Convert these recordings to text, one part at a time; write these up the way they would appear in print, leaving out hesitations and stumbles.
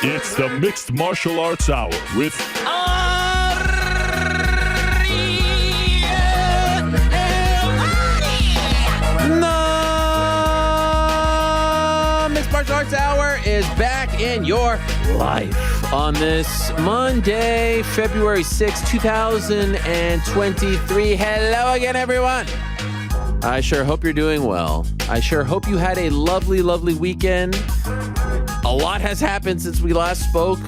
It's the Mixed Martial Arts Hour with The Mixed Martial Arts Hour is back in your life on this Monday, February 6, 2023. Hello again, everyone. I sure hope you're doing well. I sure hope you had a lovely, lovely weekend. A lot has happened since we last spoke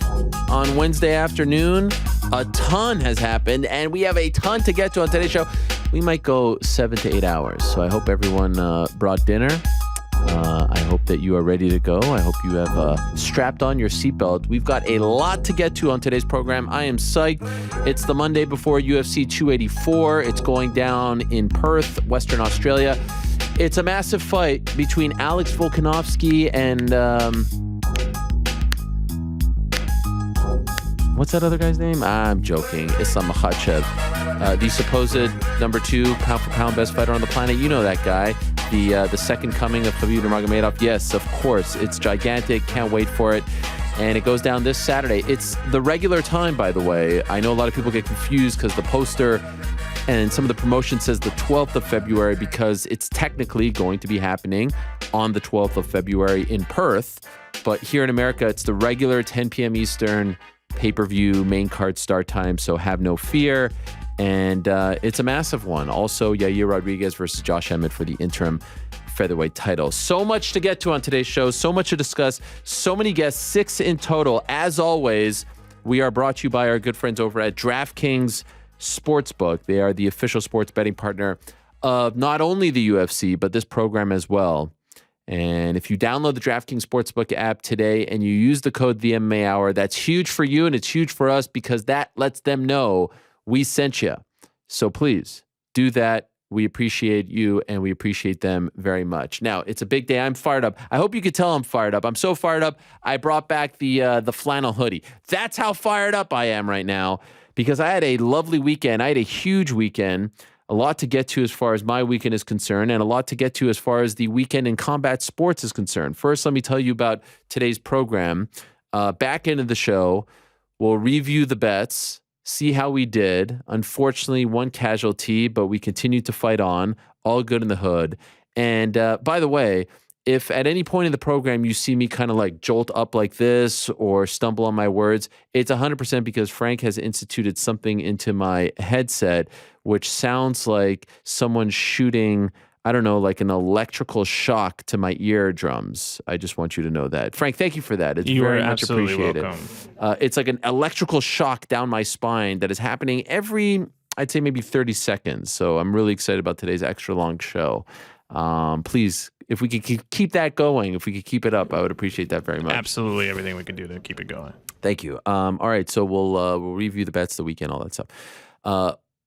on Wednesday afternoon. A ton has happened, and we have a ton to get to on today's show. We might go 7 to 8 hours, so I hope everyone brought dinner. I hope that you are ready to go. I hope you have strapped on your seatbelt. We've got a lot to get to on today's program. I am psyched. It's the Monday before UFC 284. It's going down in Perth, Western Australia. It's a massive fight between Alex Volkanovski and... what's that other guy's name? I'm joking. Islam Makhachev. The supposed number 2 pound-for-pound best fighter on the planet. You know that guy. The second coming of Khabib Nurmagomedov. Yes, of course. It's gigantic. Can't wait for it. And it goes down this Saturday. It's the regular time, by the way. I know a lot of people get confused because the poster and some of the promotion says the 12th of February because it's technically going to be happening on the 12th of February in Perth. But here in America, it's the regular 10 p.m. Eastern pay-per-view main card start time, so have no fear. And it's a massive one. Also, Yair Rodriguez versus Josh Emmett for the interim featherweight title. So much to get to on today's show, so much to discuss, so many guests, 6 in total. As always, we are brought to you by our good friends over at DraftKings Sportsbook. They are the official sports betting partner of not only the UFC, but this program as well. And if you download the DraftKings Sportsbook app today and you use the code The MMA Hour, that's huge for you and it's huge for us because that lets them know we sent you. So please do that. We appreciate you and we appreciate them very much. Now, it's a big day. I'm fired up. I hope you could tell I'm fired up. I'm so fired up, I brought back the flannel hoodie. That's how fired up I am right now because I had a lovely weekend. I had a huge weekend. A lot to get to as far as my weekend is concerned, and a lot to get to as far as the weekend in combat sports is concerned. First, let me tell you about today's program. Back into the show, we'll review the bets, see how we did. Unfortunately, one casualty, but we continue to fight on. All good in the hood. And by the way, if at any point in the program you see me kind of like jolt up like this or stumble on my words, it's 100% because Frank has instituted something into my headset which sounds like someone shooting, I don't know, like an electrical shock to my eardrums. I just want you to know that. Frank, thank you for that. It's very much appreciated. Welcome. It's like an electrical shock down my spine that is happening every, I'd say maybe 30 seconds. So I'm really excited about today's extra long show. Please, if we could keep that going, if we could keep it up, I would appreciate that very much. Absolutely, everything we can do to keep it going. Thank you. All right, so we'll review the bets, the weekend, all that stuff.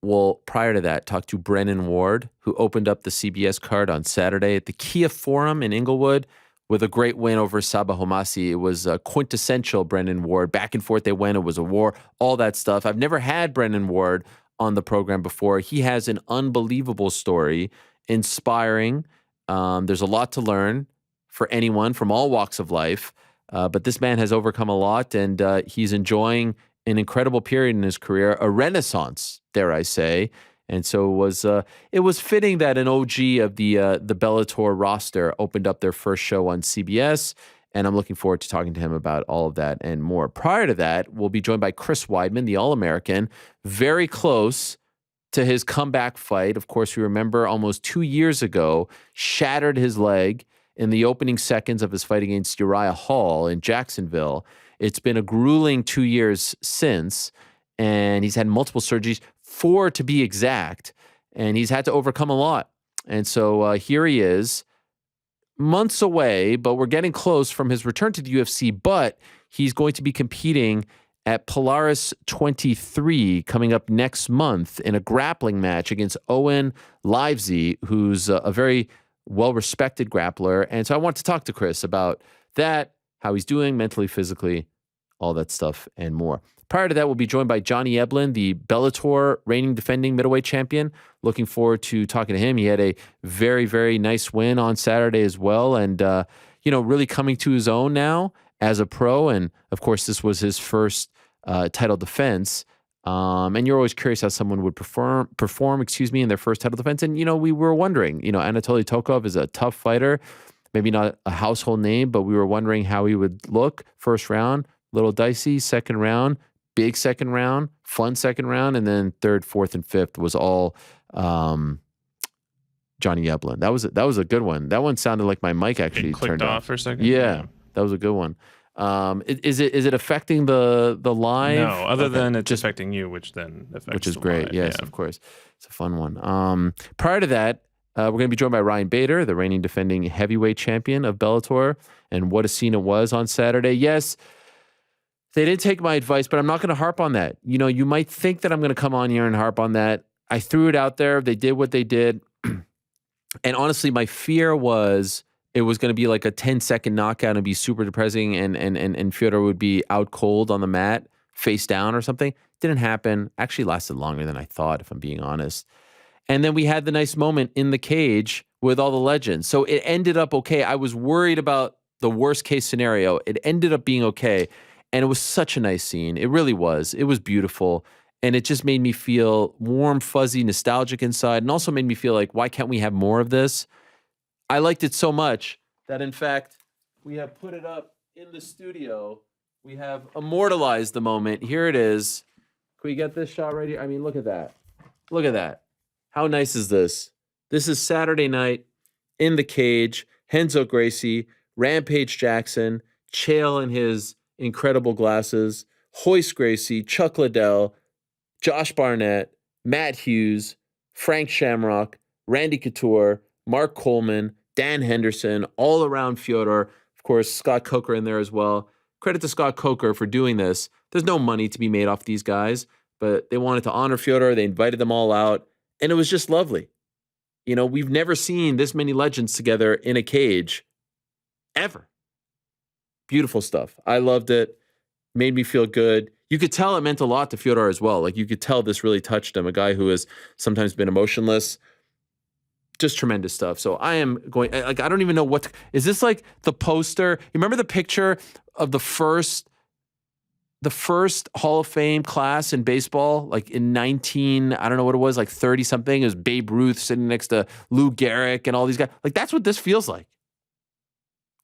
Well, prior to that, talk to Brennan Ward, who opened up the CBS card on Saturday at the Kia Forum in Inglewood with a great win over Sabah Homasi. It was quintessential Brennan Ward. Back and forth they went. It was a war, all that stuff. I've never had Brennan Ward on the program before. He has an unbelievable story, inspiring. There's a lot to learn for anyone from all walks of life. But this man has overcome a lot, and he's enjoying an incredible period in his career, a renaissance, dare I say. And so it was fitting that an OG of the Bellator roster opened up their first show on CBS, and I'm looking forward to talking to him about all of that and more. Prior to that, we'll be joined by Chris Weidman, the All-American, very close to his comeback fight. Of course, we remember almost 2 years ago, shattered his leg in the opening seconds of his fight against Uriah Hall in Jacksonville. It's been a grueling 2 years since, and he's had multiple surgeries, 4 to be exact, and he's had to overcome a lot. And so here he is, months away, but we're getting close from his return to the UFC, but he's going to be competing at Polaris 23 coming up next month in a grappling match against Owen Livesey, who's a very well-respected grappler. And so I want to talk to Chris about that, how he's doing mentally, physically, all that stuff and more. Prior to that, we'll be joined by Johnny Eblen, the Bellator reigning defending middleweight champion. Looking forward to talking to him. He had a very, very nice win on Saturday as well. And, really coming to his own now as a pro. And of course, this was his first title defense. And you're always curious how someone would perform, in their first title defense. And, we were wondering, Anatoly Tokov is a tough fighter, maybe not a household name, but we were wondering how he would look first round, little dicey, second round, big second round, fun second round, and then third, fourth, and fifth was all Johnny Eblen. That was a good one. That one sounded like my mic actually It clicked turned off off for a second. Yeah, that was a good one. Is it affecting the live? No, other than it's affecting you, which then affects which is the great. live, Yes, of course. It's a fun one. Prior to that, we're going to be joined by Ryan Bader, the reigning defending heavyweight champion of Bellator, and what a scene it was on Saturday. Yes, they didn't take my advice, but I'm not going to harp on that. You might think that I'm going to come on here and harp on that. I threw it out there. They did what they did. And honestly, my fear was it was going to be like a 10-second knockout and be super depressing, and Fedor would be out cold on the mat, face down or something. Didn't happen. Actually lasted longer than I thought, if I'm being honest. And then we had the nice moment in the cage with all the legends. So it ended up okay. I was worried about the worst case scenario. It ended up being okay. And it was such a nice scene. It really was. It was beautiful. And it just made me feel warm, fuzzy, nostalgic inside, and also made me feel like, why can't we have more of this? I liked it so much that, in fact, we have put it up in the studio. We have immortalized the moment. Here it is. Can we get this shot right here? I mean, look at that. Look at that. How nice is this? This is Saturday night in the cage. Renzo Gracie, Rampage Jackson, Chael in his incredible glasses, Royce Gracie, Chuck Liddell, Josh Barnett, Matt Hughes, Frank Shamrock, Randy Couture, Mark Coleman, Dan Henderson, all around Fedor. Of course, Scott Coker in there as well. Credit to Scott Coker for doing this. There's no money to be made off these guys, but they wanted to honor Fedor. They invited them all out, and it was just lovely. We've never seen this many legends together in a cage, ever. Beautiful stuff. I loved it. Made me feel good. You could tell it meant a lot to Fedor as well. Like, you could tell this really touched him, a guy who has sometimes been emotionless. Just tremendous stuff. So I am going, I don't even know is this like the poster? You remember the picture of the first Hall of Fame class in baseball, like in I don't know what it was, like 30 something. It was Babe Ruth sitting next to Lou Gehrig and all these guys. Like, that's what this feels like.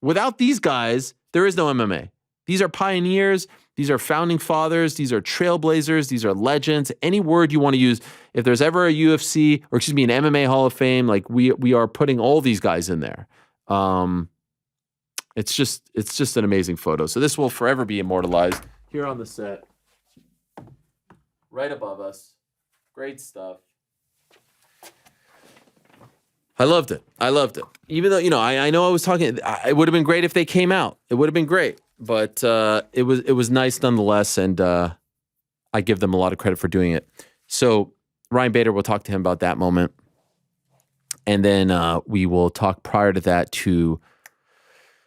Without these guys, there is no MMA. These are pioneers. These are founding fathers. These are trailblazers. These are legends. Any word you want to use. If there's ever a UFC, or excuse me, an MMA Hall of Fame, like we are putting all these guys in there. It's just an amazing photo. So this will forever be immortalized here on the set, right above us. Great stuff. I loved it. Even though, I know I was talking, it would have been great if they came out. It would have been great. But it was nice nonetheless, and I give them a lot of credit for doing it. So Ryan Bader, we'll talk to him about that moment. And then we will talk prior to that to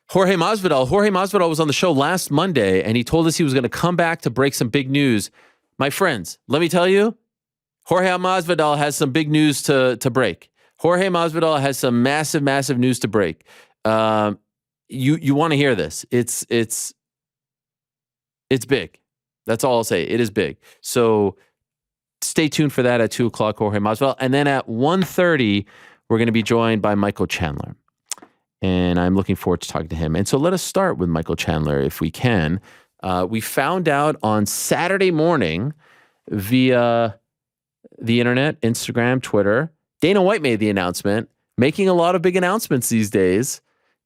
Jorge Masvidal. Jorge Masvidal was on the show last Monday, and he told us he was going to come back to break some big news. My friends, let me tell you, Jorge Masvidal has some big news to break. Jorge Masvidal has some massive, massive news to break. You want to hear this. It's big. That's all I'll say. It is big. So stay tuned for that at 2 o'clock, Jorge Masvidal. And then at 1:30, we're going to be joined by Michael Chandler. And I'm looking forward to talking to him. And so let us start with Michael Chandler, if we can. We found out on Saturday morning via the internet, Instagram, Twitter. Dana White made the announcement, making a lot of big announcements these days,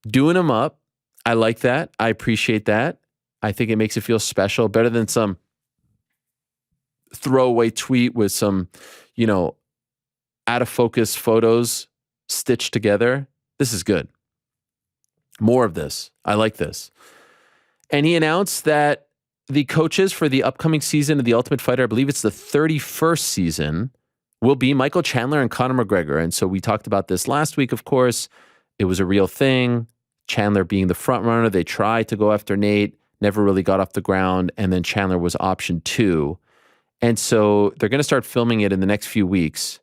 doing them up. I like that. I appreciate that. I think it makes it feel special, better than some throwaway tweet with some, out of focus photos stitched together. This is good. More of this. I like this. And he announced that the coaches for the upcoming season of The Ultimate Fighter, I believe it's the 31st season, will be Michael Chandler and Conor McGregor. And so we talked about this last week, of course. It was a real thing. Chandler being the front runner. They tried to go after Nate, never really got off the ground. And then Chandler was option 2. And so they're going to start filming it in the next few weeks.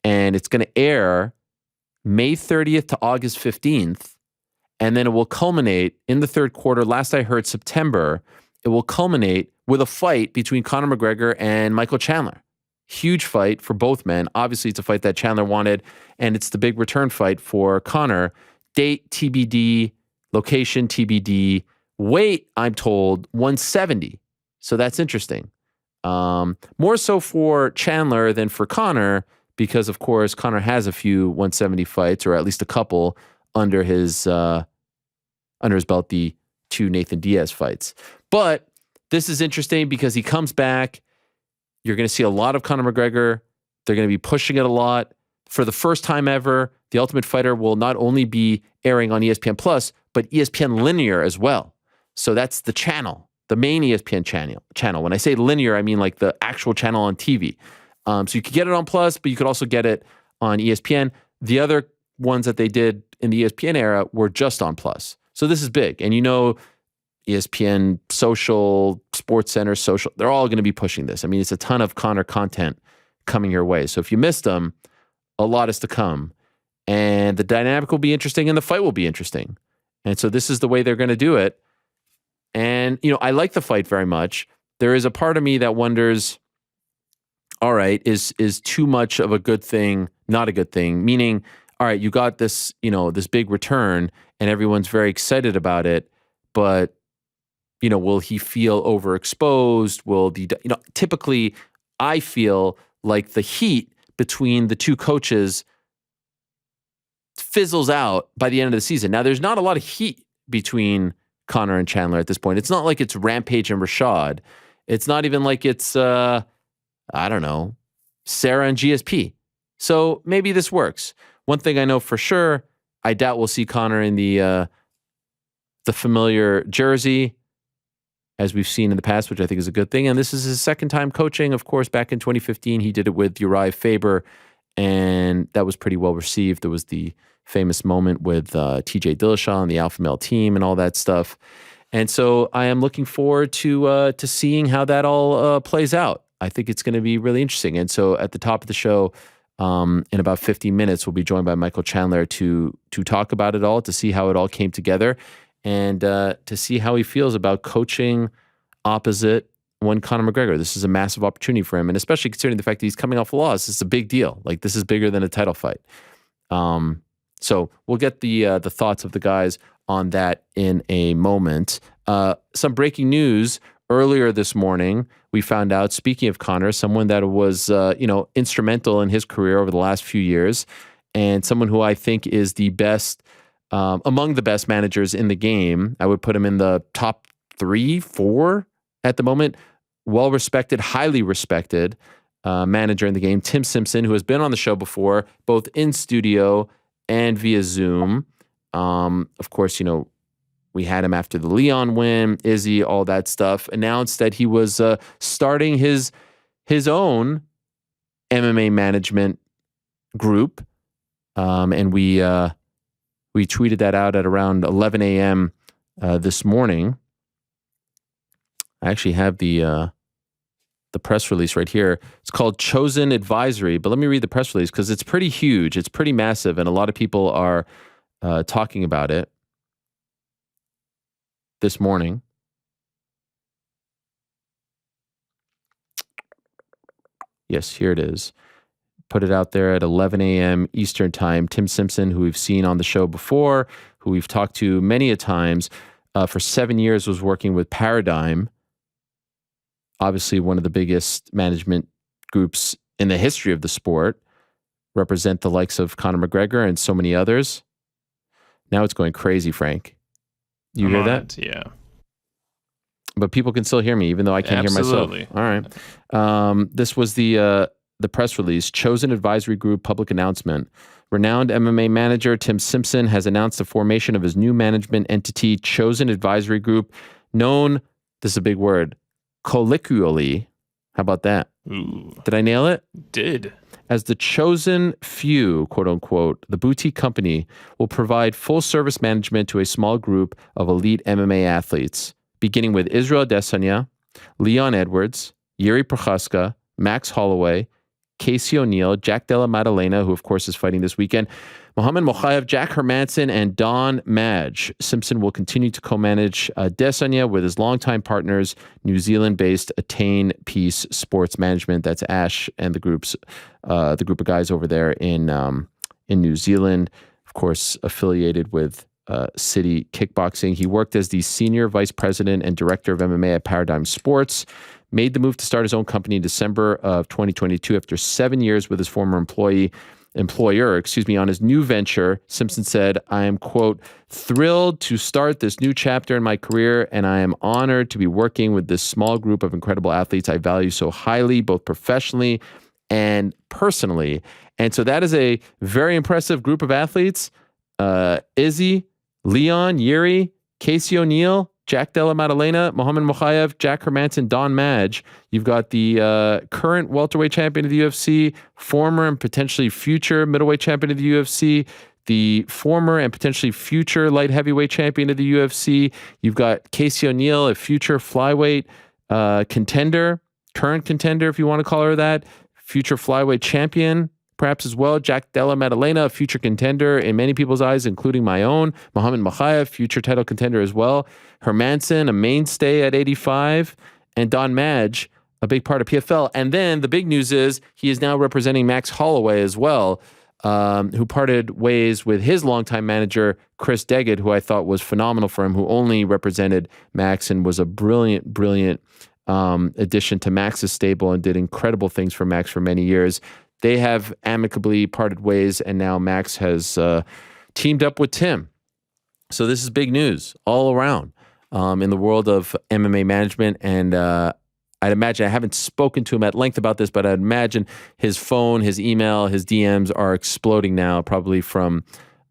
And it's going to air May 30th to August 15th. And then it will culminate in the third quarter. Last I heard, September, it will culminate with a fight between Conor McGregor and Michael Chandler. Huge fight for both men. Obviously, it's a fight that Chandler wanted, and it's the big return fight for Conor. Date TBD, location TBD, weight, I'm told, 170. So that's interesting. More so for Chandler than for Conor, because, of course, Conor has a few 170 fights, or at least a couple, under his belt, the 2 Nathan Diaz fights. But this is interesting because he comes back. You're going to see a lot of Conor McGregor. They're going to be pushing it a lot. For the first time ever, The Ultimate Fighter will not only be airing on ESPN Plus, but ESPN Linear as well. So that's the channel, the main ESPN channel. When I say linear, I mean like the actual channel on TV. So you could get it on Plus, but you could also get it on ESPN. The other ones that they did in the ESPN era were just on Plus. So this is big. And you know, ESPN, Social, SportsCenter, Social, they're all going to be pushing this. I mean, it's a ton of Conor content coming your way. So if you missed them, a lot is to come. And the dynamic will be interesting and the fight will be interesting. And so this is the way they're going to do it. And, you know, I like the fight very much. There is a part of me that wonders, all right, is too much of a good thing not a good thing? Meaning, all right, you got this, you know, this big return and everyone's very excited about it, but, you know, will he feel overexposed? Will the, you know, typically I feel like the heat between the two coaches fizzles out by the end of the season. Now, there's not a lot of heat between Conor and Chandler at this point. It's not like it's Rampage and Rashad. It's not even like it's, I don't know, Sarah and GSP. So maybe this works. One thing I know for sure, I doubt we'll see Conor in the familiar jersey, as we've seen in the past, which I think is a good thing. And this is his second time coaching. Of course, back in 2015, he did it with Uriah Faber, and that was pretty well received. There was the famous moment with TJ Dillashaw and the Alpha Male team and all that stuff. And so I am looking forward to seeing how that all plays out. I think it's going to be really interesting. And so at the top of the show, in about 15 minutes, we'll be joined by Michael Chandler to talk about it all, to see how it all came together, and to see how he feels about coaching opposite one Conor McGregor. This is a massive opportunity for him, and especially considering the fact that he's coming off a loss, it's a big deal. Like, this is bigger than a title fight. So we'll get the thoughts of the guys on that in a moment. Some breaking news. Earlier this morning, we found out, speaking of Conor, someone that was instrumental in his career over the last few years, and someone who I think is the best, among the best managers in the game. I would put him in the top 3, 4 at the moment. Well-respected, highly respected manager in the game, Tim Simpson, who has been on the show before, both in studio and via Zoom. Of course, you know, we had him after the Leon win, Izzy, all that stuff, announced that he was starting his own MMA management group. And we tweeted that out at around 11 a.m. This morning. I actually have the press release right here. It's called Chosen Advisory, but let me read the press release because it's pretty huge. It's pretty massive, and a lot of people are talking about it this morning. Yes, here it is. Put it out there at 11 a.m. Eastern Time. Tim Simpson, who we've seen on the show before, who we've talked to many a times, for 7 years was working with Paradigm, obviously one of the biggest management groups in the history of the sport, represent the likes of Conor McGregor and so many others. Now it's going crazy, Frank. You hear that? Yeah. But people can still hear me, even though I can't hear myself. All right. This was the press release. Chosen Advisory Group public announcement. Renowned MMA manager Tim Simpson has announced the formation of his new management entity, Chosen Advisory Group, known, this is a big word, colloquially. How about that? Ooh. Did I nail it? Did. As the chosen few, quote unquote, the boutique company will provide full service management to a small group of elite MMA athletes, beginning with Israel Adesanya, Leon Edwards, Yuri Prochaska, Max Holloway, Casey O'Neill, Jack Della Maddalena, who of course is fighting this weekend, Mohamed Mokaev, Jack Hermanson, and Don Madge. Simpson will continue to co-manage Adesanya with his longtime partners, New Zealand-based Attain Peace Sports Management. That's Ash and the group of guys over there in New Zealand. Of course, affiliated with City Kickboxing. He worked as the senior vice president and director of MMA at Paradigm Sports. Made the move to start his own company in December of 2022 after 7 years with his former employer, on his new venture. Simpson said, I am, quote, thrilled to start this new chapter in my career, and I am honored to be working with this small group of incredible athletes I value so highly, both professionally and personally. And so that is a very impressive group of athletes. Izzy, Leon, Yuri, Casey O'Neill, Jack Della Maddalena, Mohamed Mokaev, Jack Hermanson, Don Madge. You've got the current welterweight champion of the UFC, former and potentially future middleweight champion of the UFC, the former and potentially future light heavyweight champion of the UFC. You've got Casey O'Neill, a future flyweight contender, current contender, if you want to call her that, future flyweight champion, perhaps as well. Jack Della Maddalena, a future contender in many people's eyes, including my own. Mohamed Mokaev, future title contender as well. Hermanson, a mainstay at 85. And Don Madge, a big part of PFL. And then the big news is he is now representing Max Holloway as well, who parted ways with his longtime manager, Chris Deggett, who I thought was phenomenal for him, who only represented Max and was a brilliant addition to Max's stable and did incredible things for Max for many years. They have amicably parted ways, and now Max has teamed up with Tim. So this is big news all around in the world of MMA management. And I'd imagine, I haven't spoken to him at length about this, but I'd imagine his phone, his email, his DMs are exploding now, probably from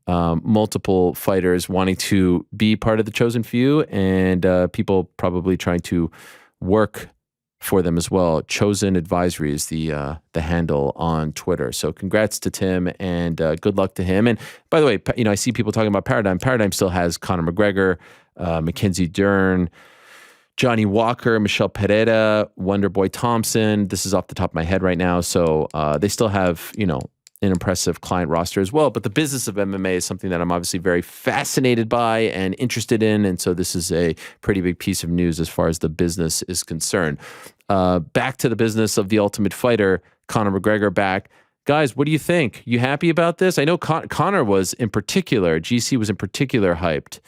multiple fighters wanting to be part of the chosen few, and people probably trying to work for them as well. Chosen Advisory is the handle on Twitter. So congrats to Tim, and good luck to him. And by the way, I see people talking about Paradigm. Paradigm still has Conor McGregor, Mackenzie Dern, Johnny Walker, Michelle Pereira, Wonderboy Thompson. This is off the top of my head right now. So they still have, an impressive client roster as well. But the business of MMA is something that I'm obviously very fascinated by and interested in. And so this is a pretty big piece of news as far as the business is concerned. Back to the business of The Ultimate Fighter, Conor McGregor back. Guys, what do you think? You happy about this? I know Conor was in particular, GC was in particular hyped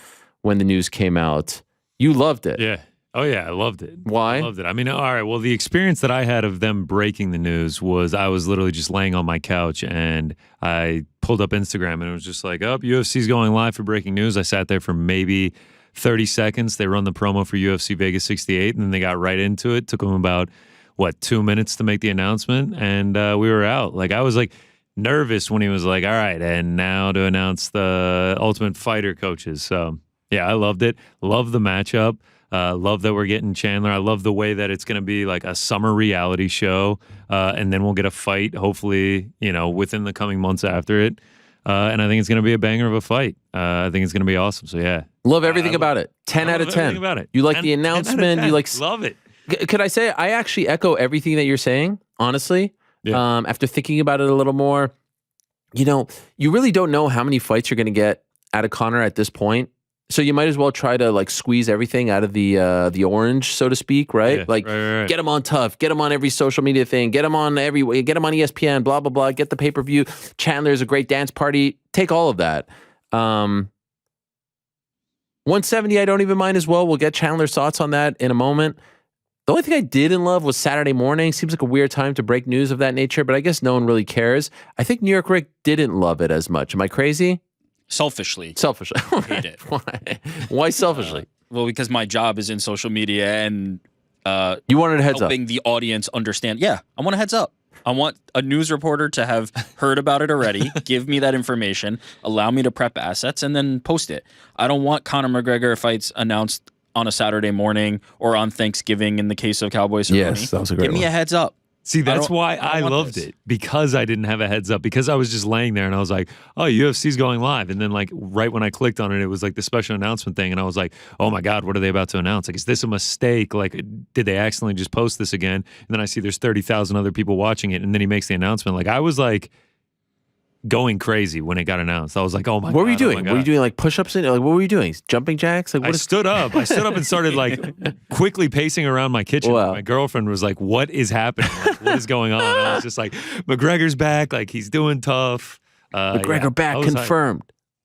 when the news came out. You loved it. Yeah. Oh, yeah, I loved it. Why? I loved it. I mean, all right, well, the experience that I had of them breaking the news was I was literally just laying on my couch and I pulled up Instagram and it was just like, UFC's going live for breaking news. I sat there for maybe 30 seconds. They run the promo for UFC Vegas 68 and then they got right into it. Took them about, 2 minutes to make the announcement and we were out. Like, I was like nervous when he was like, all right, and now to announce the Ultimate Fighter coaches. So, yeah, I loved it. Love the matchup. Love that we're getting Chandler. I love the way that it's going to be like a summer reality show, and then we'll get a fight, hopefully, within the coming months after it. And I think it's going to be a banger of a fight. I think it's going to be awesome. So, yeah. Love everything about it. 10 out of 10. Everything about it. You like the announcement. You like. Love it. Could I say, I actually echo everything that you're saying, honestly. Yeah. After thinking about it a little more, you really don't know how many fights you're going to get out of Conor at this point. So you might as well try to squeeze everything out of the orange, so to speak, right? Yeah, right. Get him on Tough, get him on every social media thing, get him on get him on ESPN, blah blah blah. Get the pay-per-view. Chandler's a great dance party. Take all of that. 170, I don't even mind as well. We'll get Chandler's thoughts on that in a moment. The only thing I didn't love was Saturday morning. Seems like a weird time to break news of that nature, but I guess no one really cares. I think New York Rick didn't love it as much. Am I crazy? Selfishly. I hate it. Why selfishly? Well, because my job is in social media and you wanted a heads up. Helping the audience understand. Yeah, I want a heads up. I want a news reporter to have heard about it already, give me that information, allow me to prep assets, and then post it. I don't want Conor McGregor fights announced on a Saturday morning or on Thanksgiving in the case of Cowboy ceremony. Yes, that was a great Give me one. a heads up. See, that's why I want loved this. it, because I didn't have a heads up, because I was just laying there and I was like, oh, UFC's going live. And then like right when I clicked on it, it was like the special announcement thing. And I was like, oh my God, what are they about to announce? Like, is this a mistake? Like, did they accidentally just post this again? And then I see there's 30,000 other people watching it. And then he makes the announcement. Like, I was like going crazy when it got announced. I was like, oh my God. What were you oh doing? my God. Were you doing like push-ups? Like, what were you doing? Jumping jacks? Like, I stood up. I stood up and started like quickly pacing around my kitchen. Wow. My girlfriend was like, what is happening? Like, what is going on? And I was just like, McGregor's back. Like, he's doing tough. McGregor back, I was confirmed.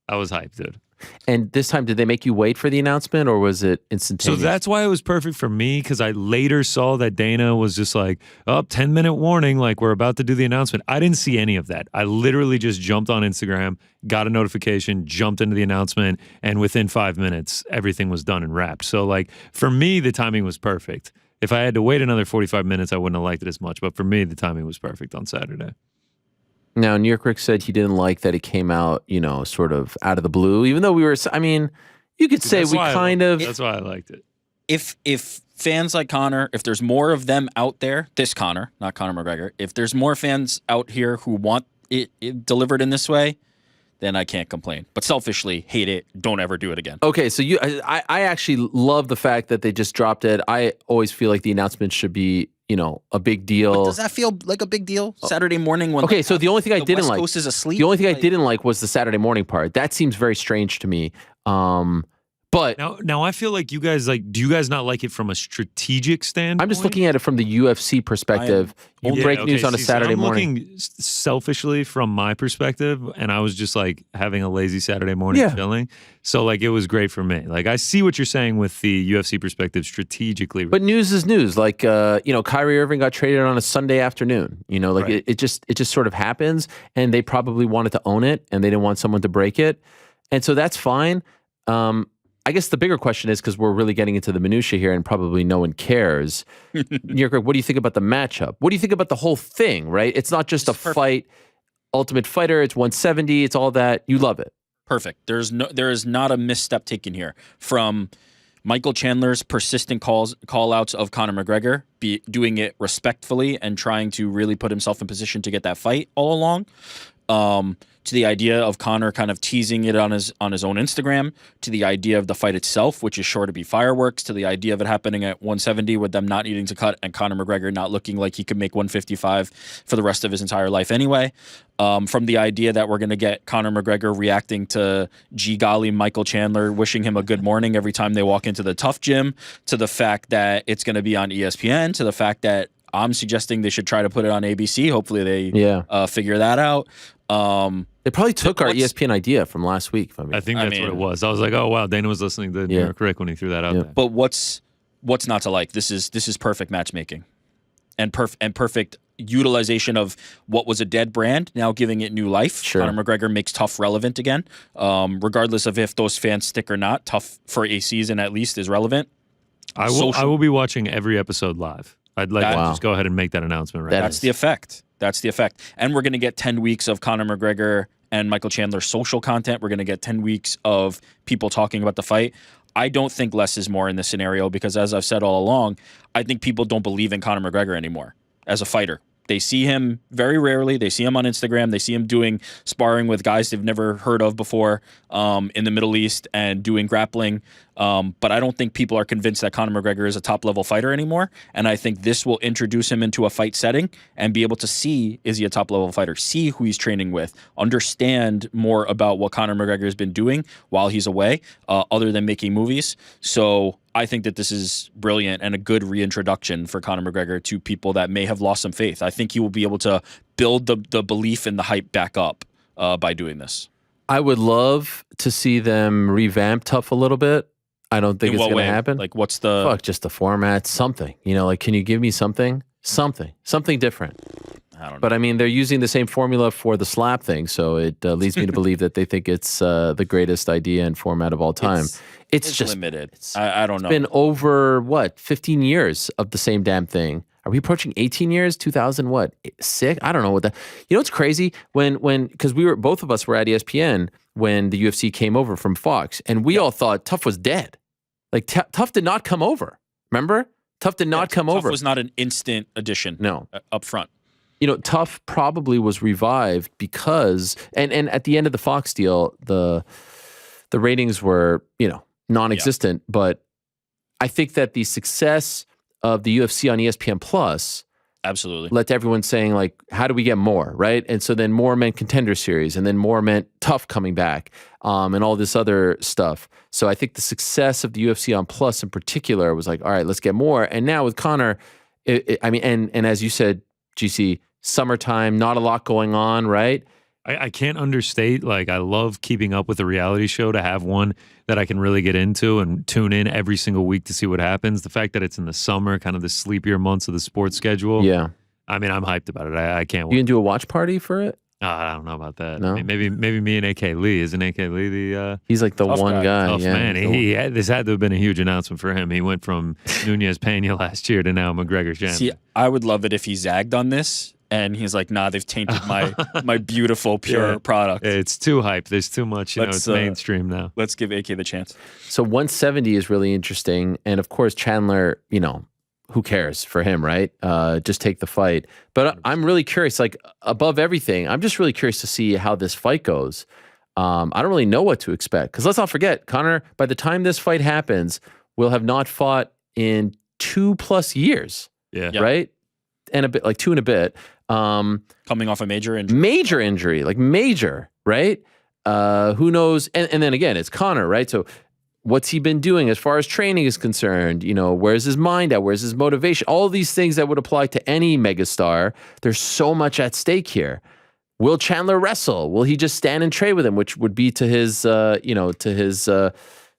I was hyped, dude. And this time, did they make you wait for the announcement, or was it So instantaneous? that's why it was perfect for me, because I later saw that Dana was just like, 10-minute warning, like we're about to do the announcement. I didn't see any of that. I literally just jumped on Instagram, got a notification, jumped into the announcement, and within 5 minutes, everything was done and wrapped. So like for me, the timing was perfect. If I had to wait another 45 minutes, I wouldn't have liked it as much. But for me, the timing was perfect on Saturday. Now, New York Rick said he didn't like that it came out, sort of out of the blue, even though we were, I mean, you could say That's we why kind of. That's why I liked it. If fans like Conor, if there's more of them out there, this Conor, not Conor McGregor, if there's more fans out here who want it delivered in this way, then I can't complain. But selfishly, hate it. Don't ever do it again. Okay, so I actually love the fact that they just dropped it. I always feel like the announcement should be, a big deal. But does that feel like a big deal? Saturday morning when Okay, so the only thing I didn't West like, Coast is asleep. the only thing I didn't like was the Saturday morning part. That seems very strange to me. But Now I feel like you guys do you guys not like it from a strategic standpoint? I'm just looking at it from the UFC perspective. You break news on a Saturday I'm morning. looking selfishly from my perspective, and I was just like having a lazy Saturday morning feeling. So like it was great for me. Like I see what you're saying with the UFC perspective strategically. But news is news. Like Kyrie Irving got traded on a Sunday afternoon. Right. It just sort of happens, and they probably wanted to own it, and they didn't want someone to break it, and so that's fine. I guess the bigger question is, because we're really getting into the minutia here and probably no one cares. New York, what do you think about the matchup? What do you think about the whole thing, right? It's not just a fight, Ultimate Fighter, it's 170, it's all that. You love it. Perfect. There is not a misstep taken here from Michael Chandler's persistent call outs of Conor McGregor, doing it respectfully and trying to really put himself in position to get that fight all along. To the idea of Conor kind of teasing it on his own Instagram, to the idea of the fight itself, which is sure to be fireworks, to the idea of it happening at 170 with them not needing to cut and Conor McGregor not looking like he could make 155 for the rest of his entire life anyway. From the idea that we're going to get Conor McGregor reacting to G golly Michael Chandler, wishing him a good morning every time they walk into the Tough Gym, to the fact that it's going to be on ESPN, to the fact that I'm suggesting they should try to put it on ABC. Hopefully they figure that out. They probably took our ESPN idea from last week. I think that's what it was. I was like, oh wow, Dana was listening to New York Rick when he threw that out there. But what's not to like? This is perfect matchmaking, and perfect utilization of what was a dead brand, now giving it new life. Sure. Conor McGregor makes Tough relevant again, regardless of if those fans stick or not. Tough for a season at least is relevant. I will be watching every episode live. I'd like to just go ahead and make that announcement right now. That's the effect. That's the effect. And we're going to get 10 weeks of Conor McGregor and Michael Chandler social content. We're going to get 10 weeks of people talking about the fight. I don't think less is more in this scenario because, as I've said all along, I think people don't believe in Conor McGregor anymore as a fighter. They see him very rarely. They see him on Instagram. They see him doing sparring with guys they've never heard of before in the Middle East and doing grappling. But I don't think people are convinced that Conor McGregor is a top-level fighter anymore. And I think this will introduce him into a fight setting and be able to see, is he a top-level fighter? See who he's training with. Understand more about what Conor McGregor has been doing while he's away, other than making movies. So I think that this is brilliant and a good reintroduction for Conor McGregor to people that may have lost some faith. I think he will be able to build the belief and the hype back up by doing this. I would love to see them revamp Tough a little bit. I don't think it's going to happen. Like, what's the... just the format, something. Can you give me something? Something different. I don't know. But I mean, they're using the same formula for the slap thing, so it leads me to believe that they think it's the greatest idea and format of all time. It's just limited. I don't know. It's been over, 15 years of the same damn thing. Are we approaching 18 years? 2000 what? 6? I don't know what the... it's crazy because both of us were at ESPN when the UFC came over from Fox, and we all thought Tough was dead. Like Tough did not come over. Remember? Tough did not come Tough over. was not an instant addition. No. Up front. Tough probably was revived because, and at the end of the Fox deal, the ratings were, non-existent. But I think that the success of the UFC on ESPN Plus absolutely led to everyone saying, like, how do we get more, right? And so then more meant Contender Series, and then more meant Tough coming back, and all this other stuff. So I think the success of the UFC on Plus in particular was like, all right, let's get more. And now with Conor, and as you said, GC, summertime, not a lot going on, right? I can't understate, like, I love keeping up with a reality show to have one that I can really get into and tune in every single week to see what happens. The fact that it's in the summer, kind of the sleepier months of the sports schedule. Yeah. I mean, I'm hyped about it. I can't wait. You can do a watch party for it? I don't know about that. No? I mean, maybe me and AK Lee. Isn't AK Lee the He's like the tough one guy. tough yeah. man? This had to have been a huge announcement for him. He went from Nunez Pena last year to now McGregor Chandler. See, I would love it if he zagged on this and he's like, nah, they've tainted my beautiful, pure product. It's too hype. There's too much, it's mainstream now. Let's give AK the chance. So 170 is really interesting. And of course, Chandler, who cares for him, right? Just take the fight. But I'm really curious, like above everything, I'm just really curious to see how this fight goes. I don't really know what to expect. Because let's not forget, Conor, by the time this fight happens, will have not fought in 2+ years. Yeah. Right? And a bit, like 2 and a bit. Coming off a major injury. Major injury, like major, right? Who knows? And then again, it's Conor, right? So what's he been doing as far as training is concerned? Where's his mind at? Where's his motivation? All these things that would apply to any megastar. There's so much at stake here. Will Chandler wrestle? Will he just stand and trade with him, which would be to his,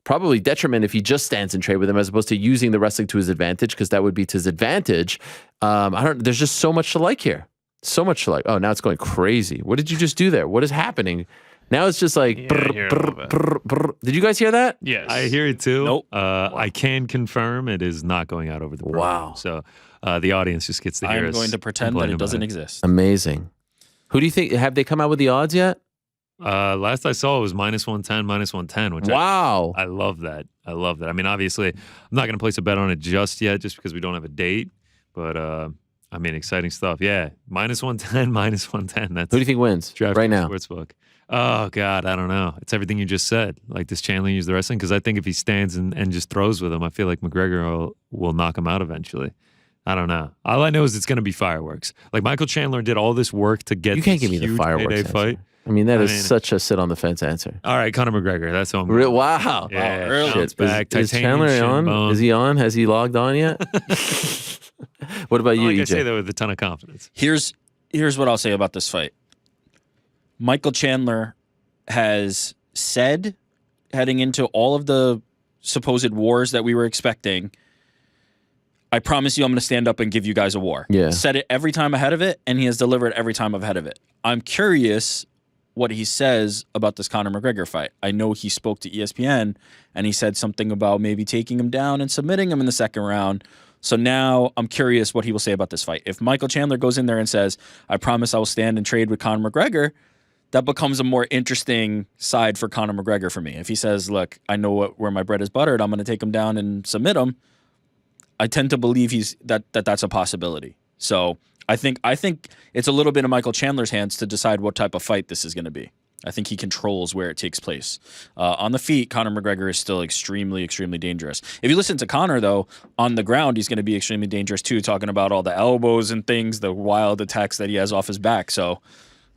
probably detriment if he just stands and trade with him as opposed to using the wrestling to his advantage, because that would be to his advantage. There's just so much to like here. So much to like. Oh, now it's going crazy. What did you just do there? What is happening? Now it's just like, I hear a little bit. brr. Did you guys hear that? Yes. I hear it too. Nope. I can confirm it is not going out over the program. Wow. So the audience just gets to hear I'm us going to pretend that complain it about doesn't exist. Amazing. Who do you think, have they come out with the odds yet? Last I saw it was -110, which Wow. I love that. I love that. I mean, obviously, I'm not going to place a bet on it just yet, just because we don't have a date. But I mean, exciting stuff. Yeah, -110, -110. That's Who do you think wins right now? Sportsbook. Oh God, I don't know. It's everything you just said. Like, does Chandler use the wrestling? Because I think if he stands and just throws with him, I feel like McGregor will knock him out eventually. I don't know. All I know is it's going to be fireworks. Like, Michael Chandler did all this work to get You can't this give me the huge fireworks payday answer. fight. I mean, that is such a sit on the fence answer. All right, Conor McGregor. That's what I'm Wow. Yeah, really? bounce back. Is Titanium Chandler shin on? bone. Is he on? Has he logged on yet? What about you, Like I EJ? say that with a ton of confidence. Here's what I'll say about this fight. Michael Chandler has said, heading into all of the supposed wars that we were expecting, I promise you I'm going to stand up and give you guys a war. Yeah. Said it every time ahead of it, and he has delivered every time ahead of it. I'm curious what he says about this Conor McGregor fight. I know he spoke to ESPN, and he said something about maybe taking him down and submitting him in the second round. So now I'm curious what he will say about this fight. If Michael Chandler goes in there and says, I promise I will stand and trade with Conor McGregor, that becomes a more interesting side for Conor McGregor for me. If he says, look, I know where my bread is buttered, I'm going to take him down and submit him, I tend to believe that's a possibility. So I think it's a little bit in Michael Chandler's hands to decide what type of fight this is going to be. I think he controls where it takes place. On the feet, Conor McGregor is still extremely, extremely dangerous. If you listen to Conor, though, on the ground, he's going to be extremely dangerous, too, talking about all the elbows and things, the wild attacks that he has off his back. So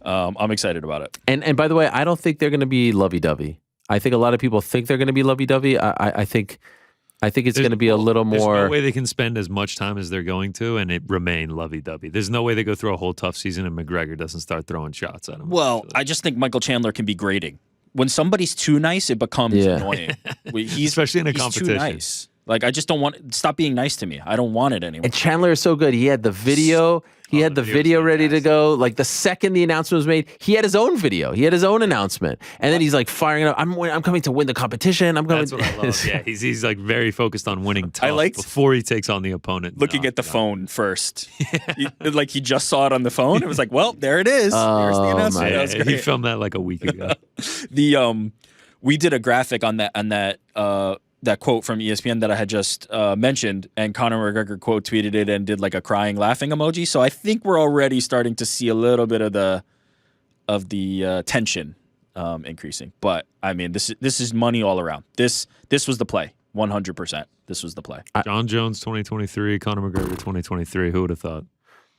I'm excited about it. And by the way, I don't think they're going to be lovey-dovey. I think a lot of people think they're going to be lovey-dovey. I think it's going to be a little There's more. no way they can spend as much time as they're going to and it remain lovey-dovey. There's no way they go through a whole tough season and McGregor doesn't start throwing shots at him. Well, I just think Michael Chandler can be grating. When somebody's too nice, it becomes annoying. Especially in a he's competition. too nice. Like, I just don't want... Stop being nice to me. I don't want it anymore. And Chandler is so good. He had the video. He had the video ready to go. Like, the second the announcement was made, he had his own video. He had his own announcement. And then he's like firing it up. I'm coming to win the competition. I'm coming. That's what I love. Yeah, he's like very focused on winning tough liked before he takes on the opponent. Looking at the phone first. Like, he just saw it on the phone. It was like, well, there it is. There's the announcement. That was He great. filmed that like a week ago. We did a graphic on that that quote from ESPN that I had just mentioned, and Conor McGregor quote tweeted it and did like a crying, laughing emoji. So I think we're already starting to see a little bit of the tension increasing. But I mean, this is money all around. This was the play, 100%. This was the play. John Jones 2023, Conor McGregor 2023. Who would have thought?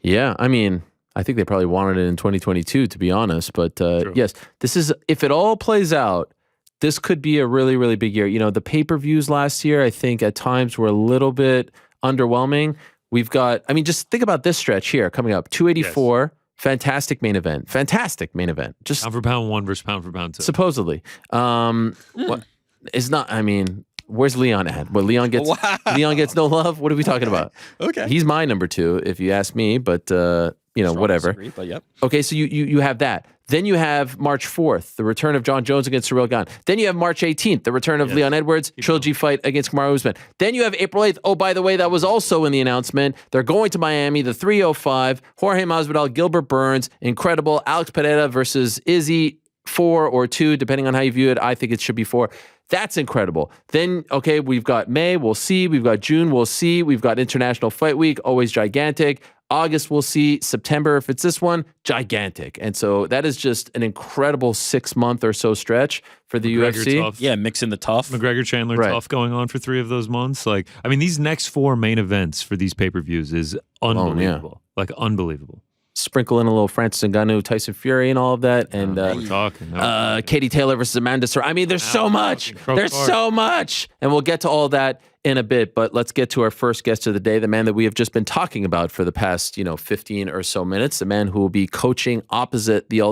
Yeah, I mean, I think they probably wanted it in 2022, to be honest. But yes, this is, if it all plays out, this could be a really, really big year. You know, the pay-per-views last year, I think at times were a little bit underwhelming. We've got, I mean, just think about this stretch here coming up. 284, fantastic main event. Fantastic main event. Just pound for pound 1 versus pound for pound 2. supposedly. What is not, I mean, where's Leon at? Well, Leon gets no love? What are we talking about? Okay. He's my number 2, if you ask me, but you know, Strong whatever. disagree, but yep. Okay, so you have that. Then you have March 4th, the return of John Jones against Cyril Gane. Then you have March 18th, the return of Leon Edwards, trilogy fight against Kamaru Usman. Then you have April 8th. Oh, by the way, that was also in the announcement. They're going to Miami, the 305. Jorge Masvidal, Gilbert Burns, incredible. Alex Pereira versus Izzy, 4 or 2, depending on how you view it. I think it should be 4. That's incredible. Then, okay, we've got May, we'll see. We've got June, we'll see. We've got International Fight Week, always gigantic. August, we'll see. September, if it's this one, gigantic. And so that is just an incredible 6-month or so stretch for the McGregor UFC. tough. Yeah, mixing the tough. McGregor Chandler Right. tough going on for 3 of those months. Like, I mean, these next 4 main events for these pay-per-views is unbelievable. Like, unbelievable. Sprinkle in a little Francis Ngannou, Tyson Fury, and all of that. And We're talking. Katie Taylor versus Amanda Serrano. I mean, there's so much. There's so much. And we'll get to all that in a bit, but let's get to our first guest of the day, the man that we have just been talking about for the past, 15 or so minutes, the man who will be coaching opposite Conor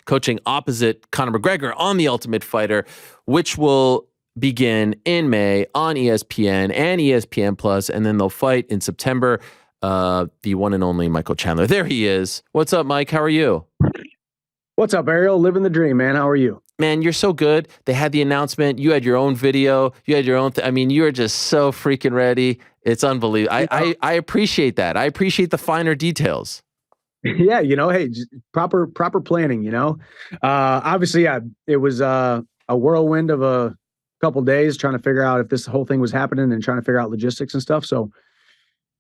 McGregor on The Ultimate Fighter, which will begin in May on ESPN and ESPN Plus, and then they'll fight in September. The one and only Michael Chandler. There he is. What's up, Mike? How are you? What's up, Ariel? Living the dream, man. How are you? Man, you're so good. They had the announcement. You had your own video. You had your own. I mean, you are just so freaking ready. It's unbelievable. I appreciate that. I appreciate the finer details. Yeah, hey, just proper planning. Obviously, yeah, it was a whirlwind of a couple days trying to figure out if this whole thing was happening and trying to figure out logistics and stuff. So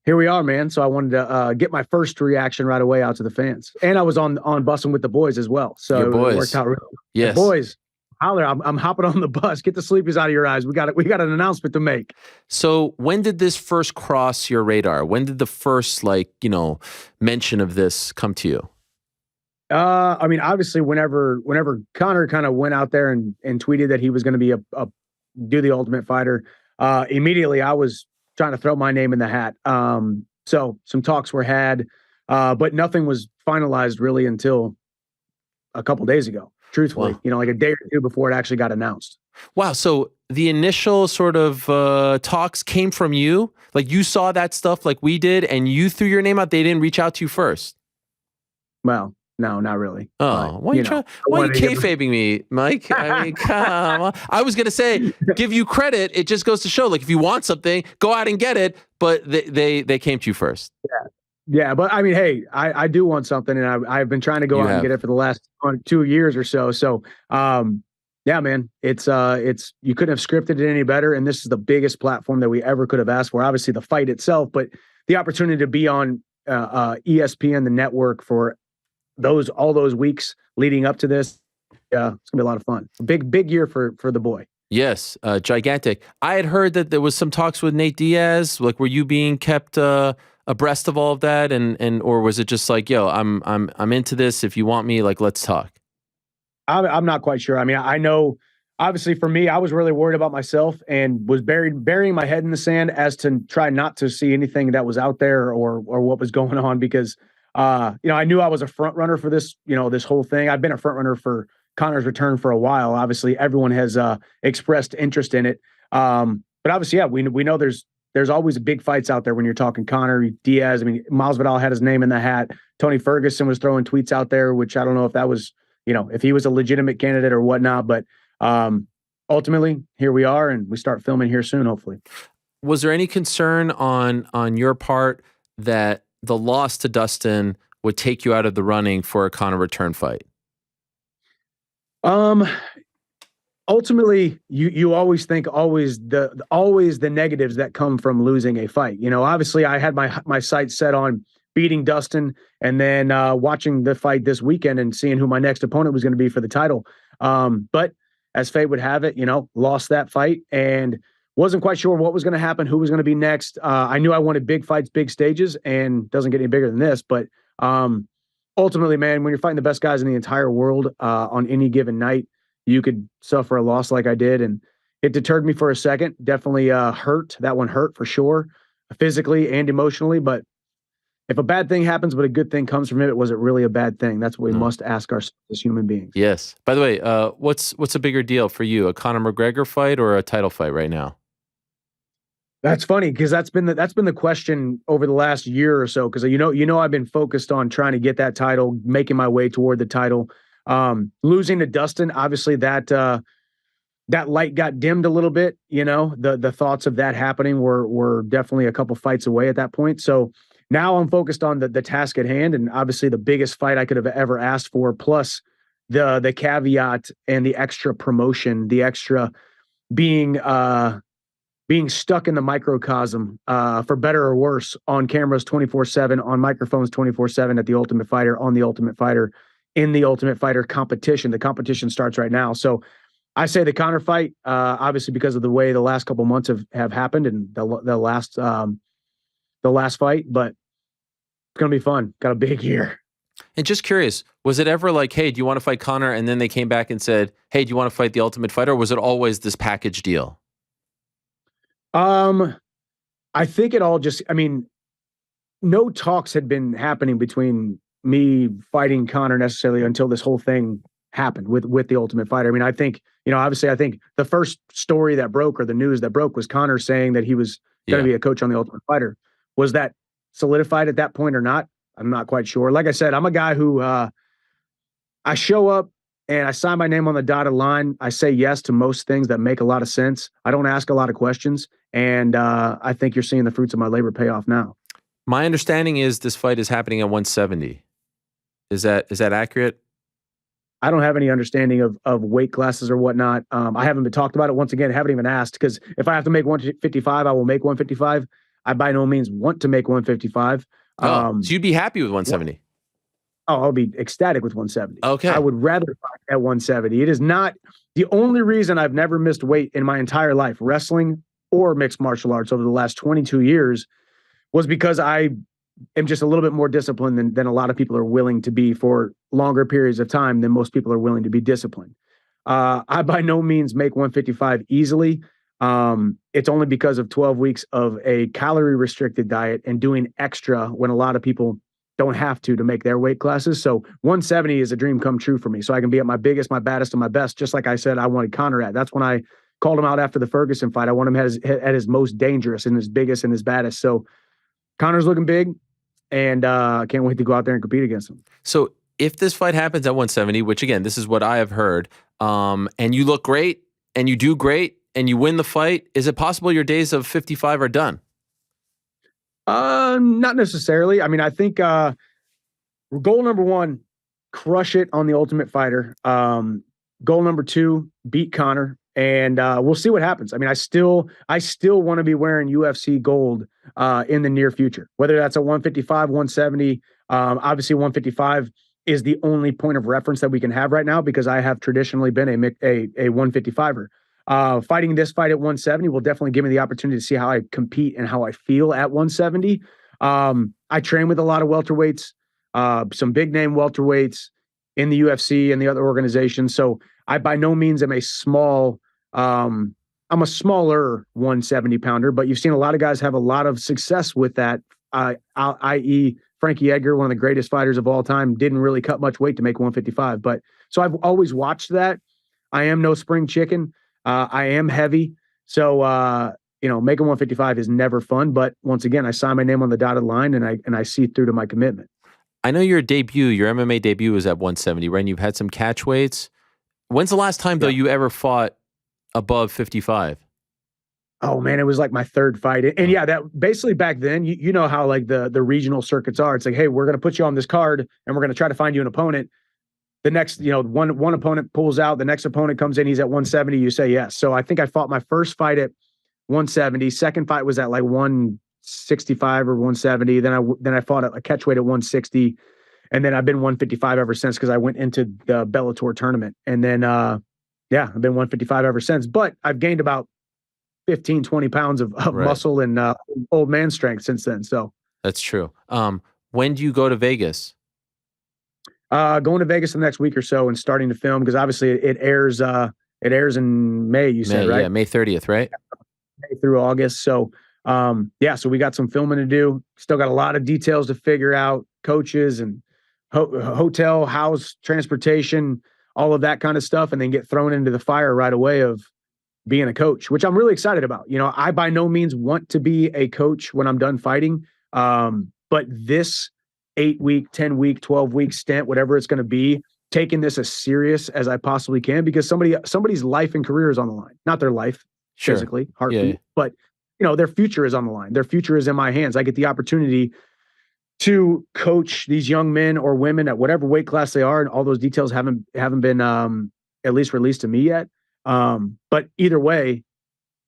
here we are, man. So I wanted to get my first reaction right away out to the fans, and I was on Bussing with the boys as well. So Your boys. It worked out really well. Yes. The boys, holler! I'm hopping on the bus. Get the sleepies out of your eyes. We got an announcement to make. So when did this first cross your radar? When did the first mention of this come to you? I mean, obviously, whenever Conor kind of went out there and tweeted that he was going to be do the Ultimate Fighter, immediately I was trying to throw my name in the hat. So some talks were had, but nothing was finalized really until a couple days ago, truthfully, Wow. Like a day or two before it actually got announced. Wow. So the initial sort of talks came from you? Like you saw that stuff like we did and you threw your name out? They didn't reach out to you first? Well, no, not really. Oh, But, why are you kayfabing me, Mike? I mean, come on. I was going to say, give you credit. It just goes to show, like, if you want something, go out and get it. But they came to you first. Yeah, but I mean, hey, I do want something, and I've been trying to go out and get it for the last 2 years or so. So, yeah, man, it's you couldn't have scripted it any better, and this is the biggest platform that we ever could have asked for. Obviously, the fight itself, but the opportunity to be on ESPN, the network, for all those weeks leading up to this. Yeah, it's gonna be a lot of fun. Big year for the boy. Yes, gigantic. I had heard that there was some talks with Nate Diaz. Like, were you being kept abreast of all of that, and or was it just like, yo, I'm into this. If you want me, like, let's talk. I'm not quite sure. I mean, I know. Obviously, for me, I was really worried about myself and was burying my head in the sand as to try not to see anything that was out there or what was going on, because I knew I was a front runner for this, this whole thing. I've been a front runner for Conor's return for a while. Obviously, everyone has expressed interest in it. But obviously, yeah, we know there's always big fights out there when you're talking Conor, Diaz. I mean, Masvidal had his name in the hat. Tony Ferguson was throwing tweets out there, which I don't know if that was, if he was a legitimate candidate or whatnot. But ultimately, here we are, and we start filming here soon, hopefully. Was there any concern on your part that the loss to Dustin would take you out of the running for a Conor return fight? ultimately, you always think always the negatives that come from losing a fight. Obviously, I had my sights set on beating Dustin, and then watching the fight this weekend and seeing who my next opponent was going to be for the title. But as fate would have it, lost that fight and wasn't quite sure what was going to happen, who was going to be next. I knew I wanted big fights, big stages, and doesn't get any bigger than this. But ultimately, man, when you're fighting the best guys in the entire world on any given night, you could suffer a loss like I did. And it deterred me for a second. Definitely hurt. That one hurt for sure, physically and emotionally. But if a bad thing happens, but a good thing comes from it, was it really a bad thing? That's what we must ask ourselves as human beings. Yes. By the way, what's a bigger deal for you, a Conor McGregor fight or a title fight right now? That's funny because that's been the question over the last year or so. Because I've been focused on trying to get that title, making my way toward the title. Losing to Dustin, obviously that light got dimmed a little bit. The thoughts of that happening were definitely a couple fights away at that point. So now I'm focused on the task at hand, and obviously the biggest fight I could have ever asked for, plus the caveat and the extra promotion, the extra being stuck in the microcosm, for better or worse, on cameras 24/7, on microphones 24/7 at The Ultimate Fighter, on The Ultimate Fighter, in The Ultimate Fighter competition. The competition starts right now. So I say the Conor fight, obviously because of the way the last couple months have happened and the last fight, but it's going to be fun. Got a big year. And just curious, was it ever like, hey, do you want to fight Conor? And then they came back and said, hey, do you want to fight The Ultimate Fighter? Or was it always this package deal? I think it all no talks had been happening between me fighting Conor necessarily until this whole thing happened with The Ultimate Fighter. I think, obviously I think the first story that broke, or the news that broke, was Conor saying that he was going to be a coach on The Ultimate Fighter. Was that solidified at that point or not? I'm not quite sure. Like I said, I'm a guy who I show up and I sign my name on the dotted line. I say yes to most things that make a lot of sense. I don't ask a lot of questions. And I think you're seeing the fruits of my labor pay off now. My understanding is this fight is happening at 170. Is that accurate? I don't have any understanding of weight classes or whatnot. I haven't been talked about it. Once again, haven't even asked, because if I have to make 155, I will make 155. I by no means want to make 155. So you'd be happy with 170? Oh, I'll be ecstatic with 170. Okay. I would rather fight at 170. It is not the only reason I've never missed weight in my entire life, wrestling or mixed martial arts over the last 22 years, was because I am just a little bit more disciplined than a lot of people are willing to be for longer periods of time than most people are willing to be disciplined. I by no means make 155 easily. It's only because of 12 weeks of a calorie restricted diet and doing extra when a lot of people don't have to make their weight classes. So 170 is a dream come true for me. So I can be at my biggest, my baddest, and my best, just like I said I wanted Conor at. That's when I called him out after the Ferguson fight. I want him at his most dangerous and his biggest and his baddest. So Conor's looking big, and I can't wait to go out there and compete against him. So if this fight happens at 170, which again, this is what I have heard, and you look great and you do great and you win the fight, is it possible your days of 55 are done? Not necessarily. I think goal number one, crush it on The Ultimate Fighter. Goal number two, beat Conor, and we'll see what happens. I still want to be wearing UFC gold in the near future, whether that's a 155, 170. Obviously 155 is the only point of reference that we can have right now, because I have traditionally been a 155er. Fighting this fight at 170 will definitely give me the opportunity to see how I compete and how I feel at 170. I train with a lot of welterweights, some big name welterweights in the UFC and the other organizations. So I by no means am a small, I'm a smaller 170 pounder, but you've seen a lot of guys have a lot of success with that. I.e. Frankie Edgar, one of the greatest fighters of all time, didn't really cut much weight to make 155. But so I've always watched that. I am no spring chicken. I am heavy. So, making 155 is never fun. But once again, I sign my name on the dotted line, and I see through to my commitment. I know your MMA debut was at 170, right? And you've had some catch weights. When's the last time, though, you ever fought above 55? Oh, man, it was like my third fight. And yeah, that basically back then, you know how like the regional circuits are. It's like, hey, we're going to put you on this card and we're going to try to find you an opponent. the next, one opponent pulls out, the next opponent comes in, he's at 170, you say yes. So I think I fought my first fight at 170. Second fight was at like 165 or 170. Then I fought a catchweight at 160. And then I've been 155 ever since because I went into the Bellator tournament. And then, I've been 155 ever since. But I've gained about 15, 20 pounds of muscle and old man strength since then. So that's true. When do you go to Vegas? Going to Vegas in the next week or so and starting to film because obviously it airs in May, you said, right? Yeah, May 30th, right? May through August. So so we got some filming to do. Still got a lot of details to figure out, coaches and hotel, house, transportation, all of that kind of stuff, and then get thrown into the fire right away of being a coach, which I'm really excited about. I by no means want to be a coach when I'm done fighting. But this 8-week, 10-week, 12-week stint, whatever it's going to be, taking this as serious as I possibly can, because somebody's life and career is on the line. Not their life physically, heartbeat, but their future is on the line. Their future is in my hands. I get the opportunity to coach these young men or women at whatever weight class they are, and all those details haven't been at least released to me yet. But either way,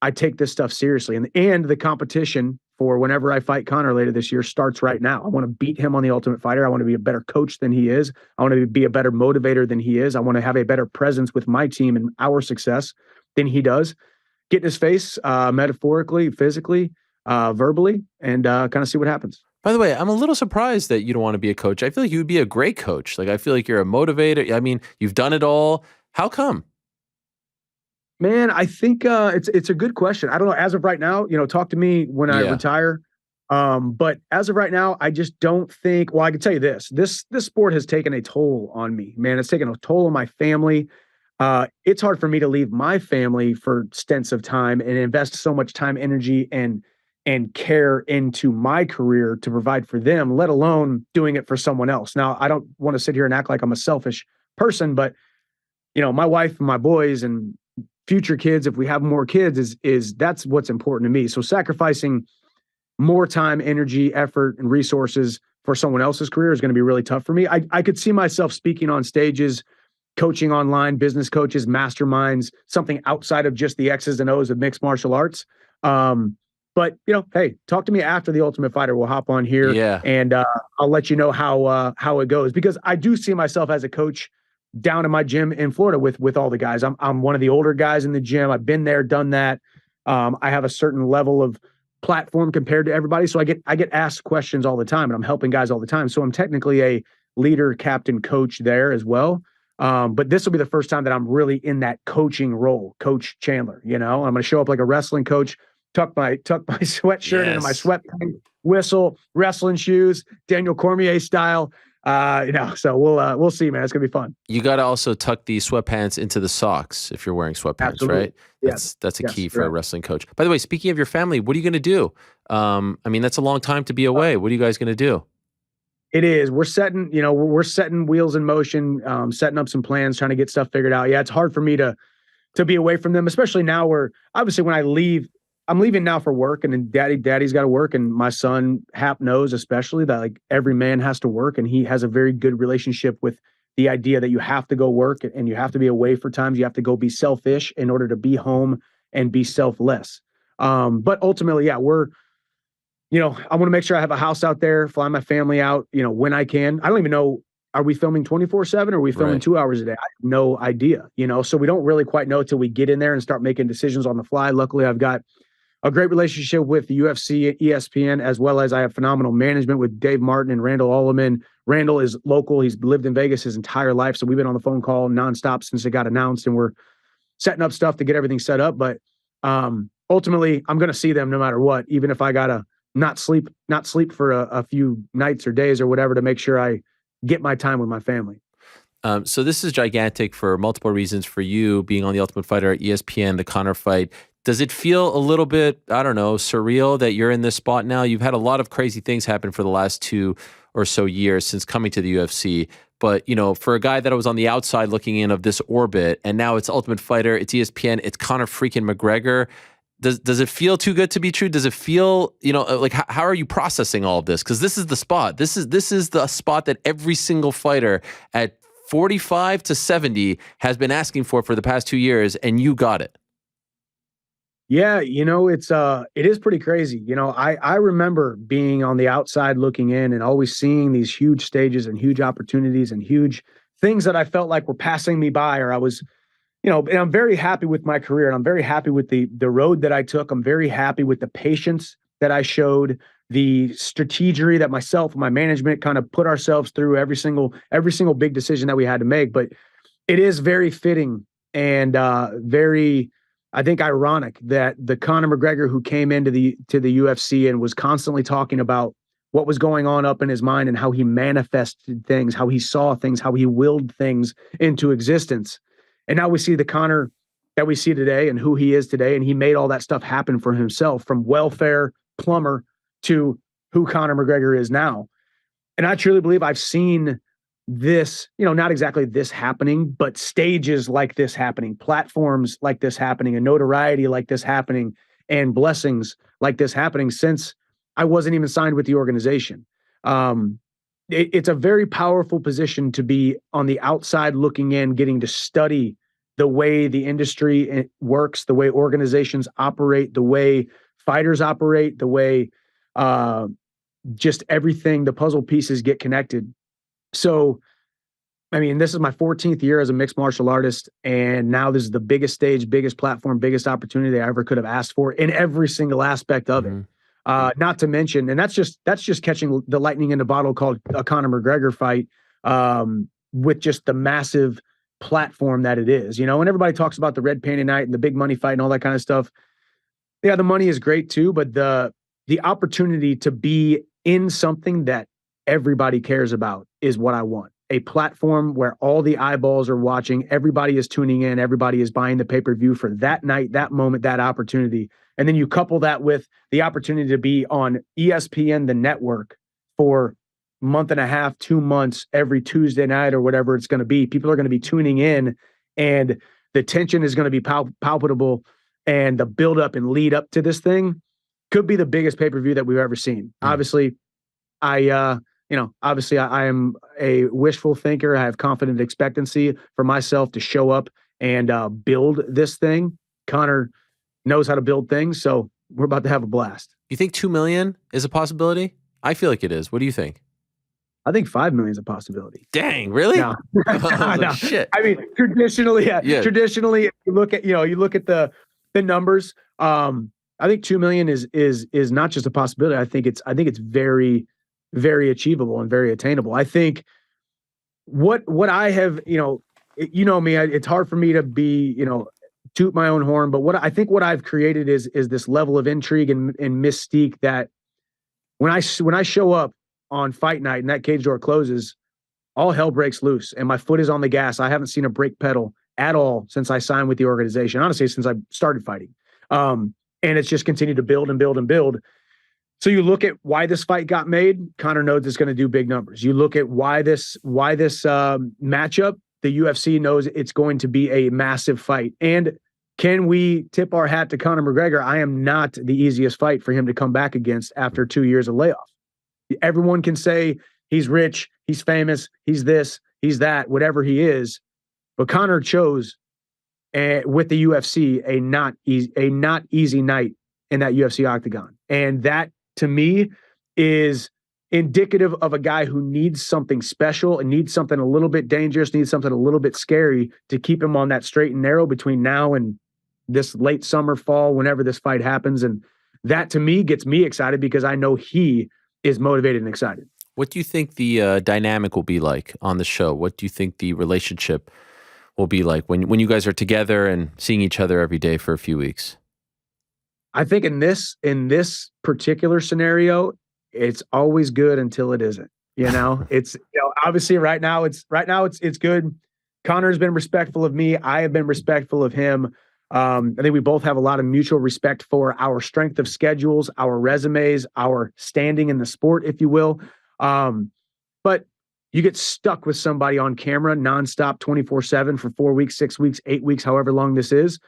I take this stuff seriously, and the competition for whenever I fight Conor later this year starts right now. I want to beat him on The Ultimate Fighter. I want to be a better coach than he is. I want to be a better motivator than he is. I want to have a better presence with my team and our success than he does. Get in his face, metaphorically, physically, verbally, and kind of see what happens. By the way, I'm a little surprised that you don't want to be a coach. I feel like you would be a great coach. Like, I feel like you're a motivator. I mean, you've done it all. How come? Man, I think it's a good question. I don't know. As of right now, talk to me when I retire. But as of right now, I just don't think. Well, I can tell you this sport has taken a toll on me. Man, it's taken a toll on my family. It's hard for me to leave my family for stints of time and invest so much time, energy, and care into my career to provide for them, let alone doing it for someone else. Now, I don't want to sit here and act like I'm a selfish person, but my wife and my boys and future kids, if we have more kids, is that's what's important to me. So sacrificing more time, energy, effort, and resources for someone else's career is going to be really tough for me. I could see myself speaking on stages, coaching online, business coaches, masterminds, something outside of just the X's and O's of mixed martial arts. But hey, talk to me after The Ultimate Fighter. We'll hop on here, and I'll let you know how it goes, because I do see myself as a coach down in my gym in Florida with all the guys. I'm one of the older guys in the gym. I've been there, done that. I have a certain level of platform compared to everybody, so I get asked questions all the time, and I'm helping guys all the time. So I'm technically a leader, captain, coach there as well. But this will be the first time that I'm really in that coaching role, Coach Chandler. I'm going to show up like a wrestling coach. Tuck my sweatshirt into my sweatpants, whistle, wrestling shoes, Daniel Cormier style. So we'll see, man. It's gonna be fun. You got to also tuck the sweatpants into the socks if you're wearing sweatpants, Absolutely. Right? That's a key for a wrestling coach. By the way, speaking of your family, what are you going to do? I mean, that's a long time to be away. What are you guys going to do? It is. We're setting wheels in motion, setting up some plans, trying to get stuff figured out. Yeah, it's hard for me to be away from them, especially now where obviously when I leave, I'm leaving now for work, and then daddy's got to work. And my son Hap knows, especially, that like every man has to work, and he has a very good relationship with the idea that you have to go work and you have to be away for times. You have to go be selfish in order to be home and be selfless. But ultimately, I want to make sure I have a house out there, fly my family out, when I can. I don't even know, are we filming 24/7 or are we filming 2 hours a day? I have no idea, so we don't really quite know till we get in there and start making decisions on the fly. Luckily, I've got a great relationship with the UFC, ESPN, as well as I have phenomenal management with Dave Martin and Randall Alleman. Randall is local. He's lived in Vegas his entire life. So we've been on the phone call nonstop since it got announced, and we're setting up stuff to get everything set up. But ultimately, I'm going to see them no matter what, even if I got to not sleep for a few nights or days or whatever, to make sure I get my time with my family. So this is gigantic for multiple reasons for you being on The Ultimate Fighter at ESPN, the Conor fight. Does it feel a little bit, I don't know, surreal that you're in this spot now? You've had a lot of crazy things happen for the last 2 or so years since coming to the UFC. But, for a guy that was on the outside looking in of this orbit, and now it's Ultimate Fighter, it's ESPN, it's Conor freaking McGregor. Does it feel too good to be true? Does it feel, like how are you processing all of this? Because this is the spot. This is the spot that every single fighter at 45 to 70 has been asking for the past 2 years, and you got it. Yeah, it is pretty crazy. I remember being on the outside looking in and always seeing these huge stages and huge opportunities and huge things that I felt like were passing me by, or I was, and I'm very happy with my career, and I'm very happy with the road that I took. I'm very happy with the patience that I showed, the strategy that myself and my management kind of put ourselves through every single big decision that we had to make. But it is very fitting and very, I think, ironic that the Conor McGregor who came into the UFC and was constantly talking about what was going on up in his mind and how he manifested things, how he saw things, how he willed things into existence. And now we see the Conor that we see today and who he is today. And he made all that stuff happen for himself, from welfare plumber to who Conor McGregor is now. And I truly believe I've seen this, not exactly this happening, but stages like this happening, platforms like this happening, and notoriety like this happening, and blessings like this happening since I wasn't even signed with the organization. It's a very powerful position to be on the outside looking in, getting to study the way the industry works, the way organizations operate, the way fighters operate, the way just everything, the puzzle pieces get connected. So, I mean, this is my 14th year as a mixed martial artist, and now this is the biggest stage, biggest platform, biggest opportunity I ever could have asked for in every single aspect of it. Not to mention, and that's just catching the lightning in a bottle called a Conor McGregor fight, with just the massive platform that it is, and everybody talks about the red painted night and the big money fight and all that kind of stuff. Yeah, the money is great too, but the opportunity to be in something that everybody cares about is what I want. A platform where all the eyeballs are watching, everybody is tuning in, everybody is buying the pay-per-view for that night, that moment, that opportunity. And then you couple that with the opportunity to be on ESPN, the network, for a month and a half, 2 months, every Tuesday night or whatever it's going to be. People are going to be tuning in, and the tension is going to be palpable, and the build up and lead up to this thing could be the biggest pay-per-view that we've ever seen. Obviously, I am a wishful thinker. I have confident expectancy for myself to show up and build this thing. Conor knows how to build things, so we're about to have a blast. You think 2 million is a possibility? I feel like it is. What do you think? I think 5 million is a possibility. Dang, really? No. No. Shit. I mean, traditionally, if you look at the numbers. I think 2 million is not just a possibility. I think it's very, very achievable and very attainable. I think what I have, me, it's hard for me to be, toot my own horn, but what I've created is this level of intrigue and mystique that when I show up on fight night and that cage door closes, all hell breaks loose and my foot is on the gas. I haven't seen a brake pedal at all since I signed with the organization, honestly, since I started fighting. And it's just continued to build and build and build. So you look at why this fight got made. Conor knows it's going to do big numbers. You look at why this matchup, the UFC knows it's going to be a massive fight. And can we tip our hat to Conor McGregor? I am not the easiest fight for him to come back against after 2 years of layoff. Everyone can say he's rich, he's famous, he's this, he's that, whatever he is. But Conor chose with the UFC a not easy night in that UFC octagon. And that, to me, is indicative of a guy who needs something special and needs something a little bit dangerous, needs something a little bit scary to keep him on that straight and narrow between now and this late summer, fall, whenever this fight happens. And that, to me, gets me excited because I know he is motivated and excited. What do you think the dynamic will be like on the show? What do you think the relationship will be like when you guys are together and seeing each other every day for a few weeks? I think in this particular scenario, it's always good until it isn't. It's obviously right now it's good. Conor's been respectful of me. I have been respectful of him. I think we both have a lot of mutual respect for our strength of schedules, our resumes, our standing in the sport, if you will. But you get stuck with somebody on camera nonstop 24/7 for 4 weeks, 6 weeks, 8 weeks, however long this is.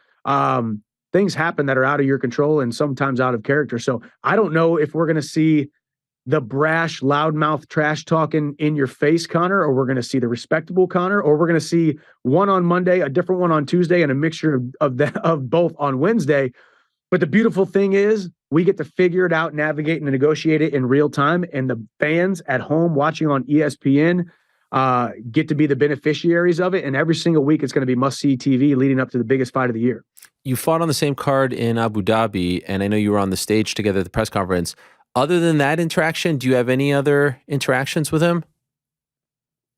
Things happen that are out of your control and sometimes out of character. So I don't know if we're going to see the brash, loudmouth, trash talking in your face Conor, or we're going to see the respectable Conor, or we're going to see one on Monday, a different one on Tuesday, and a mixture of both on Wednesday. But the beautiful thing is we get to figure it out, navigate and negotiate it in real time. And the fans at home watching on ESPN get to be the beneficiaries of it. And every single week it's going to be must-see TV leading up to the biggest fight of the year. You fought on the same card in Abu Dhabi, and I know you were on the stage together at the press conference. Other than that interaction, do you have any other interactions with him?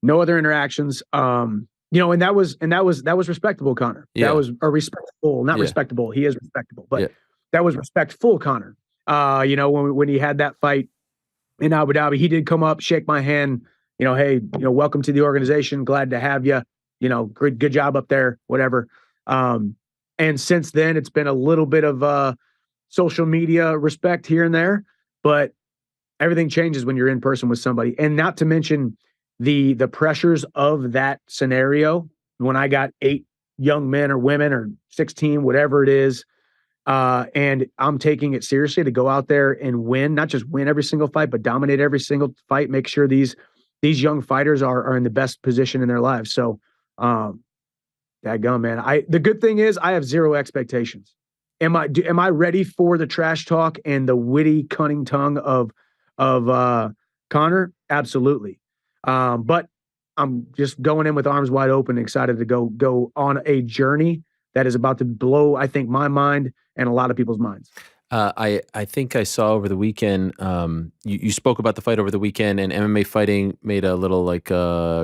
No other interactions. And that was respectable, Conor. Yeah. That was a respectful, not respectable. He is respectable, but that was respectful, Conor. When he had that fight in Abu Dhabi, he did come up, shake my hand. Hey, welcome to the organization. Glad to have you. Good job up there. Whatever. And since then, it's been a little bit of social media respect here and there, but everything changes when you're in person with somebody. And not to mention the pressures of that scenario. When I got 8 young men or women or 16, whatever it is, and I'm taking it seriously to go out there and win, not just win every single fight, but dominate every single fight, make sure these young fighters are in the best position in their lives. So, dadgum, man. The good thing is I have zero expectations. Am I ready for the trash talk and the witty, cunning tongue of Conor? Absolutely. But I'm just going in with arms wide open, excited to go on a journey that is about to blow, I think, my mind and a lot of people's minds. I think I saw over the weekend, you spoke about the fight over the weekend, and MMA Fighting made a little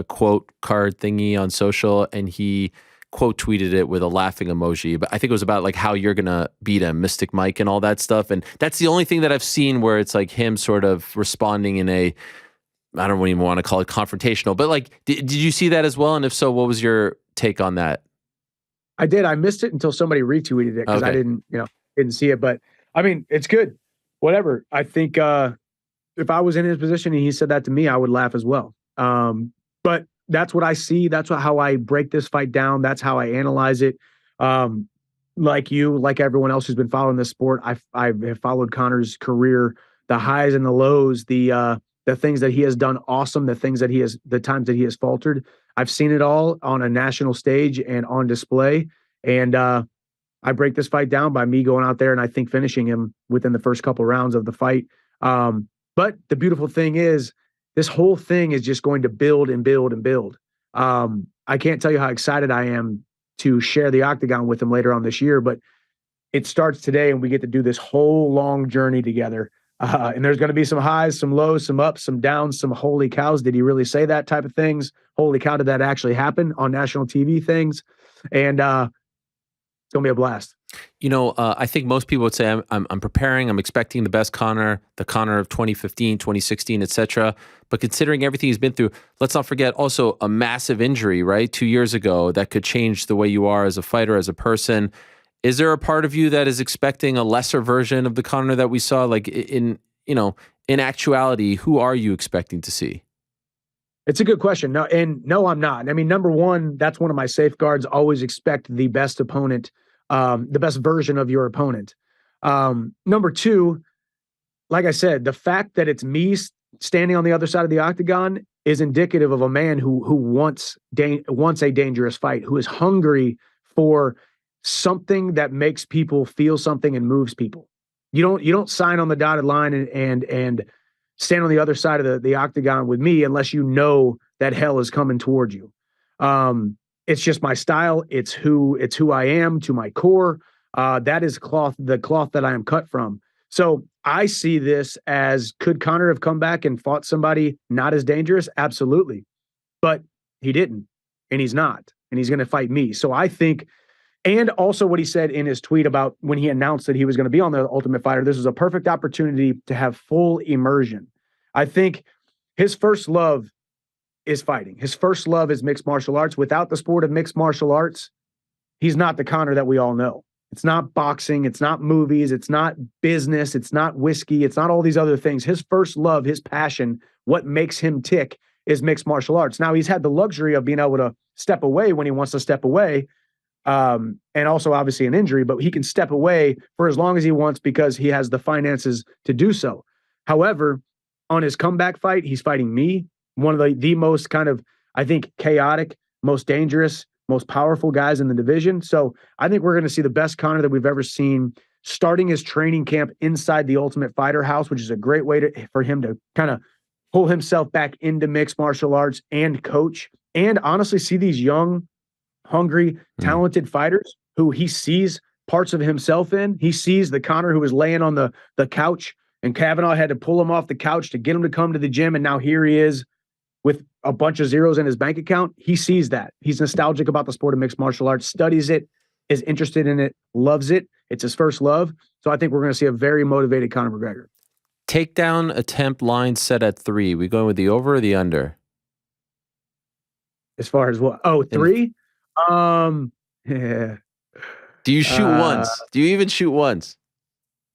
quote card thingy on social, and he quote tweeted it with a laughing emoji. But I think it was about how you're going to beat him, Mystic Mike and all that stuff. And that's the only thing that I've seen where it's him sort of responding in a, I don't even want to call it confrontational, but did you see that as well? And if so, what was your take on that? I did. I missed it until somebody retweeted it because I didn't see it. But I mean, it's good. Whatever. I think if I was in his position and he said that to me, I would laugh as well. But that's what I see. That's how I break this fight down. That's how I analyze it. Like you, like everyone else who's been following this sport, I have followed Conor's career, the highs and the lows, the things that he has done awesome, the times that he has faltered. I've seen it all on a national stage and on display. And I break this fight down by me going out there and I think finishing him within the first couple rounds of the fight. But the beautiful thing is this whole thing is just going to build and build and build. I can't tell you how excited I am to share the octagon with him later on this year, but it starts today and we get to do this whole long journey together. And there's going to be some highs, some lows, some ups, some downs, some holy cows. Did he really say that type of things? Holy cow, did that actually happen on national TV things? And it's going to be a blast. I think most people would say I'm preparing, I'm expecting the best Conor, the Conor of 2015, 2016, etc. But considering everything he's been through, let's not forget also a massive injury, right? 2 years ago that could change the way you are as a fighter, as a person. Is there a part of you that is expecting a lesser version of the Conor that we saw? In actuality, who are you expecting to see? It's a good question. No, I'm not. I mean, number one, that's one of my safeguards. Always expect the best opponent, the best version of your opponent. Number two, like I said, the fact that it's me standing on the other side of the octagon is indicative of a man who wants a dangerous fight, who is hungry for something that makes people feel something and moves people. You don't sign on the dotted line and stand on the other side of the octagon with me unless you know that hell is coming towards you. It's just my style. It's who I am to my core. That is the cloth that I am cut from. So I see this as, could Conor have come back and fought somebody not as dangerous? Absolutely. But he didn't, and he's not, and he's going to fight me. So I think, and also what he said in his tweet about when he announced that he was going to be on the Ultimate Fighter, this was a perfect opportunity to have full immersion. I think his first love is fighting. His first love is mixed martial arts. Without the sport of mixed martial arts, he's not the Conor that we all know. It's not boxing. It's not movies. It's not business. It's not whiskey. It's not all these other things. His first love, his passion, what makes him tick is mixed martial arts. Now, he's had the luxury of being able to step away when he wants to step away, and also obviously an injury, but he can step away for as long as he wants because he has the finances to do so. However, on his comeback fight, he's fighting me, one of the most kind of, I think, chaotic, most dangerous, most powerful guys in the division. So I think we're going to see the best Conor that we've ever seen, starting his training camp inside the Ultimate Fighter house, which is a great way for him to kind of pull himself back into mixed martial arts and coach, and honestly see these young, hungry, talented fighters who he sees parts of himself in. He sees the Conor who was laying on the couch, and Kavanaugh had to pull him off the couch to get him to come to the gym, and now here he is with a bunch of zeros in his bank account. He sees that. He's nostalgic about the sport of mixed martial arts, studies it, is interested in it, loves it. It's his first love. So I think we're going to see a very motivated Conor McGregor. Takedown attempt line set at 3. We going with the over or the under? As far as what? Oh, 3? Yeah. Do you shoot once? Do you even shoot once?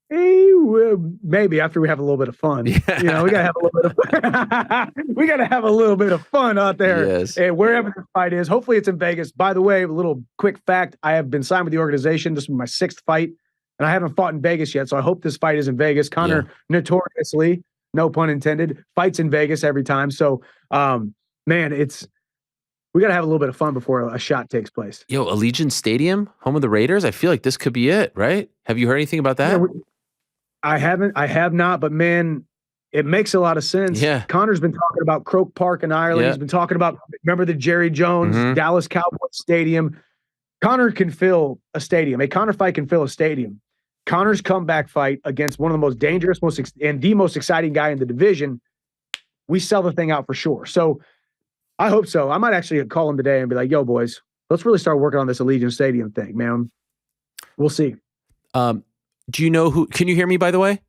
Maybe after we have a little bit of fun. Yeah. You know, we gotta have a little bit of we gotta have a little bit of fun out there. Yes. And wherever the fight is. Hopefully it's in Vegas. By the way, a little quick fact: I have been signed with the organization. This is my 6th fight, and I haven't fought in Vegas yet. So I hope this fight is in Vegas. Conor notoriously, no pun intended, fights in Vegas every time. So man, we got to have a little bit of fun before a shot takes place. Yo, Allegiant Stadium, home of the Raiders. I feel like this could be it, right? Have you heard anything about that? Yeah, I have not, but man, it makes a lot of sense. Yeah. Conor's been talking about Croke Park in Ireland. Yeah. He's been talking about, remember the Jerry Jones, Dallas Cowboys Stadium. Conor can fill a stadium. A Conor fight can fill a stadium. Conor's comeback fight against one of the most dangerous, and the most exciting guy in the division, we sell the thing out for sure. So I hope so. I might actually call him today and be like, yo, boys, let's really start working on this Allegiant Stadium thing, man. We'll see. Do you know who? Can you hear me, by the way?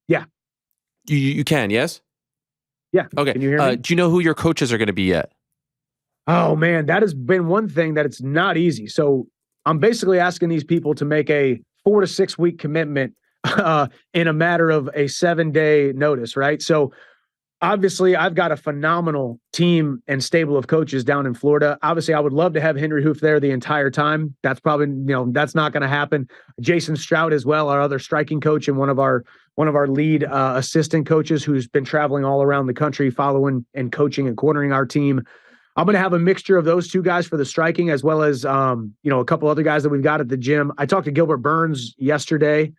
Yeah. You can, yes? Yeah. Okay. Can you hear me? Do you know who your coaches are going to be yet? Oh, man, that has been one thing that it's not easy. So I'm basically asking these people to make a 4 to 6 week commitment in a matter of a 7-day notice, right? So obviously, I've got a phenomenal team and stable of coaches down in Florida. Obviously, I would love to have Henry Hoof there the entire time. That's probably, that's not going to happen. Jason Stroud as well, our other striking coach and one of our lead assistant coaches who's been traveling all around the country following and coaching and cornering our team. I'm going to have a mixture of those two guys for the striking, as well as, a couple other guys that we've got at the gym. I talked to Gilbert Burns yesterday.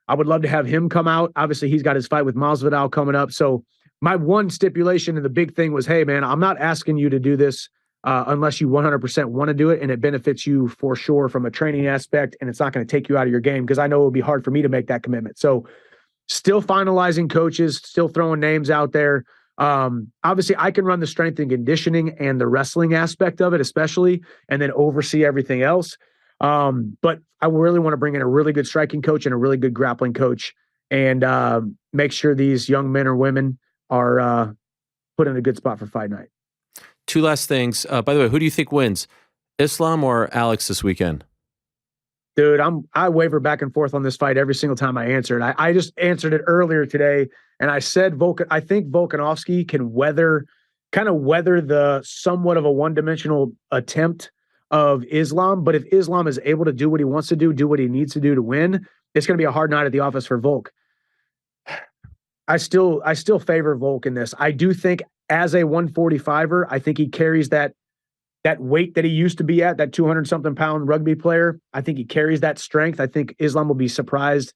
I would love to have him come out. Obviously, he's got his fight with Masvidal coming up. So my one stipulation and the big thing was, hey, man, I'm not asking you to do this unless you 100% want to do it and it benefits you for sure from a training aspect, and it's not going to take you out of your game, because I know it would be hard for me to make that commitment. So still finalizing coaches, still throwing names out there. Obviously, I can run the strength and conditioning and the wrestling aspect of it, especially, and then oversee everything else. But I really want to bring in a really good striking coach and a really good grappling coach, and make sure these young men or women are put in a good spot for fight night. 2 last things. By the way, who do you think wins, Islam or Alex this weekend? Dude, I waver back and forth on this fight every single time I answer it. I just answered it earlier today, and I said I think Volkanovski can weather the somewhat of a one-dimensional attempt of Islam. But if Islam is able to do what he wants to do what he needs to do to win, it's going to be a hard night at the office for Volk. I still favor Volk in this. I do think as a 145er, I think he carries that weight that he used to be at, that 200-something pound rugby player. I think he carries that strength. I think Islam will be surprised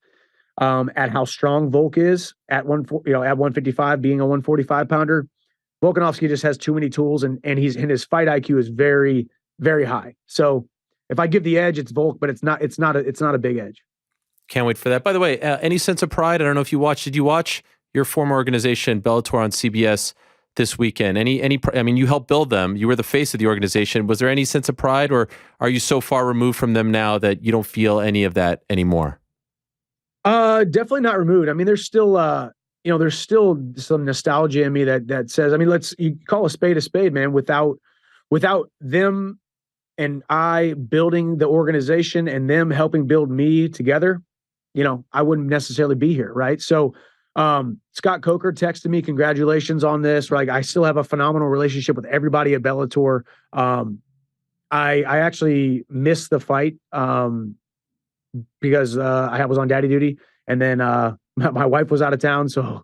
at how strong Volk is at 155, being a 145 pounder. Volkanovski just has too many tools, and his fight IQ is very, very high. So if I give the edge, it's Volk, but it's not a big edge. Can't wait for that. By the way, any sense of pride? I don't know if you watched. Did you watch your former organization, Bellator, on CBS this weekend? I mean, you helped build them. You were the face of the organization. Was there any sense of pride, or are you so far removed from them now that you don't feel any of that anymore? Definitely not removed. I mean, there's still some nostalgia in me that says, I mean, you call a spade, man. Without them and I building the organization and them helping build me together, I wouldn't necessarily be here, right? So Scott Coker texted me, congratulations on this. Right? I still have a phenomenal relationship with everybody at Bellator. I actually missed the fight because I was on daddy duty, and then my wife was out of town, so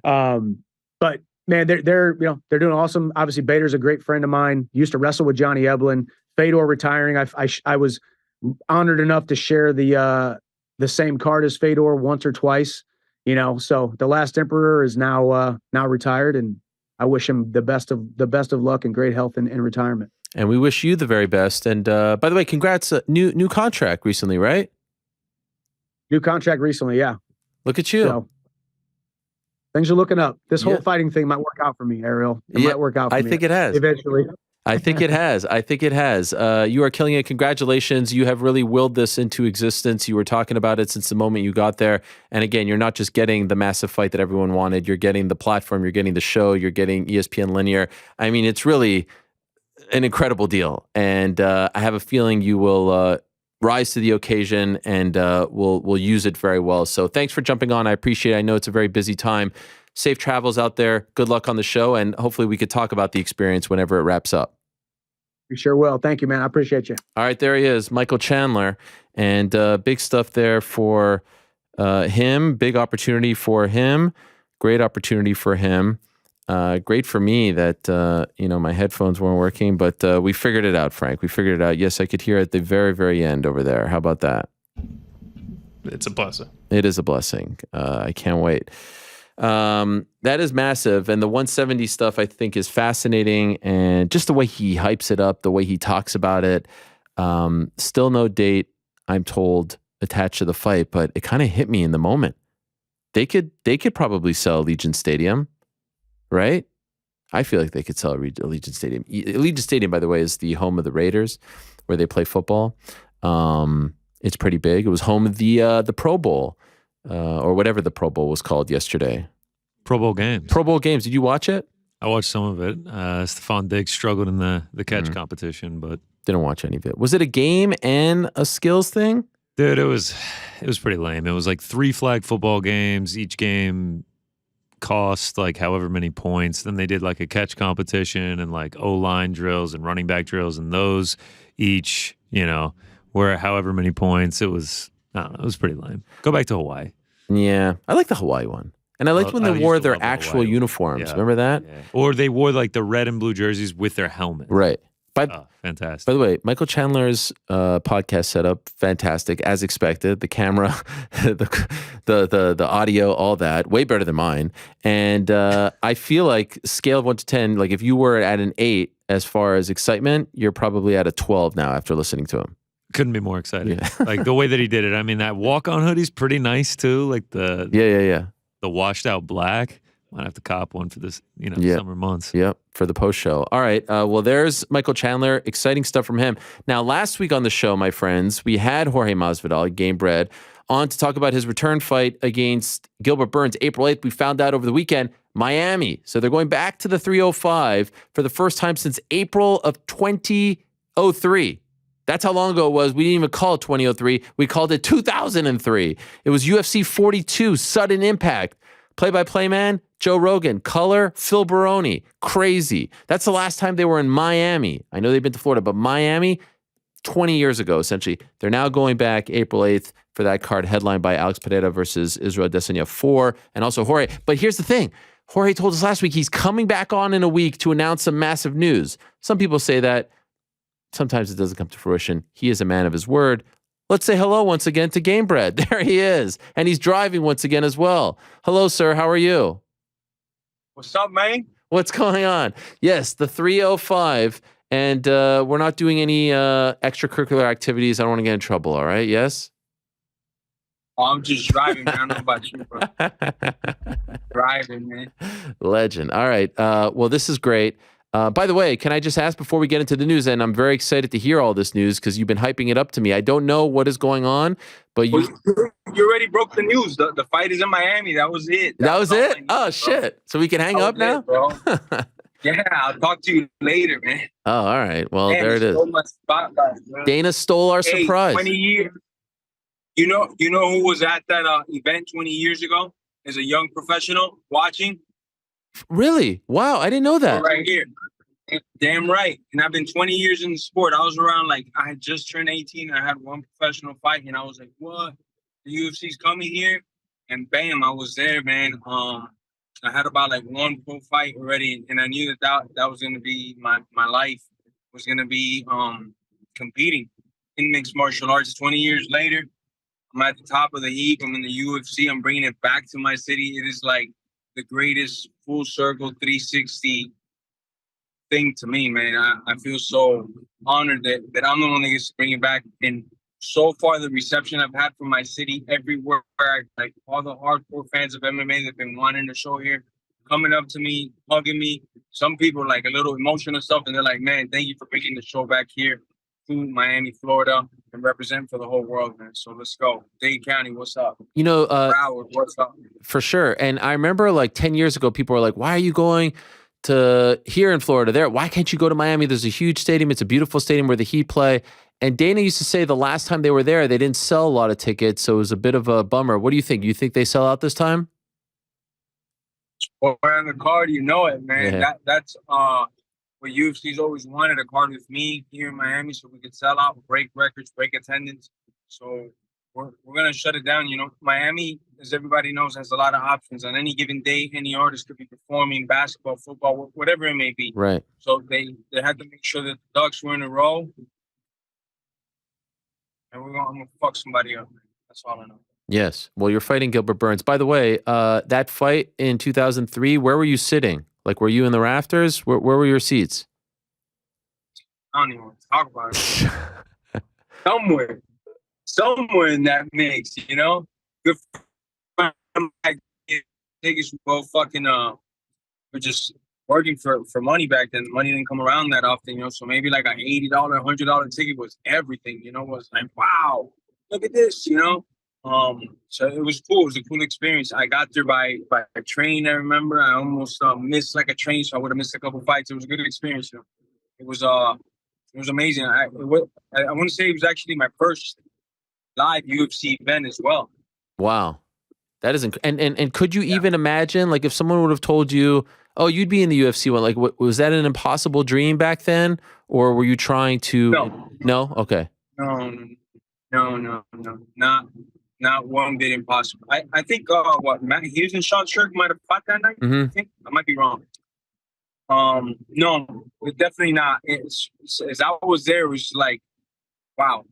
But man, they're doing awesome. Obviously, Bader's a great friend of mine. Used to wrestle with Johnny Eblen. Fedor retiring. I was honored enough to share the same card as Fedor once or twice. So the last Emperor is now retired, and I wish him the best of luck and great health in retirement. And we wish you the very best. And by the way, congrats! New contract recently, right? New contract recently, yeah. Look at you. So, things are looking up. This whole fighting thing might work out for me, Ariel. It might work out for me. I think it has. Eventually. I think it has. You are killing it. Congratulations. You have really willed this into existence. You were talking about it since the moment you got there. And again, you're not just getting the massive fight that everyone wanted. You're getting the platform. You're getting the show. You're getting ESPN Linear. I mean, it's really an incredible deal. And I have a feeling you will rise to the occasion and we'll use it very well. So thanks for jumping on. I appreciate it. I know it's a very busy time. Safe travels out there. Good luck on the show. And hopefully we could talk about the experience whenever it wraps up. You sure will. Thank you, man. I appreciate you. All right, there he is, Michael Chandler. And big stuff there for him. Big opportunity for him. Great opportunity for him. Great for me that, my headphones weren't working, but we figured it out, Frank. We figured it out. Yes, I could hear at the very, very end over there. How about that? It's a blessing. It is a blessing. I can't wait. That is massive. And the 170 stuff I think is fascinating. And just the way he hypes it up, the way he talks about it. Still no date, I'm told, attached to the fight, but it kind of hit me in the moment. They could probably sell Allegiant Stadium, right? I feel like they could sell Allegiant Stadium. Allegiant Stadium, by the way, is the home of the Raiders, where they play football. It's pretty big. It was home of the Pro Bowl. Or whatever the Pro Bowl was called yesterday. Pro Bowl games. Pro Bowl games. Did you watch it? I watched some of it. Stephon Diggs struggled in the catch competition, but didn't watch any of it. Was it a game and a skills thing? Dude, it was pretty lame. It was like 3 flag football games. Each game cost like however many points. Then they did like a catch competition and like O-line drills and running back drills, and those each, were however many points. It was pretty lame. Go back to Hawaii. Yeah, I like the Hawaii one. And I liked when they wore their actual uniforms. Yeah. Remember that? Yeah. Or they wore like the red and blue jerseys with their helmet. Right. Fantastic. By the way, Michael Chandler's podcast setup, fantastic, as expected. The camera, the audio, all that, way better than mine. And I feel like scale of 1 to 10, like if you were at an 8 as far as excitement, you're probably at a 12 now after listening to him. Couldn't be more excited. Yeah. Like the way that he did it. I mean, that walk-on hoodie's pretty nice too. Like the washed out black. Might have to cop one for this, summer months. Yep, for the post show. All right. Well, there's Michael Chandler. Exciting stuff from him. Now, last week on the show, my friends, we had Jorge Masvidal, Game Bread, on to talk about his return fight against Gilbert Burns, April 8th. We found out over the weekend, Miami. So they're going back to the 305 for the first time since April of 2003. That's how long ago it was. We didn't even call it 2003. We called it 2003. It was UFC 42, Sudden Impact. Play-by-play man, Joe Rogan. Color, Phil Baroni. Crazy. That's the last time they were in Miami. I know they've been to Florida, but Miami, 20 years ago, essentially. They're now going back April 8th for that card headlined by Alex Pereira versus Israel Adesanya 4, and also Jorge. But here's the thing. Jorge told us last week he's coming back on in a week to announce some massive news. Some people say that. Sometimes it doesn't come to fruition. He is a man of his word. Let's say hello once again to Game Bread. There he is. And he's driving once again as well. Hello, sir. How are you? What's up, man? What's going on? Yes, the 305. And we're not doing any extracurricular activities. I don't want to get in trouble, all right? Yes? Oh, I'm just driving, man. I don't know about you, bro. Driving, man. Legend. All right. Well, this is great. By the way, can I just ask before we get into the news, and I'm very excited to hear all this news because you've been hyping it up to me. I don't know what is going on, but you already broke the news. The fight is in Miami. That was it. That was it? Oh, shit. So we can hang up now? Bro. Yeah, I'll talk to you later, man. Oh, all right. Well, Damn, there it is. My spotlight, bro. Dana stole our surprise. 20 years. You know who was at that event 20 years ago as a young professional watching? Really? Wow, I didn't know that. Right here. Damn right. And I've been 20 years in the sport. I was around, I had just turned 18. I had one professional fight, and I was like, what? The UFC's coming here? And bam, I was there, man. I had about like one pro fight already, and I knew that was going to be my life, was going to be competing in mixed martial arts. 20 years later, I'm at the top of the heap. I'm in the UFC. I'm bringing it back to my city. It is like the greatest full circle 360 thing to me, man. I feel so honored that I'm the one that gets to bring it back. And so far, the reception I've had from my city everywhere, like all the hardcore fans of MMA that have been wanting to show here, coming up to me, hugging me. Some people like a little emotional stuff, and they're like, man, thank you for bringing the show back here to Miami, Florida, and represent for the whole world, man. So let's go. Dade County, what's up? You know, Broward, what's up? for sure. And I remember like 10 years ago, people were like, why are you going to here in Florida there? Why can't you go to Miami? There's a huge stadium. It's a beautiful stadium where the Heat play. And Dana used to say the last time they were there, they didn't sell a lot of tickets. So it was a bit of a bummer. What do you think? You think they sell out this time? Well, we're on the card, you know it, man. Yeah. That's what UFC's always wanted, a card with me here in Miami so we could sell out, break records, break attendance. So we're going to shut it down. You know, Miami, as everybody knows, has a lot of options. On any given day, any artist could be performing basketball, football, whatever it may be. Right. So they had to make sure that the Ducks were in a row. And I'm going to fuck somebody up. That's all I know. Yes. Well, you're fighting Gilbert Burns. By the way, that fight in 2003, where were you sitting? Like, were you in the rafters? Where were your seats? I don't even want to talk about it. Somewhere in that mix, you know? Good tickets were fucking we're just working for money back then. Money didn't come around that often, you know. So maybe like an $80, $100 ticket was everything, you know. It was like, wow, look at this, you know. So it was cool. It was a cool experience. I got there by a train. I remember I almost missed like a train, so I would have missed a couple fights. It was a good experience. You know? It was amazing. I want to say it was actually my first live UFC event as well. Wow. That is and could you even imagine, like, if someone would have told you, oh, you'd be in the UFC one, like, was that an impossible dream back then, or were you trying to? No. Okay. No, not one bit impossible. I think Matt Hughes and Sean Shirk might have fought that night. Mm-hmm. I think I might be wrong. No, definitely not. As I was there, it was like, wow.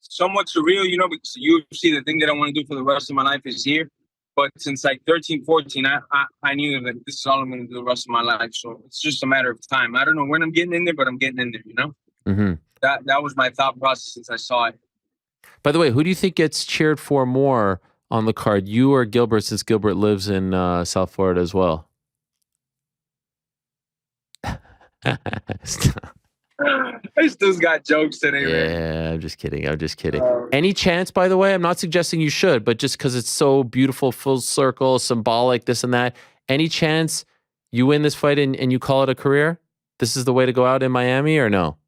Somewhat surreal, you know, because UFC, the thing that I want to do for the rest of my life is here. But since like 13, 14, I knew that this is all I'm going to do the rest of my life. So it's just a matter of time. I don't know when I'm getting in there, but I'm getting in there, you know? Mm-hmm. That was my thought process since I saw it. By the way, who do you think gets cheered for more on the card, you or Gilbert, since Gilbert lives in South Florida as well? I still got jokes today, man. Yeah, I'm just kidding. Any chance, by the way, I'm not suggesting you should, but just because it's so beautiful, full circle, symbolic, this and that, any chance you win this fight and you call it a career? This is the way to go out in Miami, or no?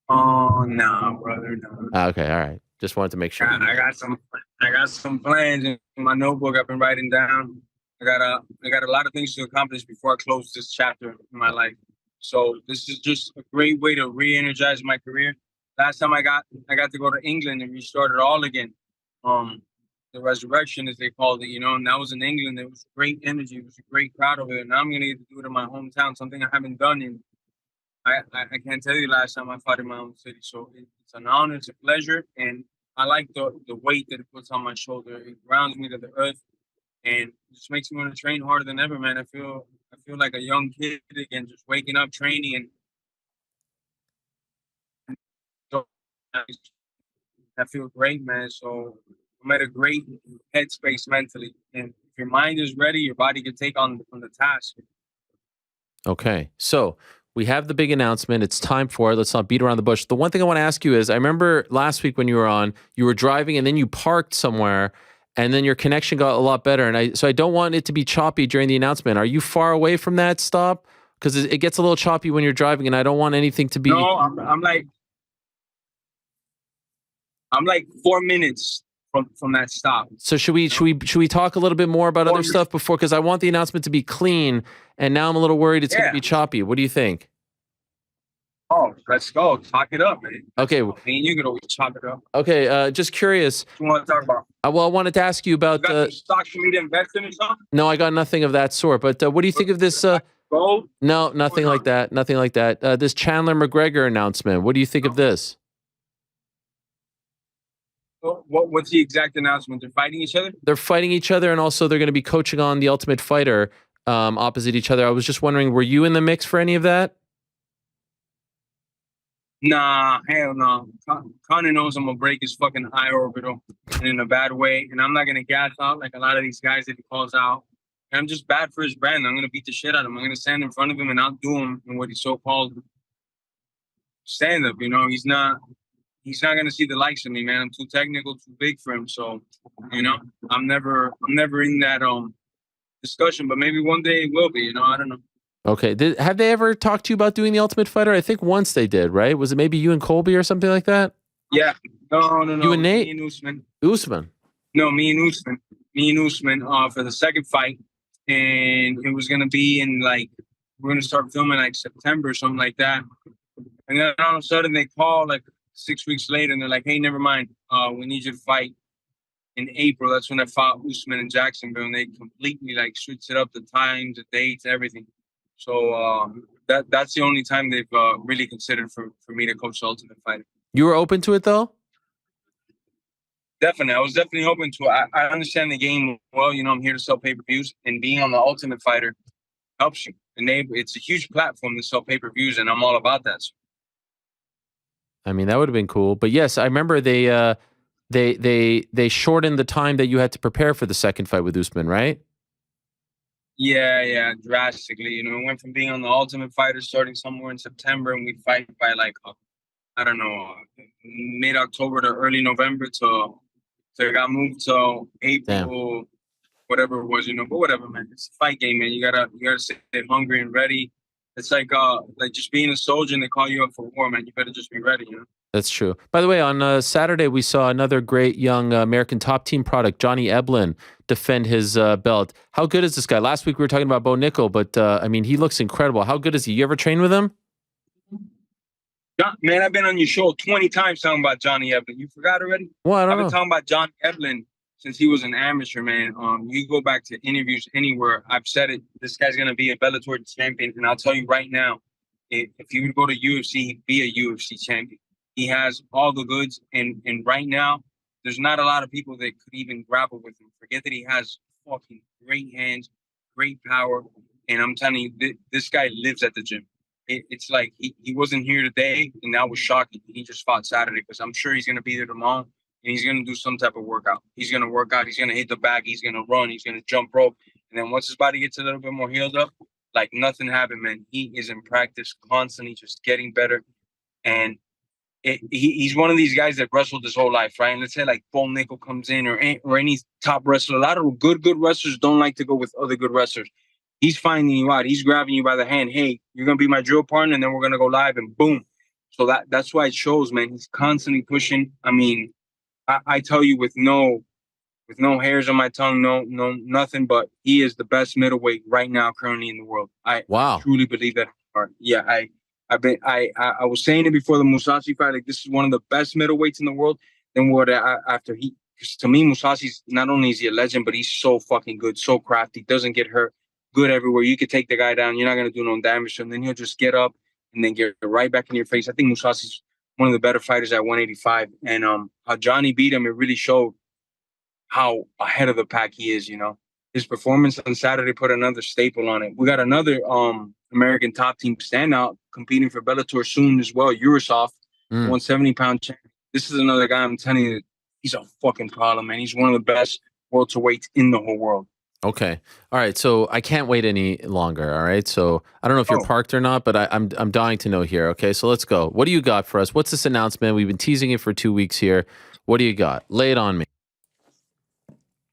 Oh, no, brother, no. Okay, all right. Just wanted to make sure. I got some plans in my notebook I've been writing down. I got a lot of things to accomplish before I close this chapter in my life. So this is just a great way to re-energize my career. Last time I got to go to England and restart it all again. The resurrection, as they called it, you know, and that was in England. It was great energy. It was a great crowd over there. Now I'm gonna get to do it in my hometown, something I haven't done in. I can't tell you the last time I fought in my own city. So it's an honor, it's a pleasure, and I like the weight that it puts on my shoulder. It grounds me to the earth, and it just makes me want to train harder than ever, man. I feel like a young kid again, just waking up, training, and so I feel great, man. So I'm at a great headspace mentally, and if your mind is ready, your body can take on the task. Okay, so we have the big announcement. It's time for it. Let's not beat around the bush. The one thing I want to ask you is, I remember last week when you were on, you were driving and then you parked somewhere, and then your connection got a lot better. And so I don't want it to be choppy during the announcement. Are you far away from that stop? Because it gets a little choppy when you're driving, and I don't want anything to be. No, I'm like 4 minutes from that stop. So should we talk a little bit more about other stuff before? Because I want the announcement to be clean, and now I'm a little worried it's going to be choppy. What do you think? Oh, let's go. Talk it up, man. Okay. Me and you can always talk it up. Okay. Just curious. What you want to talk about? Well, I wanted to ask you about You got some stocks for me to invest in or something? No, I got nothing of that sort. But what do you think of this? Gold? No, nothing like that. Nothing like that. This Chandler McGregor announcement. What do you think of this? What's the exact announcement? They're fighting each other? They're fighting each other, and also they're going to be coaching on The Ultimate Fighter opposite each other. I was just wondering, were you in the mix for any of that? Nah, hell no. Conor knows I'm gonna break his fucking eye orbital, and in a bad way. And I'm not gonna gas out like a lot of these guys that he calls out. And I'm just bad for his brand. I'm gonna beat the shit out of him. I'm gonna stand in front of him and outdo him in what he so-called stand up. You know, he's not gonna see the likes of me, man. I'm too technical, too big for him. So, you know, I'm never in that discussion. But maybe one day it will be. You know, I don't know. Okay. Have they ever talked to you about doing The Ultimate Fighter? I think once they did, right? Was it maybe you and Colby or something like that? Yeah. No. You and Nate? Me and Usman. Usman. No, me and Usman for the second fight. And it was going to be in like, we're going to start filming like September or something like that. And then all of a sudden they call like 6 weeks later and they're like, hey, never mind. We need you to fight in April. That's when I fought Usman in Jacksonville. And they completely like switched it up, the times, the dates, everything. So that's the only time they've really considered for me to coach the Ultimate Fighter. You were open to it though? Definitely. I was definitely open to it. I understand the game well. You know, I'm here to sell pay-per-views, and being on the Ultimate Fighter helps you. And it's a huge platform to sell pay-per-views, and I'm all about that. I mean, that would have been cool. But yes, I remember they shortened the time that you had to prepare for the second fight with Usman, right? Yeah, drastically. You know, it went from being on the Ultimate Fighter starting somewhere in September, and we'd fight by like, I don't know, mid-October to early November to it got moved to April, Damn. Whatever it was, you know. But whatever, man. It's a fight game, man. You gotta stay hungry and ready. It's like just being a soldier and they call you up for war, man. You better just be ready, you know. That's true. By the way, on Saturday, we saw another great young American top team product, Johnny Eblen, defend his belt. How good is this guy? Last week we were talking about Bo Nickel, but I mean, he looks incredible. How good is he? You ever train with him? Man, I've been on your show 20 times talking about Johnny Eblen. You forgot already? Well, I don't I've been know. talking about Johnny Eblen since he was an amateur, man. You go back to interviews anywhere, I've said it. This guy's gonna be a Bellator champion, and I'll tell you right now, if he would go to UFC, he'd be a UFC champion. He has all the goods, and right now, there's not a lot of people that could even grapple with him. Forget that he has fucking great hands, great power, and I'm telling you, this guy lives at the gym. It's like he wasn't here today, and that was shocking. He just fought Saturday because I'm sure he's going to be there tomorrow, and he's going to do some type of workout. He's going to work out. He's going to hit the bag. He's going to run. He's going to jump rope. And then once his body gets a little bit more healed up, like nothing happened, man. He is in practice constantly, just getting better. And he's one of these guys that wrestled his whole life, right? And let's say like Bo Nickel comes in or any top wrestler. A lot of good wrestlers don't like to go with other good wrestlers. He's finding you out. He's grabbing you by the hand. Hey, you're going to be my drill partner, and then we're going to go live, and boom. So that's why it shows, man. He's constantly pushing. I mean, I tell you with no hairs on my tongue, no nothing, but he is the best middleweight right now currently in the world. I truly believe that. Yeah, I was saying it before the Mousasi fight, like this is one of the best middleweights in the world. Then what after he, because to me, Mousasi's not only is he a legend, but he's so fucking good, so crafty, doesn't get hurt. Good everywhere. You could take the guy down. You're not going to do no damage to him. Then he'll just get up and then get right back in your face. I think Mousasi's one of the better fighters at 185. And how Johnny beat him, it really showed how ahead of the pack he is, you know. His performance on Saturday put another staple on it. We got another American top team standout competing for Bellator soon as well, Urasov, 170-pound champion. This is another guy, I'm telling you, he's a fucking problem, man. He's one of the best welterweights in the whole world. Okay. All right. So I can't wait any longer. All right. So I don't know if you're parked or not, but I'm dying to know here. Okay. So let's go. What do you got for us? What's this announcement? We've been teasing it for 2 weeks here. What do you got? Lay it on me.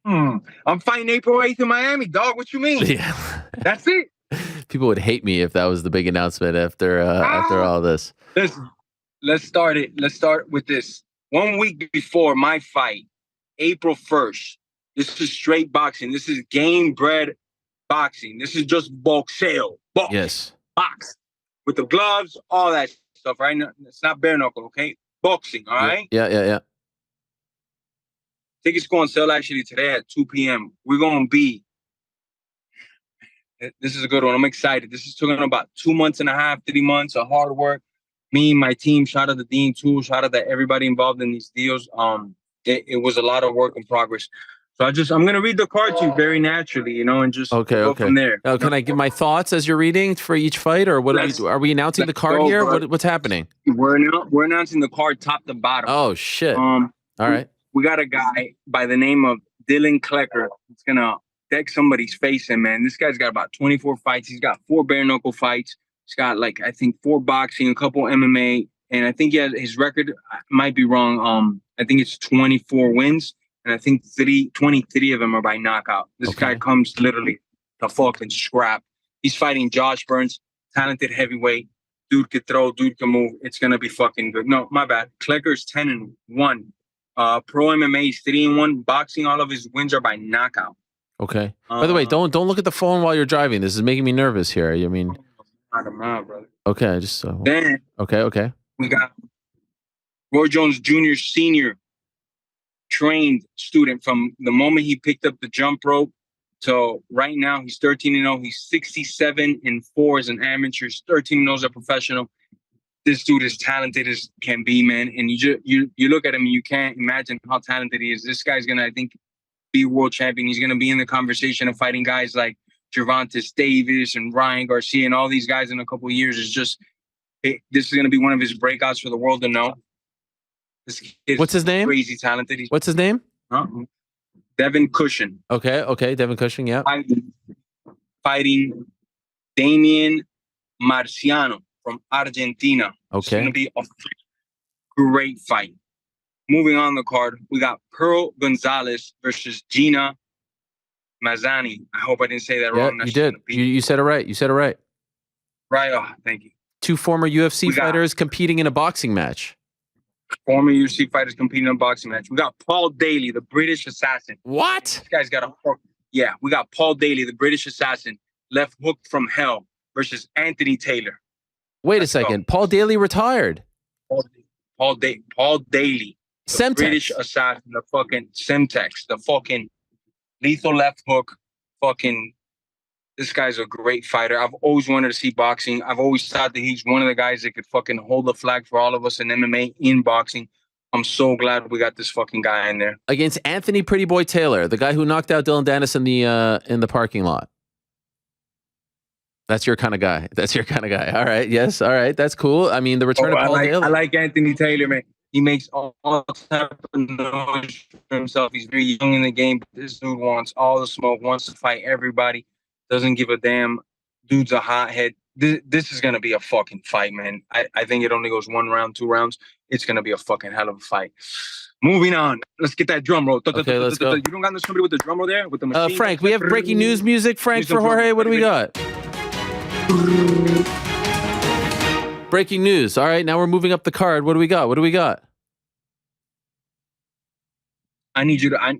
I'm fighting April 8th in Miami, dog. What you mean? Yeah. That's it. People would hate me if that was the big announcement after all this. Listen, let's start it. Let's start with this. 1 week before my fight, April 1st. This is straight boxing. This is game-bred boxing. This is just boxeo. Yes. Box. With the gloves, all that stuff. stuff, right? No, it's not bare knuckle, okay? Boxing, all right? Yeah. Tickets go on sale actually today at 2 p.m. We're going to be, this is a good one. I'm excited. This is talking about 2 months and a half, 3 months of hard work. Me and my team, shout out to Dean too, shout out to everybody involved in these deals. It was a lot of work in progress. So I'm going to read the card to you very naturally, and just go from there. Can I give my thoughts as you're reading for each fight, or what are we announcing the card here? What's happening? We're announcing the card top to bottom. Oh shit! All right. We got a guy by the name of Dylan Klecker. It's going to deck somebody's face in, man. This guy's got about 24 fights. He's got 4 bare knuckle fights. He's got I think 4 boxing, a couple MMA, and I think his record, I might be wrong. I think it's 24 wins. And I think 23 of them are by knockout. This guy comes literally to fucking scrap. He's fighting Josh Burns, talented heavyweight. Dude could throw, dude can move. It's going to be fucking good. No, my bad. Klecker's 10-1. Pro MMA is 3-1. Boxing, all of his wins are by knockout. Okay. By the way, don't look at the phone while you're driving. This is making me nervous here. I mean, brother. Okay, Then okay. We got Roy Jones Jr. Senior. Trained student from the moment he picked up the jump rope to right now. He's 13-0. He's 67-4 as an amateur. 13-0 as a professional. This dude is talented as can be, man. And you look at him, you can't imagine how talented he is. This guy's gonna, I think, be world champion. He's gonna be in the conversation of fighting guys like Gervonta Davis and Ryan Garcia and all these guys in a couple of years. This is gonna be one of his breakouts for the world to know. What's his name? Crazy talented. What's his name? Devin Cushion. Okay. Devin Cushion, yeah. Fighting Damian Marciano from Argentina. Okay. It's going to be a great fight. Moving on the card, we got Pearl Gonzalez versus Gina Mazzani. I hope I didn't say that wrong. You did. You said it right. Right. Oh, thank you. 2 former UFC fighters competing in a boxing match. Former UFC fighters competing in a boxing match. We got Paul Daly, the British assassin. What? This guy's got a hook. Yeah, we got Paul Daly, the British assassin, left hook from hell versus Anthony Taylor. Wait a second. Paul Daly retired. Paul Daly, the Semtex. British assassin, the fucking Semtex, the fucking lethal left hook. Fucking, this guy's a great fighter. I've always wanted to see boxing. I've always thought that he's one of the guys that could fucking hold the flag for all of us in MMA, in boxing. I'm so glad we got this fucking guy in there. Against Anthony Pretty Boy Taylor, the guy who knocked out Dylan Dennis in the parking lot. That's your kind of guy. All right. Yes. All right. That's cool. I mean, the return of Paul Daly. I like Anthony Taylor, man. He makes all type of noise for himself. He's very young in the game, but this dude wants all the smoke, wants to fight everybody. Doesn't give a damn. Dude's a hothead. This is going to be a fucking fight, man. I think it only goes 1 round, 2 rounds. It's going to be a fucking hell of a fight. Moving on. Let's get that drum roll. Okay, let's go. You don't got somebody with the drum roll there? With the machine? Frank, we have breaking news music. Frank, for Jorge, what do we got? Breaking news. All right, now we're moving up the card. What do we got? I need you to... I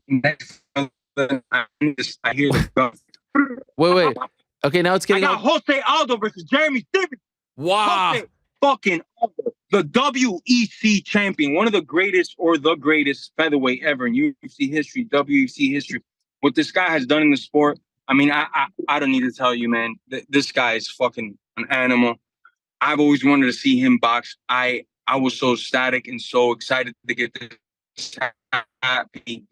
hear the gun. Wait. Okay, now it's getting... I got Jose Aldo versus Jeremy Stevens. Wow. Jose fucking Aldo, the WEC champion, one of the greatest or the greatest featherweight ever in UFC history, WEC history. What this guy has done in the sport, I mean, I don't need to tell you, man. This guy is fucking an animal. I've always wanted to see him box. I was so ecstatic and so excited to get this happy.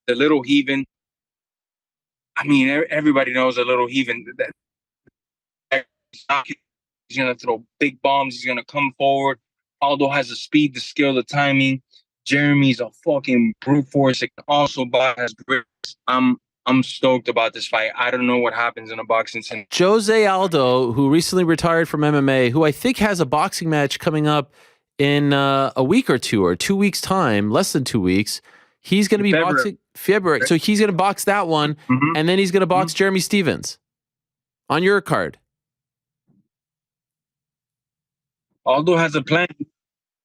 The Little Heathen. I mean, everybody knows a Little Heathen. He's going to throw big bombs. He's going to come forward. Aldo has the speed, the skill, the timing. Jeremy's a fucking brute force. It can also has grit. I'm stoked about this fight. I don't know what happens in a boxing scene. Jose Aldo, who recently retired from MMA, who I think has a boxing match coming up in a week or 2 or 2 weeks' time, less than 2 weeks. He's going to be boxing February. So he's going to box that one, and then he's going to box Jeremy Stevens on your card. Aldo has a plan.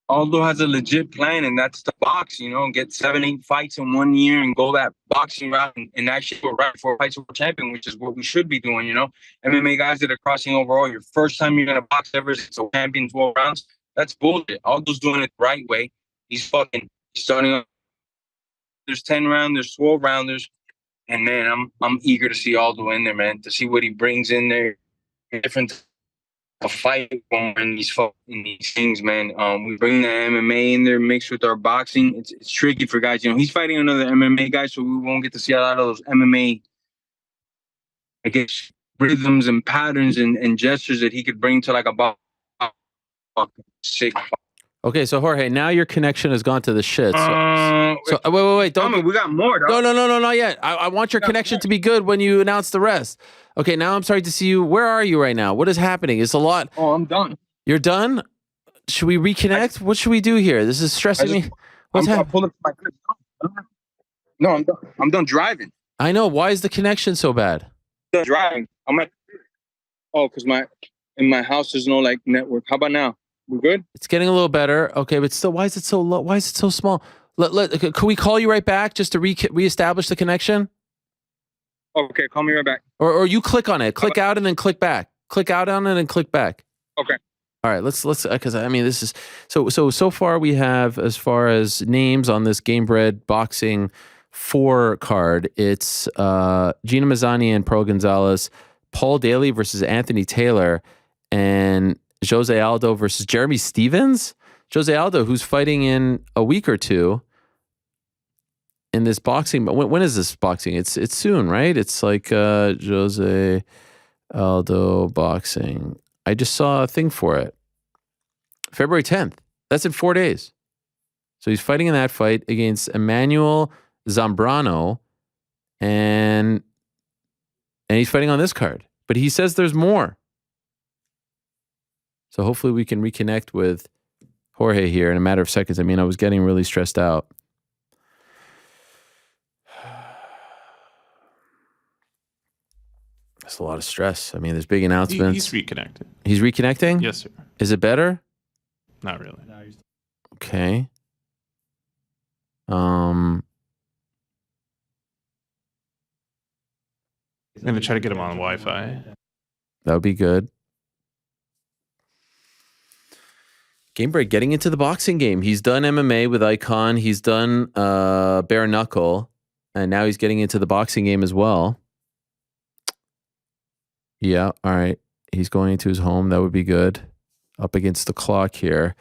Aldo has a legit plan, and that's to box, get 7-8 fights in 1 year and go that boxing route and actually go right for a fight world champion, which is what we should be doing, MMA guys that are crossing over, your first time you're going to box ever since a champion 12 rounds, that's bullshit. Aldo's doing it the right way. He's fucking starting up. There's 10 rounders, 12 rounders, and man, I'm eager to see Aldo in there, man, to see what he brings in there. Different fight in these things, man. We bring the MMA in there mixed with our boxing. It's tricky for guys. He's fighting another MMA guy, so we won't get to see a lot of those MMA, I guess, rhythms and patterns and gestures that he could bring to like a box. Sick. Okay, so Jorge, now your connection has gone to the shit. Wait. Don't. We got more. No, not yet. I want your connection to be good when you announce the rest. Okay, now I'm sorry to see you. Where are you right now? What is happening? It's a lot. Oh, I'm done. You're done? Should we reconnect? What should we do here? This is stressing me. What's happening? No, I'm done. I'm done driving. I know. Why is the connection so bad? I'm done driving. Because in my house there's no like network. How about now? We good? It's getting a little better. Okay, but still, why is it so low? Why is it so small? Can we call you right back just to reestablish the connection? Okay, call me right back. Or you click on it. Click out and then click back. Click out on it and click back. Okay. All right, let's because I mean this is so far we have, as far as names on this Game Bread Boxing 4 card, it's Gina Mazzani and Pearl Gonzalez, Paul Daly versus Anthony Taylor, and Jose Aldo versus Jeremy Stevens. Jose Aldo, who's fighting in a week or two in this boxing. But when is this boxing? It's soon, right? It's like Jose Aldo boxing. I just saw a thing for it. February 10th. That's in 4 days. So he's fighting in that fight against Emmanuel Zambrano, and he's fighting on this card. But he says there's more. So hopefully we can reconnect with Jorge here in a matter of seconds. I mean, I was getting really stressed out. That's a lot of stress. I mean, there's big announcements. He's reconnected. He's reconnecting? Yes, sir. Is it better? Not really. Okay. I'm going to try to get him on Wi-Fi. That would be good. Gamebreak getting into the boxing game. He's done MMA with Icon. He's done bare knuckle, and now he's getting into the boxing game as well. Yeah, all right. He's going into his home. That would be good. Up against the clock here.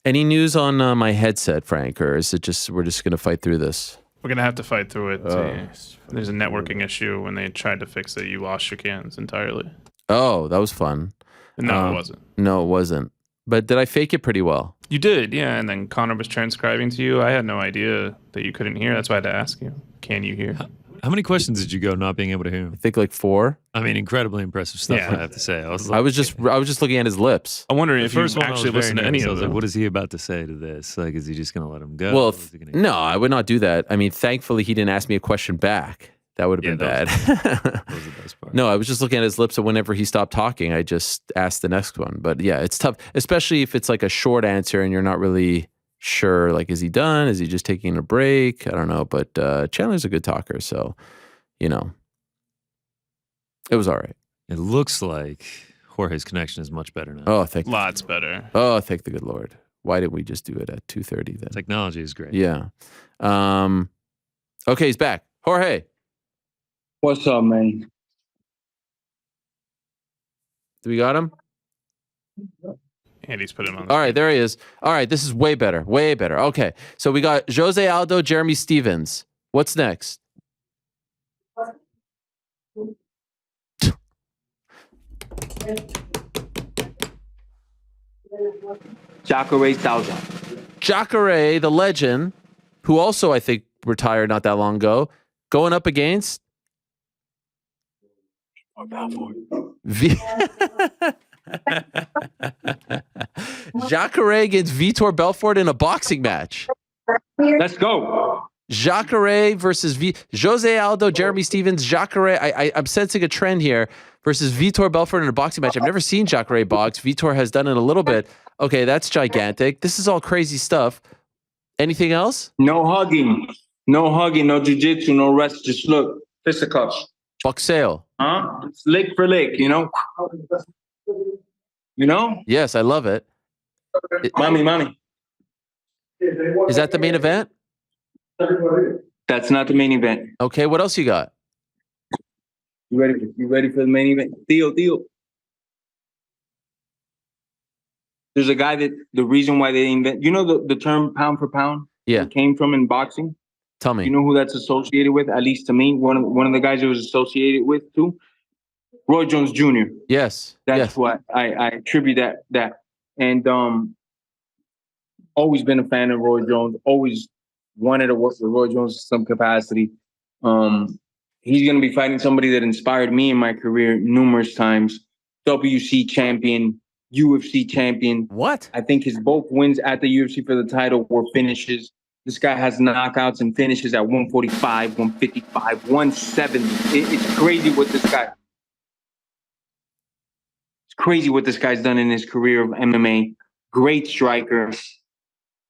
Any news on my headset, Frank, or is it just we're just going to fight through this? We're going to have to fight through it. There's a networking issue. When they tried to fix it, you lost your cans entirely. Oh, that was fun. No, it wasn't. No, it wasn't. But did I fake it pretty well? You did, yeah. And then Connor was transcribing to you. I had no idea that you couldn't hear. That's why I had to ask you. Can you hear? How many questions did you go not being able to hear him? I think like 4. I mean, incredibly impressive stuff, Yeah. I have to say. I was just looking at his lips. I'm wondering if you first one I was actually very listened to any nervous. I of was like, them. what is he about to say to this? Like, is he just going to let him go? Well, What is he gonna- no, I would not do that. I mean, thankfully, he didn't ask me a question back. That would have been bad. That was the best part. No, I was just looking at his lips, and whenever he stopped talking, I just asked the next one. But yeah, it's tough, especially if it's like a short answer and you're not really sure, like, is he done? Is he just taking a break? I don't know. But Chandler's a good talker, so, you know, it was all right. It looks like Jorge's connection is much better now. Oh, thank Lots better. Oh, thank the good Lord. Why didn't we just do it at 2:30 then? Technology is great. Yeah. Okay, he's back. Jorge. What's up, man? Do we got him? Andy's put him on. All right, there he is. All right, this is way better. Way better. Okay, so we got Jose Aldo, Jeremy Stevens. What's next? Jacare Souza. Jacare, the legend, who also I think retired not that long ago, going up against Jacare against Vitor Belfort in a boxing match. Let's go. Jacare versus Jose Aldo, Jeremy Stevens, Jacare. I'm sensing a trend here versus Vitor Belfort in a boxing match. I've never seen Jacare box. Vitor has done it a little bit. Okay, that's gigantic. This is all crazy stuff. Anything else? No hugging, no jiu-jitsu, no rest. Just look, fisticuffs. Boxeo. Huh? It's lick for lick, you know? You know? Yes, I love it. Mommy. Is that the main event? That's not the main event. Okay, what else you got? You ready for the main event? Theo. There's a guy that the reason why they invent, you know, the term pound for pound? Yeah. It came from in boxing. Tell me. You know who that's associated with? At least to me, one of the guys it was associated with too. Roy Jones Jr. Yes. That's what I attribute that. And always been a fan of Roy Jones. Always wanted to work with Roy Jones in some capacity. He's going to be fighting somebody that inspired me in my career numerous times. WC champion, UFC champion. What? I think his both wins at the UFC for the title were finishes. This guy has knockouts and finishes at 145, 155, 170. It's crazy what this guy. It's crazy what this guy's done in his career of MMA. Great striker.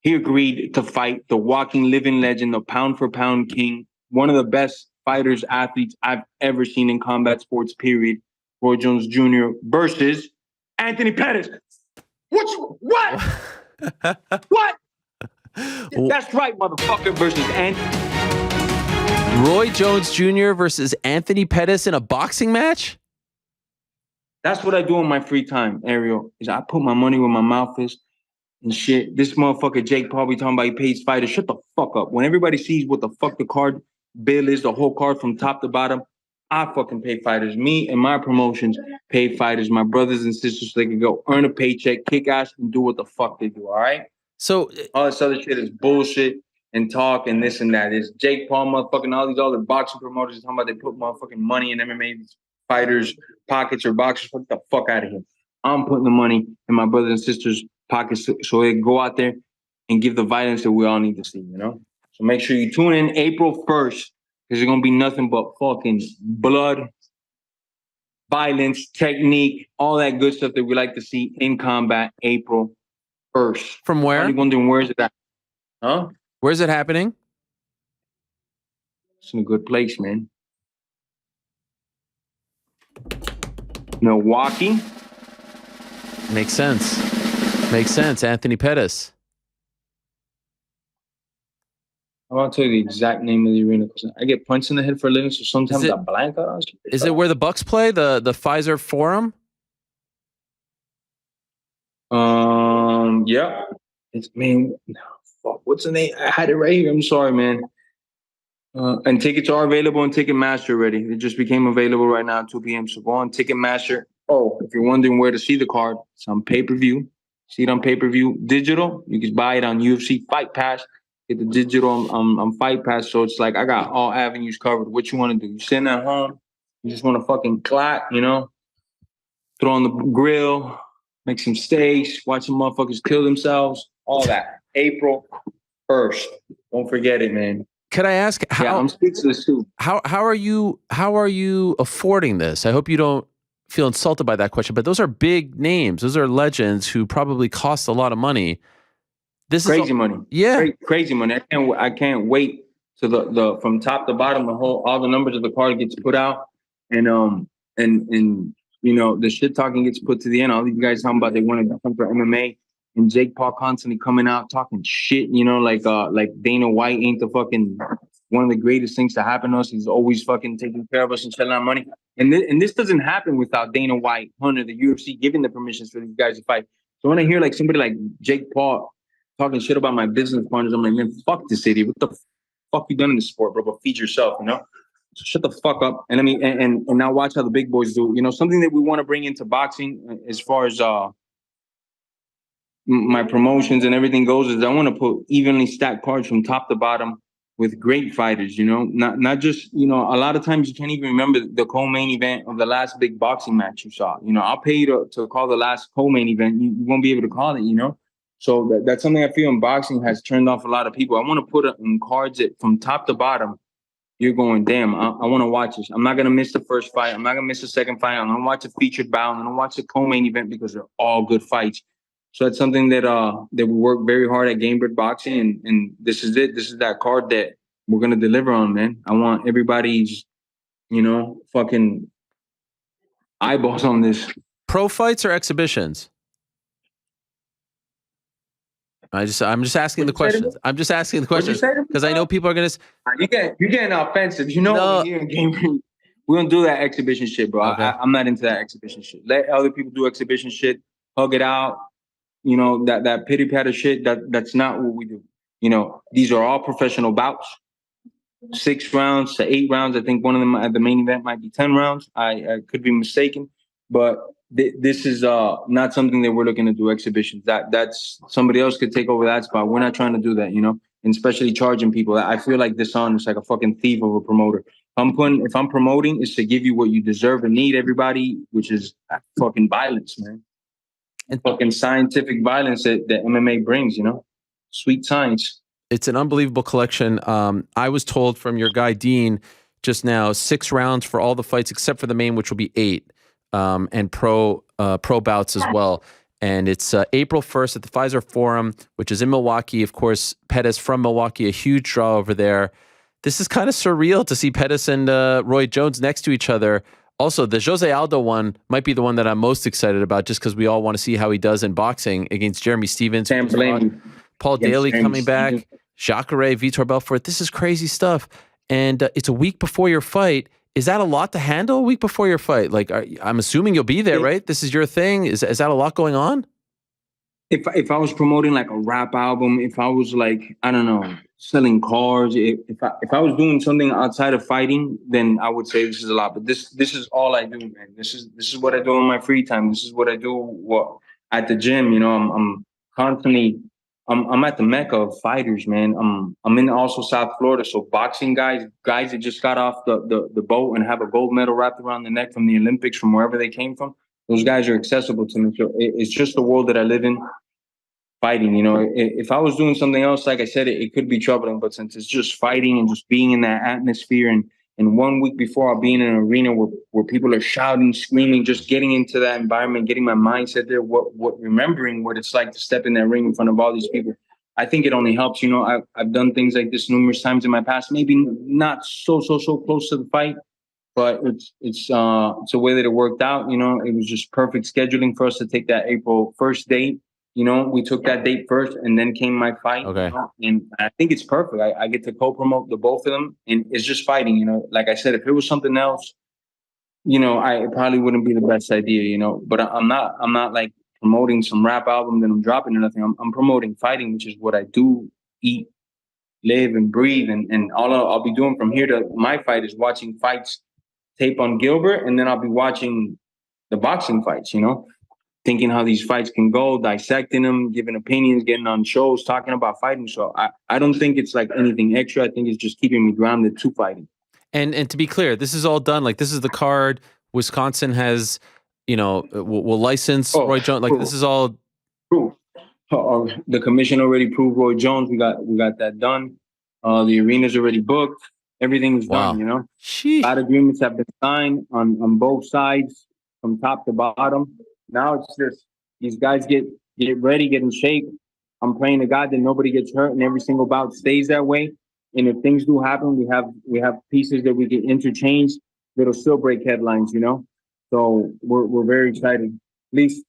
He agreed to fight the walking, living legend, the pound for pound king, one of the best fighters, athletes I've ever seen in combat sports, period. Roy Jones Jr. versus Anthony Pettis. What? What? That's right, motherfucker, versus Roy Jones Jr. versus Anthony Pettis in a boxing match? That's what I do in my free time, Ariel, is I put my money where my mouth is and shit. This motherfucker Jake Paul be talking about he pays fighters. Shut the fuck up. When everybody sees what the fuck the card bill is, the whole card from top to bottom, I fucking pay fighters. Me and my promotions pay fighters, my brothers and sisters, so they can go earn a paycheck, kick ass, and do what the fuck they do, all right? So all this other shit is bullshit and talk and this and that. It's Jake Paul, motherfucking all these other boxing promoters talking about they put motherfucking money in MMA fighters' pockets or boxers. Fuck the fuck out of here. I'm putting the money in my brothers and sisters' pockets so they go out there and give the violence that we all need to see, you know? So make sure you tune in April 1st. Because there's going to be nothing but fucking blood, violence, technique, all that good stuff that we like to see in combat April 1st. From where? I'm wondering where's it at? Huh? Where's it happening? It's in a good place, man. Milwaukee. Makes sense. Anthony Pettis. I want to tell you the exact name of the arena because I get punched in the head for a living, so sometimes I blank out. Is it where the Bucks play? The Pfizer Forum? Yeah. It's fuck. What's the name? I had it right here. I'm sorry, man. And tickets are available on Ticketmaster already. It just became available right now at 2 p.m. So go on Ticketmaster. Oh, if you're wondering where to see the card, it's on pay-per-view. See it on pay-per-view. Digital, you can buy it on UFC Fight Pass. Get the digital on Fight Pass. So it's like I got all avenues covered. What you want to do? You sitting at home, you just want to fucking clap, you know? Throw on the grill, make some steaks, watch some motherfuckers kill themselves, all that. April 1st. Don't forget it, man. Could I ask how? Yeah, I'm speechless too. How are you affording this? I hope you don't feel insulted by that question, but those are big names. Those are legends who probably cost a lot of money. This crazy money. Yeah. Crazy money. I can't wait to the from top to bottom, all the numbers of the card gets put out and you know, the shit talking gets put to the end. All these guys talking about they wanted to come for MMA and Jake Paul constantly coming out talking shit, you know, like Dana White ain't the fucking one of the greatest things to happen to us. He's always fucking taking care of us and selling our money. And this doesn't happen without Dana White, Hunter, the UFC giving the permissions for these guys to fight. So when I hear like somebody like Jake Paul talking shit about my business partners, I'm like, man, fuck this idiot. What the fuck you done in the sport, bro? But feed yourself, you know? So shut the fuck up. And I mean, and now watch how the big boys do. You know, something that we want to bring into boxing as far as my promotions and everything goes is I want to put evenly stacked cards from top to bottom with great fighters, you know? Not just, you know, a lot of times you can't even remember the co-main event of the last big boxing match you saw. You know, I'll pay you to call the last co-main event. You won't be able to call it, you know? So that's something I feel in boxing has turned off a lot of people. I want to put it in cards that from top to bottom, you're going, damn, I want to watch this. I'm not going to miss the first fight. I'm not going to miss the second fight. I'm going to watch a featured bout. I'm going to watch the co-main event because they're all good fights. So that's something that we work very hard at Gamebred Boxing, and this is it. This is that card that we're going to deliver on, man. I want everybody's, fucking eyeballs on this. Pro fights or exhibitions? I'm just asking the questions. I'm just asking the questions because I know people are gonna. You're getting offensive. Over here in Gamebred, we don't do that exhibition shit, bro. Okay. I'm not into that exhibition shit. Let other people do exhibition shit. Hug it out. That pity patter shit. That's not what we do. These are all professional bouts. 6 rounds to 8 rounds. I think one of them at the main event might be 10 rounds. I could be mistaken, but this is not something that we're looking to do exhibitions. That's somebody else could take over that spot. We're not trying to do that, and especially charging people. I feel like this is like a fucking thief of a promoter. If I'm promoting, it's to give you what you deserve and need, everybody, which is fucking violence, man. And fucking scientific violence that MMA brings, sweet science. It's an unbelievable collection. I was told from your guy Dean just now, 6 rounds for all the fights except for the main, which will be 8, and pro bouts as well. And it's April 1st at the Pfizer Forum, which is in Milwaukee. Of course, Pettis from Milwaukee, a huge draw over there. This is kind of surreal to see Pettis and Roy Jones next to each other. Also, the Jose Aldo one might be the one that I'm most excited about just because we all want to see how he does in boxing against Jeremy Stevens. Paul Daly coming back, Jacare, Vitor Belfort. This is crazy stuff. And it's a week before your fight. Is that a lot to handle a week before your fight? Like, I'm assuming you'll be there, right? This is your thing. Is that a lot going on? If I was promoting like a rap album, if I was like, I don't know, selling cars, if I was doing something outside of fighting, then I would say this is a lot. But this is all I do, man. This is what I do in my free time. This is what I do at the gym. I'm constantly. I'm at the mecca of fighters, man. I'm in also South Florida, so boxing guys that just got off the boat and have a gold medal wrapped around the neck from the Olympics from wherever they came from. Those guys are accessible to me. So it's just the world that I live in. Fighting, if I was doing something else, like I said, it could be troubling. But since it's just fighting and just being in that atmosphere, and 1 week before I'll be in an arena where people are shouting, screaming, just getting into that environment, getting my mindset there, remembering what it's like to step in that ring in front of all these people. I think it only helps. I've done things like this numerous times in my past, maybe not so close to the fight, but it's a way that it worked out. It was just perfect scheduling for us to take that April 1st date. We took that date first, and then came my fight. Okay. And I think it's perfect. I get to co-promote the both of them, and it's just fighting. Like I said, if it was something else, it probably wouldn't be the best idea. But I'm not like promoting some rap album that I'm dropping or nothing. I'm promoting fighting, which is what I do, eat, live, and breathe. And all I'll be doing from here to my fight is watching fights tape on Gilbert, and then I'll be watching the boxing fights. Thinking how these fights can go, dissecting them, giving opinions, getting on shows, talking about fighting. So I don't think it's like anything extra. I think it's just keeping me grounded to fighting. And to be clear, this is all done. Like, this is the card. Wisconsin has, will license Roy Jones. Like, this is all proof. The commission already proved Roy Jones. We got that done. The arena's already booked. Everything's done. Sheesh. A lot of agreements have been signed on both sides, from top to bottom. Now it's just these guys get ready, get in shape. I'm praying to God that nobody gets hurt and every single bout stays that way. And if things do happen, we have pieces that we can interchange that'll still break headlines, So we're very excited. At least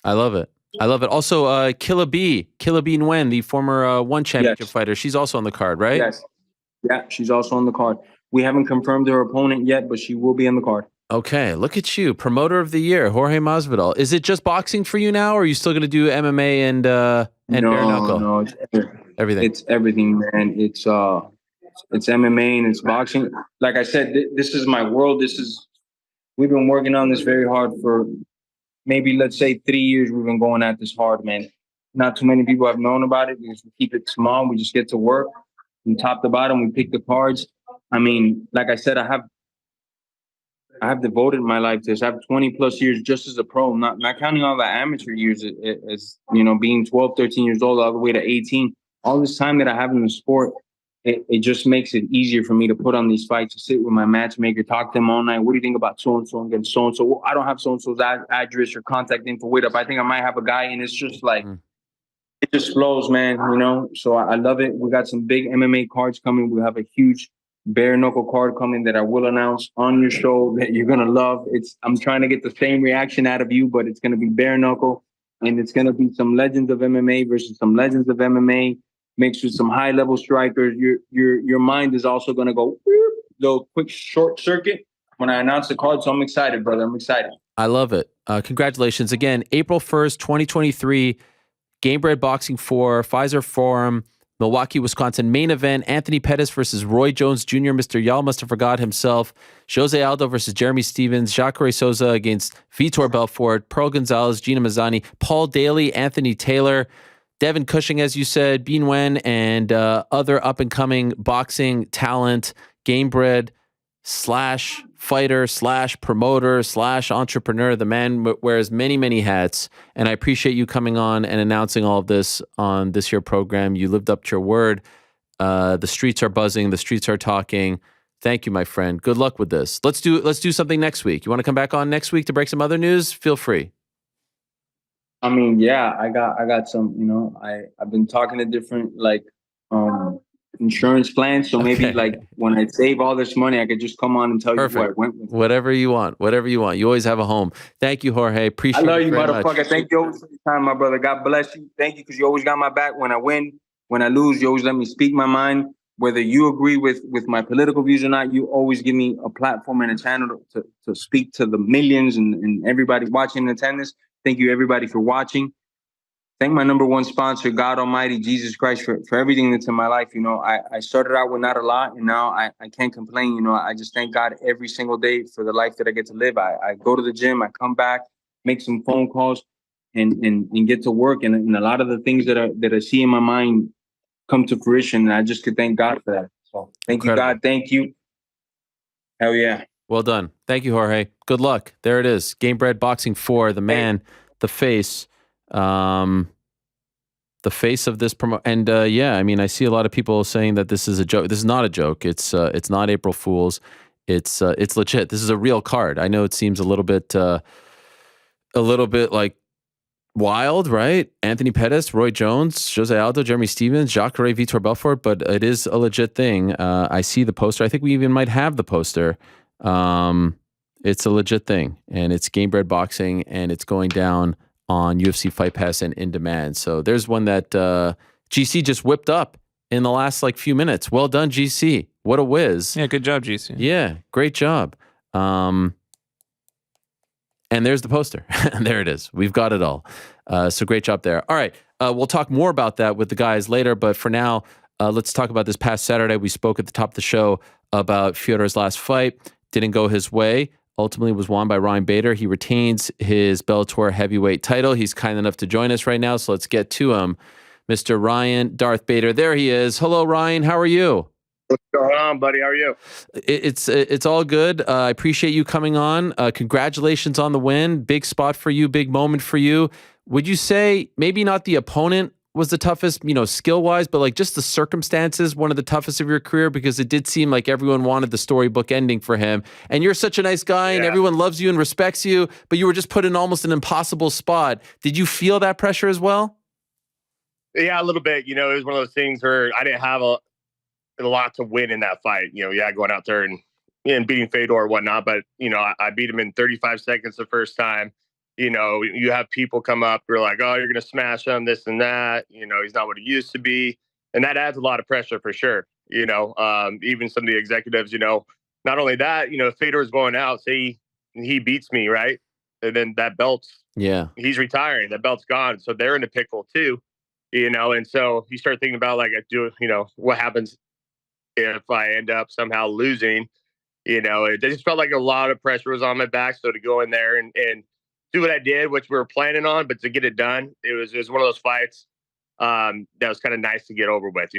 I love it. Also, Killa B Nguyen, the former one championship fighter, she's also on the card, right? Yes. Yeah, she's also on the card. We haven't confirmed her opponent yet, but she will be on the card. Okay, look at you, promoter of the year, Jorge Masvidal. Is it just boxing for you now, or are you still going to do MMA and bare knuckle? No, it's everything. It's everything, man. It's MMA and it's boxing. Like I said, this is my world. We've been working on this very hard for maybe, let's say, 3 years. We've been going at this hard, man. Not too many people have known about it because we keep it small. We just get to work from top to bottom. We pick the cards. I mean, like I said, I have I have devoted my life to this. I have 20 plus years just as a pro, not counting all the amateur years as, being 12, 13 years old all the way to 18. All this time that I have in the sport, it just makes it easier for me to put on these fights, to sit with my matchmaker, talk to them all night. What do you think about so-and-so and against so-and-so? Well, I don't have so-and-so's address or contact info with up. I think I might have a guy, and it's just like, it just flows, man, So I love it. We got some big MMA cards coming. We have a huge bare knuckle card coming that I will announce on your show that you're gonna love. I'm trying to get the same reaction out of you, but it's gonna be bare knuckle, and it's gonna be some legends of MMA versus some legends of MMA mixed with some high level strikers. Your mind is also gonna go quick short circuit when I announce the card. So I'm excited, brother. I'm excited. I love it. Congratulations again. April 1st, 2023. Gamebred Boxing 4, Pfizer Forum, Milwaukee, Wisconsin. Main event, Anthony Pettis versus Roy Jones Jr. Mr. Yal must have forgot himself. Jose Aldo versus Jeremy Stevens. Jacare Souza against Vitor Belfort. Pearl Gonzalez, Gina Mazzani. Paul Daly, Anthony Taylor. Devin Cushing, as you said. Bean Wen, and other up-and-coming boxing talent. Gamebred / fighter / promoter / entrepreneur. The man wears many, many hats. And I appreciate you coming on and announcing all of this on this year program. You lived up to your word. The streets are buzzing. The streets are talking. Thank you, my friend. Good luck with this. Let's do something next week. You want to come back on next week to break some other news? Feel free. I mean, yeah, I got some, I've been talking to different insurance plans. So maybe when I save all this money, I could just come on and tell you what I went with. Whatever you want. You always have a home. Thank you, Jorge. Appreciate it. I love you, very motherfucker. much. Thank you always for your time, my brother. God bless you. Thank you, because you always got my back when I win. When I lose, you always let me speak my mind. Whether you agree with my political views or not, you always give me a platform and a channel to speak to the millions and everybody watching in attendance. Thank you, everybody, for watching. Thank my number one sponsor, God Almighty, Jesus Christ, for everything that's in my life. I started out with not a lot, and now I can't complain. I just thank God every single day for the life that I get to live. I go to the gym, I come back, make some phone calls, and get to work. And a lot of the things that I see in my mind come to fruition, and I just could thank God for that. So thank you, God. Thank you. Hell yeah. Well done. Thank you, Jorge. Good luck. There it is. Gamebred Boxing 4, the man, the face. The face of this promo, and I mean, I see a lot of people saying that this is a joke. This is not a joke. It's not April Fool's. It's legit. This is a real card. I know it seems a little bit like wild, right? Anthony Pettis, Roy Jones, Jose Aldo, Jeremy Stevens, Jacare Vitor Belfort, but it is a legit thing. I see the poster. I think we even might have the poster. It's a legit thing, and it's Gamebred Boxing, and it's going down on UFC Fight Pass and In Demand. So there's one that GC just whipped up in the last few minutes. Well done, GC. What a whiz. Yeah, good job, GC. Yeah, great job. And there's the poster. There it is. We've got it all. So great job there. All right. We'll talk more about that with the guys later, but for now, let's talk about this past Saturday. We spoke at the top of the show about Fedor's last fight. Didn't go his way. Ultimately was won by Ryan Bader. He retains his Bellator heavyweight title. He's kind enough to join us right now, so let's get to him. Mr. Ryan Darth Bader. There he is. Hello, Ryan. How are you? What's going on, buddy? How are you? It's all good. I appreciate you coming on. Congratulations on the win. Big spot for you. Big moment for you. Would you say maybe not the opponent was the toughest, skill-wise, but just the circumstances, one of the toughest of your career? Because it did seem like everyone wanted the storybook ending for him. And you're such a nice guy, and everyone loves you and respects you, but you were just put in almost an impossible spot. Did you feel that pressure as well? Yeah, a little bit. It was one of those things where I didn't have a lot to win in that fight. Going out there and beating Fedor or whatnot, but, I beat him in 35 seconds the first time. You have people come up who are like, oh, you're going to smash him, this and that. He's not what he used to be. And that adds a lot of pressure for sure. Even some of the executives, not only that, if Fedor's going out, say he beats me, right? And then that belt's, he's retiring. That belt's gone. So they're in a pickle too, and so you start thinking about what happens if I end up somehow losing, it just felt like a lot of pressure was on my back. So to go in there and do what I did, which we were planning on, but to get it done, it was one of those fights that was kind of nice to get over with.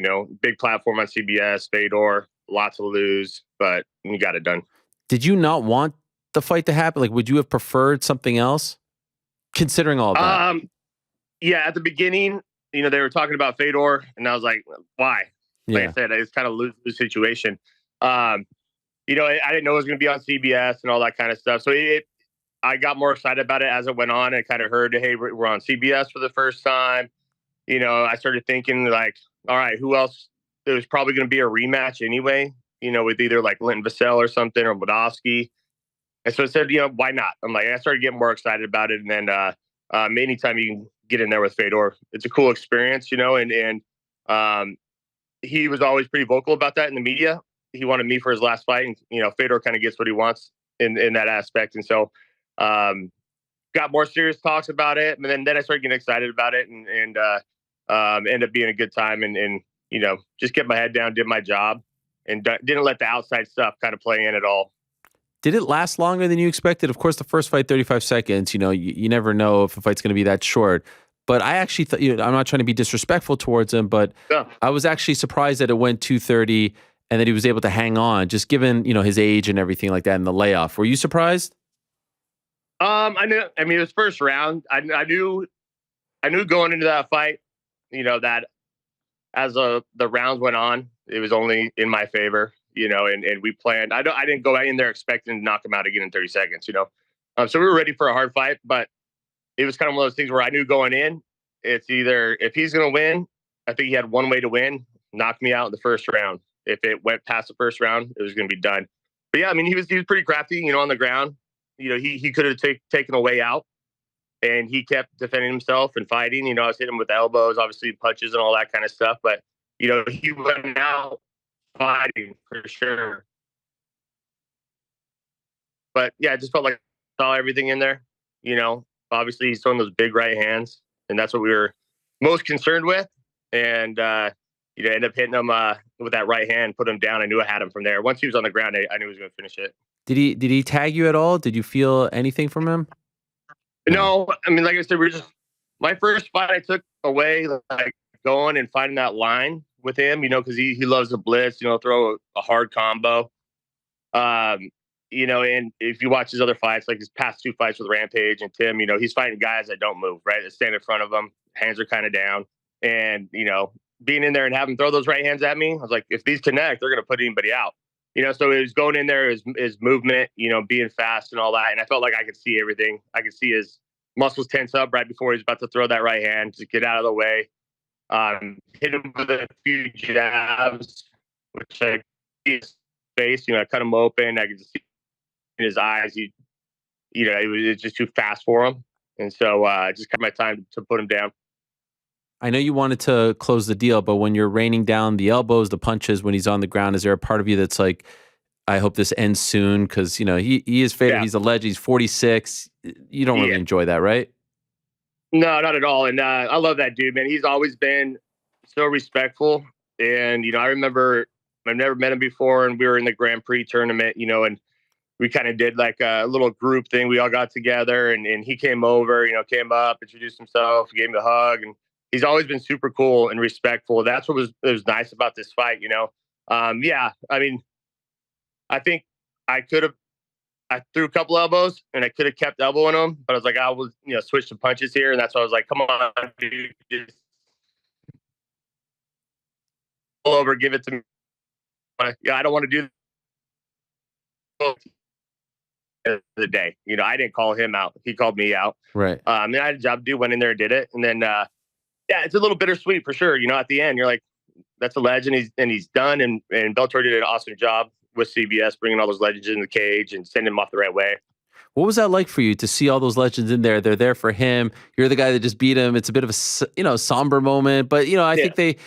Big platform on CBS, Fedor, lots to lose, but we got it done. Did you not want the fight to happen? Like, would you have preferred something else, considering all that? Yeah, at the beginning, they were talking about Fedor, and I was like, why? Like Yeah. I said, it's kind of lose situation. I didn't know it was going to be on CBS and all that kind of stuff. So I got more excited about it as it went on, and kind of heard, hey, we're on CBS for the first time. I started thinking like, all right, who else? There was probably going to be a rematch anyway, with either like Linton Vassell or something, or Bodowski. And so I said, why not? I'm like, I started getting more excited about it. And then anytime you can get in there with Fedor, it's a cool experience, and he was always pretty vocal about that in the media. He wanted me for his last fight, and Fedor kind of gets what he wants in that aspect. And so got more serious talks about it, and then I started getting excited about it, and ended up being a good time, and just get my head down, did my job, and didn't let the outside stuff kind of play in at all. Did it last longer than you expected? Of course, the first fight, 35 seconds, you never know if a fight's going to be that short. But I actually thought, I'm not trying to be disrespectful towards him, but Yeah. I was actually surprised that it went 2:30 and that he was able to hang on, just given, his age and everything like that in the layoff. Were you surprised? I knew. I mean, it was first round. I knew going into that fight, that as the rounds went on, it was only in my favor. And we planned. I didn't go in there expecting to knock him out again in 30 seconds. So we were ready for a hard fight, but it was kind of one of those things where I knew going in, it's either if he's going to win, I think he had one way to win, knock me out in the first round. If it went past the first round, it was going to be done. But yeah, I mean, he was pretty crafty, on the ground. He could have taken a way out, and he kept defending himself and fighting. I was hitting him with elbows, obviously punches and all that kind of stuff. But, he went out fighting for sure. But yeah, I just felt like I saw everything in there. Obviously he's throwing those big right hands, and that's what we were most concerned with. And end up hitting him with that right hand, put him down. I knew I had him from there. Once he was on the ground, I knew he was going to finish it. Did he tag you at all? Did you feel anything from him? No, I mean, like I said, my first fight I took away, like going and finding that line with him, because he loves the blitz, throw a hard combo. And if you watch his other fights, like his past two fights with Rampage and Tim, he's fighting guys that don't move, right? That stand in front of him, hands are kind of down. And, being in there and having him throw those right hands at me, I was like, if these connect, they're going to put anybody out. So it was going in there, his movement, being fast and all that. And I felt like I could see everything. I could see his muscles tense up right before he was about to throw that right hand to get out of the way. Hit him with a few jabs, which I see his face, I cut him open. I could just see in his eyes, it was just too fast for him. And so I just cut my time to put him down. I know you wanted to close the deal, but when you're raining down the elbows, the punches, when he's on the ground, is there a part of you that's like, I hope this ends soon? Because, he is Fedor. Yeah. He's a legend. He's 46. You don't really enjoy that, right? No, not at all. And I love that dude, man. He's always been so respectful. And, I remember I've never met him before, and we were in the Grand Prix tournament, and we kind of did like a little group thing. We all got together, and he came over, came up, introduced himself, gave me a hug, and he's always been super cool and respectful. That's what was nice about this fight, Yeah, I mean, I think I threw a couple elbows, and I could have kept elbowing him, but I was like, I will, switch some punches here, and that's why I was like, come on, dude, just pull over, give it to me. Yeah, I don't want to do the day. I didn't call him out. He called me out. Right. I had a job to do, went in there and did it. And then, it's a little bittersweet for sure. At the end, you're like, that's a legend. He's done. And Bellator did an awesome job with CBS, bringing all those legends in the cage and sending them off the right way. What was that like for you to see all those legends in there? They're there for him. You're the guy that just beat him. It's a bit of a, somber moment, but I think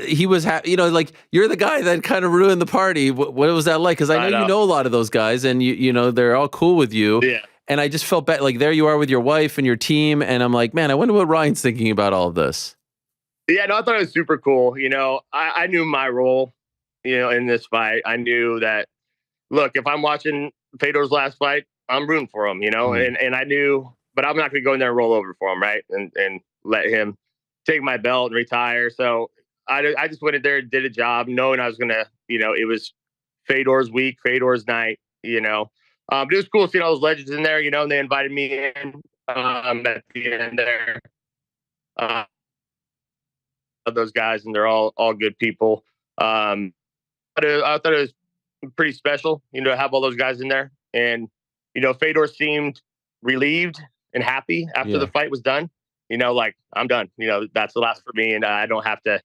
he was happy, like you're the guy that kind of ruined the party. What was that like? Cause I know you know a lot of those guys, and they're all cool with you. Yeah. And I just felt bad. Like there you are with your wife and your team. And I'm like, man, I wonder what Ryan's thinking about all of this. Yeah, no, I thought it was super cool. I knew my role, in this fight. I knew that, look, if I'm watching Fedor's last fight, I'm rooting for him, and I knew, but I'm not going to go in there and roll over for him, right? And let him take my belt and retire. So I just went in there and did a job knowing I was going to, it was Fedor's week, Fedor's night, But it was cool seeing all those legends in there, and they invited me in at the end there. Of those guys, and they're all good people. But I thought it was pretty special, to have all those guys in there. And, Fedor seemed relieved and happy after the fight was done. Like, I'm done. That's the last for me. And I don't have to,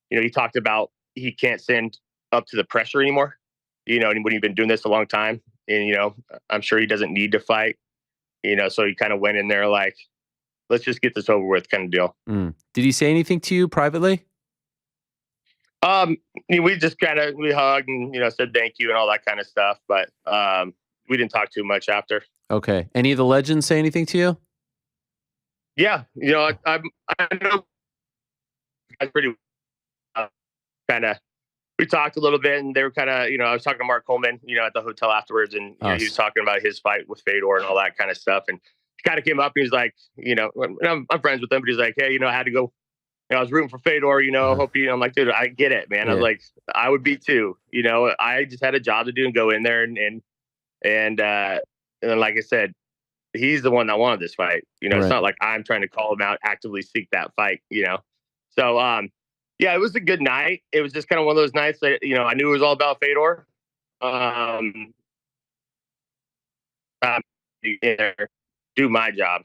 he talked about he can't send up to the pressure anymore, and when he's been doing this a long time. And, I'm sure he doesn't need to fight, so he kind of went in there like, let's just get this over with kind of deal. Did he say anything to you privately? We just we hugged and, said thank you and all that kind of stuff. But we didn't talk too much after. Okay. Any of the legends say anything to you? Yeah. I know I pretty we talked a little bit, and they were I was talking to Mark Coleman, at the hotel afterwards, and he was talking about his fight with Fedor and all that kind of stuff. And he kind of came up and he's like, I'm friends with him, but he's like, hey, I had to go. I was rooting for Fedor, hope I'm like, dude, I get it, man. I was like, I would be too, I just had a job to do and go in there and then, like I said, he's the one that wanted this fight. It's not like I'm trying to call him out, actively seek that fight, So, yeah, it was a good night. It was just kind of one of those nights that, I knew it was all about Fedor. Do my job.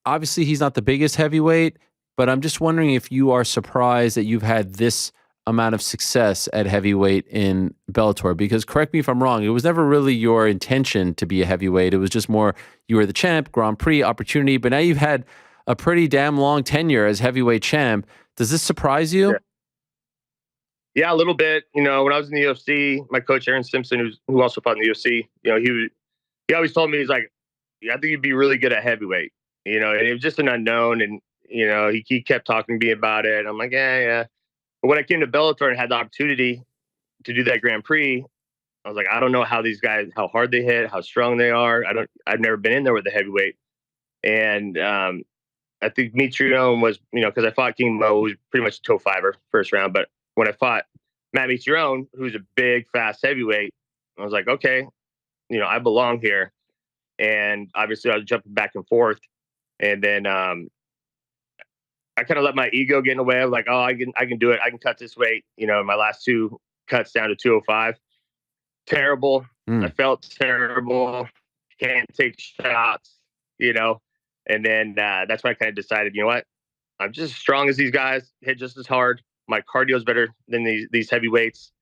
Obviously, he's not the biggest heavyweight, but I'm just wondering if you are surprised that you've had this amount of success at heavyweight in Bellator, because correct me if I'm wrong, it was never really your intention to be a heavyweight. It was just more, you were the champ, Grand Prix, opportunity, but now you've had a pretty damn long tenure as heavyweight champ. Does this surprise you? Yeah, a little bit. When I was in the UFC, my coach, Aaron Simpson, who also fought in the UFC, he always told me, he's like, I think you'd be really good at heavyweight, and it was just an unknown. And, he kept talking to me about it. I'm like, yeah. But when I came to Bellator and had the opportunity to do that Grand Prix, I was like, I don't know how these guys, how hard they hit, how strong they are. I've never been in there with the heavyweight. And, I think Mitrione was, because I fought King Mo, who was pretty much a toe fiver first round. But when I fought Matt Mitrione, who's a big, fast heavyweight, I was like, okay, I belong here. And obviously I was jumping back and forth. And then I kind of let my ego get in the way. I was like, oh, I can do it. I can cut this weight. My last two cuts down to 205. Terrible. I felt terrible. Can't take shots, And then that's when I kind of decided, you know what? I'm just as strong as these guys, hit just as hard. My cardio is better than these heavyweights.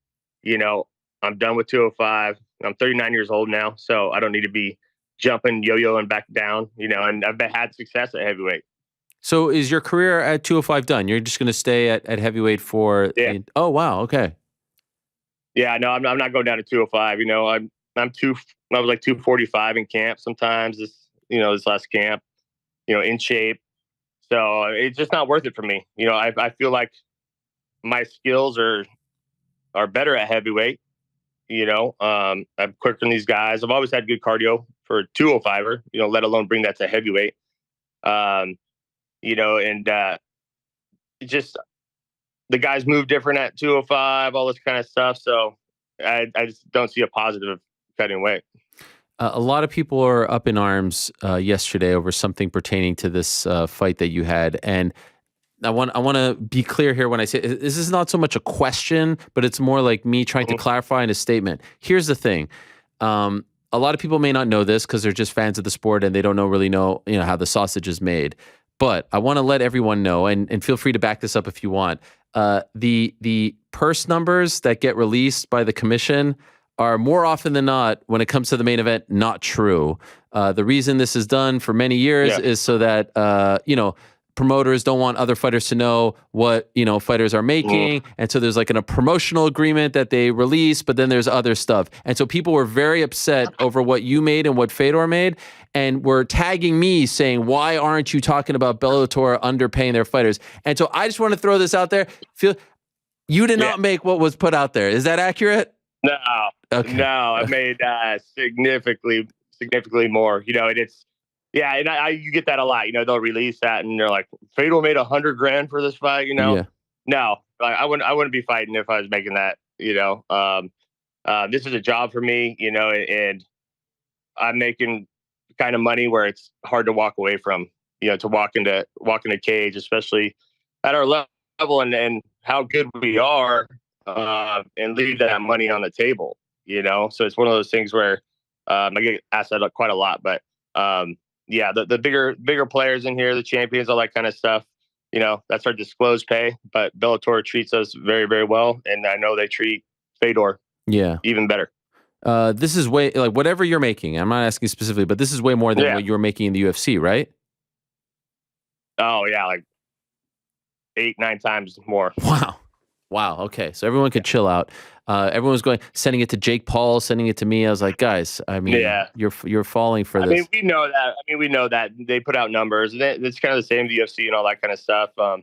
I'm done with 205. I'm 39 years old now, so I don't need to be jumping, yo-yoing back down, and I've had success at heavyweight. So is your career at 205 done? You're just going to stay at heavyweight for... Yeah. Oh, wow. Okay. Yeah, no, I'm not going down to 205. I was like 245 in camp sometimes this last camp. In shape. So it's just not worth it for me. I feel like my skills are better at heavyweight. I'm quicker than these guys. I've always had good cardio for a 205er, let alone bring that to heavyweight. And just the guys move different at 205, all this kind of stuff. So I just don't see a positive of cutting weight. A lot of people are up in arms yesterday over something pertaining to this fight that you had, and I want to be clear here when I say this is not so much a question, but it's more like me trying to clarify in a statement. Here's the thing: a lot of people may not know this because they're just fans of the sport and they don't really know how the sausage is made. But I want to let everyone know, and feel free to back this up if you want. The purse numbers that get released by the commission are more often than not, when it comes to the main event, not true. The reason this is done for many years is so that, promoters don't want other fighters to know what, fighters are making. And so there's like a promotional agreement that they release, but then there's other stuff. And so people were very upset over what you made and what Fedor made, and were tagging me saying, why aren't you talking about Bellator underpaying their fighters? And so I just want to throw this out there. You did not make what was put out there. Is that accurate? No. Okay. No, I made significantly more. And it's and you get that a lot. They'll release that and they're like, Fedor made $100,000 for this fight. No, I wouldn't be fighting if I was making that. This is a job for me. And I'm making kind of money where it's hard to walk away from, to walk into a cage, especially at our level and how good we are, and leave that money on the table, So it's one of those things where I get asked that quite a lot, but yeah, the bigger players in here, the champions, all that kind of stuff, that's our disclosed pay, but Bellator treats us very, very well. And I know they treat Fedor even better. This is way, like, whatever you're making, I'm not asking specifically, but this is way more than what you were making in the UFC, right? Oh yeah, like 8-9 times more. Wow. Okay. So everyone could chill out. Everyone was sending it to Jake Paul, sending it to me. I was like, guys, I mean, you're falling for this. I mean, we know that. We know that they put out numbers, and it's kind of the same with the UFC and all that kind of stuff. But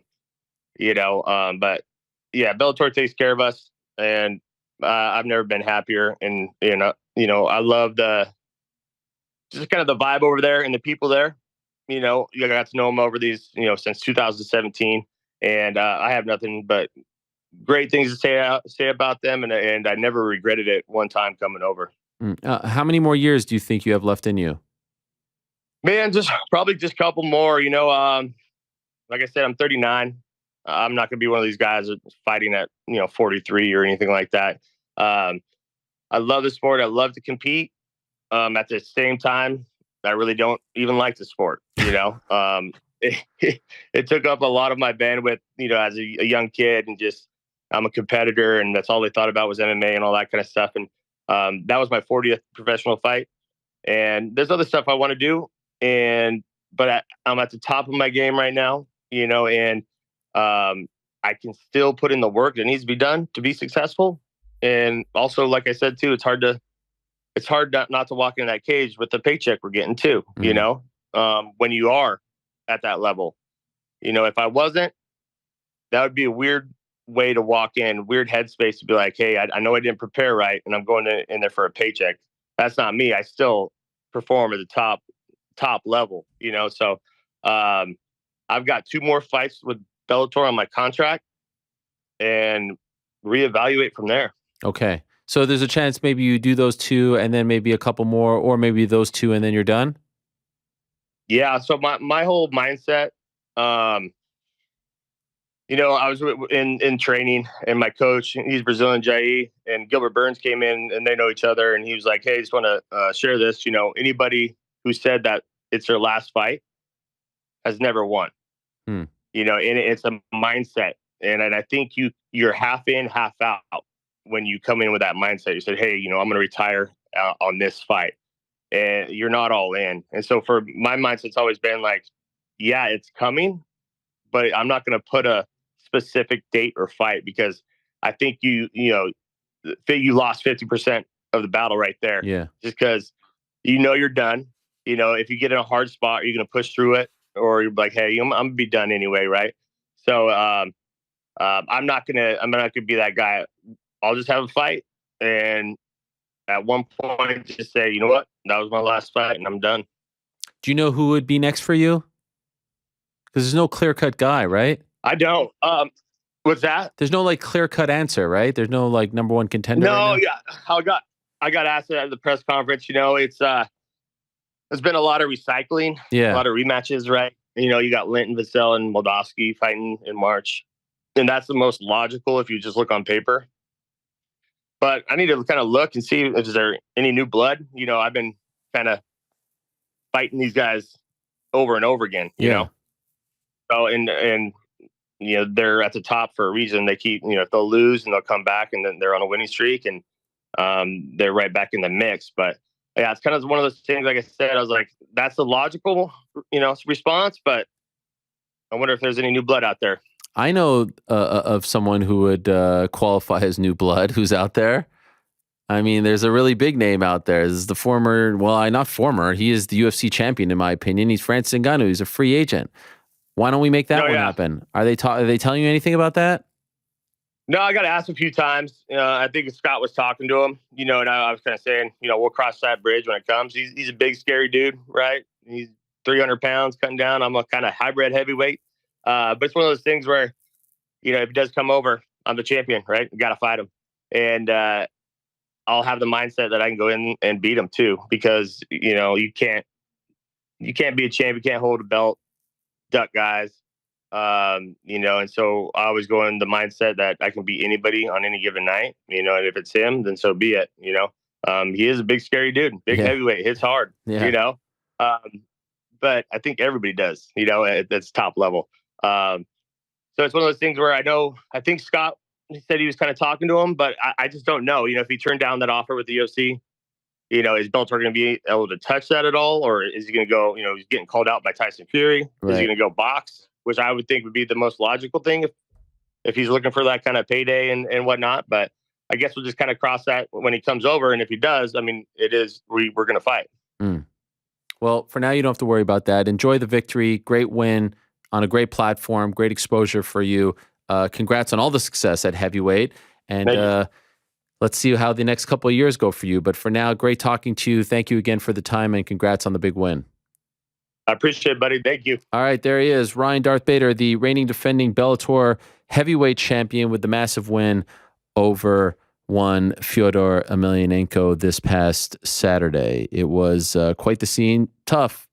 yeah, Bellator takes care of us, and I've never been happier. And I love just kind of the vibe over there and the people there. You got to know them over these, since 2017, and I have nothing but great things to say about them, and I never regretted it one time coming over. How many more years do you think you have left in you? Man, probably just a couple more. Like I said, I'm 39. I'm not going to be one of these guys fighting at 43 or anything like that. I love the sport. I love to compete. At the same time, I really don't even like the sport. It took up a lot of my bandwidth. As a young kid, and I'm a competitor, and that's all they thought about was MMA and all that kind of stuff. And that was my 40th professional fight. And there's other stuff I want to do, but I'm at the top of my game right now. And I can still put in the work that needs to be done to be successful. And also, like I said too, it's hard not to walk in that cage with the paycheck we're getting too. When you are at that level, if I wasn't, that would be a weird way to walk in, weird headspace to be like, hey, I know I didn't prepare right, and I'm going in there for a paycheck. That's not me. I still perform at the top level, So I've got 2 more fights with Bellator on my contract, and reevaluate from there. Okay. So there's a chance maybe you do those 2 and then maybe a couple more, or maybe those 2 and then you're done? Yeah. So my whole mindset, I was in training, and my coach, he's Brazilian Jair, and Gilbert Burns came in, and they know each other. And he was like, hey, I just want to share this. Anybody who said that it's their last fight has never won. And it's a mindset. And I think you're half in, half out when you come in with that mindset. You said, hey, I'm going to retire on this fight, and you're not all in. And so for my mindset's always been like, yeah, it's coming, but I'm not going to put a specific date or fight, because I think you lost 50% of the battle right there. Yeah. Just because you're done. If you get in a hard spot, you're going to push through it, or you're like, hey, I'm going to be done anyway, right? So I'm not gonna be that guy. I'll just have a fight, and at one point just say, you know what, that was my last fight, and I'm done. Do you know who would be next for you? Because there's no clear-cut guy, right? I don't. What's that? There's no clear-cut answer, right? There's no number one contender. No, right now? yeah. I got asked at the press conference. It's there's been a lot of recycling, a lot of rematches, right? You got Linton, Vassell, and Moldavsky fighting in March, and that's the most logical if you just look on paper. But I need to kind of look and see if there any new blood. I've been kind of fighting these guys over and over again. You know, so and they're at the top for a reason. They keep if they'll lose and they'll come back, and then they're on a winning streak, and they're right back in the mix. But yeah, it's kind of one of those things. Like I said, I was like, that's the logical response. But I wonder if there's any new blood out there. I know of someone who would qualify as new blood who's out there. I mean, there's a really big name out there. This is the former, not former, he is the UFC champion, in my opinion. He's Francis Ngannou. He's a free agent. Why don't we make that happen? Are they telling you anything about that? No, I got asked a few times. I think Scott was talking to him, and I was kind of saying, we'll cross that bridge when it comes. He's a big, scary dude, right? He's 300 pounds cutting down. I'm a kind of hybrid heavyweight. But it's one of those things where, if he does come over, I'm the champion, right? You got to fight him. And I'll have the mindset that I can go in and beat him too, because you can't be a champ, you can't hold a belt, duck guys. And so I always go in the mindset that I can beat anybody on any given night, and if it's him, then so be it, he is a big, scary dude, big heavyweight, hits hard, but I think everybody does, at that's top level. So it's one of those things where I think Scott said he was kind of talking to him, but I just don't know, if he turned down that offer with the UFC, is Bellator going to be able to touch that at all? Or is he going to go, he's getting called out by Tyson Fury. Right. Is he going to go box? Which I would think would be the most logical thing if he's looking for that kind of payday and whatnot. But I guess we'll just kind of cross that when he comes over. And if he does, we're going to fight. Well, for now, you don't have to worry about that. Enjoy the victory. Great win on a great platform. Great exposure for you. Congrats on all the success at heavyweight. And let's see how the next couple of years go for you. But for now, great talking to you. Thank you again for the time, and congrats on the big win. I appreciate it, buddy. Thank you. All right, there he is. Ryan Darth Bader, the reigning defending Bellator heavyweight champion with the massive win over one Fedor Emelianenko this past Saturday. It was quite the scene. Tough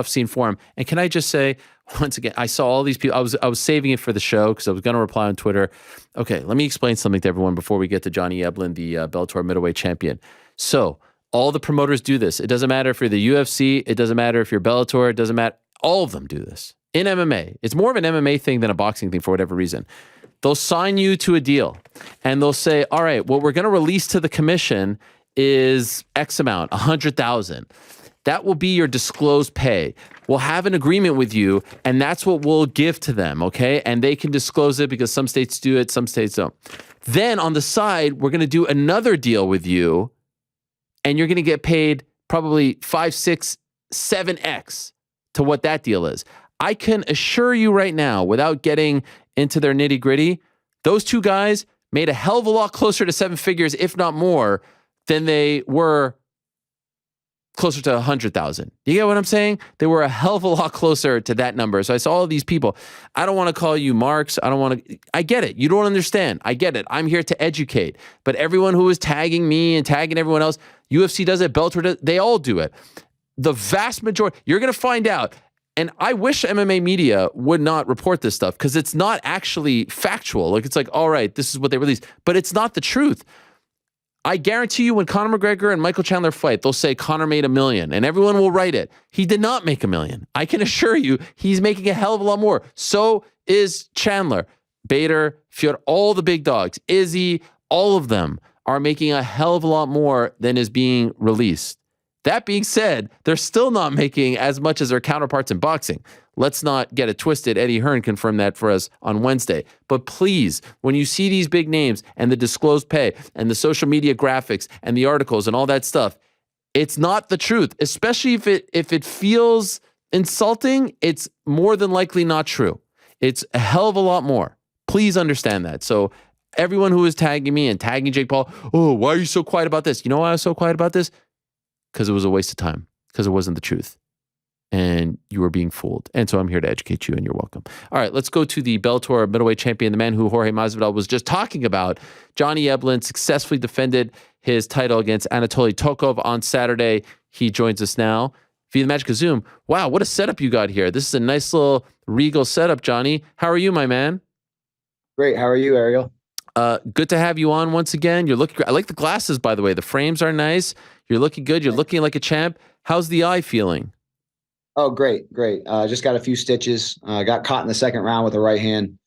scene for him. And can I just say, once again, I saw all these people. I was saving it for the show because I was going to reply on Twitter. Okay, let me explain something to everyone before we get to Johnny Eblen, the Bellator middleweight champion. So all the promoters do this. It doesn't matter if you're the UFC. It doesn't matter if you're Bellator. It doesn't matter. All of them do this. In MMA, it's more of an MMA thing than a boxing thing for whatever reason. They'll sign you to a deal, and they'll say, all right, what we're going to release to the commission is X amount, 100,000. That will be your disclosed pay. We'll have an agreement with you, and that's what we'll give to them, okay? And they can disclose it because some states do it, some states don't. Then on the side, we're going to do another deal with you, and you're going to get paid probably 5, 6, 7x to what that deal is. I can assure you right now, without getting into their nitty gritty, those two guys made a hell of a lot closer to 7 figures, if not more, than they were closer to 100,000. You get what I'm saying? They were a hell of a lot closer to that number. So I saw all of these people. I don't want to call you marks. I get it. You don't understand. I get it. I'm here to educate. But everyone who is tagging me and tagging everyone else, UFC does it, Bellator does it, they all do it. The vast majority, you're going to find out. And I wish MMA media would not report this stuff because it's not actually factual. Like, it's like, all right, this is what they released, but it's not the truth. I guarantee you when Conor McGregor and Michael Chandler fight, they'll say Conor made $1 million and everyone will write it. He did not make $1 million. I can assure you he's making a hell of a lot more. So is Chandler, Bader, Fedor, all the big dogs, Izzy, all of them are making a hell of a lot more than is being released. That being said, they're still not making as much as their counterparts in boxing. Let's not get it twisted. Eddie Hearn confirmed that for us on Wednesday. But please, when you see these big names and the disclosed pay and the social media graphics and the articles and all that stuff, it's not the truth. Especially if it feels insulting, it's more than likely not true. It's a hell of a lot more. Please understand that. So everyone who is tagging me and tagging Jake Paul, oh, why are you so quiet about this? You know why I was so quiet about this? Because it was a waste of time, because it wasn't the truth. And you were being fooled. And so I'm here to educate you, and you're welcome. All right, let's go to the Bellator middleweight champion, the man who Jorge Masvidal was just talking about. Johnny Eblen successfully defended his title against Anatoly Tokov on Saturday. He joins us now via the magic of Zoom. Wow, what a setup you got here. This is a nice little regal setup, Johnny. How are you, my man? Great. How are you, Ariel? Good to have you on once again. You're looking great. I like the glasses, by the way. The frames are nice. You're looking good. You're looking like a champ. How's the eye feeling? Oh, great. Just got a few stitches. Got caught in the second round with the right hand.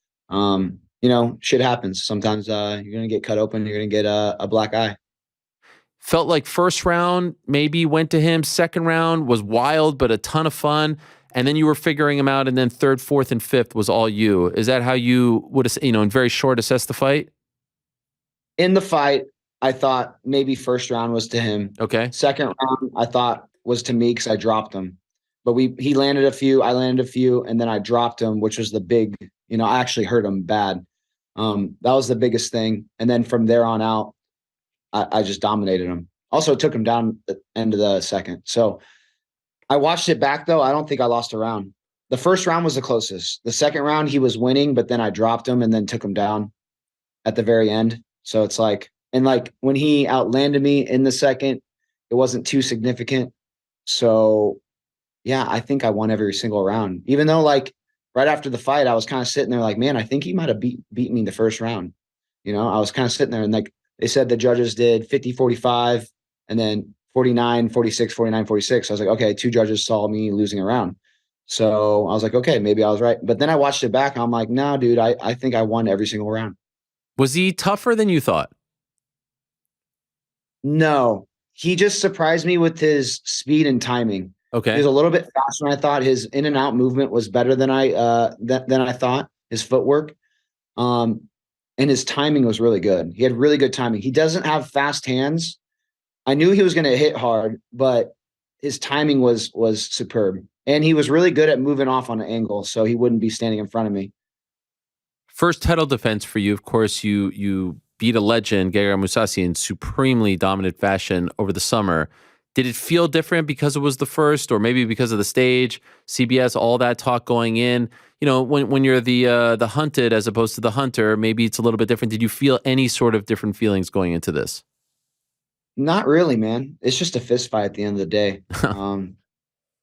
Shit happens. Sometimes you're going to get cut open. You're going to get a black eye. Felt like first round maybe went to him. Second round was wild, but a ton of fun. And then you were figuring him out. And then third, fourth, and fifth was all you. Is that how you would, in very short, assess the fight? In the fight, I thought maybe first round was to him. Okay. Second round, I thought was to me because I dropped him. But he landed a few, I landed a few, and then I dropped him, which was the big, I actually hurt him bad. That was the biggest thing. And then from there on out, I just dominated him. Also took him down at the end of the second. So I watched it back, though. I don't think I lost a round. The first round was the closest. The second round, he was winning, but then I dropped him and then took him down at the very end. So it's like And like when he outlanded me in the second, it wasn't too significant. So yeah, I think I won every single round. Even though like right after the fight, I was kind of sitting there like, man, I think he might have beat me the first round. I was kind of sitting there and like they said the judges did 50-45 and then 49-46, 49-46. I was like, okay, 2 judges saw me losing a round. So I was like, okay, maybe I was right. But then I watched it back and I'm like, no, dude, I think I won every single round. Was he tougher than you thought? No, he just surprised me with his speed and timing. Okay. He was a little bit faster than I thought. His in and out movement was better than I thought. His footwork, and his timing was really good. He had really good timing. He doesn't have fast hands. I knew he was going to hit hard, but his timing was superb, and he was really good at moving off on an angle, so he wouldn't be standing in front of me. First title defense for you, of course. You beat a legend, Jorge Masvidal, in supremely dominant fashion over the summer. Did it feel different because it was the first, or maybe because of the stage, CBS, all that talk going in? When you're the hunted as opposed to the hunter, maybe it's a little bit different. Did you feel any sort of different feelings going into this? Not really, man. It's just a fist fight at the end of the day.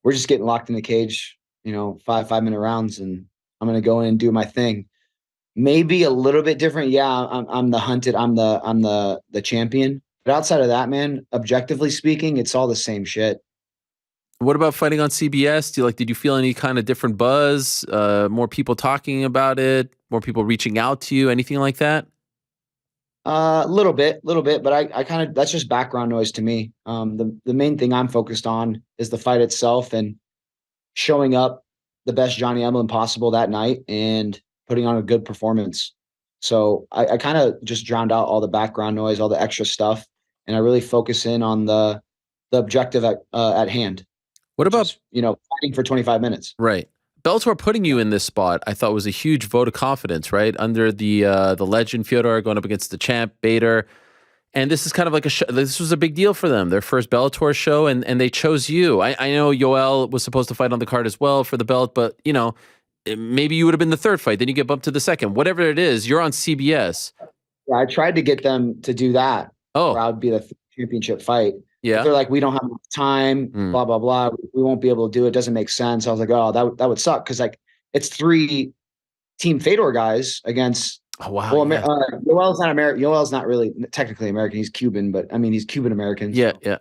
We're just getting locked in the cage, 5-minute rounds, and I'm gonna go in and do my thing. Maybe a little bit different. Yeah, I'm the hunted. I'm the champion. But outside of that, man, objectively speaking, it's all the same shit. What about fighting on CBS? Did you feel any kind of different buzz? More people talking about it? More people reaching out to you? Anything like that? A little bit, but I kind of, that's just background noise to me. The main thing I'm focused on is the fight itself and showing up the best Johnny Eblen possible that night and putting on a good performance. So I kind of just drowned out all the background noise, all the extra stuff, and I really focus in on the objective at hand. What about fighting for 25 minutes? Right. Bellator putting you in this spot, I thought was a huge vote of confidence, right? Under the legend Fedor going up against the champ Bader, and this is kind of like this was a big deal for them, their first Bellator show, and they chose you. I know Yoel was supposed to fight on the card as well for the belt, but maybe you would have been the third fight. Then you get bumped to the second. Whatever it is, you're on CBS. Yeah, I tried to get them to do that. Oh, where I would be the championship fight. Yeah, but they're like, we don't have enough time. Blah blah blah. We won't be able to do it. Doesn't make sense. I was like, oh, that would suck because like it's 3 Team Fedor guys against. Oh wow. Well, Yoel's not American. Yoel's not really technically American. He's Cuban, but I mean he's Cuban American. Yeah, so yeah.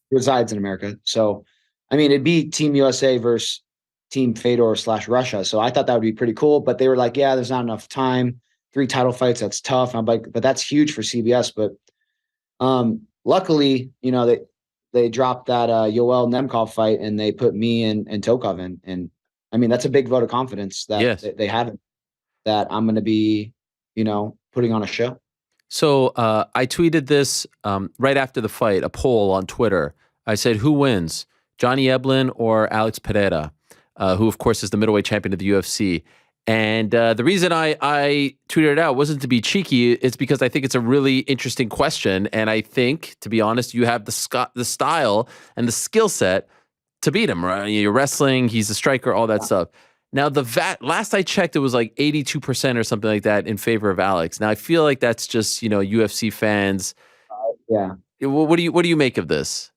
He resides in America. So, I mean, it'd be Team USA versus Team Fedor / Russia. So I thought that would be pretty cool. But they were like, yeah, there's not enough time. 3 title fights, that's tough. And I'm like, but that's huge for CBS. But luckily, they dropped that Yoel Nemkov fight and they put me and Tokov in. And I mean, that's a big vote of confidence that they have that I'm going to be, putting on a show. So I tweeted this right after the fight, a poll on Twitter. I said, who wins, Johnny Eblen or Alex Pereira, who, of course, is the middleweight champion of the UFC? And the reason I tweeted it out wasn't to be cheeky. It's because I think it's a really interesting question. And I think, to be honest, you have the style and the skill set to beat him. Right? You're wrestling, he's a striker, all that stuff. Now, last I checked, it was like 82% or something like that in favor of Alex. Now, I feel like that's just, UFC fans. Yeah. What do you make of this?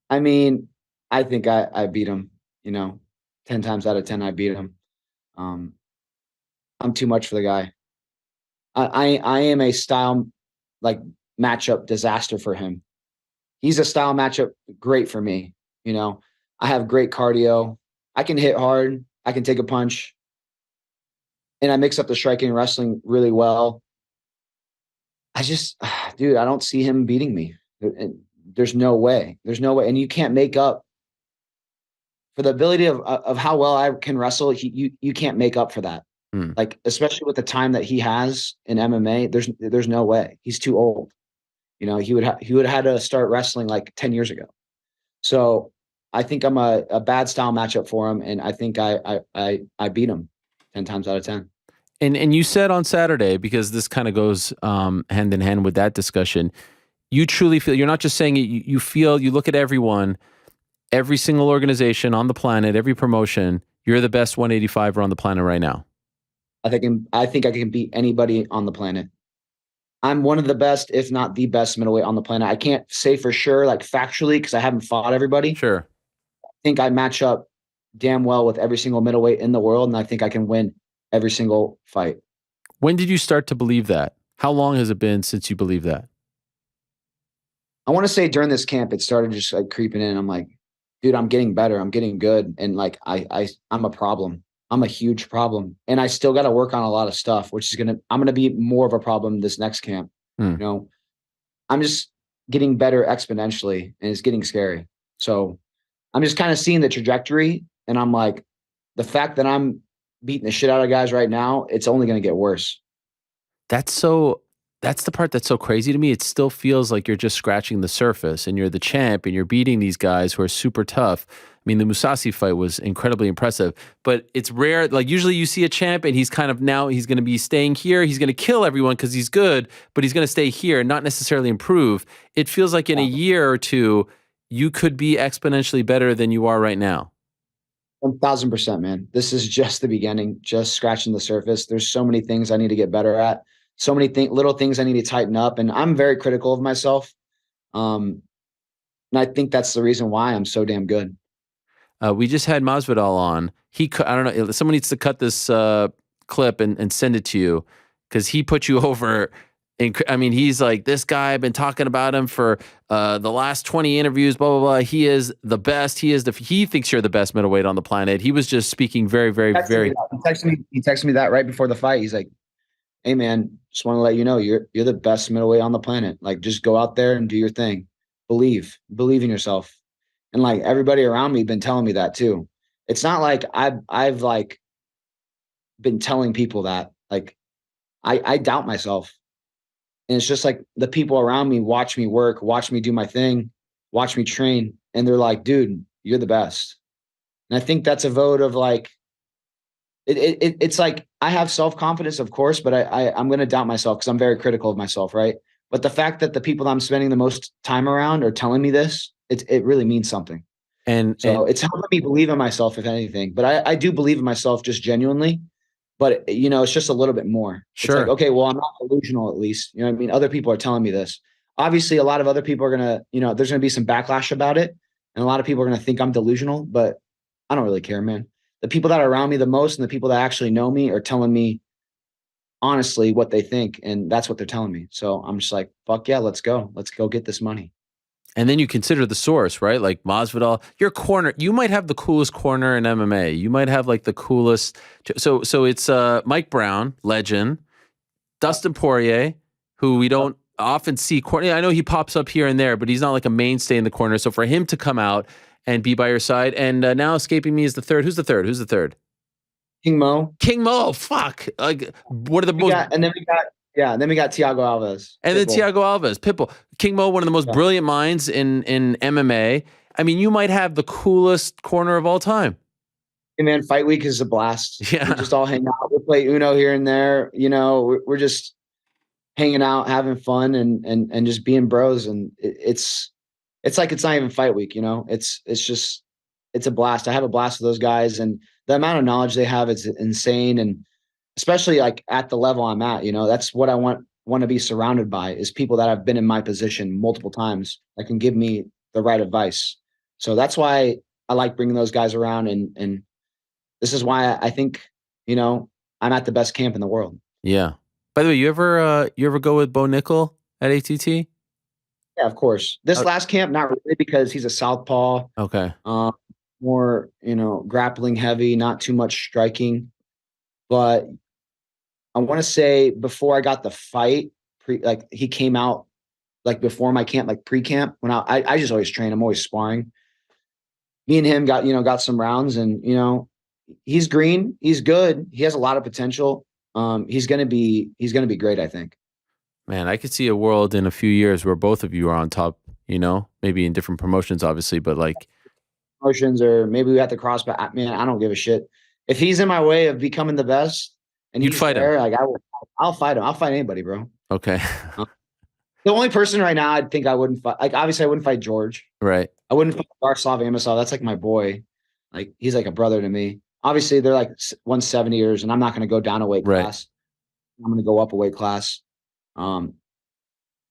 I mean, I think I beat him, 10 times out of 10, I beat him. I'm too much for the guy. I am a style matchup disaster for him. He's a style matchup great for me. I have great cardio. I can hit hard. I can take a punch. And I mix up the striking and wrestling really well. I just, dude, I don't see him beating me. There's no way. There's no way. And you can't make up for the ability of how well I can wrestle. You can't make up for that. Like, especially with the time that he has in MMA, there's no way. He's too old. He would have had to start wrestling like 10 years ago. So I think I'm a bad style matchup for him, and I think I beat him 10 times out of 10. And you said on Saturday, because this kind of goes hand in hand with that discussion, you truly feel, you're not just saying it, you feel, you look at everyone, every single organization on the planet, every promotion, you're the best 185er on the planet right now. I think I can beat anybody on the planet. I'm one of the best, if not the best middleweight on the planet. I can't say for sure, like factually, because I haven't fought everybody. Sure. I think I match up damn well with every single middleweight in the world, and I think I can win every single fight. When did you start to believe that? How long has it been since you believe that? I want to say during this camp, it started just like creeping in. I'm like, dude, I'm getting better. I'm getting good. And like, I'm a problem. I'm a huge problem. And I still got to work on a lot of stuff, which is I'm going to be more of a problem this next camp. You know, I'm just getting better exponentially and it's getting scary. So I'm just kind of seeing the trajectory. And I'm like, the fact that I'm beating the shit out of guys right now, it's only going to get worse. That's the part that's so crazy to me. It still feels like you're just scratching the surface and you're the champ and you're beating these guys who are super tough. I mean, the Mousasi fight was incredibly impressive, but it's rare. Like usually you see a champ and he's kind of now he's going to be staying here. He's going to kill everyone because he's good, but he's going to stay here and not necessarily improve. It feels like in a year or two, you could be exponentially better than you are right now. 1000%, man. This is just the beginning, just scratching the surface. There's so many things I need to get better at. So many little things I need to tighten up. And I'm very critical of myself. And I think that's the reason why I'm so damn good. We just had Masvidal on. I don't know. Someone needs to cut this clip and send it to you because he put you over. I mean, he's like, this guy, I've been talking about him for the last 20 interviews, blah, blah, blah. He is the best. He thinks you're the best middleweight on the planet. He was just speaking very, very, very. He texted me that right before the fight. He's like, hey man, just want to let you know you're the best middleweight on the planet. Like, just go out there and do your thing. Believe in yourself. And like everybody around me been telling me that too. It's not like I've like been telling people that. Like I doubt myself. And it's just like the people around me watch me work, watch me do my thing, watch me train, and they're like, dude, you're the best. And I think that's a vote of like, it's like I have self-confidence, of course, but I'm going to doubt myself because I'm very critical of myself, right? But the fact that the people that I'm spending the most time around are telling me this, it really means something. And so it's helping me believe in myself, if anything. But I do believe in myself just genuinely. But, you know, it's just a little bit more. Sure. It's like, okay, well, I'm not delusional at least. You know what I mean? Other people are telling me this. Obviously, a lot of other people are going to, you know, there's going to be some backlash about it. And a lot of people are going to think I'm delusional, but I don't really care, man. The people that are around me the most and the people that actually know me are telling me honestly what they think. And that's what they're telling me. So I'm just like, fuck yeah, let's go. Let's go get this money. And then you consider the source, right? Like Masvidal, your corner, you might have the coolest corner in MMA. You might have like the coolest. So it's Mike Brown, legend, Dustin Poirier, who we don't often see. I know he pops up here and there, but he's not like a mainstay in the corner. So for him to come out and be by your side, and now escaping me is the third. Who's the third? King Mo. Fuck. Like what are the most? And then we got Thiago Alves. And then Thiago Alves, Pitbull. King Mo, one of the most brilliant minds in MMA. I mean, you might have the coolest corner of all time. Hey man, fight week is a blast. Yeah. We just all hang out. We play Uno here and there. You know, we're just hanging out, having fun and just being bros. And it's like it's not even fight week, you know? It's a blast. I have a blast with those guys, and the amount of knowledge they have is insane. And especially like at the level I'm at, you know, that's what I want to be surrounded by is people that have been in my position multiple times that can give me the right advice. So that's why I like bringing those guys around. And this is why I think, you know, I'm at the best camp in the world. Yeah. By the way, you ever go with Bo Nickel at ATT? Yeah, of course. This last camp, not really, because he's a southpaw. Okay. More, you know, grappling heavy, not too much striking. But I want to say before I got the fight, he came out like before my camp, like pre-camp, when I just always train. I'm always sparring. Me and him got some rounds, and, you know, he's green. He's good. He has a lot of potential. He's going to be great, I think. Man, I could see a world in a few years where both of you are on top, you know, maybe in different promotions, obviously, but like promotions, or maybe we have to cross, but man, I don't give a shit. If he's in my way of becoming the best and you'd fight him, like I'll fight him. I'll fight anybody, bro. Okay. The only person right now I'd think I wouldn't fight, like obviously I wouldn't fight George. Right. I wouldn't fight Darslav Amosov. That's like my boy. Like he's like a brother to me. Obviously they're like 170ers, and I'm not going to go down a weight class. I'm going to go up a weight class.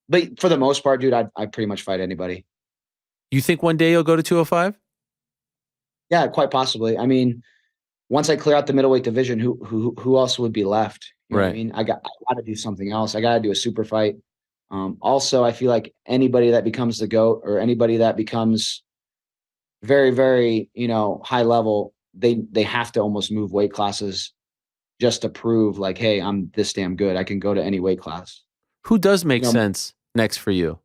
but for the most part, dude, I pretty much fight anybody. You think one day you'll go to 205? Yeah, quite possibly. I mean, once I clear out the middleweight division, who else would be left? You know what I mean? I got to do something else. I got to do a super fight. Also, I feel like anybody that becomes the GOAT or anybody that becomes very, very, high level, they have to almost move weight classes just to prove like, hey, I'm this damn good. I can go to any weight class. Who does make sense next for you?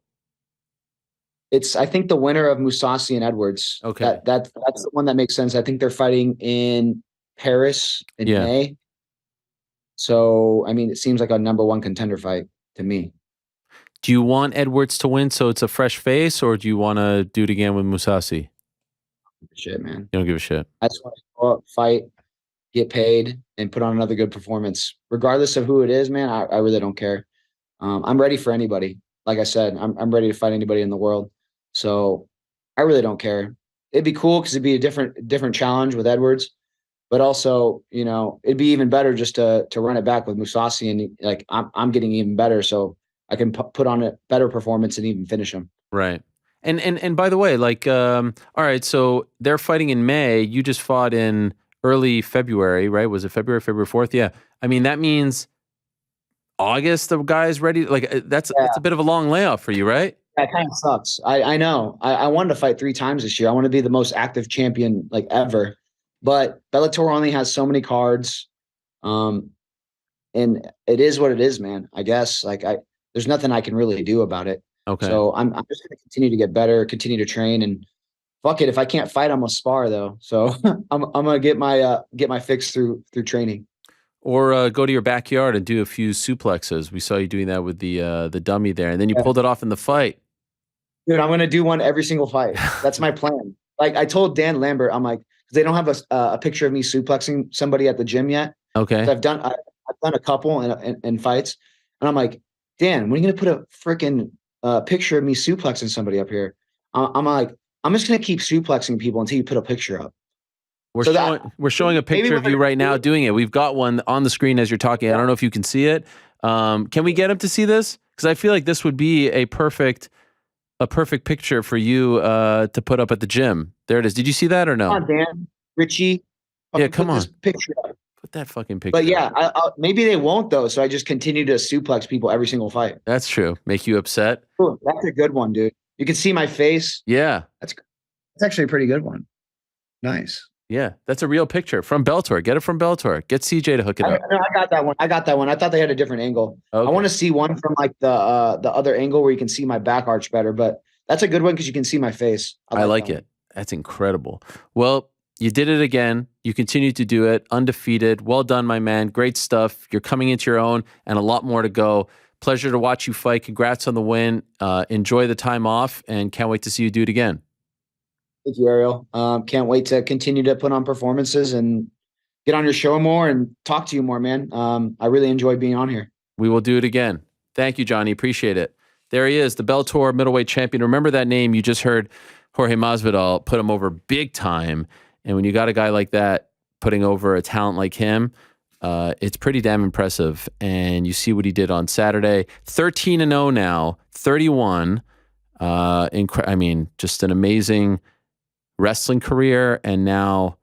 I think the winner of Mousasi and Edwards. Okay. That's the one that makes sense. I think they're fighting in Paris in May. So, I mean, it seems like a number one contender fight to me. Do you want Edwards to win so it's a fresh face, or do you want to do it again with Mousasi? Shit, man. You don't give a shit. I just want to go up, fight, get paid, and put on another good performance. Regardless of who it is, man, I really don't care. I'm ready for anybody. Like I said, I'm ready to fight anybody in the world. So I really don't care. It'd be cool because it'd be a different challenge with Edwards. But also, it'd be even better just to run it back with Mousasi, and like I'm getting even better, so I can put on a better performance and even finish him. Right. And by the way, like, all right, so they're fighting in May. You just fought in early February, right? Was it February 4th? Yeah. I mean, that means August. The guy's ready. Like, that's a bit of a long layoff for you, right? That kind of sucks. I know. I wanted to fight 3 times this year. I want to be the most active champion like ever. But Bellator only has so many cards, and it is what it is, man. I guess there's nothing I can really do about it. Okay. So I'm just gonna continue to get better, continue to train, and fuck it. If I can't fight, I'm gonna spar though. So I'm gonna get my fix through training. Or go to your backyard and do a few suplexes. We saw you doing that with the dummy there, and then you pulled it off in the fight. Dude, I'm gonna do one every single fight. That's my plan. Like I told Dan Lambert, I'm like, they don't have a picture of me suplexing somebody at the gym yet. Okay. I've done a couple in fights, and I'm like, Dan, when are you gonna put a freaking picture of me suplexing somebody up here? I'm like, I'm just gonna keep suplexing people until you put a picture up. We're showing a picture of you right now doing it. We've got one on the screen as you're talking. I don't know if you can see it. Can we get him to see this? Because I feel like this would be a perfect picture for you to put up at the gym. There it is. Did you see that or no? Come on, Dan, Richie. Yeah, come on. This picture up. Put that fucking picture. But yeah, up. maybe they won't though. So I just continue to suplex people every single fight. That's true. Make you upset. Ooh, that's a good one, dude. You can see my face. Yeah, that's actually a pretty good one. Nice. Yeah, that's a real picture from Bellator. Get it from Bellator. Get CJ to hook it up. I got that one. I thought they had a different angle. Okay. I want to see one from like the other angle where you can see my back arch better. But that's a good one because you can see my face. I like it. That's incredible. Well, you did it again. You continue to do it. Undefeated. Well done, my man. Great stuff. You're coming into your own and a lot more to go. Pleasure to watch you fight. Congrats on the win. Enjoy the time off and can't wait to see you do it again. Thank you, Ariel. Can't wait to continue to put on performances and get on your show more and talk to you more, man. I really enjoy being on here. We will do it again. Thank you, Johnny. Appreciate it. There he is, the Bellator middleweight champion. Remember that name you just heard, Jorge Masvidal, put him over big time. And when you got a guy like that putting over a talent like him, it's pretty damn impressive. And you see what he did on Saturday. 13-0 now, 31. I mean, just an amazing wrestling career, and now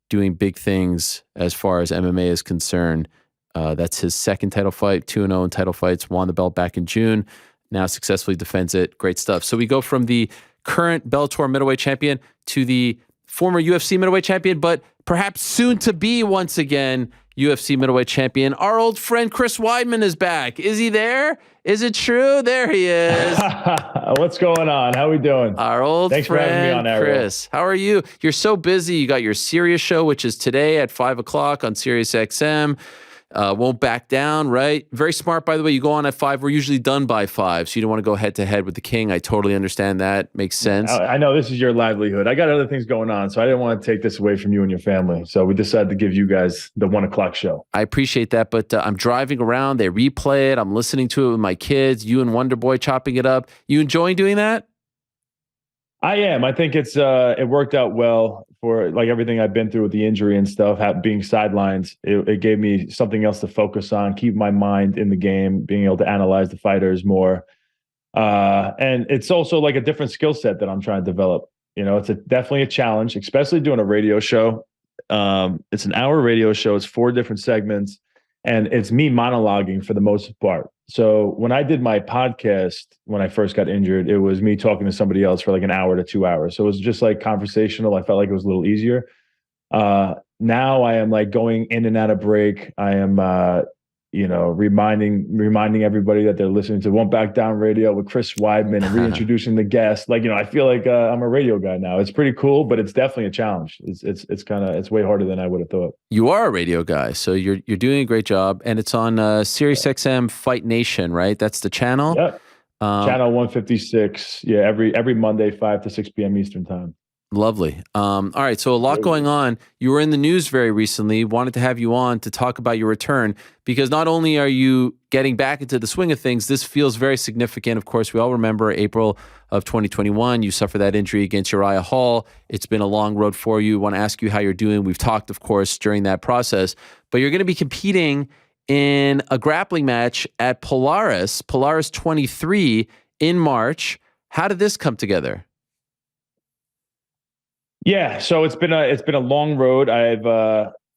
doing big things as far as MMA is concerned. That's his second title fight, 2-0 in title fights, won the belt back in June, now successfully defends it. Great stuff. So we go from the current Bellator middleweight champion to the former UFC middleweight champion, but perhaps soon to be once again UFC middleweight champion. Our old friend Chris Weidman is back. Is he there? Is it true? There he is. What's going on? How we doing? Our old Thanks friend for having me on, Ariel. Chris. How are you? You're so busy. You got your Sirius show, which is today at 5 o'clock on Sirius XM. Won't back down, right? Very smart, by the way. You go on at 5. We're usually done by 5, so you don't want to go head-to-head with the king. I totally understand that. Makes sense. I know this is your livelihood. I got other things going on, so I didn't want to take this away from you and your family. So we decided to give you guys the 1 o'clock show. I appreciate that, but I'm driving around. They replay it. I'm listening to it with my kids. You and Wonder Boy chopping it up. You enjoying doing that? I am. I think it worked out well for like everything I've been through with the injury and stuff, being sidelined. It gave me something else to focus on, keep my mind in the game, being able to analyze the fighters more. And it's also like a different skill set that I'm trying to develop. It's definitely a challenge, especially doing a radio show. It's an hour radio show. It's 4 different segments, and it's me monologuing for the most part. So when I did my podcast, when I first got injured, it was me talking to somebody else for like an hour to 2 hours. So it was just like conversational. I felt like it was a little easier. Now I am like going in and out of break. I am, reminding everybody that they're listening to Won't Back Down Radio with Chris Weidman and reintroducing the guest. Like, I feel like I'm a radio guy now. It's pretty cool, but it's definitely a challenge. It's way harder than I would have thought. You are a radio guy, so you're doing a great job, and it's on SiriusXM Fight Nation, right? That's the channel. Yep. Channel 156. Yeah, every Monday, 5 to 6 p.m. Eastern time. Lovely. All right, so a lot going on. You were in the news very recently. Wanted to have you on to talk about your return, because not only are you getting back into the swing of things, this feels very significant. Of course, we all remember April of 2021, you suffered that injury against Uriah Hall. It's been a long road for you. Want to ask you how you're doing. We've talked, of course, during that process, but you're going to be competing in a grappling match at Polaris 23 in March. How did this come together? Yeah, so it's been a long road. I've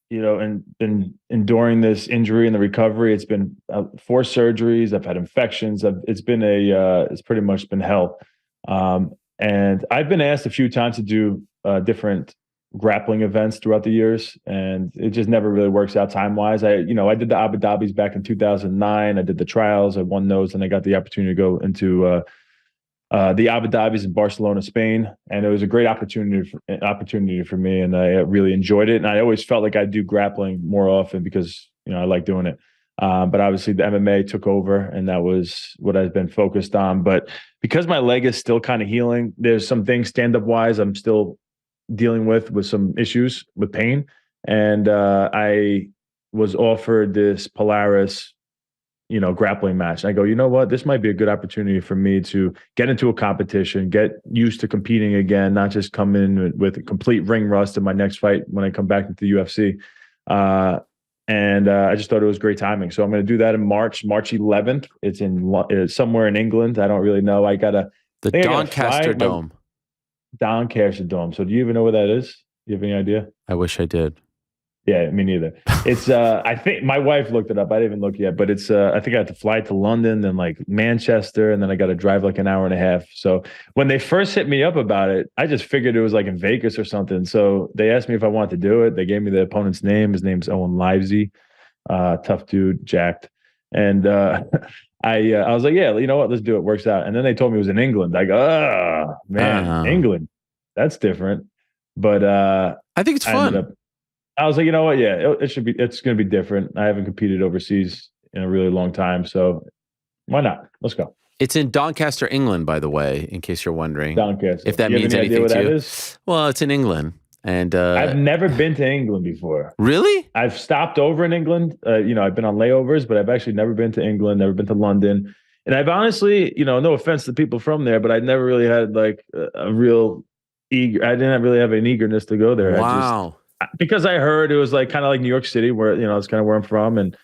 been enduring this injury and the recovery. It's been 4 surgeries. I've had infections. It's pretty much been hell. And I've been asked a few times to do different grappling events throughout the years, and it just never really works out time wise. I did the Abu Dhabis back in 2009. I did the trials. I won those, and I got the opportunity to go into the Abu Dhabis in Barcelona, Spain, and it was a great opportunity for me, and I really enjoyed it. And I always felt like I'd do grappling more often because I like doing it. But obviously the MMA took over, and that was what I've been focused on. But because my leg is still kind of healing, there's some things stand-up wise I'm still dealing with some issues with pain, and I was offered this Polaris grappling match. And I go, you know what? This might be a good opportunity for me to get into a competition, get used to competing again, not just come in with a complete ring rust in my next fight when I come back into the UFC. And I just thought it was great timing. So I'm going to do that in March 11th. It's somewhere in England. I don't really know. The Doncaster Dome. Doncaster Dome. So do you even know where that is? Do you have any idea? I wish I did. Yeah, me neither. It's I think my wife looked it up. I didn't even look yet, but it's I think I had to fly to London, then like Manchester, and then I got to drive like an hour and a half. So when they first hit me up about it, I just figured it was like in Vegas or something. So they asked me if I wanted to do it. They gave me the opponent's name. His name's Owen Livesey. Tough dude, jacked. And I was like, yeah, you know what? Let's do it. Works out. And then they told me it was in England. I go, man, England. That's different. But I think it's fun. I was like, you know what? Yeah, it's going to be different. I haven't competed overseas in a really long time. So why not? Let's go. It's in Doncaster, England, by the way, in case you're wondering. Doncaster. If that means anything to you. Well, it's in England. And I've never been to England before. Really? I've stopped over in England. I've been on layovers, but I've actually never been to England, never been to London. And I've honestly, no offense to people from there, but I never really had like a real I didn't really have an eagerness to go there. Wow. Because I heard it was like kind of like New York City, where it's kind of where I'm from, and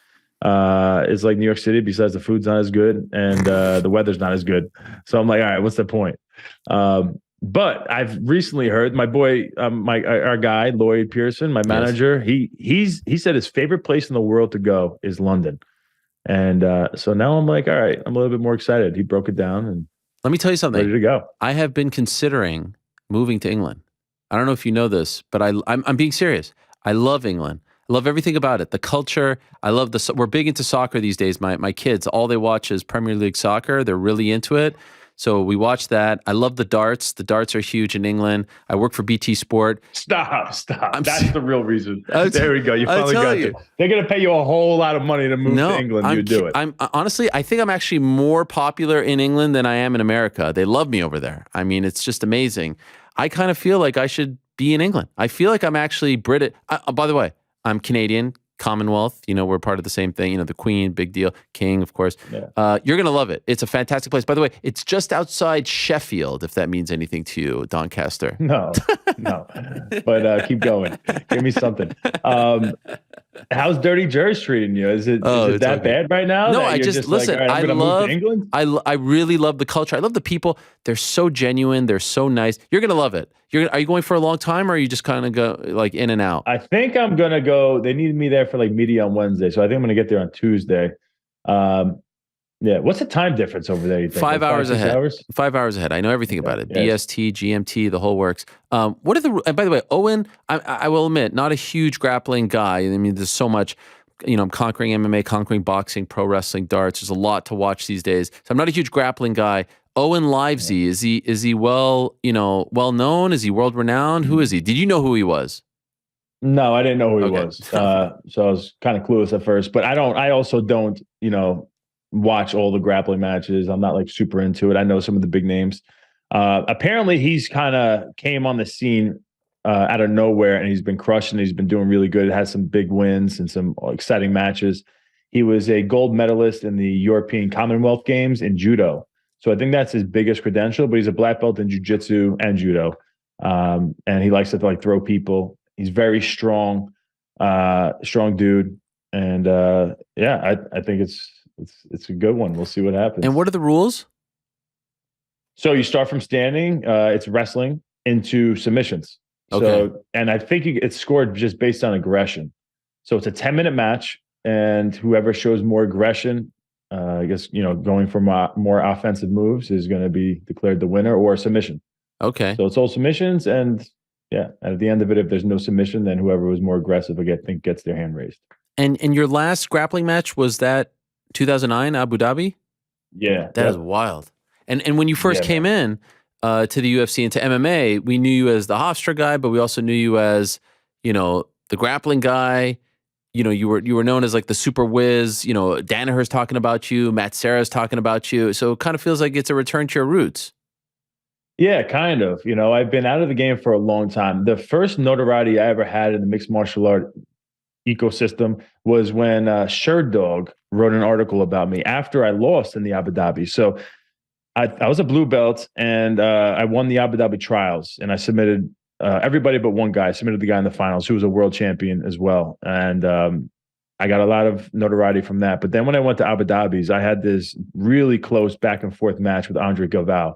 it's like New York City. Besides, the food's not as good and the weather's not as good. So I'm like, all right, what's the point? But I've recently heard my boy, our guy Lloyd Pearson, my manager. Yes. He said his favorite place in the world to go is London, and so now I'm like, all right, I'm a little bit more excited. He broke it down, and let me tell you something. Ready to go. I have been considering moving to England. I don't know if you know this, but I'm being serious. I love England. I love everything about it. The culture. I love we're big into soccer these days. My kids, all they watch is Premier League soccer. They're really into it. So we watch that. I love the darts. The darts are huge in England. I work for BT Sport. Stop. That's the real reason. There we go. You finally got it. They're going to pay you a whole lot of money to move to England. You do it. Honestly, I think I'm actually more popular in England than I am in America. They love me over there. I mean, it's just amazing. I kind of feel like I should be in England. I feel like I'm actually British. By the way, I'm Canadian, Commonwealth. We're part of the same thing. The Queen, big deal. King, of course. Yeah. You're going to love it. It's a fantastic place. By the way, it's just outside Sheffield, if that means anything to you, Doncaster. No. But keep going. Give me something. How's Dirty Jersey treating you? Is it that bad right now? No, that I you're just like, listen. all right, I'm gonna move to England. I really love the culture. I love the people. They're so genuine. They're so nice. You're gonna love it. Are you going for a long time, or are you just kind of go like in and out? I think I'm gonna go. They needed me there for like media on Wednesday, so I think I'm gonna get there on Tuesday. Yeah. What's the time difference over there? You think 5 hours ahead. Hours? 5 hours ahead. I know everything about it. Yes. BST, GMT, the whole works. What are the? And by the way, Owen, I will admit, not a huge grappling guy. I mean, there's so much. I'm conquering MMA, conquering boxing, pro wrestling, darts. There's a lot to watch these days. So I'm not a huge grappling guy. Owen Livesey, is he well known? Is he world renowned? Who is he? Did you know who he was? No, I didn't know who he was. So I was kind of clueless at first. But I also don't, watch all the grappling matches. I'm not like super into it. I know some of the big names. Apparently, he's kind of came on the scene out of nowhere, and he's been crushing. He's been doing really good. Has some big wins and some exciting matches. He was a gold medalist in the European Commonwealth Games in judo. So I think that's his biggest credential. But he's a black belt in jiu-jitsu and judo, and he likes to like throw people. He's very strong, strong dude, and I think it's a good one. We'll see what happens. And what are the rules? So you start from standing. It's wrestling into submissions. Okay. So, and I think it's scored just based on aggression. So it's a 10-minute match, and whoever shows more aggression, I guess, going for more offensive moves is going to be declared the winner, or a submission. Okay. So it's all submissions, and at the end of it, if there's no submission, then whoever was more aggressive, I think, gets their hand raised. And your last grappling match, was that 2009 Abu Dhabi? Yeah. That is wild. And when you first came in to the UFC and to MMA, we knew you as the Hofstra guy, but we also knew you as, the grappling guy. You were known as like the super whiz. Danaher's talking about you, Matt Serra's talking about you. So it kind of feels like it's a return to your roots. Yeah, kind of. I've been out of the game for a long time. The first notoriety I ever had in the mixed martial art ecosystem was when Sherdog wrote an article about me after I lost in the Abu Dhabi. So I was a blue belt, and I won the Abu Dhabi trials, and I submitted everybody but one guy. I submitted the guy in the finals who was a world champion as well. And I got a lot of notoriety from that. But then when I went to Abu Dhabi's, I had this really close back and forth match with Andre Galvao.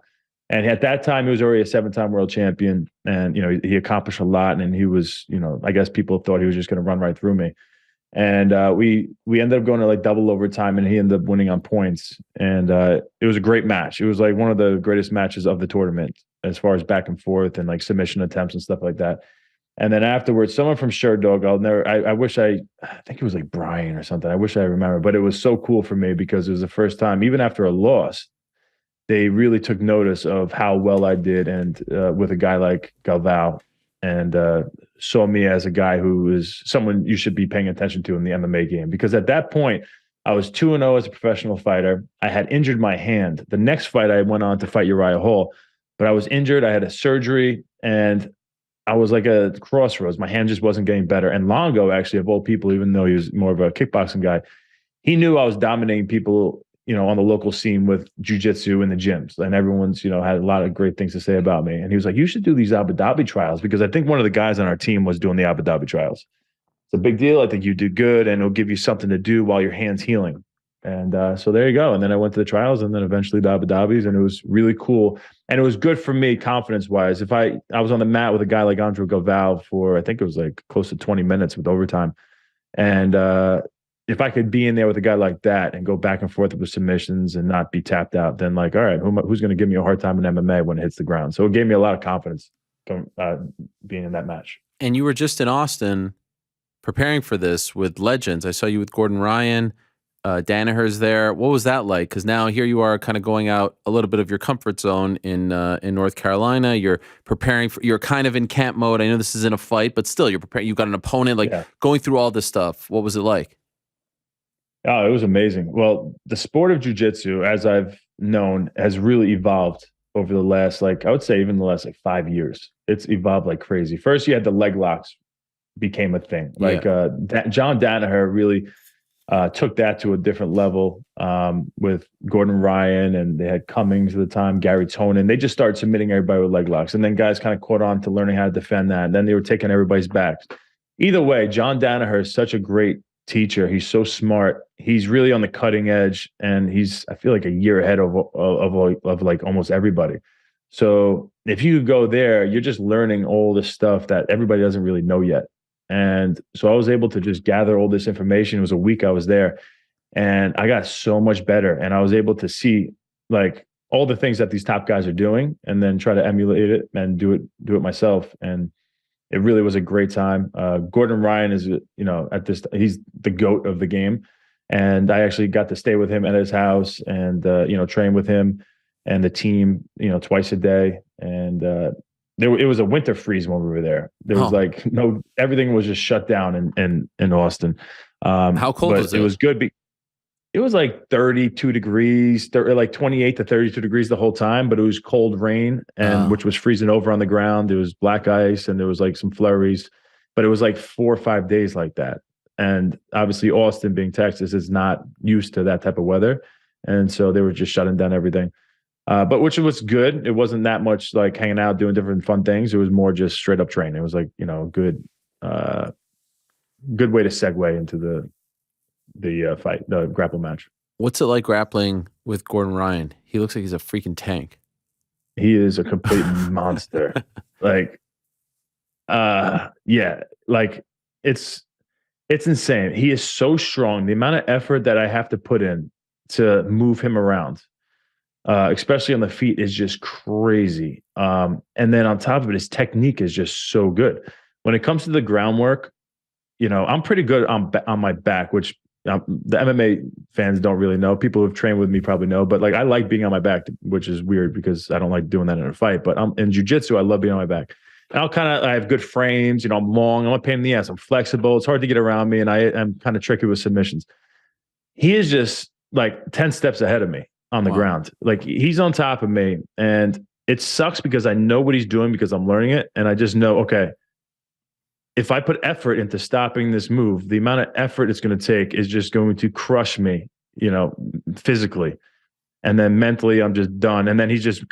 And at that time, he was already a 7-time world champion, and he accomplished a lot. And he was, I guess people thought he was just going to run right through me. And we ended up going to like double overtime, and he ended up winning on points. And it was a great match. It was like one of the greatest matches of the tournament as far as back and forth and like submission attempts and stuff like that. And then afterwards, someone from Sherdog, I think it was like Brian or something. I wish I remember, but it was so cool for me because it was the first time, even after a loss, they really took notice of how well I did, and with a guy like Galvao, and saw me as a guy who is someone you should be paying attention to in the MMA game. Because at that point, I was 2-0 as a professional fighter. I had injured my hand. The next fight, I went on to fight Uriah Hall, but I was injured. I had a surgery, and I was like a crossroads. My hand just wasn't getting better. And Longo, actually, of all people, even though he was more of a kickboxing guy, he knew I was dominating people, on the local scene with jiu-jitsu in the gyms, and everyone's, had a lot of great things to say about me. And he was like, you should do these Abu Dhabi trials, because I think one of the guys on our team was doing the Abu Dhabi trials. It's a big deal. I think you do good, and it'll give you something to do while your hand's healing. And so there you go. And then I went to the trials, and then eventually the Abu Dhabis, and it was really cool. And it was good for me confidence-wise. If I was on the mat with a guy like Andre Galvao for, I think it was like close to 20 minutes with overtime. And if I could be in there with a guy like that and go back and forth with submissions and not be tapped out, then like, all right, who's going to give me a hard time in MMA when it hits the ground? So it gave me a lot of confidence being in that match. And you were just in Austin preparing for this with legends. I saw you with Gordon Ryan, Danaher's there. What was that like? Because now here you are kind of going out a little bit of your comfort zone in North Carolina. You're preparing you're kind of in camp mode. I know this isn't a fight, but still you're preparing. You've got an opponent, going through all this stuff. What was it like? Oh, it was amazing. Well, the sport of jiu-jitsu, as I've known, has really evolved over the last, I would say even the last 5 years. It's evolved like crazy. First, you had the leg locks became a thing. John Danaher really took that to a different level with Gordon Ryan, and they had Cummings at the time, Gary Tonin. They just started submitting everybody with leg locks. And then guys kind of caught on to learning how to defend that. And then they were taking everybody's backs. either way, John Danaher is such a great teacher. He's so smart. He's really on the cutting edge, and I feel like a year ahead of like almost everybody. So if you go there, you're just learning all this stuff that everybody doesn't really know yet. And so I was able to just gather all this information. It was a week I was there, and I got so much better. And I was able to see like all the things that these top guys are doing, and then try to emulate it and do it myself. And it really was a great time. Gordon Ryan is, he's the GOAT of the game. And I actually got to stay with him at his house and, train with him and the team, twice a day. And it was a winter freeze when we were there. There was everything was just shut down in Austin. How cold was it? It was good. It was like 32 degrees, like 28 to 32 degrees the whole time, but it was cold rain, and which was freezing over on the ground. There was black ice, and there was like some flurries, but it was like 4 or 5 days like that. And obviously Austin, being Texas, is not used to that type of weather. And so they were just shutting down everything. But which was good. It wasn't that much like hanging out, doing different fun things. It was more just straight up training. It was like, good way to segue into the fight, the grapple match. What's it like grappling with Gordon Ryan? He looks like he's a freaking tank. He is a complete monster. Like, it's insane. He is so strong. The amount of effort that I have to put in to move him around, especially on the feet, is just crazy. And then on top of it, his technique is just so good. When it comes to the groundwork, I'm pretty good on my back, which the MMA fans don't really know. People who've trained with me probably know, but like I like being on my back, which is weird because I don't like doing that in a fight. But in jiu-jitsu, I love being on my back. And I have good frames. I'm long. I'm a pain in the ass. I'm flexible. It's hard to get around me, and I'm kind of tricky with submissions. He is just like 10 steps ahead of me on the ground. Like he's on top of me, and it sucks because I know what he's doing because I'm learning it, and I just know, okay, if I put effort into stopping this move, the amount of effort it's going to take is just going to crush me, physically. And then mentally I'm just done. And then he's just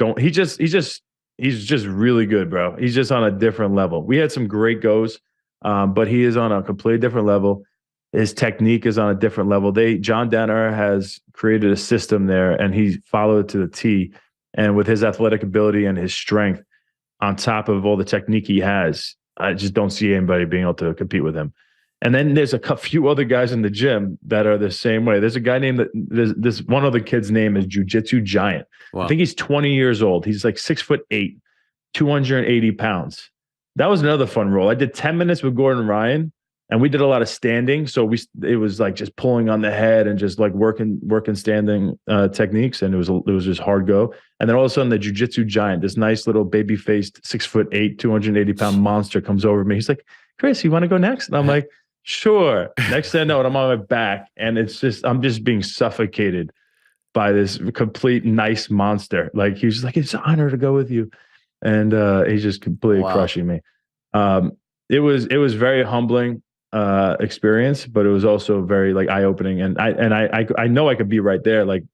really good, bro. He's just on a different level. We had some great goes, but he is on a completely different level. His technique is on a different level. John Danaher has created a system there, and he followed it to the T. And with his athletic ability and his strength on top of all the technique he has, I just don't see anybody being able to compete with him. And then there's a few other guys in the gym that are the same way. There's a guy named this one other kid's name is Jiu-Jitsu Giant. Wow. I think he's 20 years old. He's like 6'8", 280 pounds. That was another fun roll. I did 10 minutes with Gordon Ryan, and we did a lot of standing. So it was like just pulling on the head and just like working standing techniques. And it was just hard go. And then all of a sudden the Jiu-Jitsu Giant, this nice little baby-faced 6'8", 280-pound monster comes over me. He's like, Chris, you want to go next? And I'm like, sure. Next thing I know, I'm on my back, and I'm just being suffocated by this complete nice monster. Like he's just like, it's an honor to go with you. And he's just completely crushing me. It was very humbling experience, but it was also very like eye-opening. And I know I could be right there. Like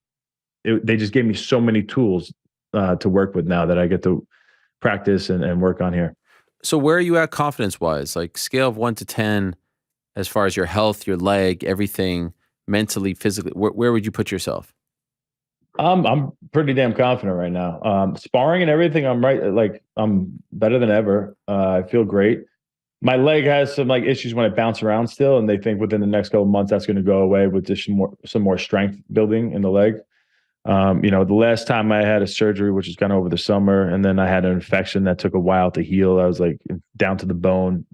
they just gave me so many tools to work with now that I get to practice and work on here. So where are you at confidence-wise? Like scale of 1 to 10, as far as your health, your leg, everything, mentally, physically, where would you put yourself? I'm pretty damn confident right now. Sparring and everything, I'm right. Like I'm better than ever. I feel great. My leg has some like issues when I bounce around still, and they think within the next couple of months that's going to go away with just some more strength building in the leg. The last time I had a surgery, which was kind of over the summer, and then I had an infection that took a while to heal. I was like down to the bone,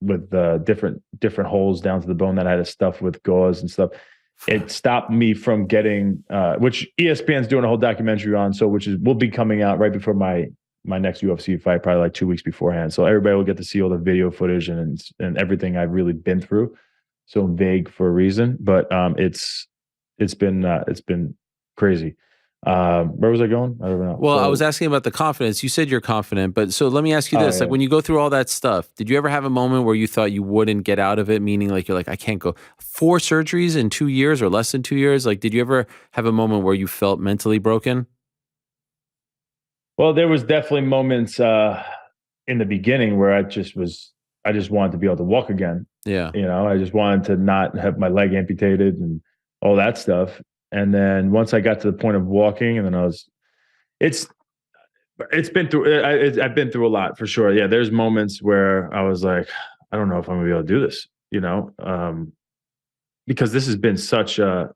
with different holes down to the bone that I had to stuff with gauze and stuff. It stopped me from getting, which ESPN's doing a whole documentary on, will be coming out right before my next UFC fight, probably like 2 weeks beforehand. So everybody will get to see all the video footage and everything I've really been through. So vague for a reason, but it's been crazy. Where was I going? I don't know. Well, I was asking about the confidence. You said you're confident, but so let me ask you this. Like when you go through all that stuff, did you ever have a moment where you thought you wouldn't get out of it? Meaning like, you're like, I can't go 4 surgeries in 2 years or less than 2 years. Like, did you ever have a moment where you felt mentally broken? Well, there was definitely moments in the beginning where I just was I just wanted to be able to walk again. Yeah. You know, I just wanted to not have my leg amputated and all that stuff. And then once I got to the point of walking, and then it's been through, I've been through a lot for sure. Yeah. There's moments where I was like, I don't know if I'm gonna be able to do this, you know, because this has been such a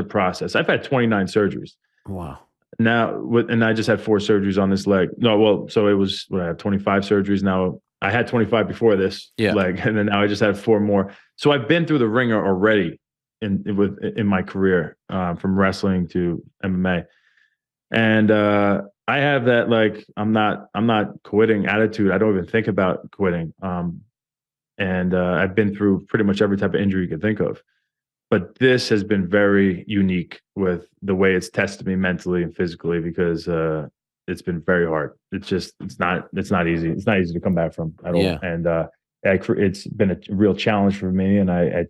process. I've had 29 surgeries. Wow. Now, and I just had 4 surgeries on this leg. No, well, so it was I have 25 surgeries now. I had 25 before this leg, and then now I just had 4 more. So I've been through the ringer already in my career, from wrestling to MMA, and I have that like I'm not quitting attitude. I don't even think about quitting. And I've been through pretty much every type of injury you can think of. But this has been very unique with the way it's tested me mentally and physically, because it's been very hard. It's not easy. It's not easy to come back from at all. And it's been a real challenge for me. And I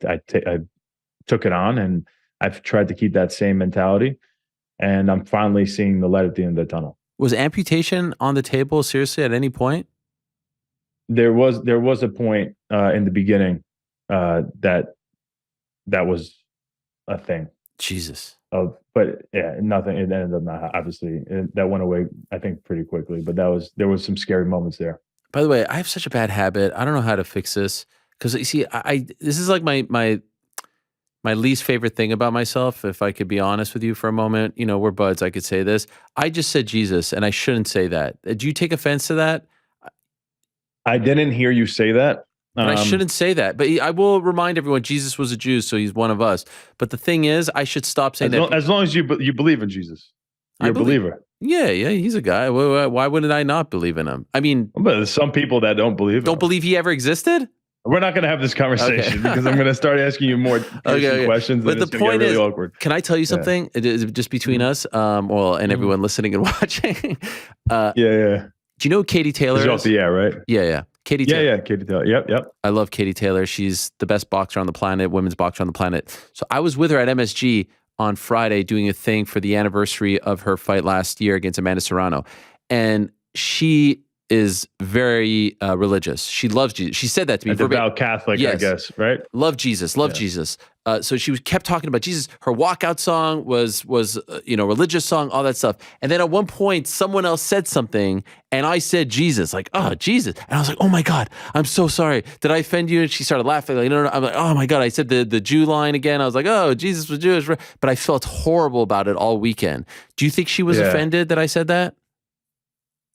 took it on, and I've tried to keep that same mentality. And I'm finally seeing the light at the end of the tunnel. Was amputation on the table seriously at any point? There was a point in the beginning that was a thing. Jesus. But yeah, nothing. It ended up not. Obviously, that went away, I think, pretty quickly. But there was some scary moments there. By the way, I have such a bad habit. I don't know how to fix this, because you see, this is like my least favorite thing about myself. If I could be honest with you for a moment, you know, we're buds. I could say this. I just said Jesus, and I shouldn't say that. Do you take offense to that? I didn't hear you say that. But I shouldn't say that. But I will remind everyone, Jesus was a Jew, so he's one of us. But the thing is, I should stop saying that. As long as you believe in Jesus. You're a believer. Yeah, he's a guy. Why wouldn't I not believe in him? I mean, but there's some people that don't believe in him. Don't believe he ever existed? We're not going to have this conversation because I'm going to start asking you more questions. But the point is, really awkward. Can I tell you something? It is just between us, and everyone listening and watching. Yeah. Do you know who Katie Taylor is? Off the air, right? Yeah. Katie Taylor. Yeah, Katie Taylor. Yep. I love Katie Taylor. She's the best boxer on the planet, women's boxer on the planet. So I was with her at MSG on Friday doing a thing for the anniversary of her fight last year against Amanda Serrano. And she is very religious. She loves Jesus. She said that to me. A devout Catholic, yes. I guess, right? Love Jesus. Jesus. So she kept talking about Jesus. Her walkout song was religious song, all that stuff. And then at one point, someone else said something, and I said Jesus, like, oh, Jesus. And I was like, oh my God, I'm so sorry. Did I offend you? And she started laughing. Like, no. I'm like, oh my God. I said the Jew line again. I was like, oh, Jesus was Jewish. But I felt horrible about it all weekend. Do you think she was offended that I said that?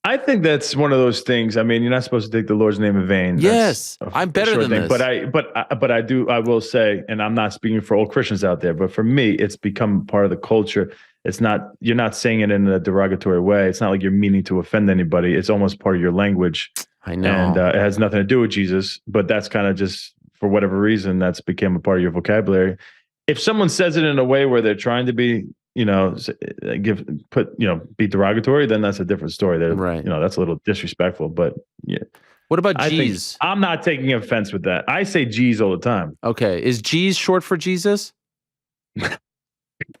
I think that's one of those things. I mean, you're not supposed to take the Lord's name in vain. Yes, I'm better than this. But I will say, and I'm not speaking for all Christians out there, but for me, it's become part of the culture. It's not, you're not saying it in a derogatory way. It's not like you're meaning to offend anybody. It's almost part of your language. I know. And it has nothing to do with Jesus, but that's kind of just, for whatever reason, that's become a part of your vocabulary. If someone says it in a way where they're trying to be, be derogatory, then that's a different story. Right. That's a little disrespectful, but yeah. What about G's? I'm not taking offense with that. I say G's all the time. Okay. Is G's short for Jesus?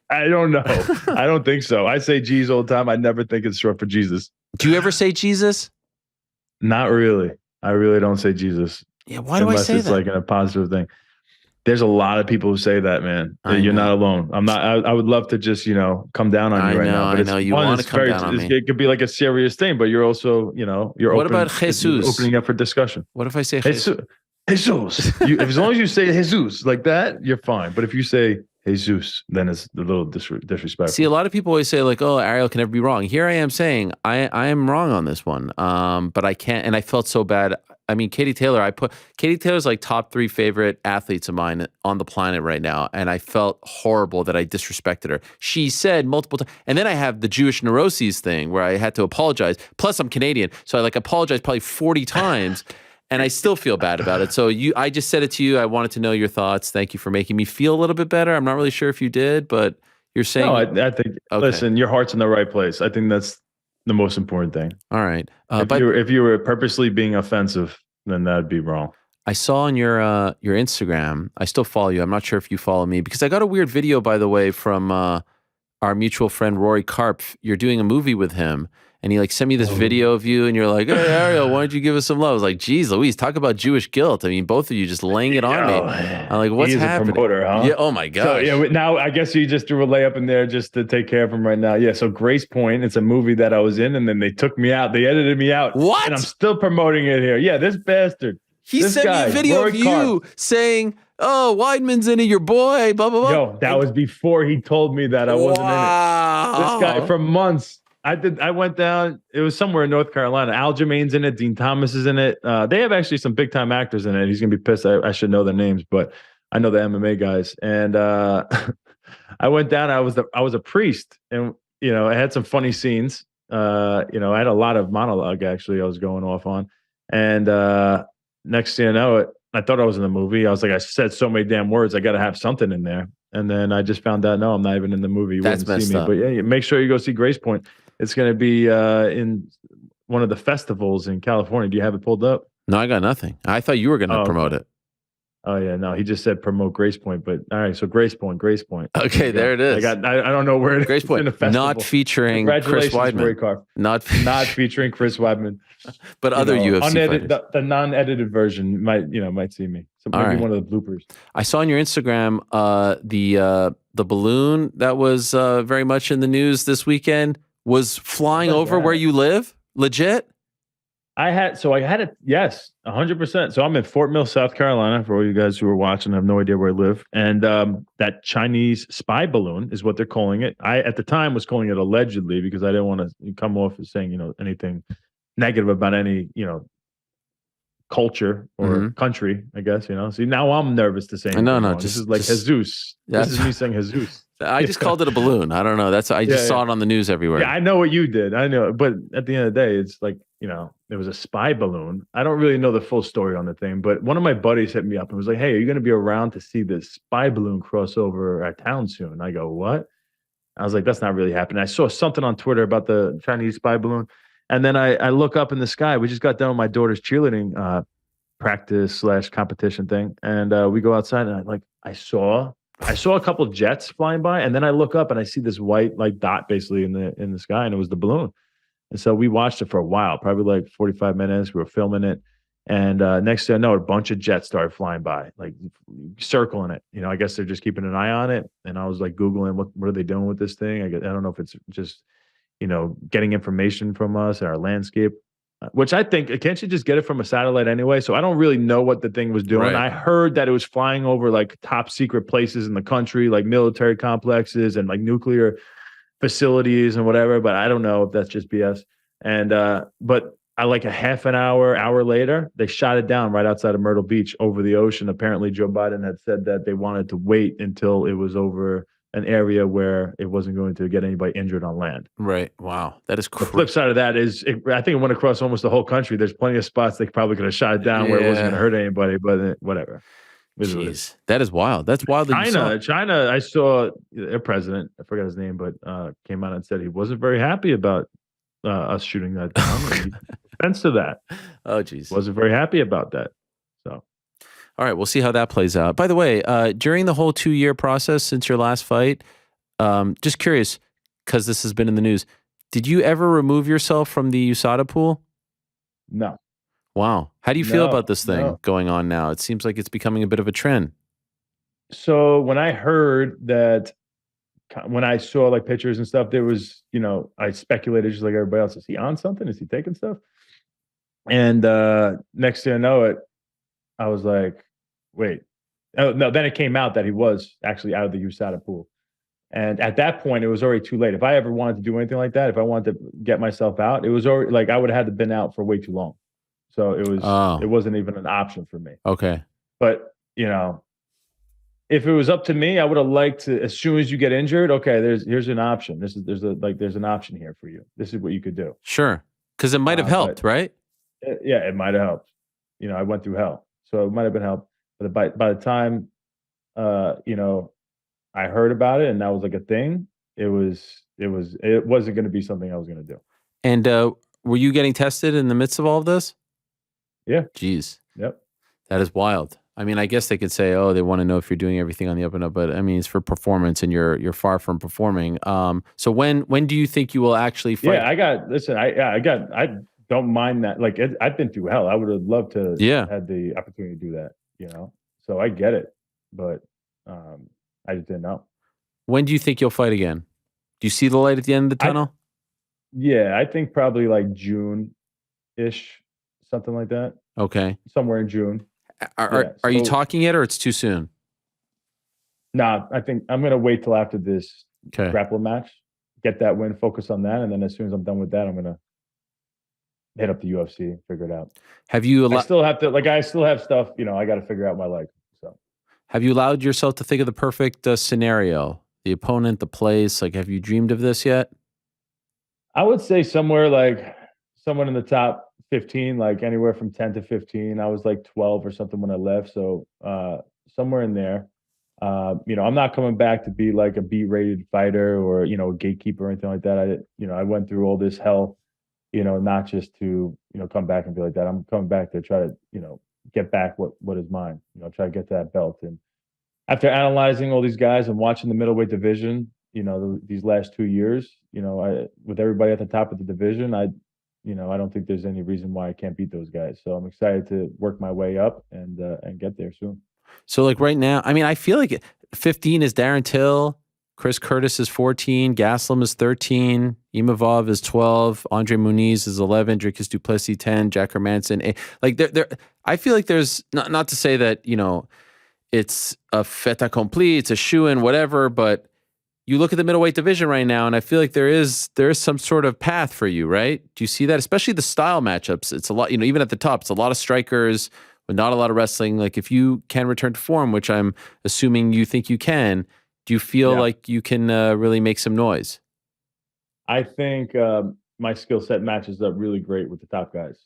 I don't know. I don't think so. I say G's all the time. I never think it's short for Jesus. Do you ever say Jesus? Not really. I really don't say Jesus. Yeah. Why do I say that? Unless it's like in a positive thing. There's a lot of people who say that, man. You're not alone. I'm not. I would love to just, come down on you right now. But I know you want to come down on me. It could be like a serious thing, but you're also, What about Jesus? Opening up for discussion. What if I say Jesus? Jesus. As long as you say Jesus like that, you're fine. But if you say Jesus, then it's a little disrespectful. See, a lot of people always say like, "Oh, Ariel can never be wrong." Here I am saying I am wrong on this one, but I can't, and I felt so bad. I mean, Katie Taylor's like top 3 favorite athletes of mine on the planet right now, and I felt horrible that I disrespected her. She said multiple times, and then I have the Jewish neuroses thing where I had to apologize. Plus, I'm Canadian, so I apologized probably 40 times. And I still feel bad about it. So I just said it to you. I wanted to know your thoughts. Thank you for making me feel a little bit better. I'm not really sure if you did, but you're saying. No, I think, listen, your heart's in the right place. I think that's the most important thing. All right. If you were purposely being offensive, then that'd be wrong. I saw on your Instagram, I still follow you. I'm not sure if you follow me, because I got a weird video, by the way, from our mutual friend, Rory Karp. You're doing a movie with him. and he like sent me this video of you, and you're like, "Hey Ariel, why don't you give us some love?" I was like, "Geez, Louise, talk about Jewish guilt." I mean, both of you just laying it on me. I'm like, "What's happening?" A promoter, huh? Yeah. Oh my gosh. So now I guess you just threw a layup in there just to take care of him right now. Yeah. So Grace Point, it's a movie that I was in, and then they took me out. They edited me out. What? And I'm still promoting it here. Yeah, this bastard. He sent me a video of you saying, "Oh, Weidman's in it, your boy." Blah blah blah. Yo, that was before he told me that I wasn't in it. This guy for months. I went down. It was somewhere in North Carolina. Aljamain's in it. Dean Thomas is in it. They have actually some big time actors in it. He's gonna be pissed. I should know their names, but I know the MMA guys. And I went down. I was a priest, and I had some funny scenes. I had a lot of monologue actually. I was going off on, and next thing you know, I thought I was in the movie. I was like, I said so many damn words. I got to have something in there. And then I just found out, no, I'm not even in the movie. You That's wouldn't see messed me. up. But yeah, make sure you go see Grace Point. It's going to be in one of the festivals in California. Do you have it pulled up? No, I got nothing. I thought you were going to promote it. Oh yeah, no, he just said promote Grace Point, but all right, so Grace Point. Okay, there it is. I don't know where it Grace is. Point, In a festival. not featuring Chris Weidman. Not featuring Chris Weidman. But other UFC fighters. The non-edited version might see me. So maybe one of the bloopers. I saw on your Instagram the balloon that was very much in the news this weekend was flying over where you live. Legit? I had it. Yes, 100%. So I'm in Fort Mill, South Carolina. For all you guys who are watching, I have no idea where I live. And that Chinese spy balloon is what they're calling it. I at the time was calling it allegedly because I didn't want to come off as saying anything negative about any culture or country. I guess See, now I'm nervous to say. No. This is like Jesus. This is me saying Jesus. I just called it a balloon. I don't know. I just saw it on the news everywhere. Yeah, I know what you did. I know, but at the end of the day, it's like there was a spy balloon. I don't really know the full story on the thing, but one of my buddies hit me up and was like, "Hey, are you going to be around to see this spy balloon cross over our town soon?" I go, "What?" I was like, "That's not really happening." I saw something on Twitter about the Chinese spy balloon, and then I look up in the sky. We just got done with my daughter's cheerleading practice / competition thing, and we go outside, and I saw a couple of jets flying by, and then I look up and I see this white dot basically in the sky, and it was the balloon. And so we watched it for a while, probably 45 minutes. We were filming it. And next thing I know, a bunch of jets started flying by, circling it. I guess they're just keeping an eye on it. And I was Googling, what are they doing with this thing? I don't know if it's just, getting information from us and our landscape, which I think, can't you just get it from a satellite anyway? So I don't really know what the thing was doing. Right. I heard that it was flying over top secret places in the country, like military complexes and nuclear facilities and whatever, but I don't know if that's just BS. And but a half an hour later, they shot it down right outside of Myrtle Beach over the ocean. Apparently Joe Biden had said that they wanted to wait until it was over an area where it wasn't going to get anybody injured on land. Right. Wow. That is crazy. The flip side of that is I think it went across almost the whole country. There's plenty of spots they probably could have shot it down where it wasn't going to hurt anybody, but whatever. Jeez, that is wild. That's wild. China. I saw their president. I forgot his name, but came out and said he wasn't very happy about us shooting that down. Offense to that. Oh, geez, wasn't very happy about that. So, all right, we'll see how that plays out. By the way, during the whole 2-year process since your last fight, just curious because this has been in the news. Did you ever remove yourself from the USADA pool? No. Wow. How do you feel about this thing going on now? It seems like it's becoming a bit of a trend. So when I heard that, when I saw pictures and stuff, there was, I speculated just like everybody else. Is he on something? Is he taking stuff? And next thing I know it, I was like, wait. Oh, no, then it came out that he was actually out of the USADA pool. And at that point, it was already too late. If I ever wanted to do anything like that, if I wanted to get myself out, it was already I would have had to been out for way too long. So it wasn't even an option for me. Okay. But, if it was up to me, I would have liked to, as soon as you get injured, okay, here's an option. There's an option here for you. This is what you could do. Sure. Because it might have helped, right? Yeah, it might have helped. I went through hell. So it might have been helped. But by the time I heard about it and that was a thing, it wasn't going to be something I was going to do. And were you getting tested in the midst of all of this? Yeah. Jeez. Yep. That is wild. I mean, I guess they could say, oh, they want to know if you're doing everything on the up and up, but I mean, it's for performance, and you're far from performing. So when do you think you will actually fight? Yeah, I don't mind that. Like, I've been through hell. I would have loved to had the opportunity to do that, So I get it, but I just didn't know. When do you think you'll fight again? Do you see the light at the end of the tunnel? I think probably like June-ish, something like that. Okay. Somewhere in June. Are you talking yet, or it's too soon? Nah, I think I'm going to wait till after this grappling match, get that win, focus on that, and then as soon as I'm done with that, I'm going to hit up the UFC, figure it out. Have you? I still have to, I still have stuff, I got to figure out my life. So, have you allowed yourself to think of the perfect scenario? The opponent, the place. Like, have you dreamed of this yet? I would say somewhere like someone in the top 15, like anywhere from 10 to 15. I was like 12 or something when I left. So somewhere in there. I'm not coming back to be like a B-rated fighter or, a gatekeeper or anything like that. I went through all this hell, not just to, come back and be like that. I'm coming back to try to, get back what is mine, try to get to that belt. And after analyzing all these guys and watching the middleweight division, these last 2 years, with everybody at the top of the division, I don't think there's any reason why I can't beat those guys. So I'm excited to work my way up and get there soon. So like right now, I mean, I feel like 15 is Darren Till, Chris Curtis is 14, Gaslam is 13, Imavov is 12, Andre Muniz is 11, Dricus Duplessis 10, Jack Hermanson 8. Like I feel like there's not to say that, it's a fait accompli, it's a shoo-in, whatever, but you look at the middleweight division right now, and I feel like there is some sort of path for you, right? Do you see that? Especially the style matchups. It's a lot, even at the top, it's a lot of strikers, but not a lot of wrestling. Like, if you can return to form, which I'm assuming you think you can, do you feel like you can really make some noise? I think my skill set matches up really great with the top guys,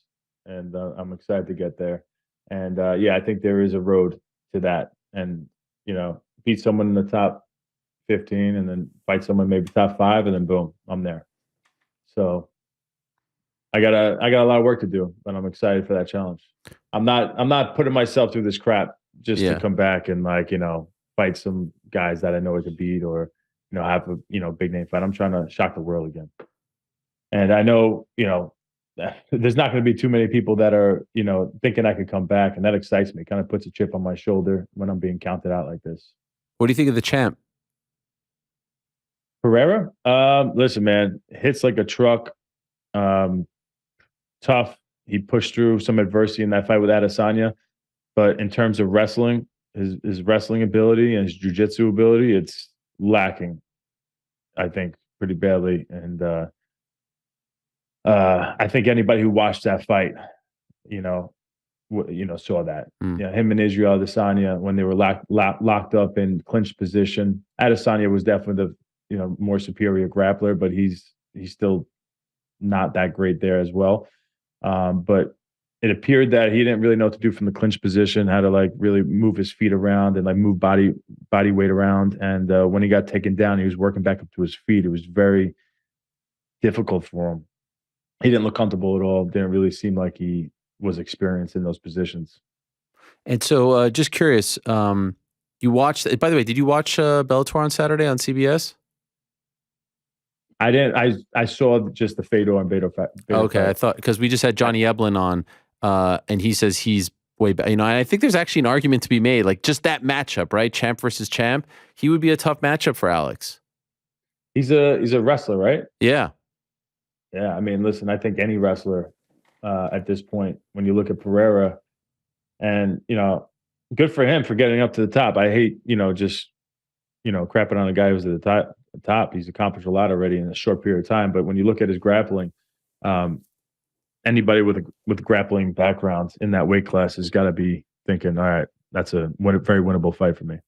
and I'm excited to get there. And I think there is a road to that. And, beat someone in the top 15 and then fight someone maybe top 5, and then boom, I'm there. So I got a lot of work to do, but I'm excited for that challenge. I'm not putting myself through this crap just to come back and fight some guys that I know I could beat or have a big name fight. I'm trying to shock the world again. And I know, there's not going to be too many people that are, thinking I could come back, and that excites me. Kind of puts a chip on my shoulder when I'm being counted out like this. What do you think of the champ? Pereira? Listen, man, hits like a truck. Tough. He pushed through some adversity in that fight with Adesanya, but in terms of wrestling, his wrestling ability and his jiu-jitsu ability, it's lacking, I think, pretty badly. And I think anybody who watched that fight, saw that. Him and Israel Adesanya, when they were locked up in clinched position, Adesanya was definitely the more superior grappler, but he's still not that great there as well. But it appeared that he didn't really know what to do from the clinch position, how to really move his feet around and move body weight around. And when he got taken down, he was working back up to his feet. It was very difficult for him. He didn't look comfortable at all. Didn't really seem like he was experienced in those positions. And so, just curious, you watched, by the way, did you watch Bellator on Saturday on CBS? I didn't. I saw just the Fedor and Bellator fight. Okay, I thought, because we just had Johnny Eblen on, and he says he's way better. And I think there's actually an argument to be made, like just that matchup, right? Champ versus champ. He would be a tough matchup for Alex. He's a wrestler, right? Yeah. Yeah, I mean, listen, I think any wrestler at this point, when you look at Pereira, and good for him for getting up to the top. I hate just crapping on a guy who's at the top. He's accomplished a lot already in a short period of time. But when you look at his grappling, anybody with grappling backgrounds in that weight class has got to be thinking, all right, that's a very winnable fight for me.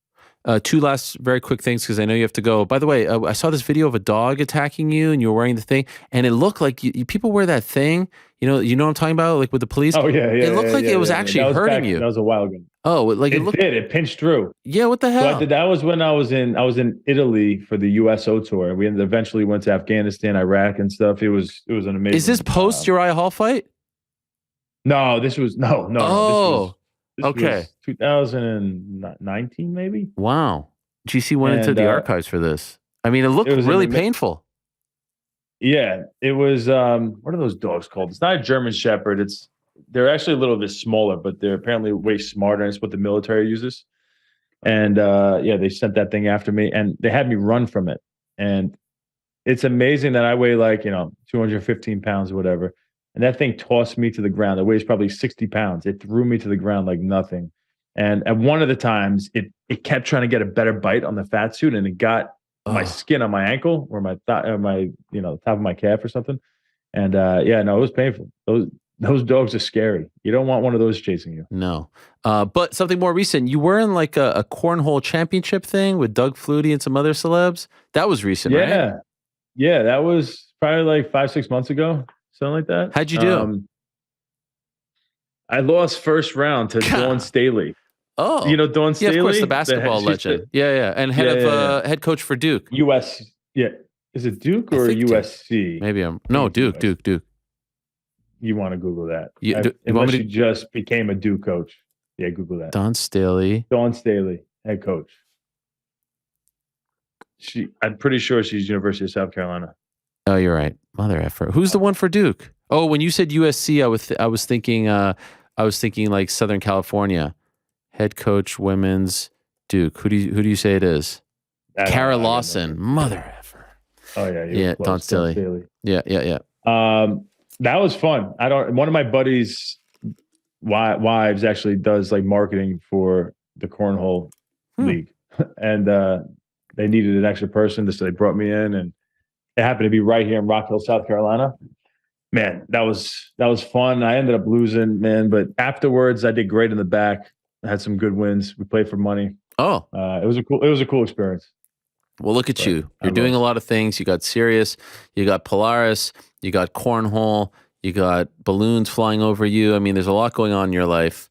Two last very quick things, because I know you have to go. By the way, I saw this video of a dog attacking you, and you were wearing the thing, and it looked like people wear that thing. You know what I'm talking about, like with the police. Oh yeah. It looked like it was actually hurting you. That was a while ago. Oh, it pinched through. Yeah, what the hell? So that was when I was in Italy for the USO tour. We eventually went to Afghanistan, Iraq, and stuff. It was an amazing. Is this post Uriah Hall fight? No, this was no. Oh. Okay. 2019, maybe. Wow. GC went into the archives for this. I mean, it looked really painful. Yeah, it was. What are those dogs called? It's not a German Shepherd. They're actually a little bit smaller, but they're apparently way smarter. And it's what the military uses. And yeah, they sent that thing after me, and they had me run from it. And it's amazing that I weigh 215 pounds or whatever, and that thing tossed me to the ground. It weighs probably 60 pounds. It threw me to the ground like nothing. And at one of the times, it kept trying to get a better bite on the fat suit, and it got my skin on my ankle or my thigh, or my top of my calf or something. And it was painful. Those dogs are scary. You don't want one of those chasing you. No. But something more recent, you were in like a cornhole championship thing with Doug Flutie and some other celebs. That was recent, right? Yeah, that was probably like 5-6 months ago, something like that. How'd you do? I lost first round to Dawn Staley. Oh, you know Dawn Staley? Yeah, of course, the basketball legend. And head coach for Duke. US. Yeah, is it Duke or USC? Maybe Duke. You want to Google that? Unless she just became a Duke coach. Yeah, Google that. Dawn Staley, head coach. I'm pretty sure she's University of South Carolina. Oh, you're right. Mother effer. Who's the one for Duke? Oh, when you said USC, I was thinking like Southern California. Head coach, women's Duke. Who do you say it is? Kara Lawson. Mother effer. Oh yeah, Dawn Staley. Yeah. That was fun. One of my buddies' wives actually does like marketing for the cornhole league, and they needed an extra person, so they brought me in, and it happened to be right here in Rock Hill, South Carolina. Man, that was fun. I ended up losing, man, but afterwards I did great in the back. I had some good wins. We played for money. Oh, it was a cool experience. Well, look at you. You're doing a lot of things. You got Sirius, you got Polaris, you got cornhole, you got balloons flying over you. I mean, there's a lot going on in your life.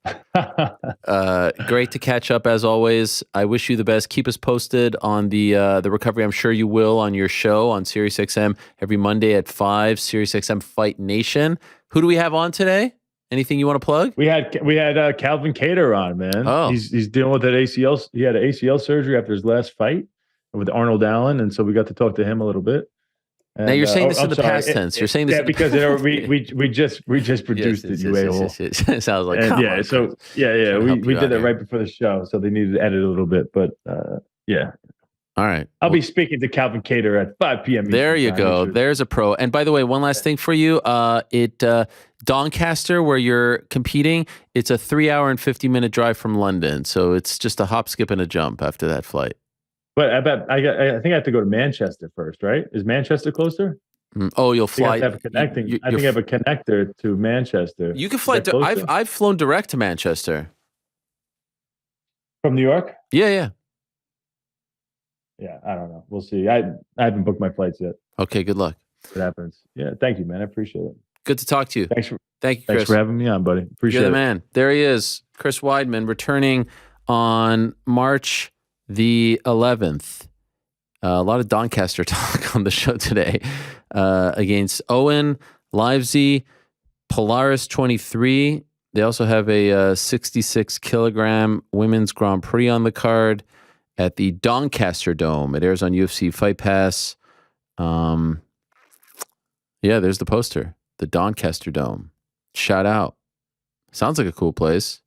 Great to catch up as always. I wish you the best. Keep us posted on the recovery. I'm sure you will on your show on SiriusXM every Monday at 5, SiriusXM Fight Nation. Who do we have on today? Anything you want to plug? We had Calvin Kattar on, man. Oh. He's dealing with that ACL. He had an ACL surgery after his last fight with Arnold Allen, and so we got to talk to him a little bit. And, now you're saying this in the past tense. You're saying this because we just produced it. You a-hole. It sounds like we did that right before the show, so they needed to edit a little bit, but yeah. All right. I'll be speaking to Calvin Kattar at 5 p.m. There you go. There's a pro. And by the way, one last thing for you. Doncaster, where you're competing, it's a 3-hour and 50-minute drive from London. So it's just a hop, skip, and a jump after that flight. But I think I have to go to Manchester first, right? Is Manchester closer? Oh, you'll fly. I think I have a connector to Manchester. You can fly. I've flown direct to Manchester. From New York? Yeah. Yeah, I don't know. We'll see. I haven't booked my flights yet. Okay, good luck. It happens. Yeah, thank you, man. I appreciate it. Good to talk to you. Thank you, Chris. Thanks for having me on, buddy. Appreciate it. You're the man. There he is, Chris Weidman, returning on March the 11th. A lot of Doncaster talk on the show today against Owen Livesey, Polaris 23. They also have a 66 kilogram women's Grand Prix on the card at the Doncaster Dome. It airs on UFC Fight Pass. Yeah, there's the poster. The Doncaster Dome. Shout out. Sounds like a cool place.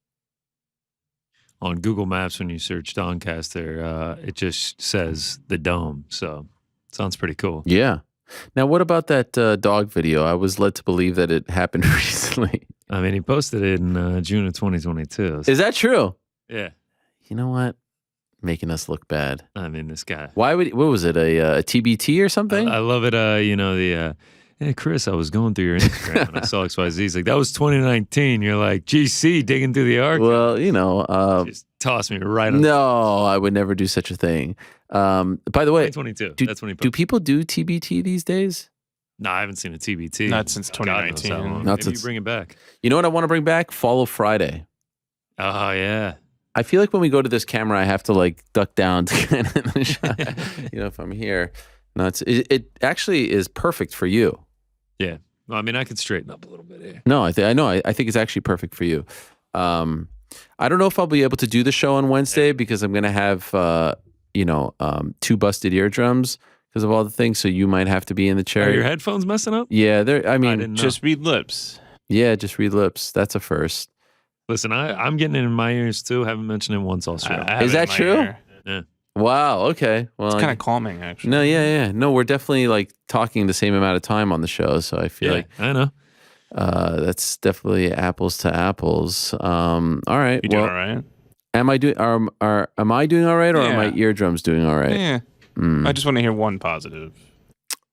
On Google Maps, when you search Doncaster, it just says the Dome. So sounds pretty cool. Yeah. Now, what about that dog video? I was led to believe that it happened recently. I mean, he posted it in June of 2022. Is that true? Yeah. You know what? Making us look bad. I mean, this guy. What was it? A TBT or something? I love it. Hey, Chris, I was going through your Instagram and I saw XYZ. He's like, that was 2019. You're like, GC, digging through the archive. Well, just toss me right on. No, I would never do such a thing. By the way, 2022. That's when he do people do TBT these days? No, I haven't seen a TBT. Not since 2019. Maybe you bring it back. You know what I want to bring back? Follow Friday. Oh, yeah. I feel like when we go to this camera, I have to like duck down to get in the shot. If I'm here. No, it actually is perfect for you. Yeah. Well, I mean, I could straighten up a little bit here. No, I think it's actually perfect for you. I don't know if I'll be able to do the show on Wednesday because I'm going to have, 2 busted eardrums because of all the things. So you might have to be in the chair. Are your headphones messing up? Yeah, I didn't know. Just read lips. Yeah, just read lips. That's a first. Listen, I'm getting it in my ears too. Haven't mentioned it once all show. I have Is it in that my true? ear. Yeah. Wow. Okay. Well, It's kind of calming, actually. No, yeah. No, we're definitely like talking the same amount of time on the show. So I feel like I know. that's definitely apples to apples. All right. You doing all right? Am I doing? Am I doing all right, or are my Yeah. eardrums doing all right? Yeah. I just want to hear one positive.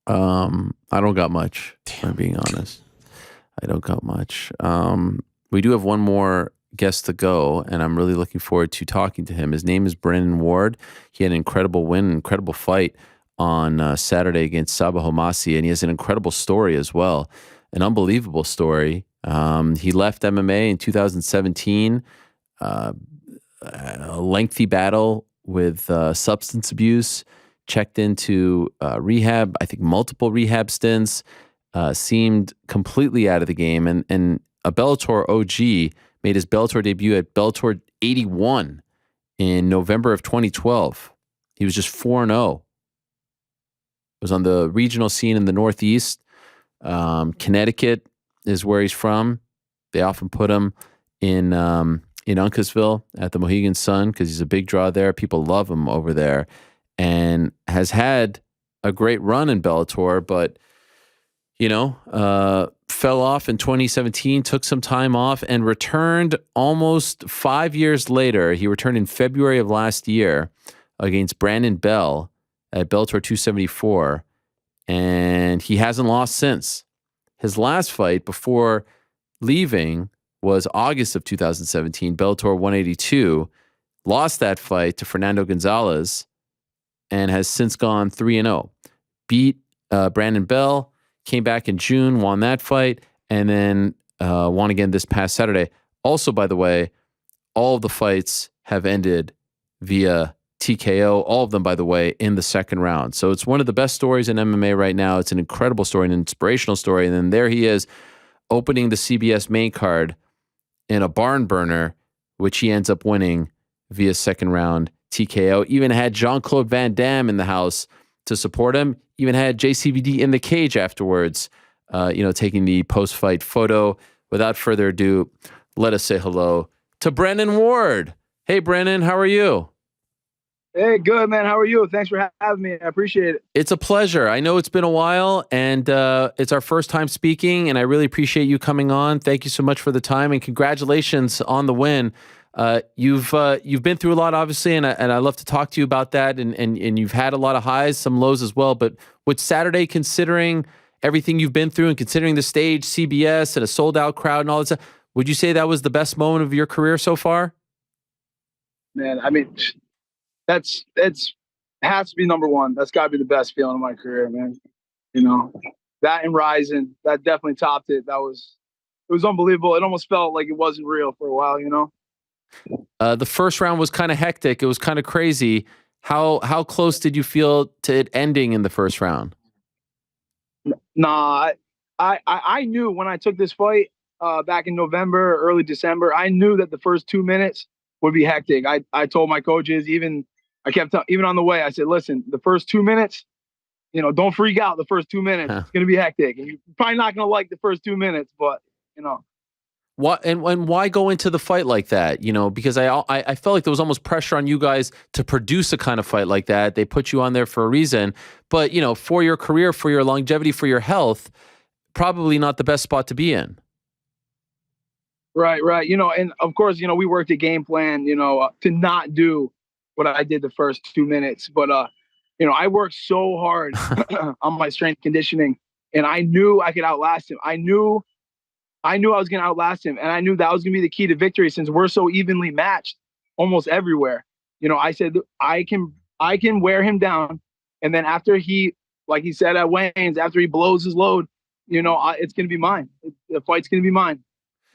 I don't got much. If I'm being honest. I don't got much. We do have one more guest to go, and I'm really looking forward to talking to him. His name is Brennan Ward. He had an incredible win, incredible fight on Saturday against Sabah Homasi, and he has an incredible story as well, an unbelievable story. He left MMA in 2017, a lengthy battle with substance abuse, checked into rehab, I think multiple rehab stints, seemed completely out of the game, and a Bellator OG made his Bellator debut at Bellator 81 in November of 2012. He was just 4-0. Was on the regional scene in the Northeast. Connecticut is where he's from. They often put him in Uncasville at the Mohegan Sun because he's a big draw there. People love him over there, and has had a great run in Bellator, but fell off in 2017, took some time off, and returned almost 5 years later. He returned in February of last year against Brandon Bell at Bellator 274, and he hasn't lost since. His last fight before leaving was August of 2017, Bellator 182, lost that fight to Fernando Gonzalez, and has since gone 3-0. Beat Brandon Bell, came back in June, won that fight, and then won again this past Saturday. Also, by the way, all of the fights have ended via TKO, all of them, by the way, in the second round. So it's one of the best stories in MMA right now. It's an incredible story, an inspirational story. And then there he is opening the CBS main card in a barn burner, which he ends up winning via second round TKO. Even had Jean-Claude Van Damme in the house to support him. Even had JCVD in the cage afterwards, taking the post-fight photo. Without further ado, let us say hello to Brennan Ward. Hey, Brennan, how are you? Hey, good, man. How are you? Thanks for having me. I appreciate it. It's a pleasure. I know it's been a while, and it's our first time speaking, and I really appreciate you coming on. Thank you so much for the time, and congratulations on the win. You've been through a lot, obviously, and I love to talk to you about that. And you've had a lot of highs, some lows as well. But with Saturday, considering everything you've been through and considering the stage, CBS, and a sold out crowd and all that stuff, would you say that was the best moment of your career so far? Man, I mean, it's has to be number one. That's got to be the best feeling of my career, man. That and Rising, that definitely topped it. It was unbelievable. It almost felt like it wasn't real for a while, The first round was kind of hectic. It was kind of crazy. How close did you feel to it ending in the first round? Nah, I knew when I took this fight back in November, early December, I knew that the first 2 minutes would be hectic. I told my coaches, even on the way, I said, listen, the first 2 minutes, don't freak out the first 2 minutes. It's going to be hectic. And you're probably not going to like the first 2 minutes, but, What and why go into the fight like that? Because I felt like there was almost pressure on you guys to produce a kind of fight like that. They put you on there for a reason, but for your career, for your longevity, for your health, probably not the best spot to be in. Right. And of course, we worked a game plan, to not do what I did the first 2 minutes, but I worked so hard on my strength conditioning, and I knew I could outlast him. I knew I was going to outlast him, and I knew that was going to be the key to victory since we're so evenly matched almost everywhere. I said, I can wear him down. And then after like he said at Wayne's, after he blows his load, it's going to be mine. The fight's going to be mine.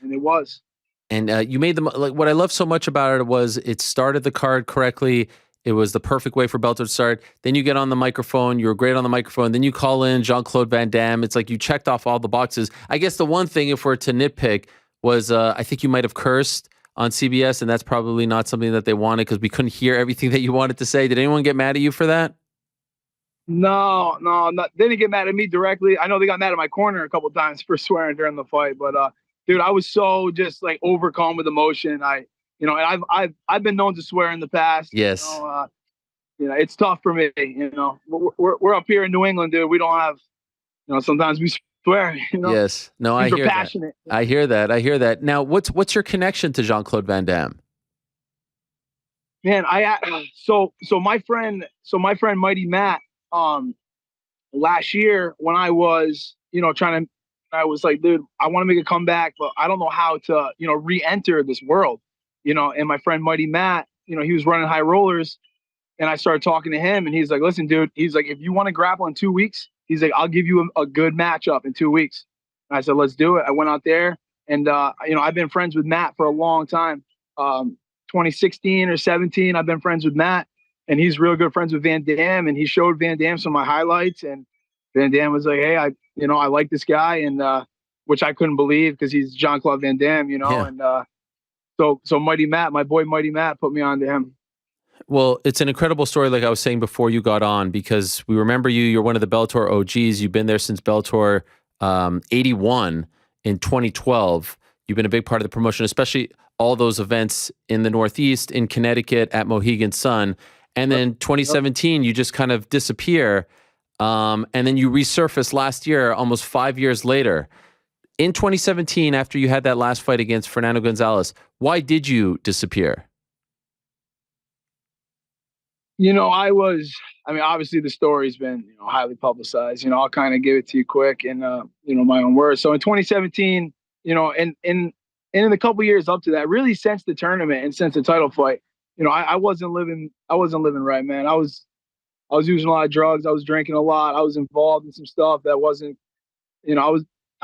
And it was. And you made them, like, what I love so much about it was it started the card correctly. It was the perfect way for Bellator to start. Then you get on the microphone. You were great on the microphone. Then you call in Jean-Claude Van Damme. It's like you checked off all the boxes. I guess the one thing, if we're to nitpick, was I think you might have cursed on CBS, and that's probably not something that they wanted because we couldn't hear everything that you wanted to say. Did anyone get mad at you for that? No, they didn't get mad at me directly. I know they got mad at my corner a couple of times for swearing during the fight, but dude, I was so just like overcome with emotion. And I've been known to swear in the past. Yes. It's tough for me. We're up here in New England, dude. We don't have, sometimes we swear. Yes. No, I hear passionate. that. I hear that. Now, what's your connection to Jean-Claude Van Damme? Man, so my friend Mighty Matt, last year when I was, I was like, dude, I want to make a comeback, but I don't know how to, re-enter this world, and my friend Mighty Matt, he was running high rollers, and I started talking to him, and he's like, listen, dude, he's like, if you want to grapple in 2 weeks, he's like, I'll give you a good matchup in 2 weeks. And I said, let's do it. I went out there, and, I've been friends with Matt for a long time. 2016 or 17, I've been friends with Matt, and he's real good friends with Van Damme, and he showed Van Damme some of my highlights, and Van Damme was like, hey, I like this guy, and which I couldn't believe because he's Jean-Claude Van Damme, Yeah. and so Mighty Matt, my boy Mighty Matt, put me on to him. Well, it's an incredible story, like I was saying before you got on, because we remember you. You're one of the Bellator OGs. You've been there since Bellator 81 in 2012. You've been a big part of the promotion, especially all those events in the Northeast, in Connecticut, at Mohegan Sun. And then 2017, you just kind of disappear. And then you resurface last year, almost 5 years later. In 2017, after you had that last fight against Fernando Gonzalez, why did you disappear? Obviously the story's been, highly publicized. I'll kind of give it to you quick in, my own words. So in 2017, and in the couple years up to that, really since the tournament and since the title fight, I wasn't living right, man. I was using a lot of drugs. I was drinking a lot. I was involved in some stuff that wasn't, I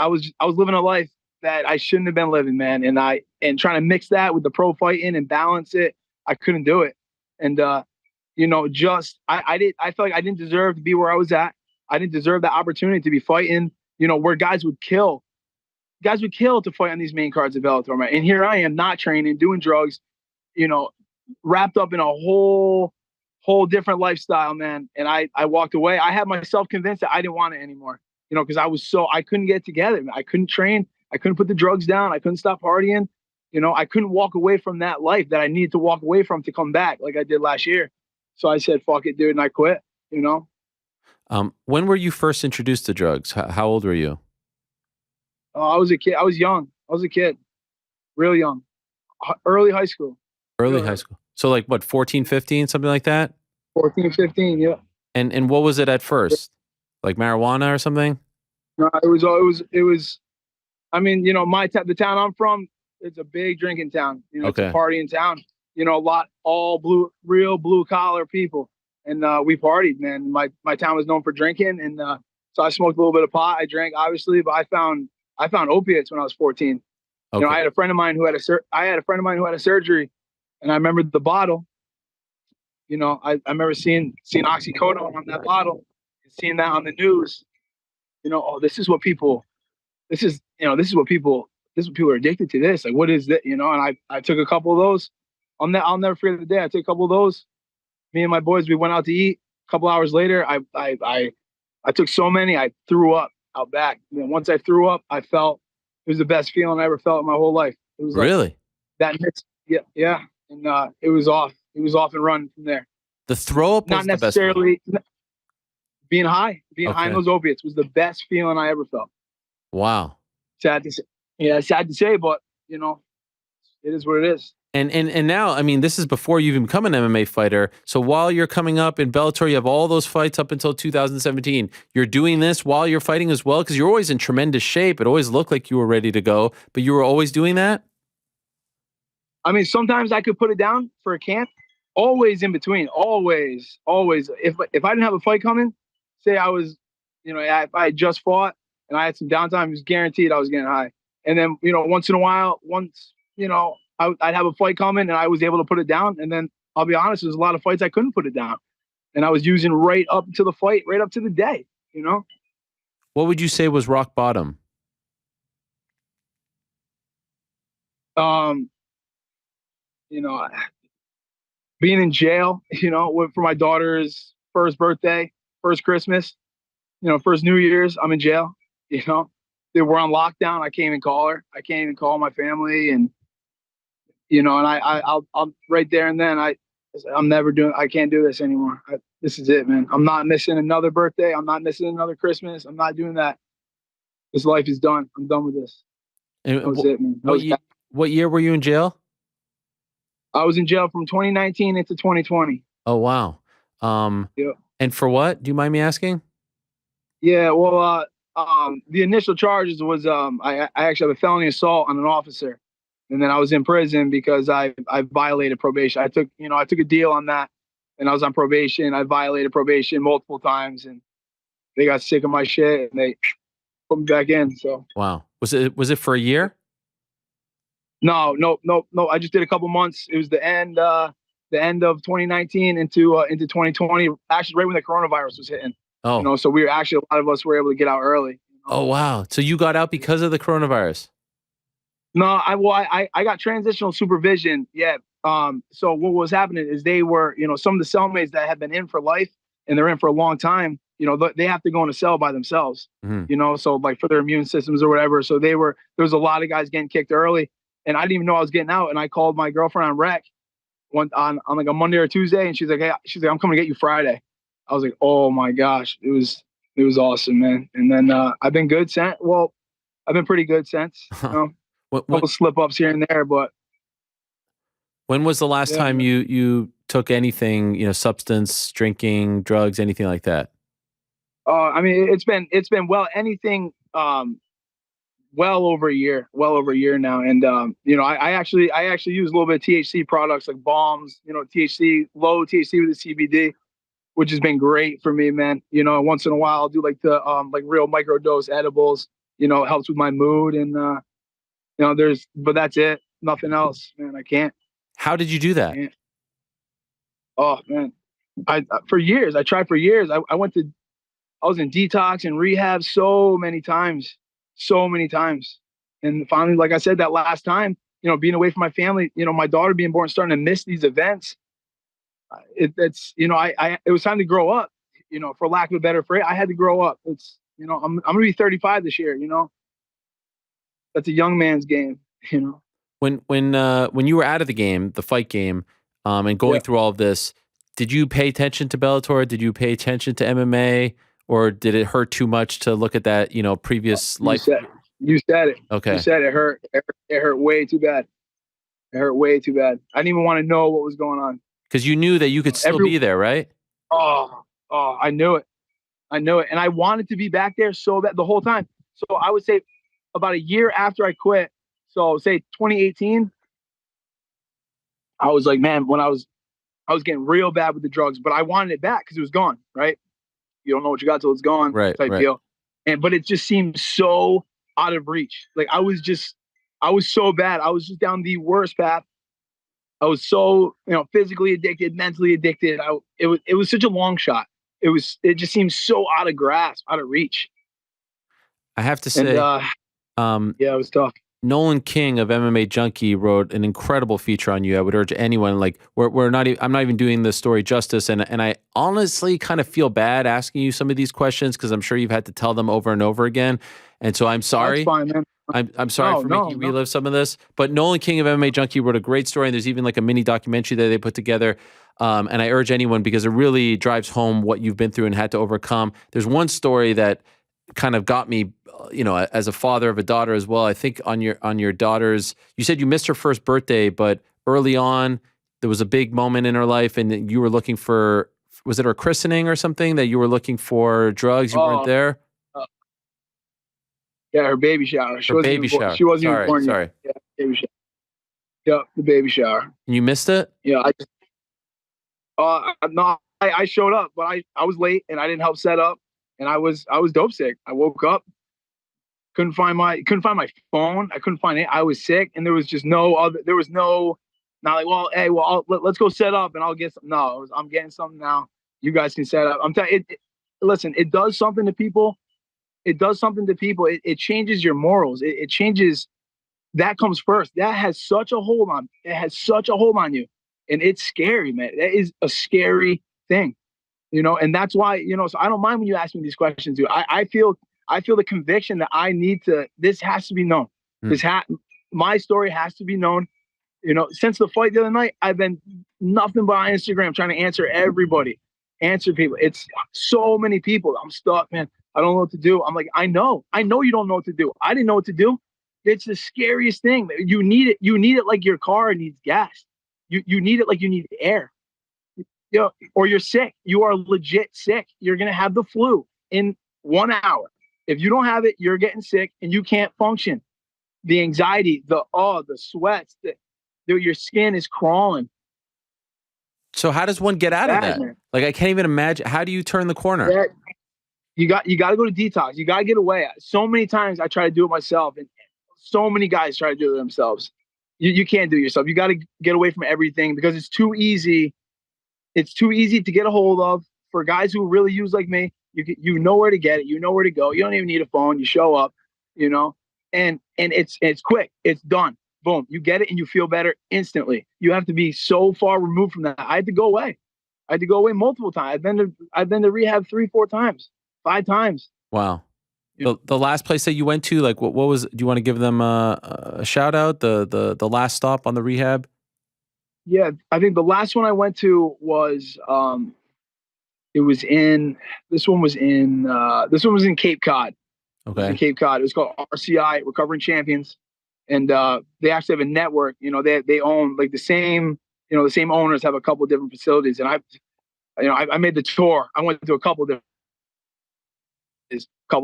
was living a life that I shouldn't have been living, man. And trying to mix that with the pro fighting and balance it, I couldn't do it. And, I felt like I didn't deserve to be where I was at. I didn't deserve the opportunity to be fighting, where guys would kill to fight on these main cards of Bellator, man. And here I am, not training, doing drugs, wrapped up in a whole different lifestyle, man. And I walked away. I had myself convinced that I didn't want it anymore, because I couldn't get it together, man. I couldn't train. I couldn't put the drugs down. I couldn't stop partying. I couldn't walk away from that life that I needed to walk away from to come back like I did last year. So I said, fuck it, dude. And I quit, When were you first introduced to drugs? How old were you? I was a kid. I was young. I was a kid, real young, early high school. Early high school. So like what, 14, 15, something like that? 14, 15, yeah. And what was it at first? Like marijuana or something? No, it was. The town I'm from, it's a big drinking town. It's a partying town. Real blue collar people. And we partied, man. My town was known for drinking. And so I smoked a little bit of pot. I drank, obviously, but I found opiates when I was 14. Okay. I had a friend of mine who had a surgery, and I remember the bottle. I remember seeing oxycodone on that bottle, and seeing that on the news. This is what people are addicted to. This, like, what is that? And I took a couple of those. I'll never forget the day. I took a couple of those. Me and my boys, we went out to eat. A couple hours later, I took so many, I threw up out back. And then once I threw up, I felt it was the best feeling I ever felt in my whole life. It was really that mix. Yeah. And it was off. It was off and running from there. The throw up was not necessarily the best being high. High on those opiates was the best feeling I ever felt. Wow. Sad to say. Yeah, sad to say, but it is what it is. And now, this is before you even become an MMA fighter. So while you're coming up in Bellator, you have all those fights up until 2017. You're doing this while you're fighting as well, because you're always in tremendous shape. It always looked like you were ready to go, but you were always doing that? Sometimes I could put it down for a camp. Always in between. Always. If I didn't have a fight coming, say I was, if I had just fought and I had some downtime, it was guaranteed I was getting high. And then, once in a while, I'd have a fight coming and I was able to put it down. And then I'll be honest, there's a lot of fights I couldn't put it down. And I was using right up to the fight, right up to the day, What would you say was rock bottom? you know, being in jail, you know, for my daughter's first birthday, first Christmas, you know, first New Year's, I'm in jail, you know. We're on lockdown. I can't even call her. I can't even call my family. And, you know, and I'll right there and then I can't do this anymore. This is it, man. I'm not missing another birthday. I'm not missing another Christmas. I'm not doing that. This life is done. I'm done with this. And That was it, man. what year were you in jail? I was in jail from 2019 into 2020. Oh, wow. Yeah. And for what? Do you mind me asking? Yeah, well, the initial charges was I actually have a felony assault on an officer, and then I was in prison because I violated probation. I took a deal on that, and I was on probation. I violated probation multiple times, and they got sick of my shit, and they put me back in. So Wow. Was it for a year? no. I just did a couple months. It was the end of 2019 into 2020. Actually, right when the coronavirus was hitting. Oh. You know, so a lot of us were able to get out early. You know? Oh, wow. So you got out because of the coronavirus? No, I got transitional supervision. Yeah. So what was happening is they were, you know, some of the cellmates that had been in for life and they're in for a long time, you know, they have to go in a cell by themselves, you know, so like for their immune systems or whatever. So there was a lot of guys getting kicked early and I didn't even know I was getting out. And I called my girlfriend on rec on like a Monday or Tuesday. And she's like, I'm coming to get you Friday. I was like, oh my gosh, it was awesome, man. And then I've been good since. Well, I've been pretty good since. You know, a couple slip ups here and there, but. When was the last time you took anything, you know, substance, drinking, drugs, anything like that? I mean, it's been anything well over a year now, and you know, I actually use a little bit of THC products like balms, you know, THC, low THC with the CBD. Which has been great for me, man. You know, once in a while I'll do like the like real microdose edibles, you know, it helps with my mood and you know, but that's it. Nothing else, man. I can't. How did you do that? Oh man. I tried for years. I was in detox and rehab so many times. And finally, like I said, that last time, you know, being away from my family, you know, my daughter being born, starting to miss these events. It's you know, it was time to grow up, you know, for lack of a better phrase. I had to grow up. It's, you know, I'm gonna be 35 this year, you know. That's a young man's game, you know. When you were out of the game, the fight game, and going through all of this, did you pay attention to Bellator? Did you pay attention to MMA, or did it hurt too much to look at that, you know, previous life? You said it. Okay. You said it hurt. It hurt way too bad. It hurt way too bad. I didn't even want to know what was going on. Because you knew that you could still be there, right? Oh, I knew it. And I wanted to be back there so bad the whole time. So I would say about a year after I quit, so say 2018, I was like, man, when I was getting real bad with the drugs, but I wanted it back because it was gone, right? You don't know what you got till it's gone, right? Deal. But it just seemed so out of reach. Like I was so bad. I was just down the worst path. I was so, you know, physically addicted, mentally addicted. It was such a long shot. It just seemed so out of grasp, out of reach. I have to say, yeah, it was tough. Nolan King of MMA Junkie wrote an incredible feature on you. I would urge anyone, like, I'm not even doing the story justice, and I honestly kind of feel bad asking you some of these questions because I'm sure you've had to tell them over and over again, and so I'm sorry. That's fine, man. I'm sorry for making you relive some of this, but Nolan King of MMA Junkie wrote a great story, and there's even like a mini documentary that they put together. And I urge anyone, because it really drives home what you've been through and had to overcome. There's one story that kind of got me, you know, as a father of a daughter as well. I think on your daughter's, you said you missed her first birthday, but early on there was a big moment in her life, and you were looking for, was it her christening or something that you were looking for drugs? You weren't there. Yeah, her baby shower. She wasn't even born sorry. yet. Yeah, baby shower. Yep, the baby shower. You missed it? Yeah, I showed up, but I was late and I didn't help set up, and I was dope sick. I woke up, couldn't find my phone. I couldn't find it. I was sick, and there was not like, well, hey, let's go set up and I'll get some. No, I'm getting something now. You guys can set up. I'm telling you, listen, it does something to people. It changes your morals. It changes that comes first. That has such a hold on. It has such a hold on you, and it's scary, man. That is a scary thing, and that's why, so I don't mind when you ask me these questions, dude. I feel the conviction that I need to. This has to be known. My story has to be known. Since the fight the other night, I've been nothing but on Instagram trying to answer people. It's so many people. I'm stuck, man. I don't know what to do. I'm like, I know you don't know what to do. I didn't know what to do. It's the scariest thing. You need it. You need it like your car needs gas. You need it like you need air. Or you're sick. You are legit sick. You're going to have the flu in 1 hour. If you don't have it, you're getting sick and you can't function. The anxiety, the sweats, your skin is crawling. So how does one get out of that? Man. Like, I can't even imagine. How do you turn the corner? You got to go to detox. You got to get away. So many times I try to do it myself, and so many guys try to do it themselves. You can't do it yourself. You got to get away from everything because it's too easy. It's too easy to get a hold of for guys who really use like me. You know where to get it. You know where to go. You don't even need a phone. You show up, and it's quick. It's done. Boom. You get it and you feel better instantly. You have to be so far removed from that. I had to go away. Multiple times. I've been to rehab 3-4 times, 5 times. Wow. The last place that you went to, like what was? Do you want to give them a shout out? The last stop on the rehab. Yeah, I think the last one I went to was this one was in Cape Cod. Okay. In Cape Cod. It was called RCI, Recovering Champions. And they actually have a network, they own like the same owners have a couple of different facilities. And I made the tour. I went to a couple of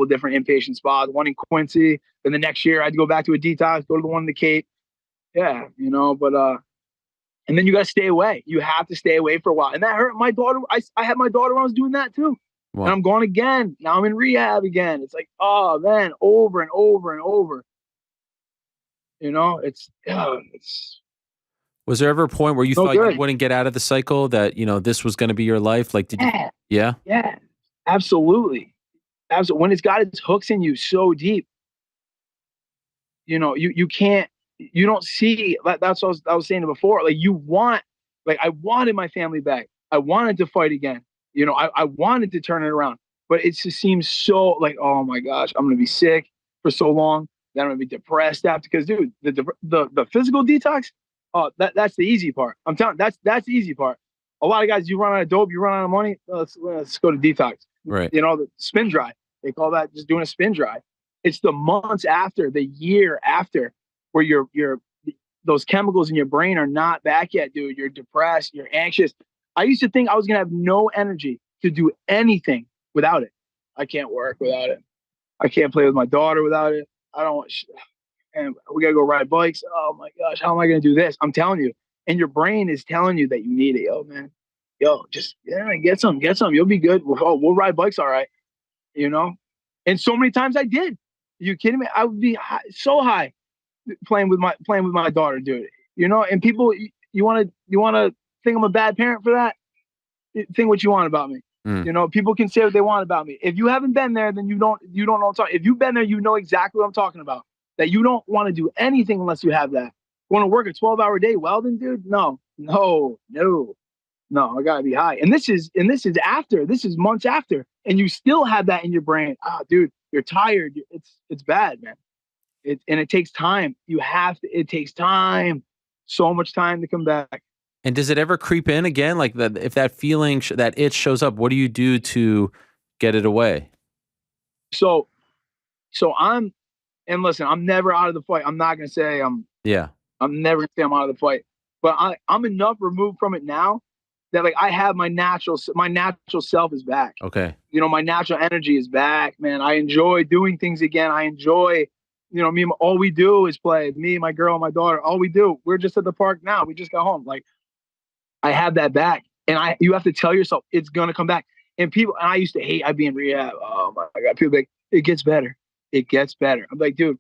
different inpatient spas, one in Quincy. Then the next year I had to go back to a detox, go to the one in the Cape. Yeah, but and then you got to stay away. You have to stay away for a while. And that hurt my daughter. I had my daughter when I was doing that too. Wow. And I'm going again. Now I'm in rehab again. It's like, oh man, over and over and over. It's Was there ever a point where you thought you wouldn't get out of the cycle, that, this was going to be your life? Like, did you? Yeah. Yeah, absolutely. Absolutely. When it's got its hooks in you so deep, you can't, you don't see, that's what I was saying before. Like I wanted my family back. I wanted to fight again. I wanted to turn it around, but it just seems so like, oh my gosh, I'm going to be sick for so long. Then I'm gonna be depressed after, because dude, the physical detox, that's the easy part. I'm telling you, that's the easy part. A lot of guys, you run out of dope, you run out of money, let's go to detox. Right. The spin dry. They call that just doing a spin dry. It's the months after, the year after, where those chemicals in your brain are not back yet, dude. You're depressed, you're anxious. I used to think I was gonna have no energy to do anything without it. I can't work without it. I can't play with my daughter without it. I don't want and we got to go ride bikes. Oh my gosh, how am I going to do this? I'm telling you. And your brain is telling you that you need it. Yo, man. Just get some. You'll be good. We'll ride bikes. All right. And so many times I did. Are you kidding me? I would be so high playing with my daughter, dude. And people, you want to think I'm a bad parent for that? Think what you want about me. People can say what they want about me. If you haven't been there, then you don't know what I'm talking. If you've been there, you know exactly what I'm talking about. That you don't want to do anything unless you have that. Want to work a 12-hour day welding, dude? No. I gotta be high. And this is months after, and you still have that in your brain. Dude, you're tired. It's bad, man. It takes time. It takes time. So much time to come back. And does it ever creep in again? Like that, if that feeling, that itch shows up, what do you do to get it away? So listen, I'm never out of the fight. I'm not going to say I'm never going to say I'm out of the fight, but I'm enough removed from it now that like I have my natural self is back. Okay. My natural energy is back, man. I enjoy doing things again. I enjoy, all we do is play. Me, my girl, my daughter, all we do. We're just at the park now. We just got home. Like, I have that back, and you have to tell yourself it's gonna come back. And I used to hate I'd be in rehab. Oh my God, people like, it gets better. It gets better. I'm like, dude,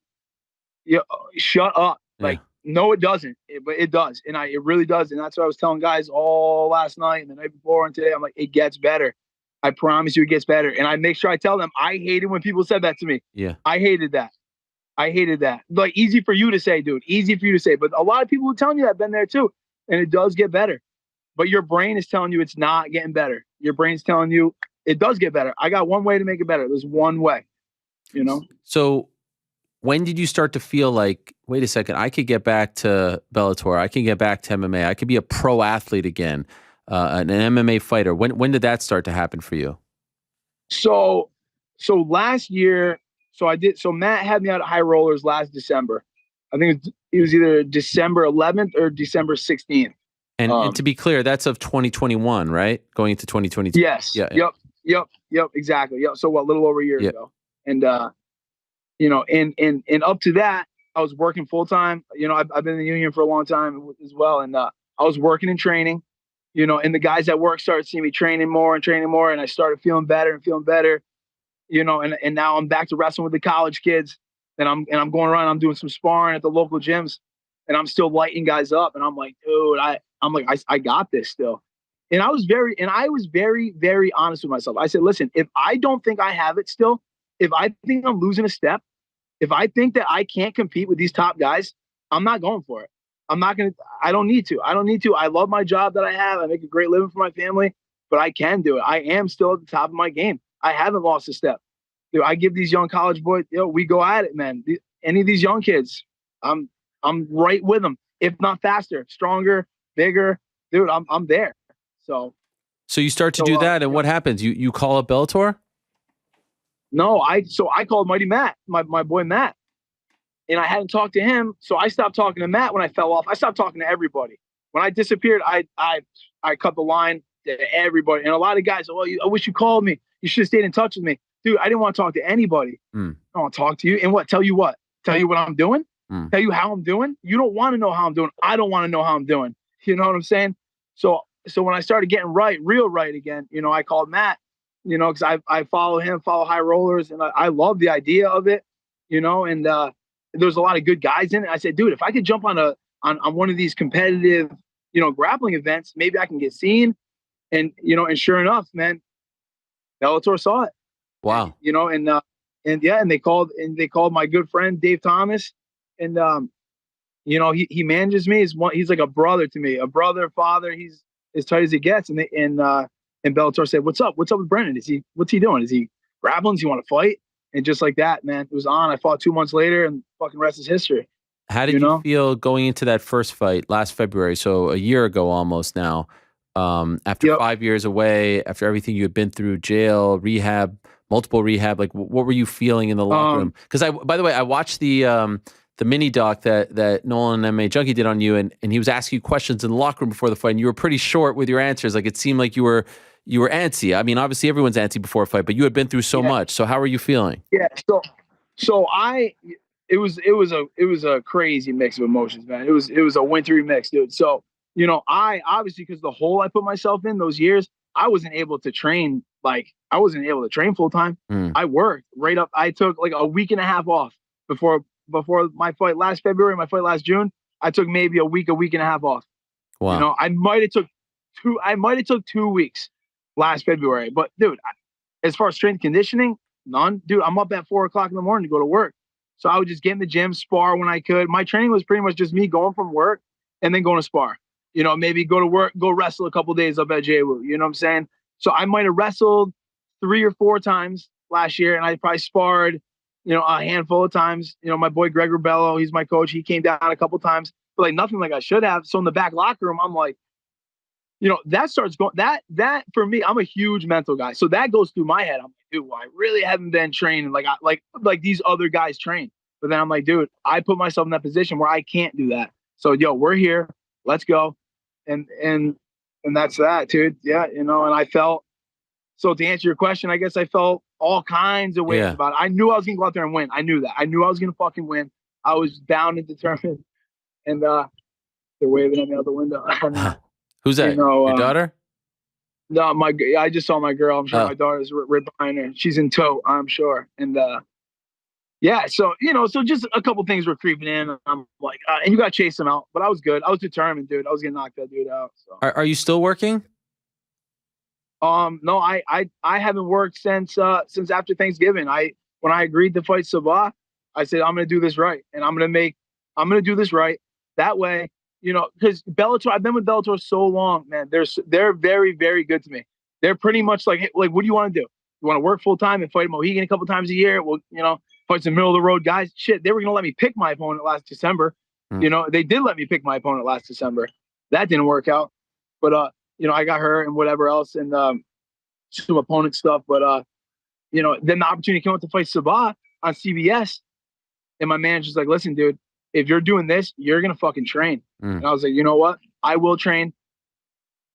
shut up. Yeah. Like, no, it doesn't, but it does, and it really does. And that's what I was telling guys all last night and the night before and today. I'm like, it gets better. I promise you, it gets better. And I make sure I tell them I hated when people said that to me. Yeah, I hated that. I hated that. Like, easy for you to say, dude. Easy for you to say. But a lot of people who telling you that have been there too. And it does get better. But your brain is telling you it's not getting better. Your brain's telling you it does get better. I got one way to make it better. There's one way, you know? So when did you start to feel like, wait a second, I could get back to Bellator. I can get back to MMA. I could be a pro athlete again, an MMA fighter. When did that start to happen for you? So last year, so Matt had me out at High Rollers last December. I think it was either December 11th or December 16th. And to be clear, that's of 2021, right? Going into 2022. Yes. Yeah. Yep. Exactly. Yep. So what, a little over a year ago. And, you know, and up to that, I was working full time. You know, I've been in the union for a long time as well. And I was working and training, you know, and the guys at work started seeing me training more. And I started feeling better, you know, and now I'm back to wrestling with the college kids. And I'm going around, I'm doing some sparring at the local gyms, and I'm still lighting guys up. And I'm like, dude, I got this still. And I was very, very honest with myself. I said, listen, if I don't think I have it still, if I think I'm losing a step, if I think that I can't compete with these top guys, I'm not going for it. I don't need to. I love my job that I have. I make a great living for my family, but I can do it. I am still at the top of my game. I haven't lost a step. Dude, I give these young college boys, we go at it, man. Any of these young kids, I'm right with them. If not faster, stronger, bigger, dude, I'm there. So you start to do that, and what happens? You call up Bellator? No, I called Mighty Matt, my boy Matt, and I hadn't talked to him. So I stopped talking to Matt when I fell off. I stopped talking to everybody. When I disappeared, I cut the line to everybody, and a lot of guys. Oh, I wish you called me. You should have stayed in touch with me, dude. I didn't want to talk to anybody. I don't want to talk to you. And what? Tell you what I'm doing. Tell you how I'm doing. You don't want to know how I'm doing. I don't want to know how I'm doing. You know what I'm saying? So when I started getting real right again, you know, I called Matt, you know, because I follow High Rollers, and I love the idea of it, you know, and there's a lot of good guys in it. I said, dude, if I could jump on one of these competitive, you know, grappling events, maybe I can get seen. And, you know, and sure enough, man, Bellator saw it. Wow. You know, and they called my good friend Dave Thomas, and you know, he manages me. He's like a brother to me, a brother, father. He's as tight as it gets. And Bellator said, "What's up with Brennan? What's he doing? Is he grappling? Does he want to fight?" And just like that, man, it was on. I fought 2 months later, and fucking rest is history. How did you feel going into that first fight last February? So a year ago almost now. After 5 years away, after everything you had been through, jail, rehab, multiple rehab, like what were you feeling in the locker room? Because by the way, I watched the mini doc that Nolan MMA Junkie did on you, and he was asking you questions in the locker room before the fight, and you were pretty short with your answers. Like it seemed like you were antsy. I mean, obviously everyone's antsy before a fight, but you had been through so much. So how were you feeling? Yeah. So it was a crazy mix of emotions, man. It was a wintry mix, dude. So, you know, I obviously, because the hole I put myself in those years, I wasn't able to train. Like I wasn't able to train full time. I worked right up. I took like a week and a half off before my fight last February, my fight last June. I took maybe a week and a half off. Wow. You know, I might have took 2 weeks last February, but dude, as far as strength conditioning, none. Dude, I'm up at 4 o'clock in the morning to go to work. So I would just get in the gym, spar when I could. My training was pretty much just me going from work and then going to spar. You know, maybe go to work, go wrestle a couple of days up at JWU. You know what I'm saying? So I might have wrestled 3 or 4 times last year, and I probably sparred, you know, a handful of times. You know, my boy Gregor Bello, he's my coach. He came down a couple times, but like nothing like I should have. So in the back locker room, I'm like, you know, that starts going, that for me, I'm a huge mental guy. So that goes through my head. I'm like, dude, well, I really haven't been training like these other guys train. But then I'm like, dude, I put myself in that position where I can't do that. So, yo, we're here. Let's go. And that's that, dude. Yeah, you know, and I felt, so to answer your question, I guess I felt all kinds of ways about it. I knew I was going to go out there and win. I knew that. I knew I was going to fucking win. I was bound and determined. And they're waving at me out the window. Who's that? You know, your daughter? No, I just saw my girl. I'm sure my daughter's right behind her. She's in tow, I'm sure. And yeah, so, you know, so just a couple things were creeping in. And I'm like, and you got to chase them out. But I was good. I was determined, dude. I was going to knock that dude out. So. Are you still working? No, I haven't worked since after Thanksgiving. When I agreed to fight Sabah, I said, I'm going to do this right. And I'm going to do this right. That way, you know, because Bellator, I've been with Bellator so long, man. They're very, very good to me. They're pretty much like, hey, like, what do you want to do? You want to work full time and fight Mohegan a couple times a year? Well, you know, fight some middle of the road guys. Shit, they were going to let me pick my opponent last December. You know, they did let me pick my opponent last December. That didn't work out. But, you know, I got hurt and whatever else and some opponent stuff. But, you know, then the opportunity came up to fight Sabah on CBS. And my manager's like, listen, dude, if you're doing this, you're going to fucking train. And I was like, you know what? I will train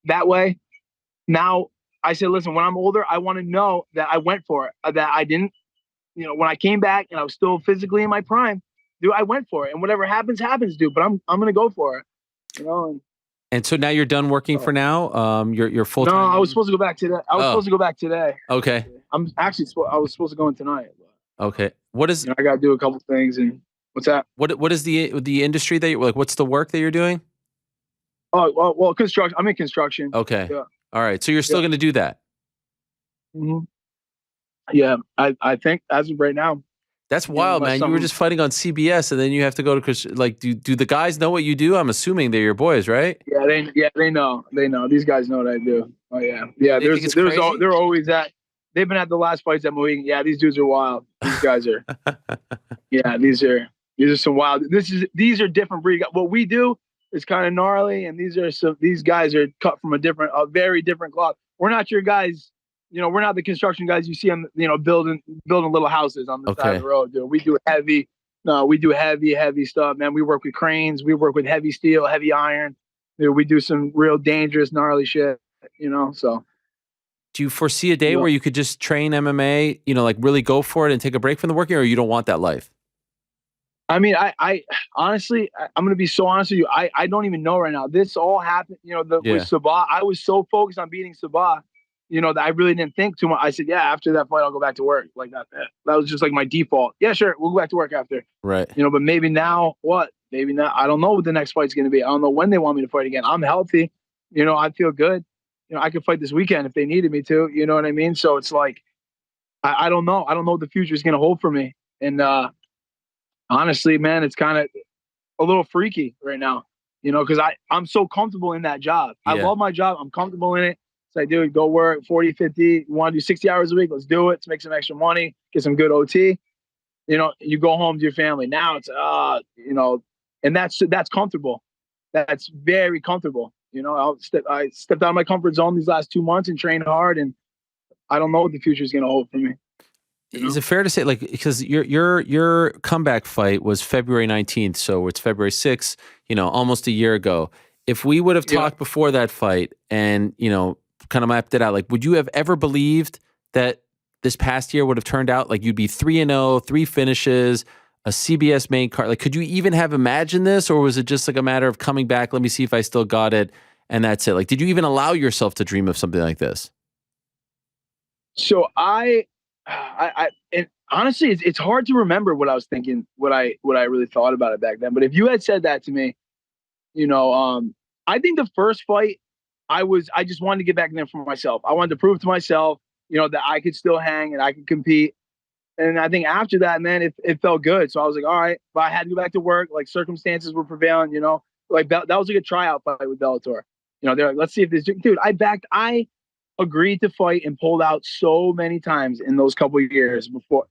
that way. Now, I said, listen, when I'm older, I want to know that I went for it, that I didn't, you know, when I came back and I was still physically in my prime, dude, I went for it. And whatever happens, happens, dude. But I'm going to go for it, you know. And so now you're done working for now? You're full time? No, I was supposed to go back today. Okay. I was supposed to go in tonight. But, Okay. What is? you know, I got to do a couple things. And what's that? What is the industry that you're like? What's the work that you're doing? Oh, well, construction. I'm in construction. Okay. Yeah. All right. So you're still going to do that? Mm-hmm. Yeah, I think as of right now. That's wild, man. You were just fighting on CBS, and then you have to go to like. Do the guys know what you do? I'm assuming they're your boys, right? Yeah, they know. They know. These guys know what I do. Oh yeah, yeah. They're always at. They've been at the last fights at Mohegan. Yeah, these dudes are wild. These guys are. Yeah, these are some wild. These are different breed. What we do is kind of gnarly, and these guys are cut from a very different cloth. We're not your guys. You know, we're not the construction guys you see them, you know, building little houses on the side of the road, dude. We do heavy stuff, man. We work with cranes. We work with heavy steel, heavy iron. Dude, we do some real dangerous, gnarly shit, you know, so. Do you foresee a day where you could just train MMA, you know, like really go for it and take a break from the working, or you don't want that life? I mean, I honestly, I'm going to be so honest with you. I don't even know right now. This all happened, you know, with Sabah. I was so focused on beating Sabah, you know, that I really didn't think too much. I said, yeah, after that fight, I'll go back to work. Like that was just like my default. Yeah, sure. We'll go back to work after. Right. You know, but maybe now maybe now, I don't know what the next fight's going to be. I don't know when they want me to fight again. I'm healthy. You know, I feel good. You know, I could fight this weekend if they needed me to, you know what I mean? So it's like, I don't know. I don't know what the future is going to hold for me. And honestly, man, it's kind of a little freaky right now, you know, because I'm so comfortable in that job. I love my job. I'm comfortable in it. So I do go work 40, 50. You want to do 60 hours a week? Let's do it. Let's make some extra money, get some good OT. You know, you go home to your family. Now it's, you know, and that's comfortable. That's very comfortable. You know, I stepped out of my comfort zone these last 2 months and trained hard, and I don't know what the future is going to hold for me. Is it fair to say, like, because your comeback fight was February 19th, so it's February 6th, you know, almost a year ago. If we would have talked before that fight and, you know, kind of mapped it out, like, would you have ever believed that this past year would have turned out like you'd be 3-0, 3 finishes, a CBS main card? Like, could you even have imagined this, or was it just like a matter of coming back, let me see if I still got it, and that's it? Like, did you even allow yourself to dream of something like this? So I and honestly, it's hard to remember what I was thinking, what I really thought about it back then. But if you had said that to me, you know, I think the first fight, I just wanted to get back in there for myself. I wanted to prove to myself, you know, that I could still hang and I could compete. And I think after that, man, it felt good. So I was like, all right, but I had to go back to work. Like, circumstances were prevailing, you know, like that was like a tryout fight with Bellator. You know, they're like, let's see if this dude, I agreed to fight and pulled out so many times in those couple of years before.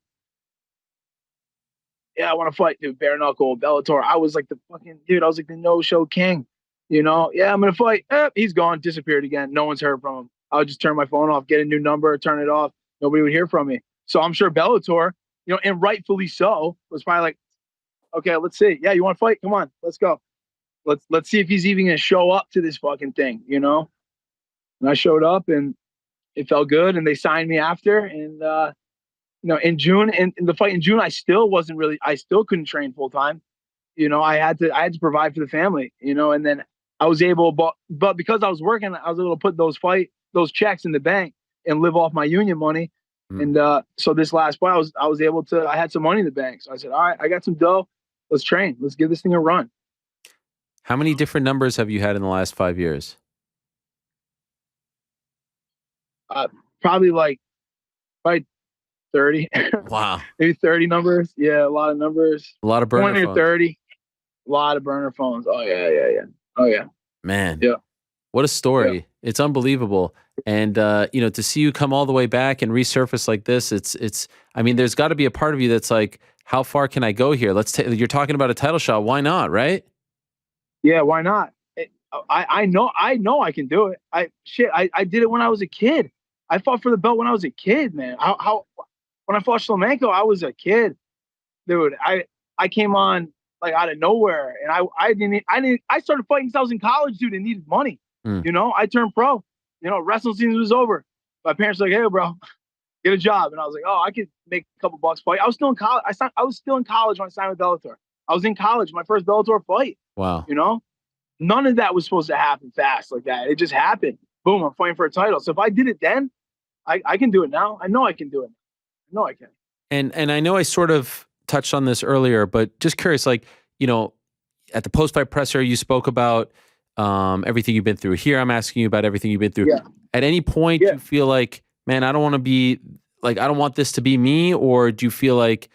Yeah, I want to fight, dude. Bare knuckle, Bellator. I was like the fucking dude. I was like the no-show king. You know, yeah, I'm gonna fight. He's gone, disappeared again. No one's heard from him. I would just turn my phone off, get a new number, turn it off. Nobody would hear from me. So I'm sure Bellator, you know, and rightfully so, was probably like, okay, let's see. Yeah, you want to fight? Come on, let's go. Let's see if he's even gonna show up to this fucking thing, you know. And I showed up, and it felt good, and they signed me after. And you know, in June, in the fight in June, I still couldn't train full time. You know, I had to provide for the family. You know, and then I was able, but because I was working, I was able to put those checks in the bank and live off my union money. And so this last fight, I was able to. I had some money in the bank, so I said, all right, I got some dough. Let's train. Let's give this thing a run. How many different numbers have you had in the last 5 years? Probably 30. Wow. Maybe 30 numbers. Yeah, a lot of numbers. A lot of burner 20 or phones. 30. A lot of burner phones. Oh yeah. Oh yeah. Man. Yeah. What a story. It's unbelievable. And to see you come all the way back and resurface like this, it's I mean, there's got to be a part of you that's like, how far can I go here? You're talking about a title shot. Why not, right? Yeah, why not? I know I can do it. I did it when I was a kid. I fought for the belt when I was a kid, man. When I fought Shlemenko, I was a kid. Dude, I came on like out of nowhere, and I started fighting since I was in college, dude, and needed money. I turned pro. Wrestling season was over. My parents were like, "Hey, bro, get a job," and I was like, "Oh, I could make a couple bucks fight." I was still in college. I was still in college when I signed with Bellator. I was in college, my first Bellator fight. Wow. None of that was supposed to happen fast like that. It just happened. Boom, I'm fighting for a title. So if I did it then, I can do it now. I know I can do it. I know I can. And I know I sort of touched on this earlier, but just curious, like, at the post-fight presser, you spoke about everything you've been through. Here, I'm asking you about everything you've been through. Yeah. At any point, do you feel like, man, I don't want to be, like, I don't want this to be me, or do you feel like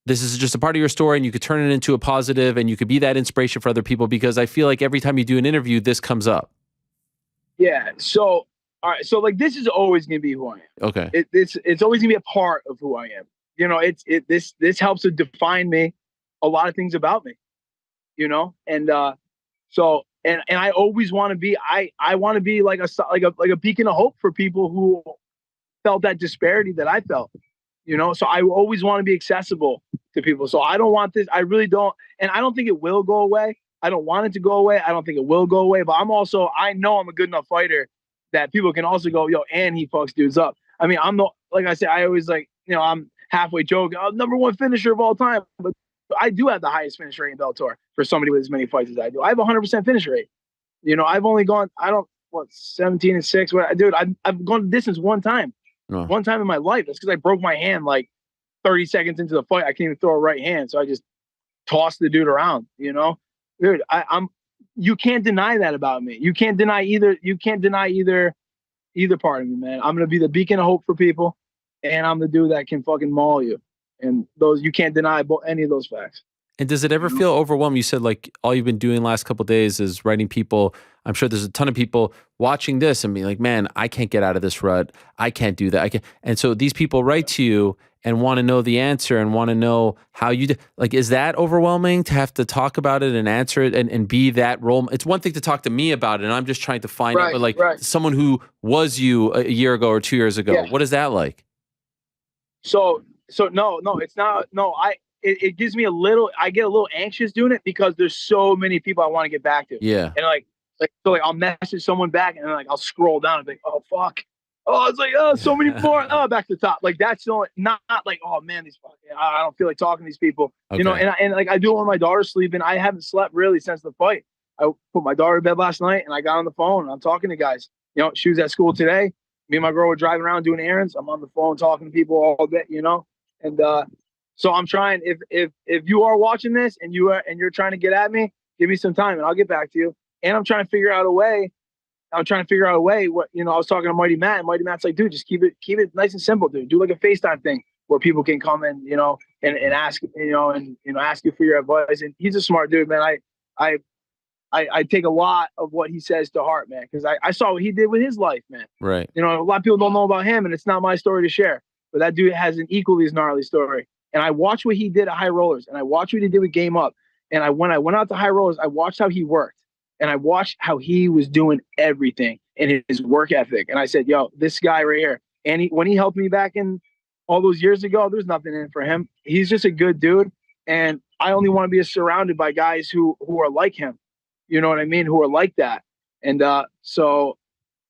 this is just a part of your story and you could turn it into a positive and you could be that inspiration for other people? Because I feel like every time you do an interview, this comes up. Yeah. So, all right. So like, this is always going to be who I am. Okay. It's always going to be a part of who I am. This helps to define me, a lot of things about me, and I always want to be, I want to be like a beacon of hope for people who felt that disparity that I felt. So I always want to be accessible to people. So I don't want this. I really don't. And I don't think it will go away. I don't want it to go away. I don't think it will go away. But I know I'm a good enough fighter that people can also go, yo, and he fucks dudes up. I mean, like I said, I always I'm halfway joking. I'm '1 finisher of all time. But I do have the highest finish rate in Bellator for somebody with as many fights as I do. I have 100% finish rate. I've only gone, 17-6. Dude, I've gone the distance one time. Oh. One time in my life. That's because I broke my hand like 30 seconds into the fight. I can't even throw a right hand, so I just tossed the dude around. Dude, you can't deny that about me. You can't deny either. You can't deny either part of me, man. I'm gonna be the beacon of hope for people, and I'm the dude that can fucking maul you. And you can't deny any of those facts. And does it ever feel overwhelming? You said like all you've been doing the last couple of days is writing people. I'm sure there's a ton of people watching this and being like, man, I can't get out of this rut. I can't do that. I can't. And so these people write to you and want to know the answer and want to know how you do. Like, is that overwhelming to have to talk about it and answer it and be that role? It's one thing to talk to me about it and I'm just trying to find out, but like someone who was you a year ago or 2 years ago, what is that like? So no, it's not. No, it gives me I get a little anxious doing it because there's so many people I want to get back to. Yeah. And so I'll message someone back and then I'll scroll down and be like, oh, fuck. Oh, it's like, oh, so many more. Oh, back to the top. Like that's not like, oh man, I don't feel like talking to these people. Okay. And like I do it when my daughter's sleeping. I haven't slept really since the fight. I put my daughter to bed last night and I got on the phone and I'm talking to guys. She was at school today. Me and my girl were driving around doing errands. I'm on the phone talking to people all day, and so I'm trying. If you are watching this and you're trying to get at me, give me some time and I'll get back to you. And I'm trying to figure out a way. What I was talking to Mighty Matt, and Mighty Matt's like, dude, just keep it nice and simple, dude. Do like a FaceTime thing where people can come in, and ask, ask you for your advice. And he's a smart dude, man. I take a lot of what he says to heart, man, because I saw what he did with his life, man. Right. A lot of people don't know about him, and it's not my story to share. But that dude has an equally as gnarly story. And I watched what he did at High Rollers, and I watched what he did with Game Up. And when I went out to High Rollers, I watched how he worked, and I watched how he was doing everything and his work ethic. And I said, yo, this guy right here. And when he helped me back in all those years ago, there's nothing in it for him. He's just a good dude. And I only want to be surrounded by guys who are like him. You know what I mean? Who are like that. And so,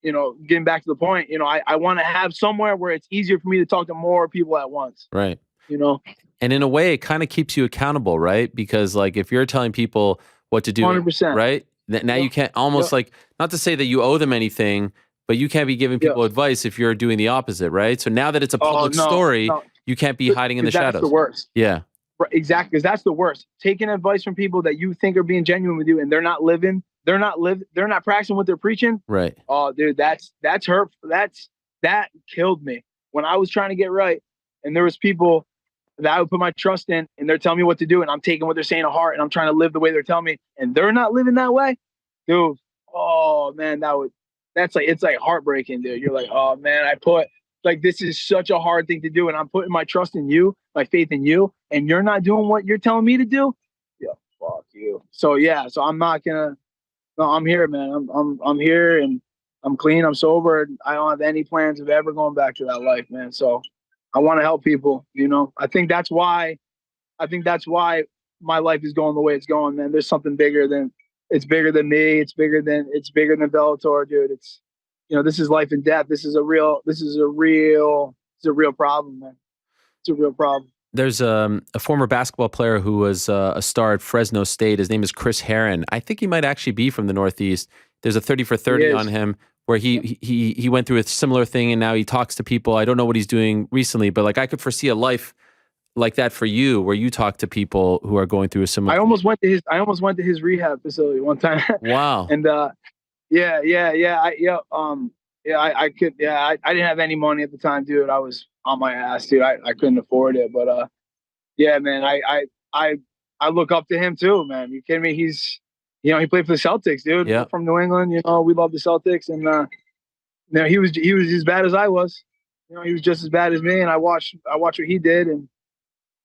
getting back to the point, I want to have somewhere where it's easier for me to talk to more people at once. Right. And in a way, it kind of keeps you accountable, right? Because like if you're telling people what to do, 100%. right? Now you can't almost like, not to say that you owe them anything, but you can't be giving people advice if you're doing the opposite, right? So now that it's a public story, you can't be hiding in the shadows. That's the worst. Yeah. Right, exactly. Because that's the worst. Taking advice from people that you think are being genuine with you and they're not practicing what they're preaching. Right. Oh, dude, that's hurt. That killed me when I was trying to get right. And there was people that I would put my trust in, and they're telling me what to do, and I'm taking what they're saying to heart, and I'm trying to live the way they're telling me, and they're not living that way, dude. Oh man, it's like heartbreaking, dude. You're like, oh man, this is such a hard thing to do, and I'm putting my trust in you, my faith in you, and you're not doing what you're telling me to do. Yeah, fuck you. So I'm not gonna. No, I'm here, man. I'm here, and I'm clean. I'm sober. And I don't have any plans of ever going back to that life, man. So I want to help people. I think that's why my life is going the way it's going, man. There's something bigger than me. It's bigger than Bellator, dude. This is life and death. This is a real problem, man. It's a real problem. There's a former basketball player who was a star at Fresno State. His name is Chris Herron. I think he might actually be from the Northeast. There's a 30 for 30 on him where he went through a similar thing, and now he talks to people. I don't know what he's doing recently, but like I could foresee a life like that for you, where you talk to people who are going through a similar. I almost went to his rehab facility one time. Wow. And I didn't have any money at the time, dude. I was on my ass, dude. I couldn't afford it, but yeah, man. I look up to him too, man. You kidding me? He's he played for the Celtics, dude. Yeah. From New England. We love the Celtics, and he was as bad as I was. He was just as bad as me, and I watched what he did, and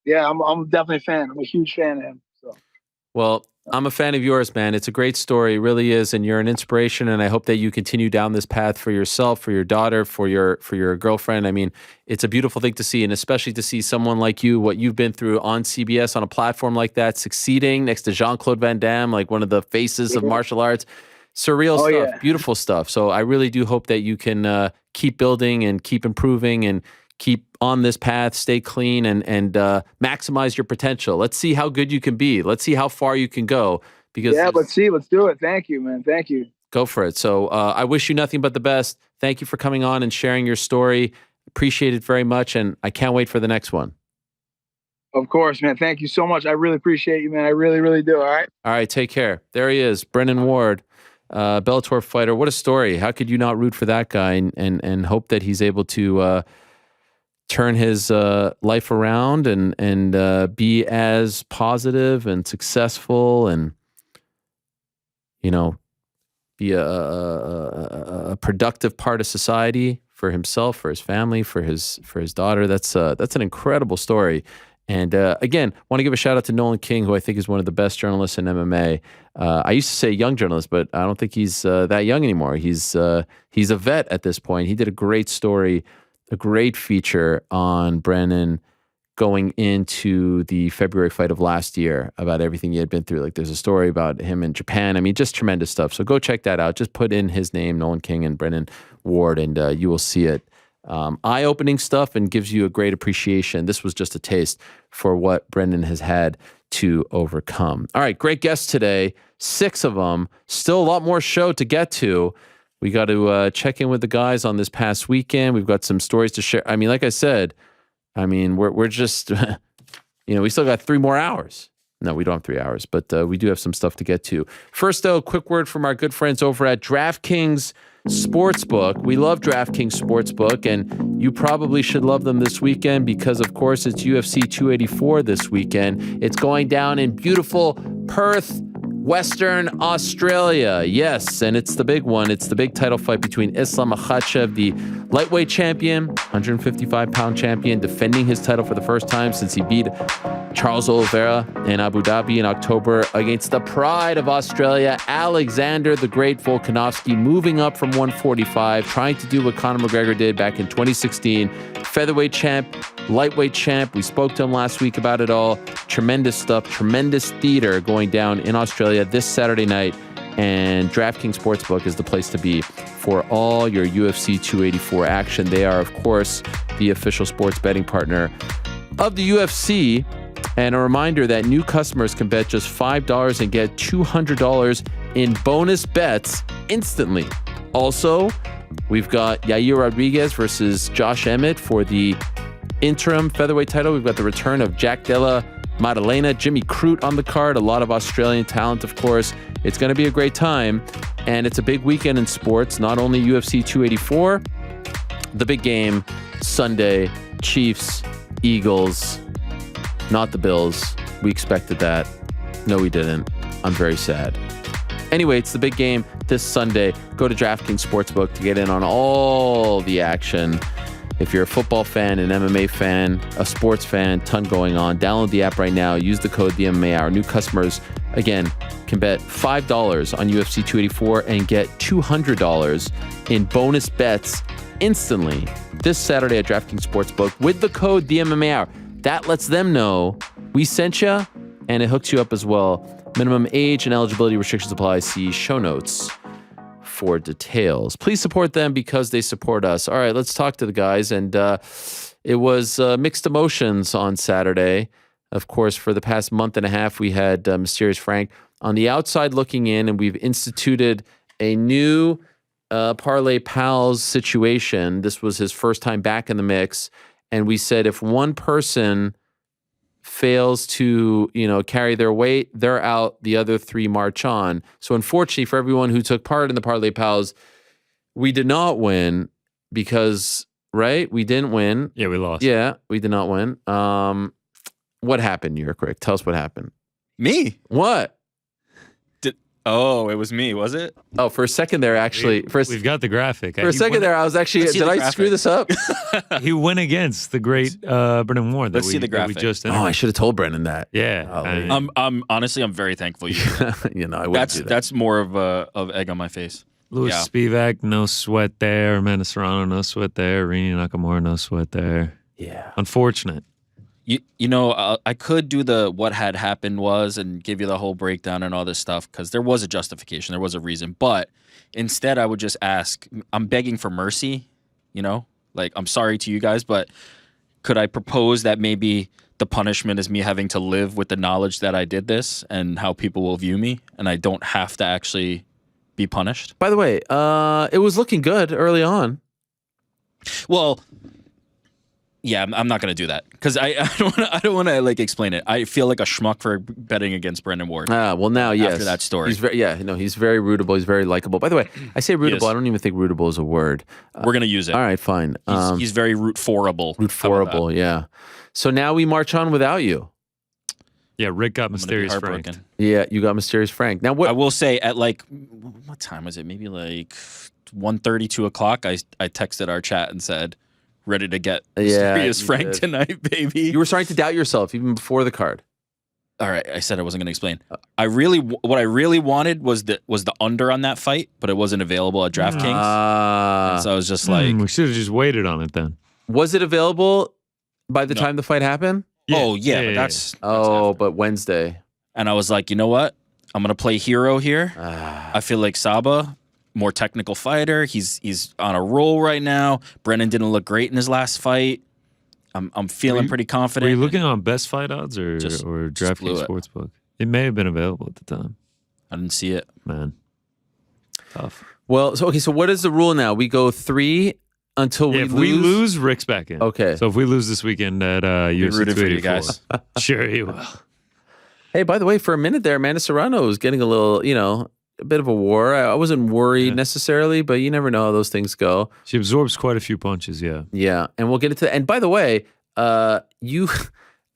yeah, I'm definitely a fan. I'm a huge fan of him. So. Well, I'm a fan of yours, man. It's a great story. It really is. And you're an inspiration. And I hope that you continue down this path for yourself, for your daughter, for your girlfriend. I mean, it's a beautiful thing to see. And especially to see someone like you, what you've been through on CBS, on a platform like that, succeeding next to Jean-Claude Van Damme, like one of the faces of martial arts. Surreal stuff, yeah. Beautiful stuff. So I really do hope that you can keep building and keep improving and keep on this path, stay clean, and maximize your potential. Let's see how good you can be. Let's see how far you can go. Because let's do it. Thank you, man. Thank you. Go for it. So I wish you nothing but the best. Thank you for coming on and sharing your story. Appreciate it very much, and I can't wait for the next one. Of course, man. Thank you so much. I really appreciate you, man. I really, really do. All right. All right. Take care. There he is, Brennan Ward, Bellator fighter. What a story. How could you not root for that guy and hope that he's able to turn his life around and be as positive and successful and, be a productive part of society for himself, for his family, for his daughter. That's an incredible story. And again, want to give a shout out to Nolan King, who I think is one of the best journalists in MMA. I used to say young journalist, but I don't think he's that young anymore. He's a vet at this point. He did a great story, a great feature on Brennan going into the February fight of last year about everything he had been through. Like there's a story about him in Japan. I mean, just tremendous stuff. So go check that out. Just put in his name, Nolan King and Brennan Ward, and you will see it. Eye-opening stuff and gives you a great appreciation. This was just a taste for what Brendan has had to overcome. All right, great guests today. 6 of them. Still a lot more show to get to. We got to check in with the guys on this past weekend. We've got some stories to share. I mean, like I said, we're just, we still got 3 more hours. No, we don't have 3 hours, but we do have some stuff to get to. First, though, quick word from our good friends over at DraftKings Sportsbook. We love DraftKings Sportsbook, and you probably should love them this weekend because, of course, it's UFC 284 this weekend. It's going down in beautiful Perth, Western Australia. Yes, and it's the big one. It's the big title fight between Islam Makhachev, the lightweight champion, 155-pound champion, defending his title for the first time since he beat Charles Oliveira in Abu Dhabi in October, against the pride of Australia, Alexander the Great Volkanovski, moving up from 145, trying to do what Conor McGregor did back in 2016. Featherweight champ, lightweight champ. We spoke to him last week about it all. Tremendous stuff, tremendous theater going down in Australia this Saturday night. And DraftKings Sportsbook is the place to be for all your UFC 284 action. They are, of course, the official sports betting partner of the UFC. And a reminder that new customers can bet just $5 and get $200 in bonus bets instantly. Also, we've got Yair Rodriguez versus Josh Emmett for the interim featherweight title. We've got the return of Jack Della Maddalena, Jimmy Crute on the card, a lot of Australian talent, of course. It's going to be a great time, and it's a big weekend in sports. Not only UFC 284, the big game Sunday, Chiefs Eagles, not the Bills. We expected that. No, we didn't. I'm very sad. Anyway, it's the big game this Sunday. Go to DraftKings Sportsbook to get in on all the action. If you're a football fan, an MMA fan, a sports fan, ton going on. Download the app right now. Use the code TheMMA. New customers, again, can bet $5 on UFC 284 and get $200 in bonus bets instantly this Saturday at DraftKings Sportsbook with the code TheMMA. That lets them know we sent you, and it hooks you up as well. Minimum age and eligibility restrictions apply. See show notes for details. Please support them because they support us. All right, let's talk to the guys. And it was mixed emotions on Saturday. Of course, for the past month and a half, we had Mysterious Frank on the outside looking in, and we've instituted a new Parlay Pals situation. This was his first time back in the mix. And we said if one person fails to, carry their weight, they're out. The other three march on. So unfortunately for everyone who took part in the Parlay Pals, we did not win because, right? We didn't win. Yeah, we lost. Yeah, we did not win. What happened, New York Rick? Tell us what happened. Me? What? Oh, it was me, was it? Oh, for a second there, actually. We've got the graphic. For a second there, I was actually, did I screw this up? He went against the great Brennan Ward. Let's see the graphic. We just I should have told Brennan that. Yeah. I'm honestly, I'm very thankful you did that. I wouldn't do that. That's more of egg on my face. Louis Spivak, no sweat there. Amanda Serrano, no sweat there. Rini Nakamura, no sweat there. Yeah. Unfortunate. I could do the what had happened was and give you the whole breakdown and all this stuff because there was a justification, there was a reason. But instead, I would just ask, I'm begging for mercy, like I'm sorry to you guys, but could I propose that maybe the punishment is me having to live with the knowledge that I did this and how people will view me and I don't have to actually be punished? By the way, it was looking good early on. Well, yeah, I'm not going to do that because I don't want to like explain it. I feel like a schmuck for betting against Brennan Ward. Well, now, yes. After that story. He's very rootable. He's very likable. By the way, I say rootable. I don't even think rootable is a word. We're going to use it. All right, fine. He's very root-forable. Root-forable, yeah. So now we march on without you. Yeah, Rick got Mysterious Frank. Yeah, you got Mysterious Frank. Now, what? I will say at like, what time was it? Maybe like 1:30, 2 o'clock, I texted our chat and said, ready to get Mysterious Frank tonight, baby. You were starting to doubt yourself even before the card. All right, I said I wasn't going to explain. What I really wanted was the under on that fight, but it wasn't available at DraftKings. So I was just like, we should have just waited on it then. Was it available by the time the fight happened? Yeah. Oh yeah, but that's but Wednesday. And I was like, you know what? I'm going to play hero here. I feel like Sabah, more technical fighter. He's on a roll right now. Brennan didn't look great in his last fight. I'm feeling pretty confident. Were you looking on best fight odds or DraftKings Sportsbook? It may have been available at the time. I didn't see it. Man. Tough. Well, so what is the rule now? We go 3 until we if lose? we lose, Rick's back in. Okay. So if we lose this weekend at UFC 284, guys. Sure he will. Hey, by the way, for a minute there, Amanda Serrano was getting a little, a bit of a war. I wasn't worried necessarily, but you never know how those things go. She absorbs quite a few punches, yeah. Yeah, and we'll get into that. And by the way,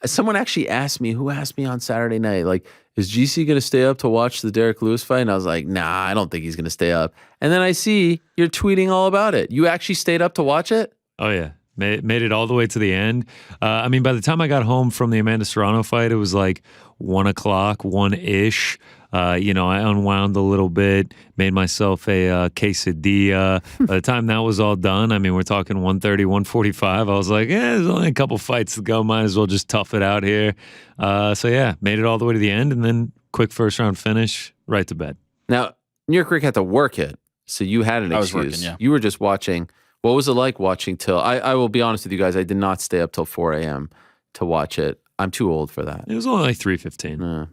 someone actually asked me, who asked me on Saturday night, like, is GC going to stay up to watch the Derek Lewis fight? And I was like, nah, I don't think he's going to stay up. And then I see you're tweeting all about it. You actually stayed up to watch it? Oh, yeah. Made it all the way to the end. By the time I got home from the Amanda Serrano fight, it was like 1 o'clock, 1-ish. I unwound a little bit, made myself a quesadilla. By the time that was all done, we're talking 1:30, 1:45. I was like, there's only a couple fights to go. Might as well just tough it out here. Made it all the way to the end, and then quick first round finish, right to bed. Now, New York Rick had to work it, so you had an excuse. I was working, yeah. You were just watching. What was it like watching till? I will be honest with you guys. I did not stay up till 4 a.m. to watch it. I'm too old for that. It was only like 3:15.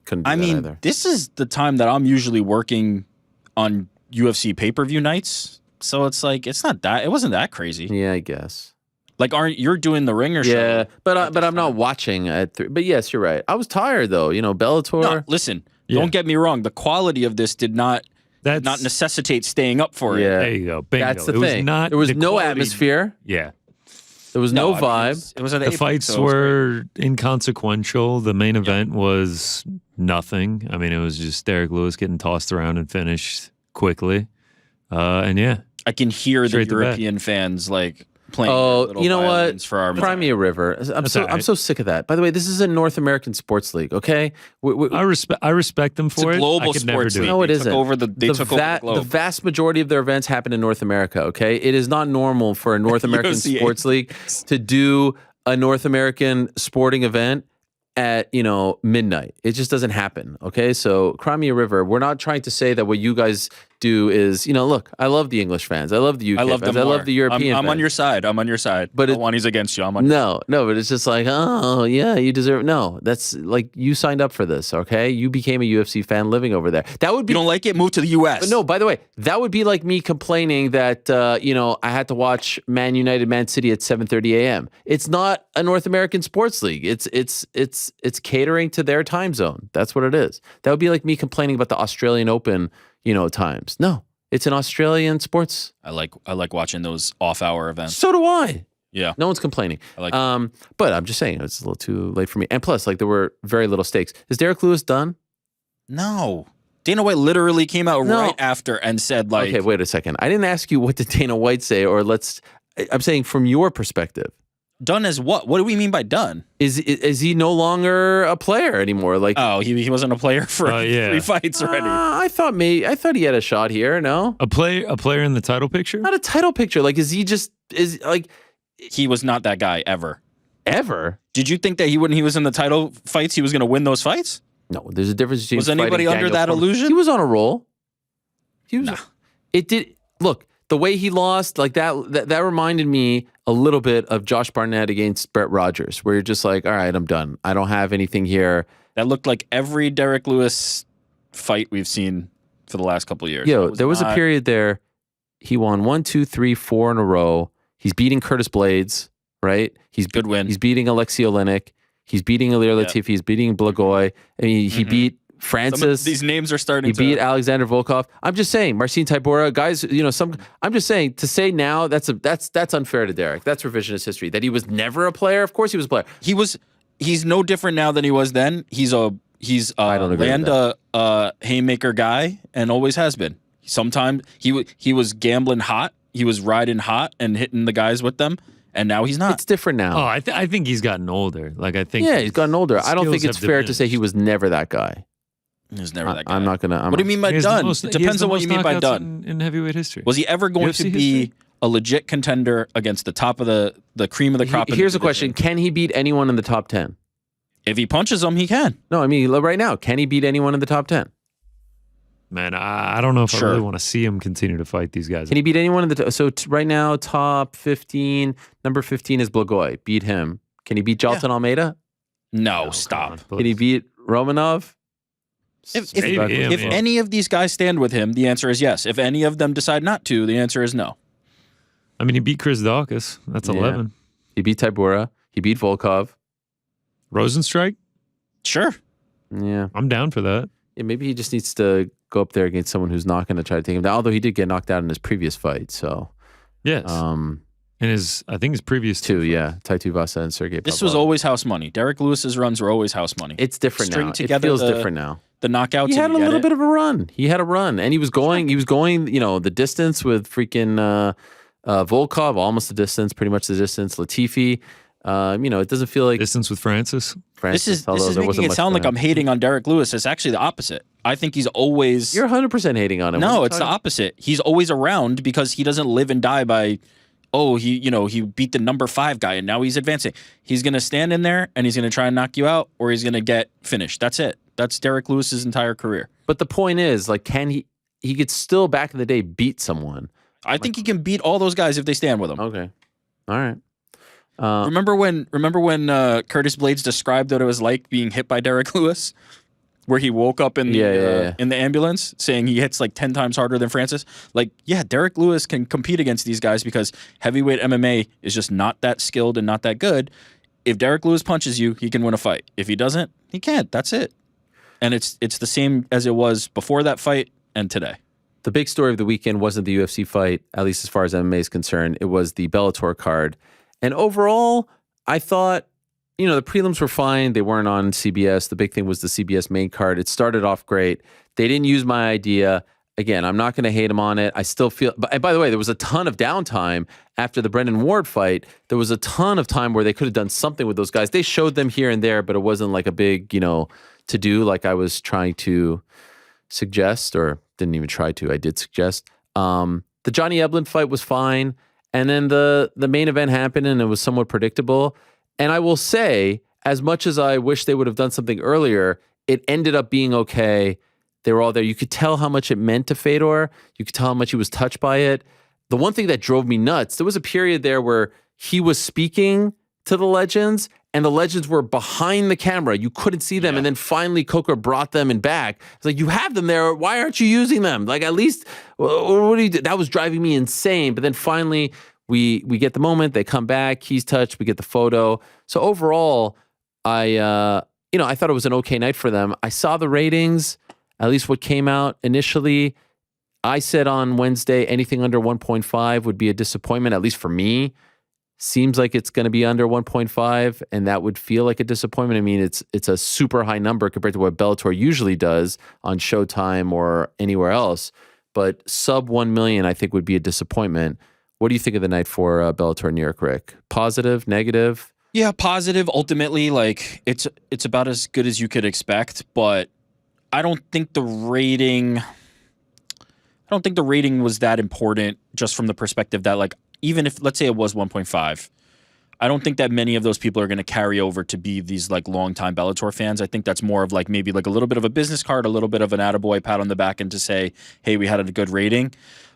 Couldn't do that either. This is the time that I'm usually working on UFC pay-per-view nights. So it's like it wasn't that crazy. Yeah, I guess. Like, you're doing the Ringer show? Yeah, but I'm not watching at 3. But yes, you're right. I was tired though. Bellator. No, listen, don't get me wrong. The quality of this did not necessitate staying up for it. Yeah. There you go. Bingo. That's the thing. There was no atmosphere. Yeah. There was no vibe. It was an The Apex, fights so it was great. were inconsequential. The main event was nothing. I mean, it was just Derek Lewis getting tossed around and finished quickly. And yeah, I can hear the Straight to bed. European fans like playing. Oh, their little you know what? violins for our Cry me a river. I'm so sick of that. By the way, this is a North American sports league. Okay, I respect them It's for a it. global I could never sports do league. it. No, it They isn't. took over the globe. The vast majority of their events happen in North America, okay? It is not normal for a North American UFC. sports league to do a North American sporting event at, midnight. It just doesn't happen, okay? So, cry me a river. We're not trying to say that what you guys do is, look, I love the English fans. I love the UK I love fans. them I more. love the European I'm fans. on your side. I'm on your side. But But Wani's against you. I'm on. No, but it's just like, oh, yeah, you deserve. No, that's like you signed up for this, okay? You became a UFC fan living over there. That would be. You don't like it? Move to the U.S. But no, by the way, that would be like me complaining that I had to watch Man United, Man City at 7:30 a.m. It's not a North American sports league. It's catering to their time zone. That's what it is. That would be like me complaining about the Australian Open, times. No, it's an Australian sports. I like watching those off-hour events. So do I. Yeah. No one's complaining. I like but I'm just saying it's a little too late for me. And plus, like there were very little stakes. Is Derek Lewis done? No. Dana White literally came out No. right after and said like, Okay, wait a second. I didn't ask you what did Dana White say, or I'm saying from your perspective. done as what? What do we mean by done? Is he no longer a player anymore? Like, Oh, he wasn't a player for yeah. 3 fights already. I thought he had a shot here. No, A player in the title picture? not a title picture. Like, is He was not that guy ever. ever? Did you think that when he was in the title fights, he was going to win those fights? No, there's a difference between. Was anybody fighting under Daniel that Cormier. illusion? He was on a roll. He was. Nah. It did. Look, the way he lost, like that reminded me a little bit of Josh Barnett against Brett Rogers, where you're just like, all right, I'm done. I don't have anything here. That looked like every Derek Lewis fight we've seen for the last couple of years. Yo, That there was a not- period there. He won 1, 2, 3, 4 in a row. He's beating Curtis Blades, right? He's Good win. He's beating Alexei Olenek. He's beating Ilir Latifi. He's beating Blagoy. I mean, he beat Some of Francis. these names are starting He to beat Alexander Volkov. I'm just saying, Marcin Tybura, guys. I'm just saying to say now that's unfair to Derek. That's revisionist history. That he was never a player. Of course, he was a player. He's no different now than he was then. He's a I don't agree with land haymaker guy and always has been. Sometimes he was gambling hot. He was riding hot and hitting the guys with them, and now he's not. It's different now. Oh, I think he's gotten older. Like I think. Yeah, he's gotten older. I don't think skills it's have fair to say he diminished. was never that guy. He's never that guy. I'm not gonna. What do you mean by He has the done? most- It he has depends the on what most you mean by knockouts done. in heavyweight history. Was he ever going UFC to be history? a legit contender against the top of the cream of the crop? in the Here's a division? question: can he beat anyone in the top 10? If he punches them, he can. No, I mean right now, can he beat anyone in the top 10? Man, I don't know if Sure. I really want to see him continue to fight these guys. Can he beat anyone in the right now? Top 15, number 15 is Blagoy. Beat him. Can he beat Jalton Almeida? No, come stop. on, Can he please. beat Romanov? If Maybe, yeah, if man. any of these guys stand with him, the answer is yes. If any of them decide not to, the answer is no. I mean, he beat Chris Dawkins. That's Yeah. 11. He beat Tybura. He beat Volkov. Rosenstrike? Sure. Yeah. I'm down for that. Yeah, maybe he just needs to go up there against someone who's not going to try to take him down. Although he did get knocked out in his previous fight. So, Yes. And I think his previous two, yeah. Tai Tuivasa and Sergey This was Pavlov. always house money. Derek Lewis's runs were always house money. It's different String now. It together feels the- different now. The knockouts. He had and a you get little it. bit of a run. He had a run, and he was going, the distance with freaking Volkov, almost the distance, pretty much the distance. Latifi, it doesn't feel like distance with Francis. This is although there making wasn't it much sound for like him. I'm hating on Derek Lewis. It's actually the opposite. I think he's always. You're 100% hating on him. What are No, you it's the talking- opposite. He's always around because he doesn't live and die by, he beat the number 5 guy and now he's advancing. He's gonna stand in there and he's gonna try and knock you out or he's gonna get finished. That's it. That's Derek Lewis's entire career. But the point is, like, can he could still back in the day beat someone. I think he can beat all those guys if they stand with him. Okay. All right. Remember when Curtis Blades described what it was like being hit by Derek Lewis, where he woke up in the in the ambulance saying he hits like 10 times harder than Francis? Like, yeah, Derek Lewis can compete against these guys because heavyweight MMA is just not that skilled and not that good. If Derek Lewis punches you, he can win a fight. If he doesn't, he can't. That's it. And it's the same as it was before that fight and today. The big story of the weekend wasn't the UFC fight, at least as far as MMA is concerned. It was the Bellator card. And overall, I thought, the prelims were fine. They weren't on CBS. The big thing was the CBS main card. It started off great. They didn't use my idea. Again, I'm not going to hate them on it. I still feel, and by the way, there was a ton of downtime after the Brennan Ward fight. There was a ton of time where they could have done something with those guys. They showed them here and there, but it wasn't like a big, to do like I was trying to suggest, or didn't even try to. I did suggest. The Johnny Eblen fight was fine. And then the main event happened and it was somewhat predictable. And I will say, as much as I wish they would have done something earlier, it ended up being okay. They were all there. You could tell how much it meant to Fedor. You could tell how much he was touched by it. The one thing that drove me nuts, there was a period there where he was speaking to the legends and the legends were behind the camera. You couldn't see them. And then finally Coker brought them in back. It's like, you have them there. Why aren't you using them? Like, at least, what do you do? That was driving me insane. But then finally, we get the moment. They come back. He's touched. We get the photo. So overall, I thought it was an okay night for them. I saw the ratings, at least what came out initially. I said on Wednesday, anything under 1.5 would be a disappointment, at least for me. Seems like it's going to be under 1.5, and that would feel like a disappointment. I mean, it's a super high number compared to what Bellator usually does on Showtime or anywhere else. But sub 1 million, I think, would be a disappointment. What do you think of the night for Bellator New York, Rick? Positive, negative? Yeah, positive. Ultimately, like it's about as good as you could expect, but I don't think the rating was that important, just from the perspective that, like, even if, let's say it was 1.5, I don't think that many of those people are going to carry over to be these like longtime Bellator fans. I think that's more of like maybe like a little bit of a business card, a little bit of an attaboy pat on the back, and to say, hey, we had a good rating.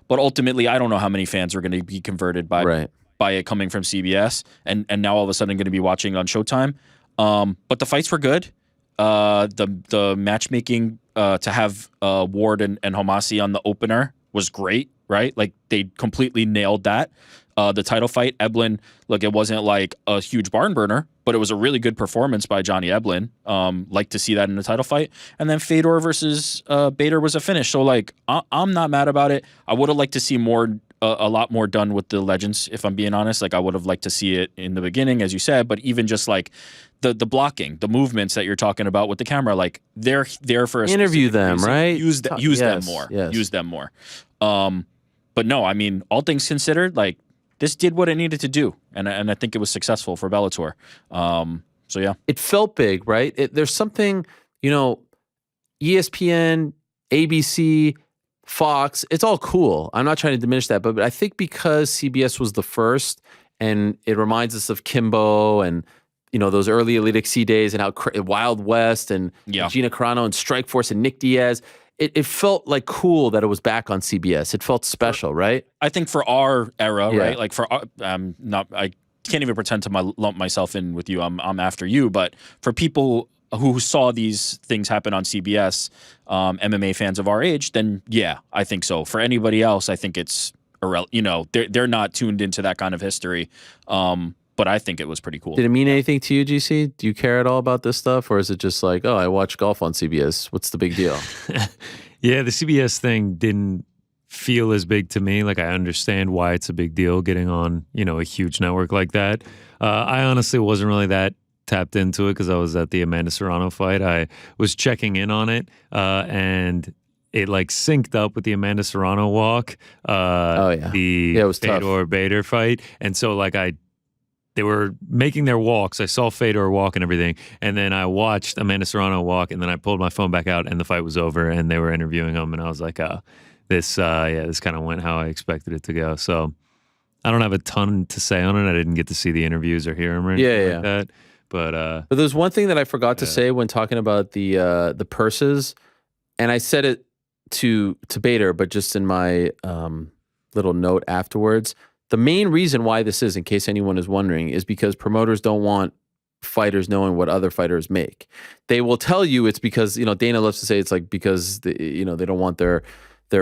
But ultimately, I don't know how many fans are going to be converted by it coming from CBS and now all of a sudden going to be watching on Showtime. But the fights were good. The matchmaking to have Ward and Homasi on the opener was great, right? Like, they completely nailed that. The title fight, Eblen, look, it wasn't like a huge barn burner, but it was a really good performance by Johnny Eblen. Like to see that in a title fight. And then Fedor versus Bader was a finish. So, like, I'm not mad about it. I would have liked to see a lot more done with the legends, if I'm being honest. Like, I would have liked to see it in the beginning, as you said, but even just like the blocking, the movements that you're talking about with the camera, like, they're there for a interview them, reason. right? Use them more. Yes. Use them more. But no, I mean, all things considered, like, this did what it needed to do, and I think it was successful for Bellator. So yeah, it felt big, right? There's something, ESPN, ABC, Fox, it's all cool. I'm not trying to diminish that, but I think because CBS was the first, and it reminds us of Kimbo and those early Elite XC days and how Wild West and Gina Carano and Strikeforce and Nick Diaz. It felt like cool that it was back on CBS. It felt special, right? I think for our era, right? Like, for I can't even pretend to lump myself in with you. I'm after you, but for people who saw these things happen on CBS, MMA fans of our age, then yeah, I think so. For anybody else, I think it's they're not tuned into that kind of history. But I think it was pretty cool. Did it mean anything to you, GC? Do you care at all about this stuff? Or is it just like, oh, I watch golf on CBS. What's the big deal? Yeah, the CBS thing didn't feel as big to me. Like, I understand why it's a big deal getting on, a huge network like that. I honestly wasn't really that tapped into it because I was at the Amanda Serrano fight. I was checking in on it, and it like synced up with the Amanda Serrano walk. It was Fedor Bader fight. And so like they were making their walks. I saw Fedor walk and everything. And then I watched Amanda Serrano walk, and then I pulled my phone back out and the fight was over and they were interviewing him. And I was like, this kind of went how I expected it to go. So I don't have a ton to say on it. I didn't get to see the interviews or hear them or anything like that. But there's one thing that I forgot to say when talking about the purses, and I said it to Bader, but just in my little note afterwards. The main reason why this is, in case anyone is wondering, is because promoters don't want fighters knowing what other fighters make. They will tell you it's because, Dana loves to say it's like because they don't want their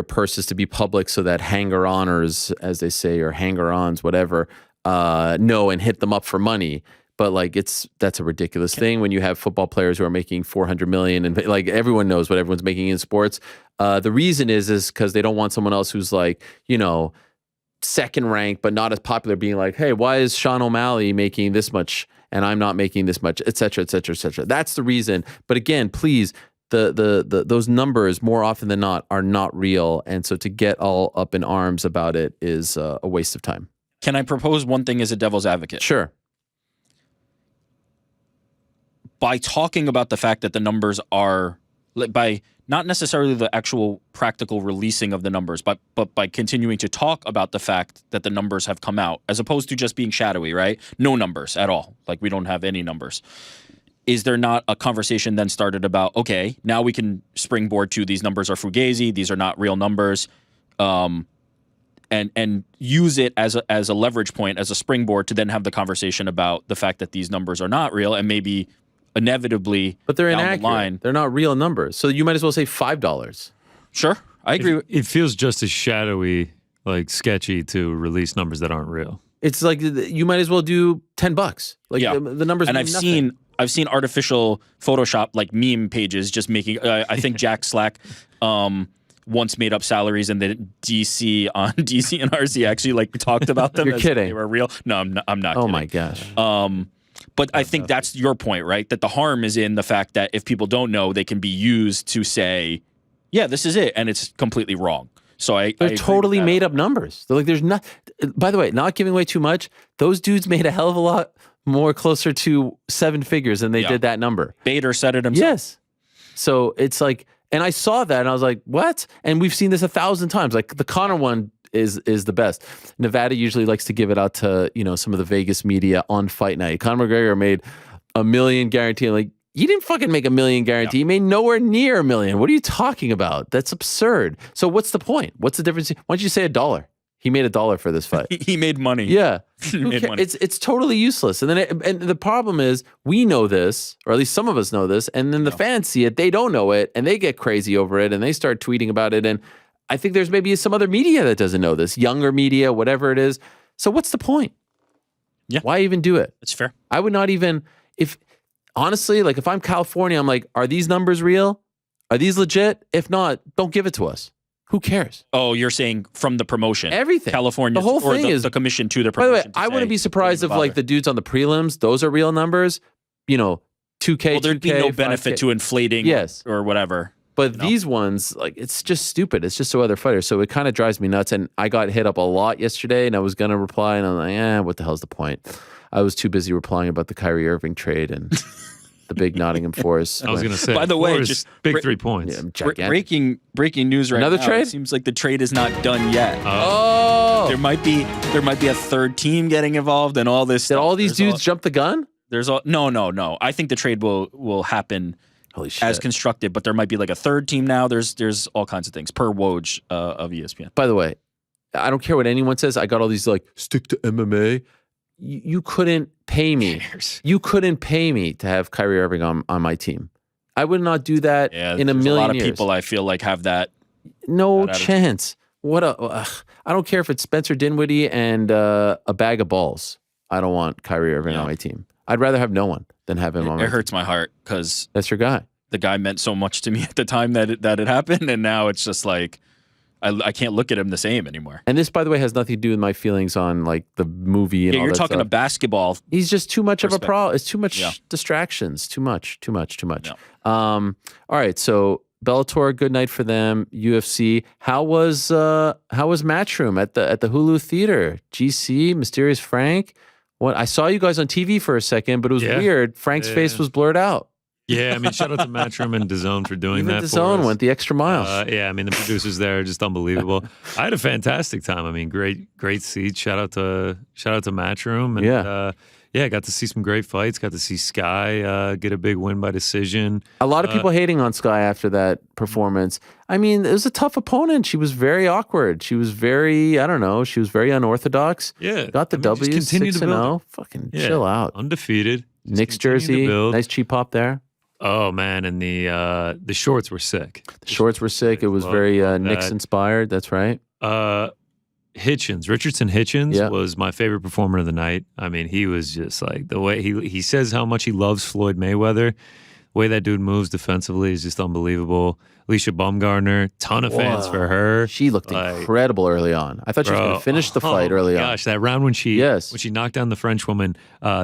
purses to be public so that hanger-oners, as they say, or hanger-ons, whatever, know and hit them up for money. But like that's a ridiculous thing when you have football players who are making $400 million, and like everyone knows what everyone's making in sports. The reason is because they don't want someone else who's like, second rank, but not as popular, being like, hey, why is Sean O'Malley making this much and I'm not making this much, et cetera, et cetera, et cetera. That's the reason. But again, please, those numbers more often than not are not real. And so to get all up in arms about it is a waste of time. Can I propose one thing as a devil's advocate? Sure. By talking about the fact that the numbers are, by not necessarily the actual practical releasing of the numbers, but by continuing to talk about the fact that the numbers have come out, as opposed to just being shadowy, right? No numbers at all. Like, we don't have any numbers. Is there not a conversation then started about, okay, now we can springboard to these numbers are fugazi, these are not real numbers, and use it as a leverage point, as a springboard to then have the conversation about the fact that these numbers are not real, and maybe inevitably, but they're down inaccurate. The line, they're not real numbers. So you might as well say $5. Sure, I agree. It feels just as shadowy, like sketchy, to release numbers that aren't real. It's like you might as well do $10. Like the numbers. And mean nothing. I've seen artificial Photoshop like meme pages just making. I think Jack Slack once made up salaries, and then DC and RC actually like talked about them. You're kidding? They were real. No, I'm not. Oh kidding. My gosh. But I think that's your point, right? That the harm is in the fact that if people don't know, they can be used to say, yeah, this is it, and it's completely wrong. So they're totally made up numbers. They're like, there's not. By the way, not giving away too much. Those dudes made a hell of a lot more closer to 7 figures than they did that number. Bader said it himself. Yes. So it's like, and I saw that and I was like, what? And we've seen this 1,000 times. Like the Conor one is the best. Nevada usually likes to give it out to, some of the Vegas media on fight night. Conor McGregor made $1 million guarantee. I'm like, you didn't fucking make $1 million guarantee. You made nowhere near $1 million. What are you talking about? That's absurd. So what's the point? What's the difference? Why don't you say $1? He made $1 for this fight. He made money. Yeah. He made money. It's totally useless. And then and the problem is we know this, or at least some of us know this, and then the fans see it, they don't know it, and they get crazy over it, and they start tweeting about it. And I think there's maybe some other media that doesn't know this, younger media, whatever it is. So what's the point? Yeah. Why even do it? It's fair. I would not even, honestly, like if I'm California, I'm like, are these numbers real? Are these legit? If not, don't give it to us. Who cares? Oh, you're saying from the promotion. Everything. California. The whole thing is the commission to the promotion. By the way, to I wouldn't be surprised if like the dudes on the prelims, those are real numbers, 2K, well, there'd 2K, be no benefit 5K. to inflating or whatever. But these ones, like, it's just stupid. It's just so other fighters. So it kind of drives me nuts. And I got hit up a lot yesterday and I was going to reply and I'm like, what the hell's the point? I was too busy replying about the Kyrie Irving trade and the big Nottingham Forest. I was going to say, by the way, just big 3 points. Yeah, breaking news right Another now. trade? It seems like the trade is not done yet. Oh, there might be a third team getting involved and all this. Did all these dudes jump the gun? No. I think the trade will happen. Holy shit. As constructed, but there might be like a third team now. There's all kinds of things per Woj of ESPN. By the way, I don't care what anyone says. I got all these like stick to MMA. You couldn't pay me. You couldn't pay me to have Kyrie Irving on my team. I would not do that in a million years. A lot of people I feel like have that. No chance. I don't care if it's Spencer Dinwiddie and a bag of balls. I don't want Kyrie Irving on my team. I'd rather have no one than have him on my team. It hurts my heart because that's your guy. The guy meant so much to me at the time that it happened, and now it's just like I can't look at him the same anymore. And this, by the way, has nothing to do with my feelings on like the movie and all you're that talking stuff. of basketball. He's just too much of a problem. It's too much distractions. Too much. Yeah. All right, so Bellator, good night for them. UFC, how was Matchroom at the Hulu Theater? GC, Mysterious Frank. What I saw you guys on TV for a second, but it was weird. Frank's face was blurred out. Yeah, I mean, shout out to Matchroom and DAZN for doing Even that. DAZN went the extra mile. Yeah, I mean, the producers there are just unbelievable. I had a fantastic time. I mean, great seats. Shout out to Matchroom. And, I got to see some great fights. Got to see Sky get a big win by decision. A lot of people hating on Sky after that performance. I mean, it was a tough opponent. She was very awkward. She was very, she was very unorthodox. Yeah. Got the W, 6-0. Fucking chill out. Undefeated. Knicks jersey. Nice cheap pop there. Oh, man. And the shorts were sick. The shorts were sick. It was very Knicks inspired. That's right. Richardson Hitchens was my favorite performer of the night. I mean, he was just like the way he says how much he loves Floyd Mayweather. The way that dude moves defensively is just unbelievable. Alicia Baumgartner, ton of fans for her. She looked incredible early on. I thought she was going to finish the fight early on. Gosh, that round when she knocked down the French woman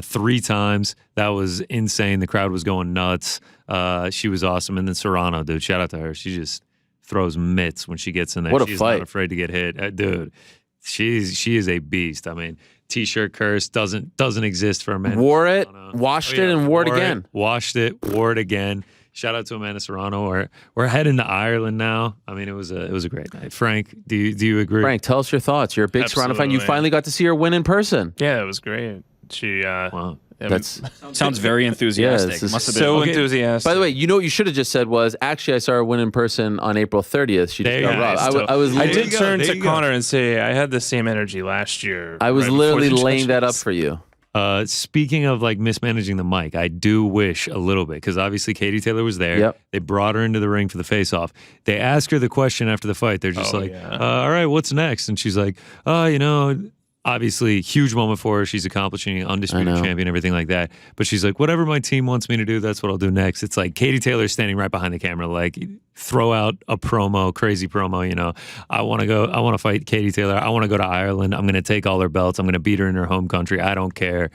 3 times, that was insane. The crowd was going nuts. She was awesome. And then Serrano, dude, shout out to her. She just throws mitts when she gets in there. What a She's fight. not afraid to get hit. Dude, she is a beast. I mean, T-shirt curse doesn't exist for a minute. Wore it, washed it, and wore it again. Washed it, wore it again. Shout out to Amanda Serrano. We're heading to Ireland now. I mean, it was a great night. Frank, do you agree? Frank, tell us your thoughts. You're a big Serrano fan. You finally got to see her win in person. Yeah, it was great. She wow. That's sounds very enthusiastic. Yeah, Must have been so enthusiastic. By the way, you know what you should have just said was, actually, I saw her win in person on April 30th. She just got robbed. I did turn to Connor and say I had the same energy last year. I was literally laying that up for you. Speaking of like mismanaging the mic, I do wish a little bit, because obviously Katie Taylor was there. Yep. They brought her into the ring for the face-off. They ask her the question after the fight. They're just all right, what's next? And she's like, obviously huge moment for her. She's accomplishing undisputed champion, everything like that. But she's like, whatever my team wants me to do, that's what I'll do next. It's like Katie Taylor standing right behind the camera, like throw out a promo, crazy promo. I want to fight Katie Taylor. I want to go to Ireland. I'm going to take all her belts. I'm going to beat her in her home country. I don't care.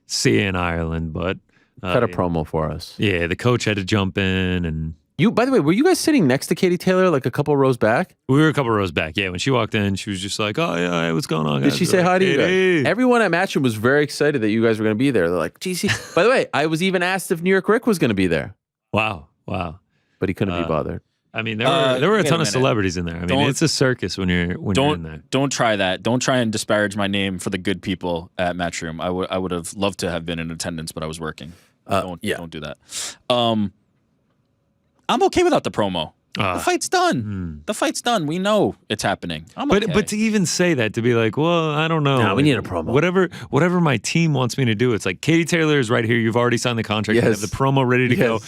See you in Ireland. But cut a promo for us. Yeah, the coach had to jump in. And by the way, were you guys sitting next to Katie Taylor, like a couple rows back? We were a couple rows back. Yeah, when she walked in, she was just like, "Oh yeah, what's going on?" Did she say hi to you guys? Everyone at Matchroom was very excited that you guys were going to be there. They're like, "GC." By the way, I was even asked if New York Rick was going to be there. Wow, but he couldn't be bothered. I mean, there were a ton of celebrities in there. I mean, it's a circus when you're in there. Don't try that. Don't try and disparage my name for the good people at Matchroom. I would have loved to have been in attendance, but I was working. Don't do that. I'm okay without the promo. The fight's done. The fight's done. We know it's happening. But to even say that, to be like, well, I don't know. No, we need a promo. Whatever my team wants me to do. It's like, Katie Taylor is right here. You've already signed the contract. You have the promo ready to go.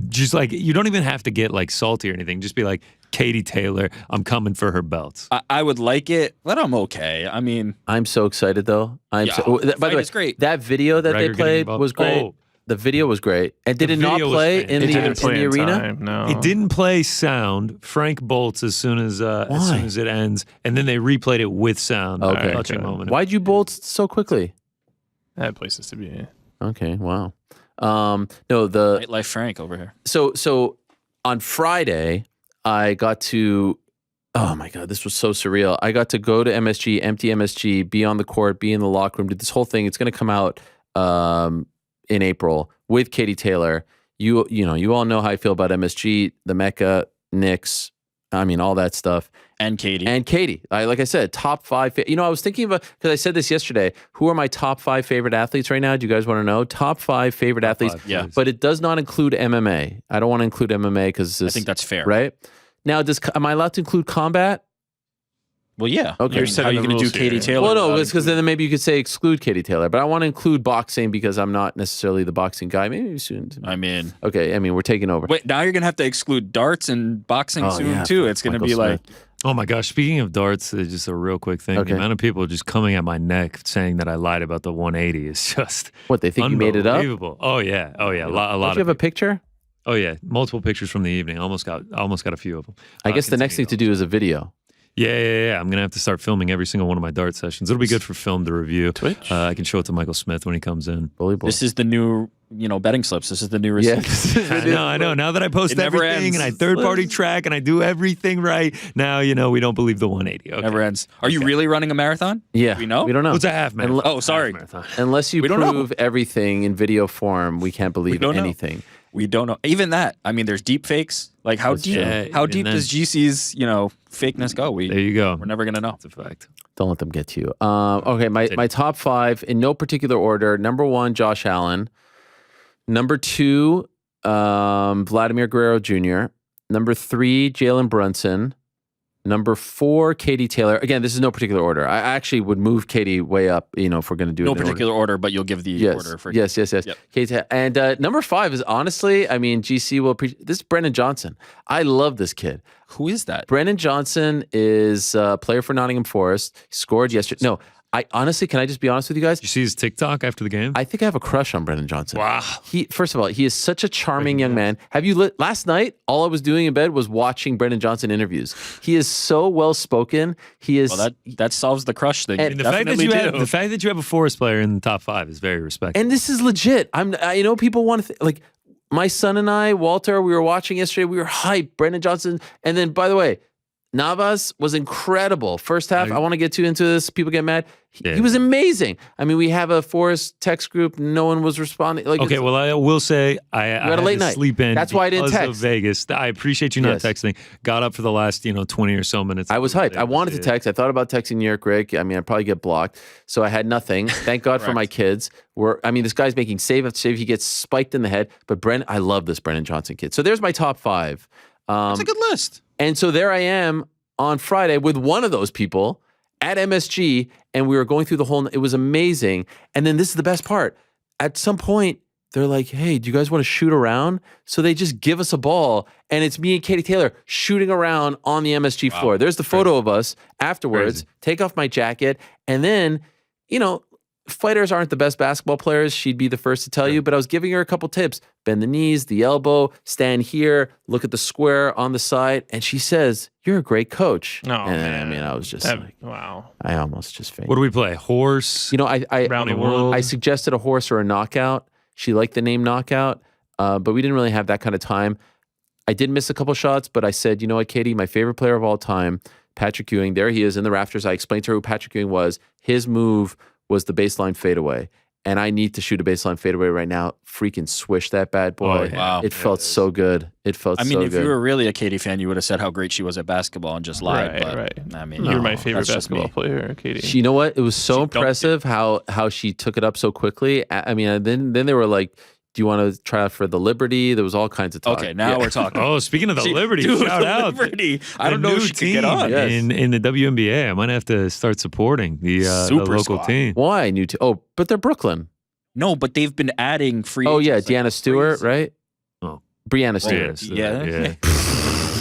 Just like, you don't even have to get like salty or anything. Just be like, Katie Taylor, I'm coming for her belts. I would like it, but I'm okay. I mean, I'm so excited though. By the way, it's great. That video that they played was great. Oh. The video was great. And did it not play in the arena? No. It didn't play sound. Frank bolts as soon as it ends, and then they replayed it with sound. Okay. Touching moment. Why'd you bolt so quickly? I had places to be. Okay, wow. No, the Nightlife Frank over here. So on Friday, I got to. Oh my God, this was so surreal. I got to go to MSG, empty MSG, be on the court, be in the locker room, did this whole thing. It's going to come out in April with Katie Taylor. You all know how I feel about MSG, the Mecca, Knicks, I mean, all that stuff. And Katie. Like I said, top 5. I was thinking about, because I said this yesterday, who are my top 5 favorite athletes right now? Do you guys want to know? Top 5 favorite athletes. Yeah. But it does not include MMA. I don't want to include MMA because I think that's fair. Right? Now, am I allowed to include combat? Well, yeah. Okay. How are you going to do Katie Taylor? Well, no, because then maybe you could say exclude Katie Taylor. But I want to include boxing because I'm not necessarily the boxing guy. Maybe soon. We're taking over. Wait, now you're going to have to exclude darts and boxing soon, too. It's going to be like... Oh, my gosh. Speaking of darts, just a real quick thing. Okay. The amount of people just coming at my neck saying that I lied about the 180 is just What, they think you made it up? Unbelievable. Oh, yeah. A lot. Don't you have a picture? Oh, yeah. Multiple pictures from the evening. Almost got a few of them. I guess the next thing to do is a video. Yeah. I'm going to have to start filming every single one of my dart sessions. It'll be good for film to review. Twitch? I can show it to Michael Smith when he comes in. This is the new, betting slips. This is the new receipt. Yeah. I know. Now that I post everything and I third-party track and I do everything right, now, we don't believe the 180. Okay. Never ends. Are you really running a marathon? Yeah. We know? We don't know. What's a half marathon? Oh, sorry. Unless you prove everything in video form, we can't believe anything. We don't know. Even that. I mean, there's deep fakes. Like, how deep does GC's, fakeness go? There you go. We're never going to know. That's a fact. Don't let them get to you. Okay, my top 5 in no particular order. Number 1, Josh Allen. Number 2, Vladimir Guerrero Jr. Number 3, Jalen Brunson. Number 4, Katie Taylor. Again, this is no particular order. I actually would move Katie way up, if we're going to do it. No particular order, but you'll give the order. Yes. Yep. Katie, and number 5 is honestly, GC will appreciate. This is Brennan Johnson. I love this kid. Who is that? Brennan Johnson is a player for Nottingham Forest. He scored yesterday. No, I honestly, can I just be honest with you guys? Did you see his TikTok after the game? I think I have a crush on Brennan Johnson. Wow. First of all, he is such a charming young man. Have you last night? All I was doing in bed was watching Brennan Johnson interviews. He is so well spoken. He is. Well, that solves the crush thing. And the fact that you have a Forest player in the top 5 is very respectable. And this is legit. You know, people want to like my son and I, Walter. We were watching yesterday. We were hyped. Brennan Johnson, and then by the way, Navas was incredible. First half, I want to get too into this. People get mad. He was amazing. I mean, we have a Forest text group. No one was responding. Like, okay, well, I will say I had a late night. Sleep in. That's why I didn't text. Of Vegas. I appreciate you not texting. Got up for the last 20 or so minutes. I was hyped. I wanted to text. I thought about texting New York Rick. I mean, I'd probably get blocked. So I had nothing. Thank God for my kids. This guy's making save after save. He gets spiked in the head. But I love this Brennan Johnson kid. So there's my top 5. That's a good list. And so there I am on Friday with one of those people at MSG, and we were going through the whole, it was amazing. And then this is the best part. At some point, they're like, hey, do you guys want to shoot around? So they just give us a ball, and it's me and Katie Taylor shooting around on the MSG floor. There's the photo of us afterwards. Take off my jacket, and then, fighters aren't the best basketball players. She'd be the first to tell you, but I was giving her a couple tips. Bend the knees, the elbow, stand here, look at the square on the side. And she says, you're a great coach. Oh, man. I was just wow. I almost just fainted. What do we play? Horse? Around the world. I suggested a horse or a knockout. She liked the name knockout, but we didn't really have that kind of time. I did miss a couple shots, but I said, you know what, Katie, my favorite player of all time, Patrick Ewing, there he is in the rafters. I explained to her who Patrick Ewing was. His move was the baseline fadeaway. And I need to shoot a baseline fadeaway right now. Freaking swish that bad boy. Oh, wow. It felt so good. It felt so good. I mean, if you were really a Katie fan, you would have said how great she was at basketball and just lied. Right. I mean, you're my favorite basketball player, Katie. You know what? It was so impressive how she took it up so quickly. I mean, then they were like, do you want to try out for the Liberty? There was all kinds of talk. Okay, now we're talking. Oh, speaking of the Liberty, shout out. Liberty. I don't know if she could get on. In the WNBA. I might have to start supporting the local team. Why? New team? Oh, but they're Brooklyn. No, but they've been adding free agents. Oh, yeah, Deanna Stewart, right? Oh. Brianna Stewart. Yeah.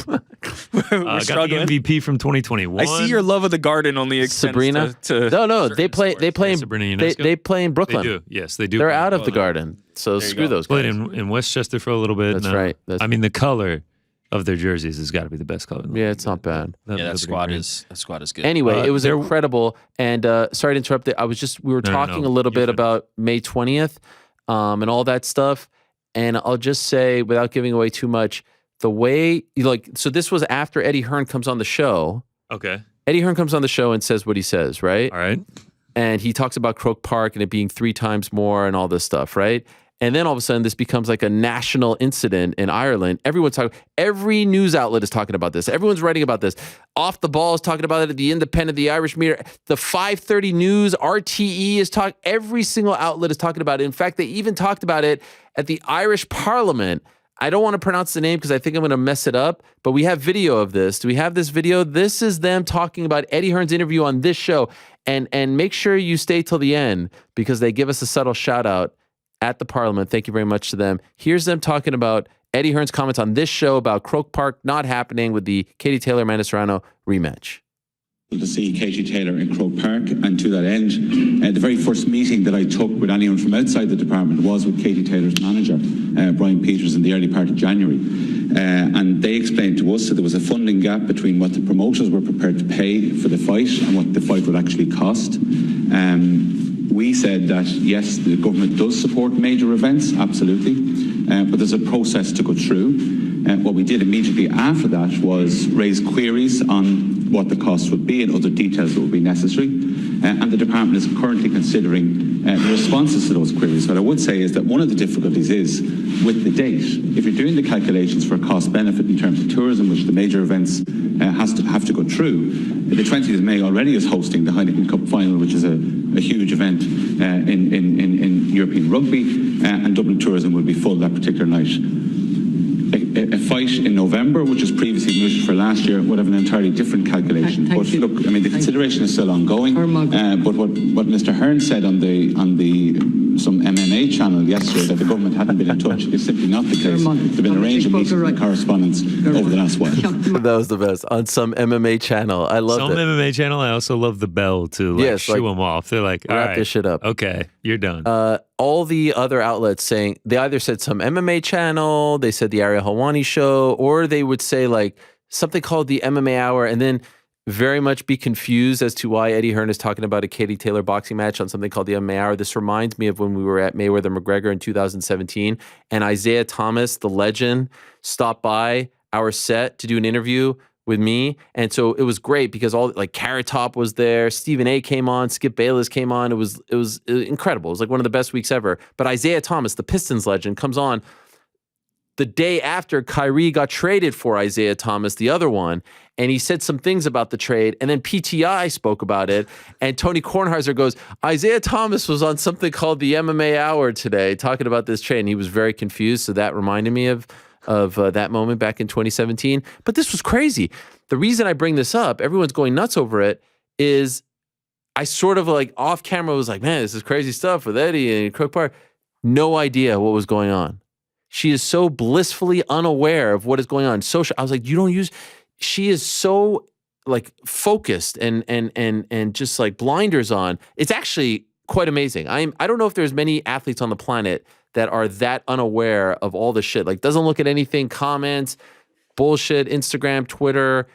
Got the MVP from 2021. I see your love of the Garden only extends Sabrina. to they play in they play in Brooklyn. They do. Yes, they do. They're out of the Garden. So screw those guys. Played in Westchester for a little bit. That's right. I mean, the color of their jerseys has got to be the best color. Yeah, it's not bad. That squad is good. Anyway, it was incredible. And sorry to interrupt. We were talking a little bit about May 20th and all that stuff. And I'll just say, without giving away too much, the way so this was after Eddie Hearn comes on the show. Okay. Eddie Hearn comes on the show and says what he says, right? All right. And he talks about Croke Park and it being 3 times more and all this stuff, right? And then all of a sudden this becomes like a national incident in Ireland. Everyone's talking, every news outlet is talking about this. Everyone's writing about this. Off the Ball is talking about it, the Independent, the Irish Mirror, the 530 News, RTE is talking, every single outlet is talking about it. In fact, they even talked about it at the Irish Parliament. I don't want to pronounce the name because I think I'm going to mess it up, but we have video of this. Do we have this video? This is them talking about Eddie Hearn's interview on this show. And make sure you stay till the end because they give us a subtle shout out at the Parliament. Thank you very much to them. Here's them talking about Eddie Hearn's comments on this show about Croke Park not happening with the Katie Taylor Amanda Serrano rematch. To see Katie Taylor in Croke Park, and to that end, the very first meeting that I took with anyone from outside the department was with Katie Taylor's manager, Brian Peters, in the early part of January. And they explained to us that there was a funding gap between what the promoters were prepared to pay for the fight and what the fight would actually cost. We said that, yes, the government does support major events, absolutely, but there's a process to go through. What we did immediately after that was raise queries on what the cost would be and other details that would be necessary. And the department is currently considering the responses to those queries. What I would say is that one of the difficulties is with the date. If you're doing the calculations for cost benefit in terms of tourism, which the major events have to go through, the 20th of May already is hosting the Heineken Cup final, which is a huge event in European rugby, and Dublin Tourism will be full that particular night. a fight in November, which was previously mooted for last year, would have an entirely different calculation. But look, I mean, the consideration is still ongoing. But what Mr. Hearn said on the some MMA channel yesterday, that the government hadn't been in touch, is simply not the case. There've been a range of meetings and correspondence over the last while. That was the best on some MMA channel. I love it. Some MMA channel. I also love the bell to like shoo them off. They're like, all wrap right, this shit up. Okay, you're done. All the other outlets saying they either said some MMA channel, they said the Ariel Helwani show, or they would say like something called the MMA Hour, and then very much be confused as to why Eddie Hearn is talking about a Katie Taylor boxing match on something called the MMA Hour. This reminds me of when we were at Mayweather McGregor in 2017, and Isaiah Thomas, the legend, stopped by our set to do an interview with me. And so it was great because all like Carrot Top was there, Stephen A came on, Skip Bayless came on. It was incredible. It was like one of the best weeks ever. But Isaiah Thomas, the Pistons legend, comes on the day after Kyrie got traded for Isaiah Thomas, the other one, and he said some things about the trade, and then PTI spoke about it, and Tony Kornheiser goes, Isaiah Thomas was on something called the MMA Hour today talking about this trade, and he was very confused, so that reminded me of that moment back in 2017. But this was crazy. The reason I bring this up, everyone's going nuts over it, is I sort of like off camera was like, man, this is crazy stuff with Eddie and Crook Park. No idea what was going on. She is so blissfully unaware of what is going on. Social. I was like, you don't use. She is so like focused and just like blinders on. It's actually quite amazing. I don't know if there's many athletes on the planet that are that unaware of all the shit. Like doesn't look at anything, comments, bullshit, Instagram, Twitter.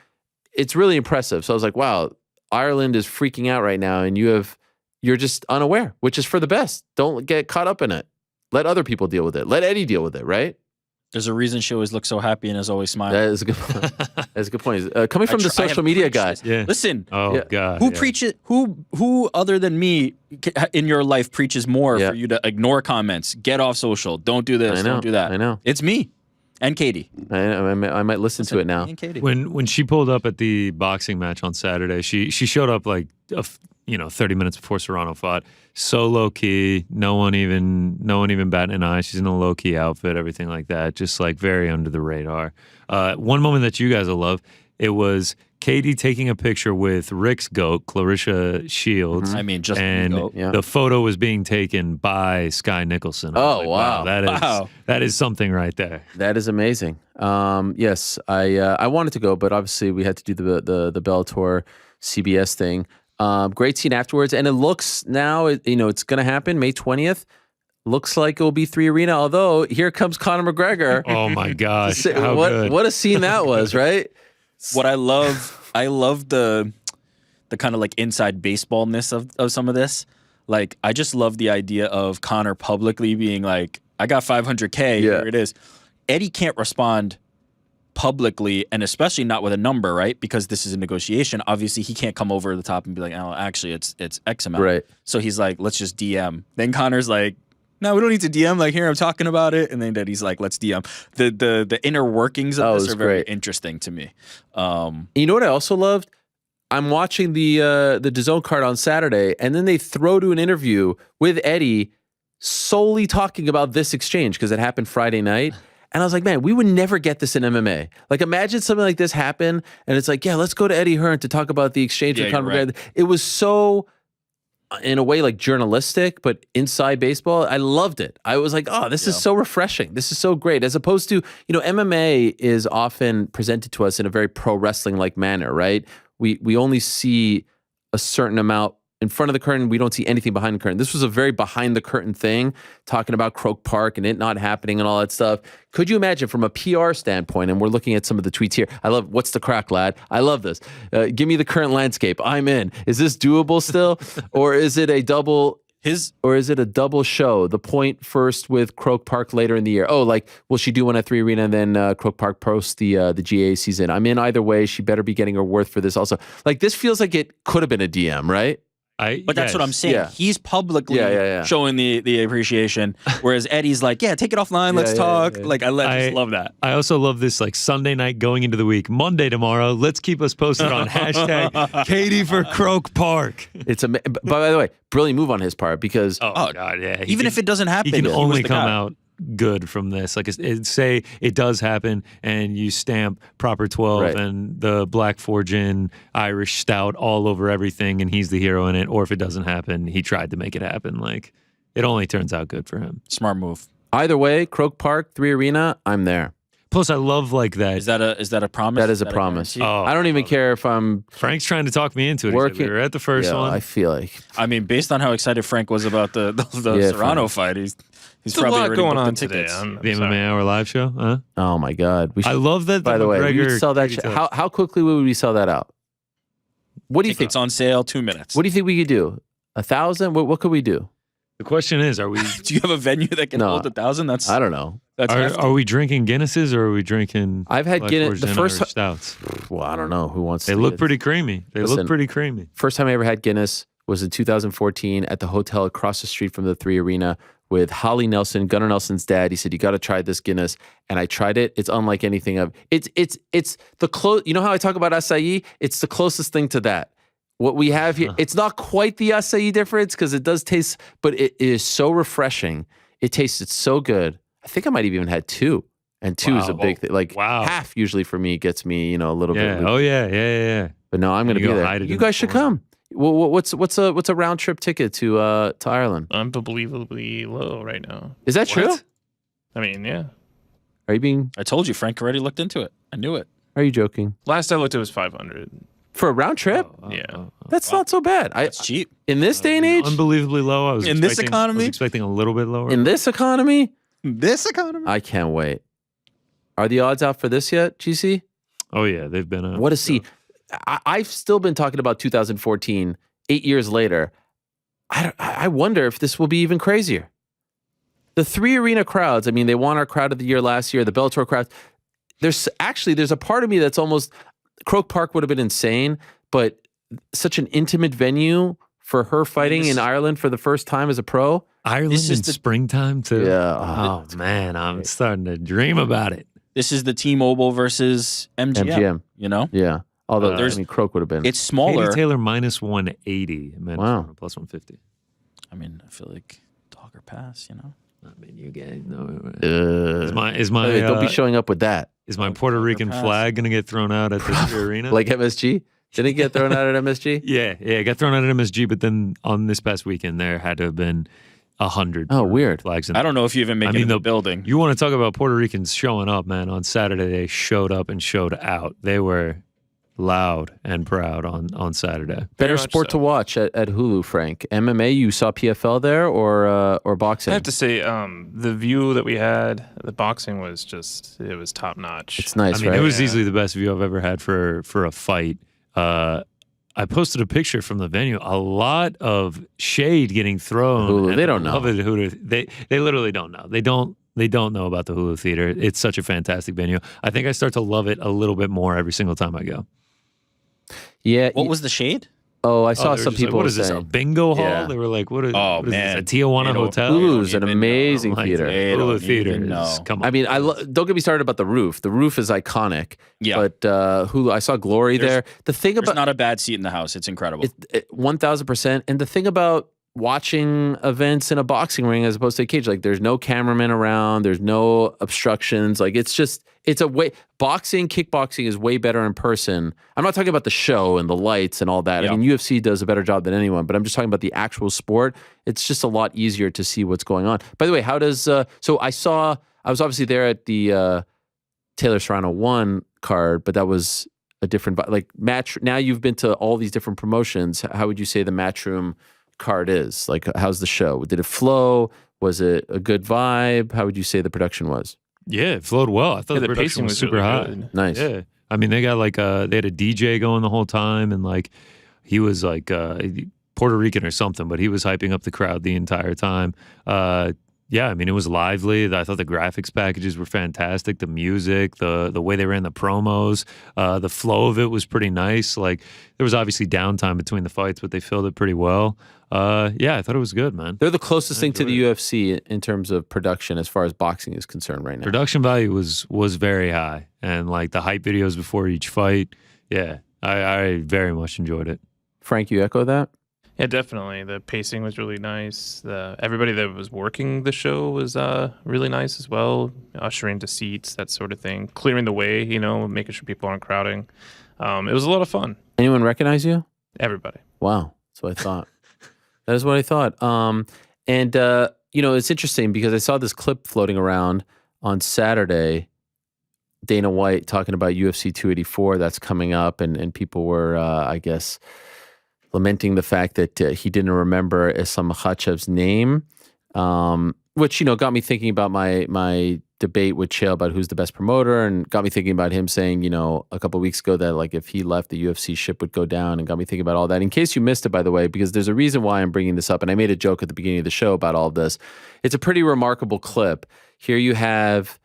It's really impressive. So I was like, wow, Ireland is freaking out right now, and you're just unaware, which is for the best. Don't get caught up in it. Let other people deal with it. Let Eddie deal with it, right? There's a reason she always looks so happy and is always smiling. That is a good point. That's a good point. Coming from the social media guy. Yeah. Listen. Oh, God. Who preaches, who other than me in your life preaches more for you to ignore comments, get off social, don't do this, don't do that? I know. It's me and Katie. I might listen to it now. And Katie. When she pulled up at the boxing match on Saturday, she showed up like 30 minutes before Serrano fought. So low key, no one even batting an eye. She's in a low key outfit, everything like that, just like very under the radar. One moment that you guys will love, it was Katie taking a picture with Rick's goat, Clarissa Shields. Mm-hmm. I mean, just and the photo was being taken by Sky Nicholson. Oh, wow. That is something right there. That is amazing. Yes, I wanted to go, but obviously we had to do the Bellator CBS thing. Great scene afterwards, and it looks now, it's going to happen May 20th. Looks like it will be 3 Arena, although here comes Conor McGregor. Oh my gosh. What a scene that was, right? What I love the kind of like inside baseballness of some of this. Like, I just love the idea of Conor publicly being like, I got 500K, here it is. Eddie can't respond publicly, and especially not with a number, right? Because this is a negotiation. Obviously, he can't come over the top and be like, oh, actually, it's X amount. Right. So he's like, let's just DM. Then Conor's like, no, we don't need to DM. Like, here, I'm talking about it. And then Eddie's like, let's DM. The inner workings of this are very interesting to me. You know what I also loved? I'm watching the DAZN card on Saturday, and then they throw to an interview with Eddie solely talking about this exchange because it happened Friday night. And I was like, man, we would never get this in MMA. Like, imagine something like this happen, and it's like, yeah, let's go to Eddie Hearn to talk about the exchange with Conor McGregor. It was so, in a way, like journalistic, but inside baseball. I loved it. I was like, oh, this is so refreshing. This is so great. As opposed to, MMA is often presented to us in a very pro wrestling-like manner, right? We only see a certain amount in front of the curtain. We don't see anything behind the curtain. This was a very behind the curtain thing, talking about Croke Park and it not happening and all that stuff. Could you imagine from a PR standpoint, and we're looking at some of the tweets here. I love, what's the crack, lad? I love this. Give me the current landscape. I'm in. Is this doable still? Or is it a double show? The point first with Croke Park later in the year. Oh, like, will she do one at 3 Arena and then Croke Park post the GA season? I'm in either way. She better be getting her worth for this also. Like, this feels like it could have been a DM, right? But that's what I'm saying. Yeah. He's publicly showing the appreciation, whereas Eddie's like, yeah, take it offline, let's talk. Like, I just love that. I also love this, like, Sunday night going into the week, Monday tomorrow, let's keep us posted on hashtag Katie for Croke Park. But by the way, brilliant move on his part because God, yeah. Even if it doesn't happen, he can only come out good from this. Like, say it does happen and you stamp proper 12 Right. and the Black Forgin Irish Stout all over everything and he's the hero in it, or if it doesn't happen, he tried to make it happen. Like, it only turns out good for him. Smart move. Either way, Croke Park, 3 Arena, I'm there. Plus, I love like that. Is that a promise? That is a promise. guarantee? I don't even care if I'm Frank's trying to talk me into it. Working- We were at the first yeah, one. I feel like I mean, based on how excited Frank was about the Yeah, Serrano Frank. fight, he's There's a probably lot already going booked on the today. tickets. The MMA Hour live show, huh? oh my god. We I love that. by the way, we McGregor would sell that. Katie Taylor- How quickly would we sell that out? What do you think? Tickets on sale, 2 minutes. What do you think we could do? 1,000? What could we do? The question is, are we Do you have a venue that can No. hold 1,000? That's I don't know. That's hefty. are we drinking Guinnesses or are we drinking? I've had Black Guinness. The Forgin first. Irish stouts. Well, I don't know who wants. They to look get- pretty creamy. They Listen. look pretty creamy. First time I ever had Guinness was in 2014 at the hotel across the street from the 3 Arena with Holly Nelson, Gunnar Nelson's dad. He said, "You got to try this Guinness," and I tried it. It's unlike anything I've. It's the close. You know how I talk about acai? It's the closest thing to that. What we have here, it's not quite the acai difference because it does taste, but it is so refreshing. It tasted so good. I think I might have even had 2, and 2 is a Wow. big thing. Like Wow. half usually for me gets me, a little Yeah. bit. Oh yeah. But no, I'm going to You be go there. hide it You in the guys should corner. come. Well, what's a round trip ticket to Ireland? unbelievably low right now. Is that true? What? I mean, yeah. Are you being? I told you, Frank already looked into it. I knew it. Are you joking? Last I looked, it was 500. For a round trip? Yeah. That's not so bad. It's cheap. In this day and age, Unbelievably low. I was In this expecting- I economy? was expecting a little bit lower. in this economy, This economy? I can't wait. Are the odds out for this yet, GC? Oh yeah, they've been. What a see. I've still been talking about 2014, 8 years later. I wonder if this will be even crazier. The 3 Arena crowds, I mean, they won our crowd of the year last year, the Bellator crowd. There's a part of me that's almost, Croke Park would have been insane, but such an intimate venue for her fighting in Ireland for the first time as a pro. Ireland This in is the- springtime too. Yeah. Oh man, I'm starting to dream about it. This is the T-Mobile versus MGM. MGM. You know? Yeah. Although, There's- Croke would have been. It's smaller. Katie Taylor minus 180. Wow. Plus 150. I mean, I feel like dog or pass, you know? I mean, you guys know. Uh, Is my don't be showing up with that. is my Puerto Rican pass. flag gonna get thrown out at the arena? Like MSG? Did it get thrown out at MSG? yeah, it got thrown out at MSG, but then on this past weekend there had to have been 100. Oh, weird. flags. In I don't know if you even make it in the building. You want to talk about Puerto Ricans showing up, man? On Saturday they showed up and showed out. They were loud and proud on Saturday. Better much sport to so. watch at Hulu, Frank. MMA, you saw PFL there or I boxing? have to say, the view that we had, the boxing was it was top notch. It's nice, I mean, right? it was Yeah. easily the best view I've ever had for a fight. I posted a picture from the venue. A lot of shade getting thrown. Hulu, at they the don't know. beloved Hulu. They literally don't know. They don't know about the Hulu Theater. It's such a fantastic venue. I think I start to love it a little bit more every single time I go. Yeah. What was the shade? Oh, I They saw were some just like, people what is this, a saying. bingo hall? Yeah. They were like, what is Oh, this, man. a Tijuana They don't- hotel? Hulu's an don't even know. amazing I'm like, theater. They Hulu don't Theater even is, know. come on. I mean, don't get me started about the roof. The roof is iconic. Yeah. But Hulu, I saw Glory There's- there. The thing There's about not a bad seat in the house. It's incredible. 1000%. And the thing about watching events in a boxing ring as opposed to a cage, like there's no cameraman around, there's no obstructions. Like it's a way, boxing, kickboxing is way better in person. I'm not talking about the show and the lights and all that. Yeah. I mean, UFC does a better job than anyone, but I'm just talking about the actual sport. It's just a lot easier to see what's going on. By the way, how does, so I was obviously there at the Taylor Serrano 1 card, but that was a different, like match. Now you've been to all these different promotions. How would you say the Matchroom card is? Like, how's the show? Did it flow? Was it a good vibe? How would you say the production was? Yeah, it flowed well. I thought Yeah, the the production pacing was was super really high. good. Nice. Yeah. I mean, they got like they had a DJ going the whole time, and like he was like Puerto Rican or something, but he was hyping up the crowd the entire time. Yeah, I mean, it was lively. I thought the graphics packages were fantastic. The music, the way they ran the promos, the flow of it was pretty nice. Like there was obviously downtime between the fights, but they filled it pretty well. Yeah, I thought it was good, man. They're the closest thing to the enjoyed UFC in terms of production as far as boxing is concerned right now. Production value was very high, and like the hype videos before each fight. Yeah, I very much enjoyed it. Frank, you echo that? Yeah, definitely. The pacing was really nice. Everybody that was working the show was really nice as well. Ushering to seats, that sort of thing. Clearing the way, making sure people aren't crowding. It was a lot of fun. Anyone recognize you? Everybody. Wow. That's what I thought. That is what I thought. It's interesting because I saw this clip floating around on Saturday, Dana White talking about UFC 284 that's coming up, and people were, I guess, lamenting the fact that he didn't remember Islam Makhachev's name, which, got me thinking about my debate with Chael about who's the best promoter, and got me thinking about him saying, a couple of weeks ago that like if he left, the UFC ship would go down, and got me thinking about all that. In case you missed it, by the way, because there's a reason why I'm bringing this up, and I made a joke at the beginning of the show about all of this. It's a pretty remarkable clip. Here you have,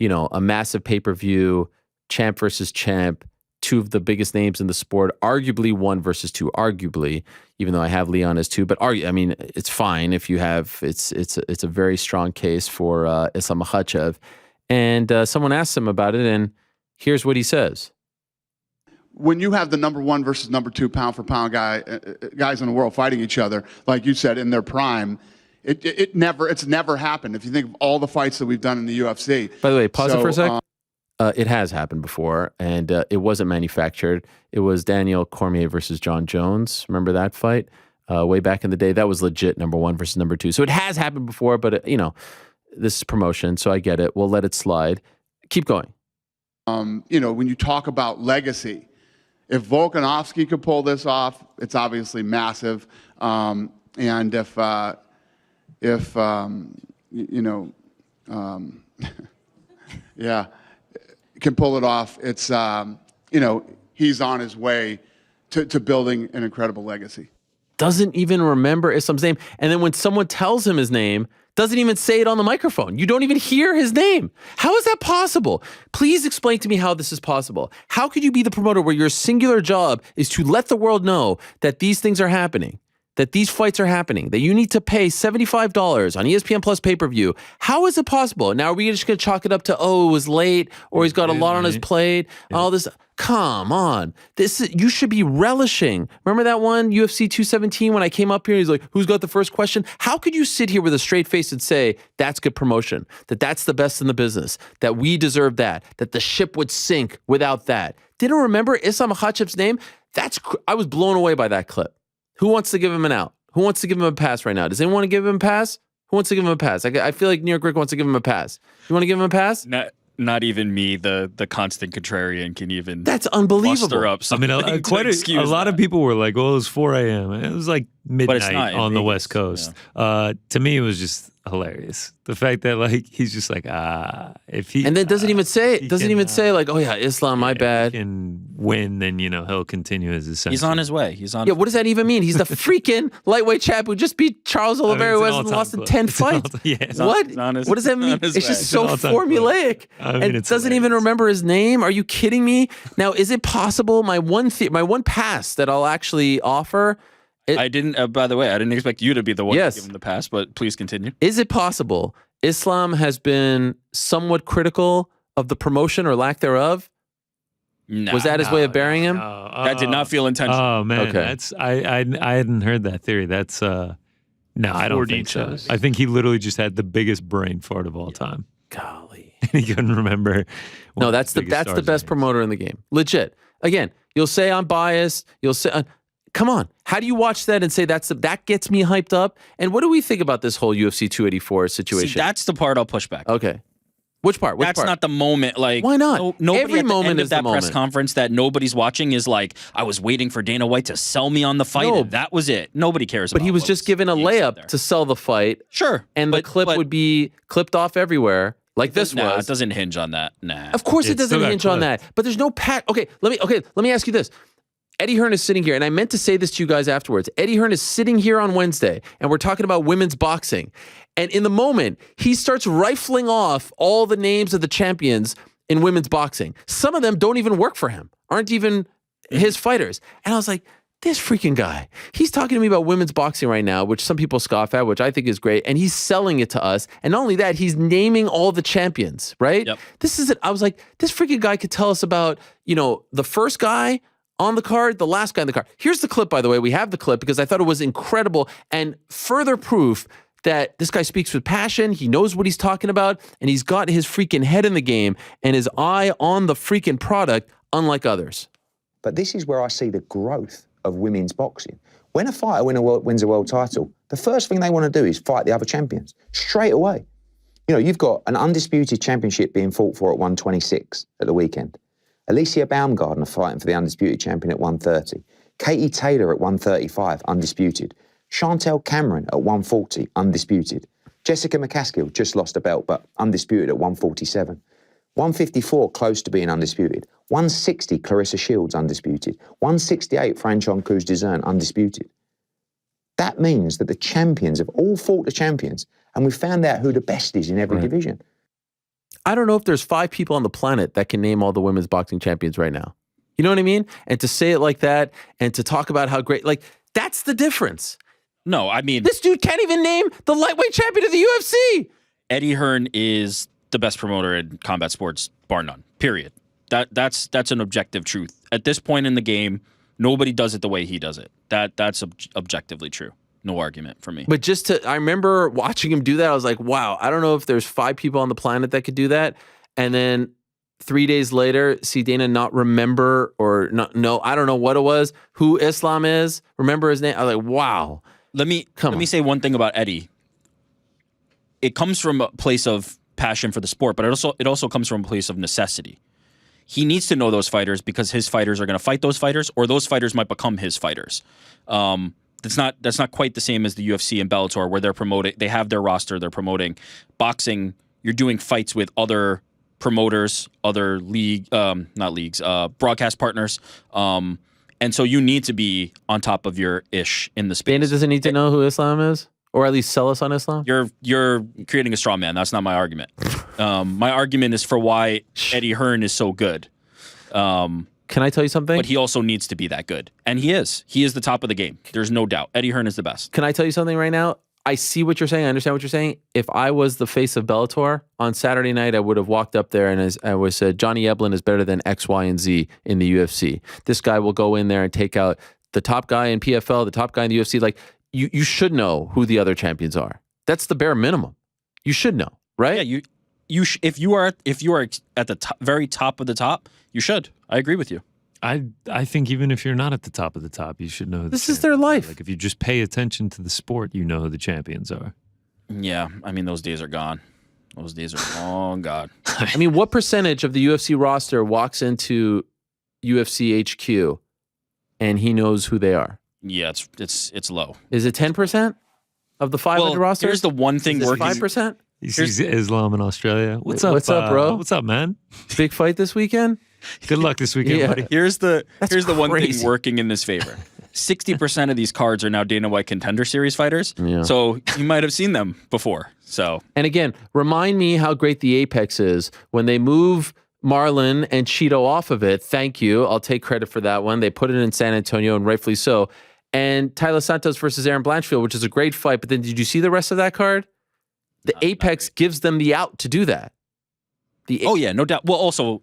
a massive pay-per-view, champ versus champ, two of the biggest names in the sport, arguably 1 versus 2, arguably, even though I have Leon as 2, but it's fine if you have, it's a very strong case for Islam Makhachev. And someone asked him about it, and here's what he says. When you have the number 1 versus number 2 pound for pound guys in the world fighting each other, like you said, in their prime, it's never happened. If you think of all the fights that we've done in the UFC. By the way, pause it for a sec. It has happened before, and it wasn't manufactured. It was Daniel Cormier versus John Jones. Remember that fight? Way back in the day. That was legit number 1 versus number 2. So it has happened before, but, this is promotion, so I get it. We'll let it slide. Keep going. When you talk about legacy, if Volkanovski could pull this off, it's obviously massive. And if yeah, can pull it off, it's, he's on his way to building an incredible legacy. Doesn't even remember Islam's name. And then when someone tells him his name, doesn't even say it on the microphone. You don't even hear his name. How is that possible? Please explain to me how this is possible. How could you be the promoter where your singular job is to let the world know that these things are happening, that these fights are happening, that you need to pay $75 on ESPN Plus pay-per-view? How is it possible? Now, are we just going to chalk it up to, it was late, or he's got a lot on his plate, all this? Come on. You should be relishing. Remember that one, UFC 217, when I came up here, he's like, who's got the first question? How could you sit here with a straight face and say, that's good promotion, that that's the best in the business, that we deserve that the ship would sink without that? Didn't remember Islam Makhachev's name? I was blown away by that clip. Who wants to give him an out? Who wants to give him a pass right now? Does anyone want to give him a pass? Who wants to give him a pass? I feel like New York Rick wants to give him a pass. You want to give him a pass? Not even me, the constant contrarian, can even. That's unbelievable. Muster up something. A lot of people were like, "Well, it was 4 a.m." It was like midnight on the West Coast. Yeah. To me, it was just hilarious. The fact that he's just like, if he and then doesn't even say it. Doesn't even say like, "Oh yeah, Islam, my bad." If he can win, then he'll continue his ascension. He's on his way. Yeah, what does that even mean? He's the freaking lightweight champ who just beat Charles Oliveira, who hasn't lost in 10 fights. What? What does that mean? It's just so formulaic. And doesn't even remember his name. Are you kidding me? Now, is it possible? My one pass that I'll actually offer. I didn't. By the way, I didn't expect you to be the one to give him the pass, but please continue. Is it possible Islam has been somewhat critical of the promotion or lack thereof? No, was that his way of burying him? That did not feel intentional. Oh man, okay. I hadn't heard that theory. That's no, I don't think so. I think he literally just had the biggest brain fart of all time. Golly, he couldn't remember. No, that's the best promoter in the game. Legit. Again, you'll say I'm biased. You'll say. Come on. How do you watch that and say that gets me hyped up? And what do we think about this whole UFC 284 situation? See, that's the part I'll push back. Okay. Which part? That's not the moment. Like, why not? Nobody Every at the moment end is of that the moment. press conference that nobody's watching is like, I was waiting for Dana White to sell me on the fight. No. And that was it. Nobody cares. But he was just given a layup to sell the fight. Sure. And the clip would be clipped off everywhere. Like this was. It doesn't hinge on that. Nah. Of course it doesn't hinge on that. But there's no Okay, let me ask you this. Eddie Hearn is sitting here, and I meant to say this to you guys afterwards. Eddie Hearn is sitting here on Wednesday, and we're talking about women's boxing. And in the moment, he starts rifling off all the names of the champions in women's boxing. Some of them don't even work for him, aren't even his fighters. And I was like, this freaking guy, he's talking to me about women's boxing right now, which some people scoff at, which I think is great. And he's selling it to us. And not only that, he's naming all the champions, right? Yep. This is it. I was like, this freaking guy could tell us about, the first guy on the card, the last guy on the card. Here's the clip, by the way. We have the clip because I thought it was incredible and further proof that this guy speaks with passion. He knows what he's talking about, and he's got his freaking head in the game and his eye on the freaking product, unlike others. But this is where I see the growth of women's boxing. When a fighter wins a world title, the first thing they want to do is fight the other champions straight away. You know, you've got an undisputed championship being fought for at 126 at the weekend. Alicia Baumgartner fighting for the undisputed champion at 130. Katie Taylor at 135, undisputed. Chantel Cameron at 140, undisputed. Jessica McCaskill just lost a belt, but undisputed at 147. 154, close to being undisputed. 160, Clarissa Shields, undisputed. 168, Franchon Cruz-Dezern, undisputed. That means that the champions have all fought the champions, and we found out who the best is in every division. I don't know if there's 5 people on the planet that can name all the women's boxing champions right now. You know what I mean? And to say it like that and to talk about how great, like, that's the difference. No, I mean, this dude can't even name the lightweight champion of the UFC. Eddie Hearn is the best promoter in combat sports, bar none. Period. That's an objective truth. At this point in the game, nobody does it the way he does it. That's objectively true. No argument for me. But I remember watching him do that. I was like, wow, I don't know if there's 5 people on the planet that could do that. And then 3 days later, see Dana not remember or not know, I don't know what it was, who Islam is, remember his name. I was like, wow. Let me say one thing about Eddie. It comes from a place of passion for the sport, but it also comes from a place of necessity. He needs to know those fighters because his fighters are going to fight those fighters, or those fighters might become his fighters. That's not quite the same as the UFC and Bellator, where they're promoting. They have their roster. They're promoting. Boxing, you're doing fights with other promoters, other broadcast partners. And so you need to be on top of your ish in the space. Dana doesn't need to know who Islam is, or at least sell us on Islam. You're creating a straw man. That's not my argument. My argument is for why Eddie Hearn is so good. Can I tell you something? But he also needs to be that good, and he is. He is the top of the game. There's no doubt. Eddie Hearn is the best. Can I tell you something right now? I see what you're saying. I understand what you're saying. If I was the face of Bellator on Saturday night, I would have walked up there and I would have said, Johnny Eblen is better than X, Y, and Z in the UFC. This guy will go in there and take out the top guy in PFL, the top guy in the UFC. Like, you should know who the other champions are. That's the bare minimum. You should know, right? Yeah, if you are at the very top of the top, you should. I agree with you. I think even if you're not at the top of the top, you should know who this is their life. Like, if you just pay attention to the sport, you know who the champions are. Yeah, I mean, those days are gone. Those days are long gone. I mean, what percentage of the UFC roster walks into UFC HQ and he knows who they are? Yeah, it's low. Is it 10% of the 500 roster? Here's the one thing working. 5%? He sees Islam in Australia. What's up, bro? What's up, man? Big fight this weekend? Good luck this weekend, buddy. Here's the one thing working in this favor. 60% of these cards are now Dana White Contender Series fighters. Yeah. So you might have seen them before. So, and again, remind me how great the Apex is when they move Marlon and Cheeto off of it. Thank you. I'll take credit for that one. They put it in San Antonio, and rightfully so. And Tyler Santos versus Aaron Blanchfield, which is a great fight. But then did you see the rest of that card? The Apex gives them the out to do that. Oh, yeah, no doubt. Well, also,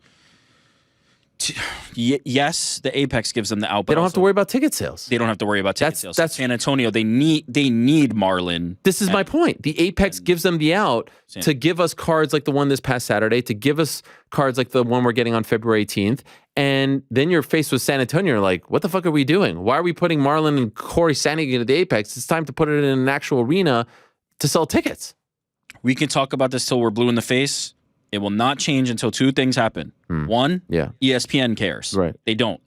yes, the Apex gives them the out. But they don't have to worry about ticket sales. They don't have to worry about ticket sales. That's San Antonio. They need Marlon. This is my point. The Apex gives them the out to give us cards like the one this past Saturday, to give us cards like the one we're getting on February 18th. And then you're faced with San Antonio. You're like, what the fuck are we doing? Why are we putting Marlon and Corey Sandhagen into the Apex? It's time to put it in an actual arena to sell tickets. We can talk about this till we're blue in the face. It will not change until 2 things happen. 1, ESPN cares. Right. They don't.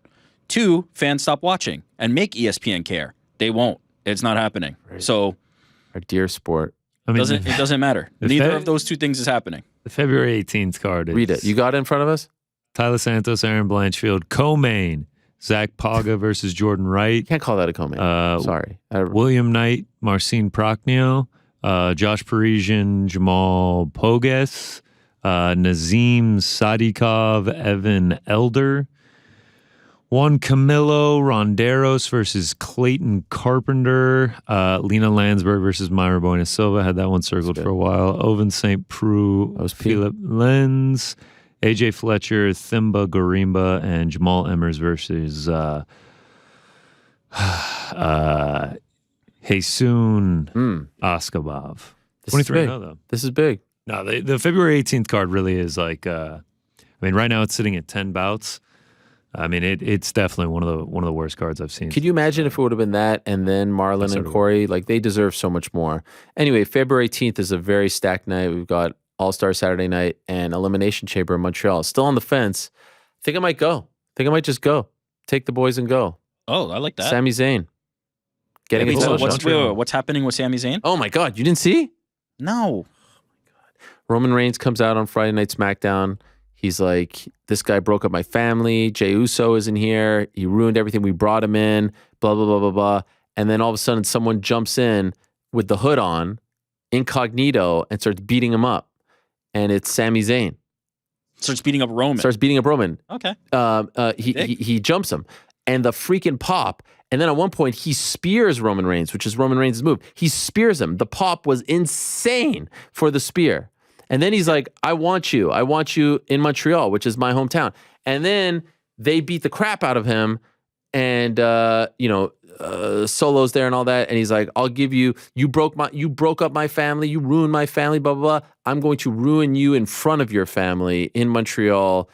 2, fans stop watching and make ESPN care. They won't. It's not happening. Right. So, our dear sport. I mean, it doesn't matter. Neither of those 2 things is happening. The February 18th card is... Read it. You got it in front of us? Tyler Santos, Aaron Blanchfield, co-main. Zach Paga versus Jordan Wright. You can't call that a co-main. Sorry. William Knight, Marcin Proknio, Josh Parisian, Jamal Poges, Nazim Sadikov, Evan Elder, Juan Camilo Ronderos versus Clayton Carpenter, Lena Landsberg versus Myra Buena Silva. Had that one circled for a while. Oven St. Preux, Philip Lenz, AJ Fletcher, Thimba Gorimba, and Jamal Emmers versus Hasun Askabov. 23-0 though. This is big. No, the February 18th card really is like. I mean, right now it's sitting at 10 bouts. I mean, it's definitely one of the worst cards I've seen. Could you imagine if it would have been that and then Marlon and Corey? Like, they deserve so much more. Anyway, February 18th is a very stacked night. We've got All-Star Saturday night and Elimination Chamber in Montreal. Still on the fence. I think I might go. I think I might just go. Take the boys and go. Oh, I like that. Sami Zayn. Getting a title shot. What's happening with Sami Zayn? Oh, my God. You didn't see? No. Roman Reigns comes out on Friday Night SmackDown. He's like, this guy broke up my family. Jey Uso isn't here. He ruined everything. We brought him in, blah, blah, blah, blah, blah. And then all of a sudden, someone jumps in with the hood on, incognito, and starts beating him up. And it's Sami Zayn. Starts beating up Roman. Okay. He he jumps him. And the freaking pop. And then at one point, he spears Roman Reigns, which is Roman Reigns' move. He spears him. The pop was insane for the spear. And then he's like, I want you in Montreal, which is my hometown. And then they beat the crap out of him. And, Solo's there and all that. And he's like, I'll give you broke up my family. You ruined my family, blah, blah, blah. I'm going to ruin you in front of your family in Montreal.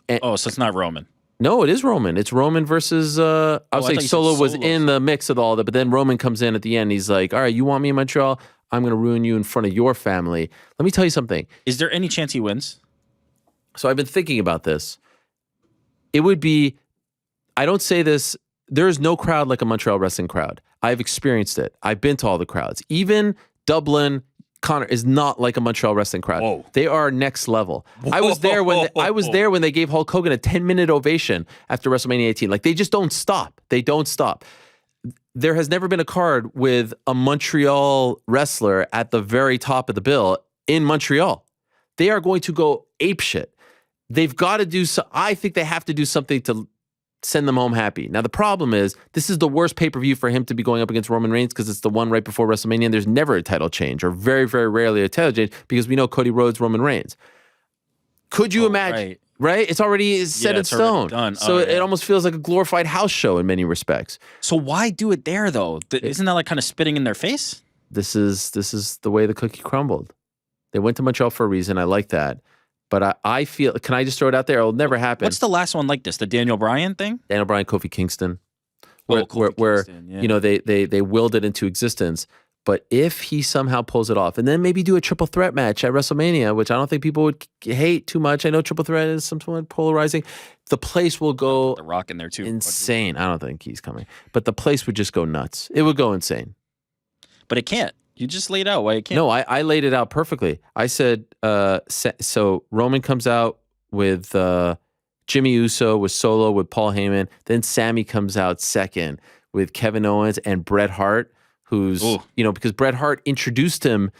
And, so it's not Roman. No, it is Roman. It's Roman versus, I was like, Solo was in the mix of all that. But then Roman comes in at the end. He's like, all right, you want me in Montreal? I'm going to ruin you in front of your family. Let me tell you something. Is there any chance he wins? So I've been thinking about this. It would be, I don't say this, there is no crowd like a Montreal wrestling crowd. I've experienced it. I've been to all the crowds. Even Dublin, Connor, is not like a Montreal wrestling crowd. Whoa. They are next level. Whoa. I was there when they gave Hulk Hogan a 10-minute ovation after WrestleMania 18. Like, they just don't stop. They don't stop. There has never been a card with a Montreal wrestler at the very top of the bill in Montreal. They are going to go apeshit. They've got to do so. I think they have to do something to send them home happy. Now, the problem is, this is the worst pay-per-view for him to be going up against Roman Reigns because it's the one right before WrestleMania, and there's never a title change, or very, very rarely a title change, because we know Cody Rhodes, Roman Reigns. Could you imagine? Right? It's already set in stone. Done. So it almost feels like a glorified house show in many respects. So why do it there, though? Isn't that like kind of spitting in their face? This is the way the cookie crumbled. They went to Montreal for a reason. I like that. But I feel, can I just throw it out there? It'll never happen. What's the last one like this? The Daniel Bryan thing? Daniel Bryan, Kofi Kingston. Where Kingston, yeah. They willed it into existence. But if he somehow pulls it off, and then maybe do a triple threat match at WrestleMania, which I don't think people would hate too much. I know triple threat is somewhat polarizing. The place will go The Rock in there too. insane. I don't think he's coming. But the place would just go nuts. It would go insane. But it can't. You just laid out why it can't. No, I laid it out perfectly. I said, so Roman comes out with Jimmy Uso, with Solo, with Paul Heyman. Then Sammy comes out second with Kevin Owens and Bret Hart, who's, because Bret Hart introduced him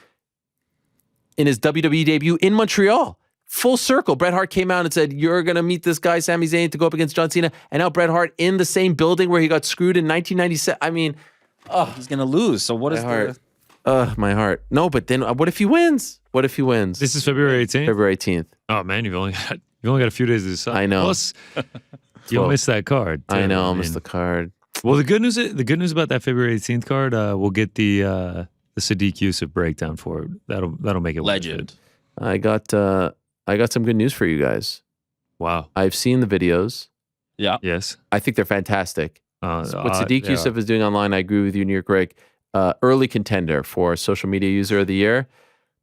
in his WWE debut in Montreal. Full circle. Bret Hart came out and said, you're going to meet this guy, Sami Zayn, to go up against John Cena. And now Bret Hart in the same building where he got screwed in 1997. I mean, he's going to lose. So what is my heart. No, but then what if he wins? What if he wins? This is February 18th? February 18th. Oh, man, you've only got a few days to decide. I know. Plus, you'll miss that card. I know, I'll miss the card. Well, the good news about that February 18th card, we'll get the Sadiq Yusuf breakdown for it. That'll make it legend. I got some good news for you guys. Wow. I've seen the videos. Yeah. Yes. I think they're fantastic. What Sadiq Yusuf is doing online, I agree with you, New York Rick. Early contender for Social Media User of the Year.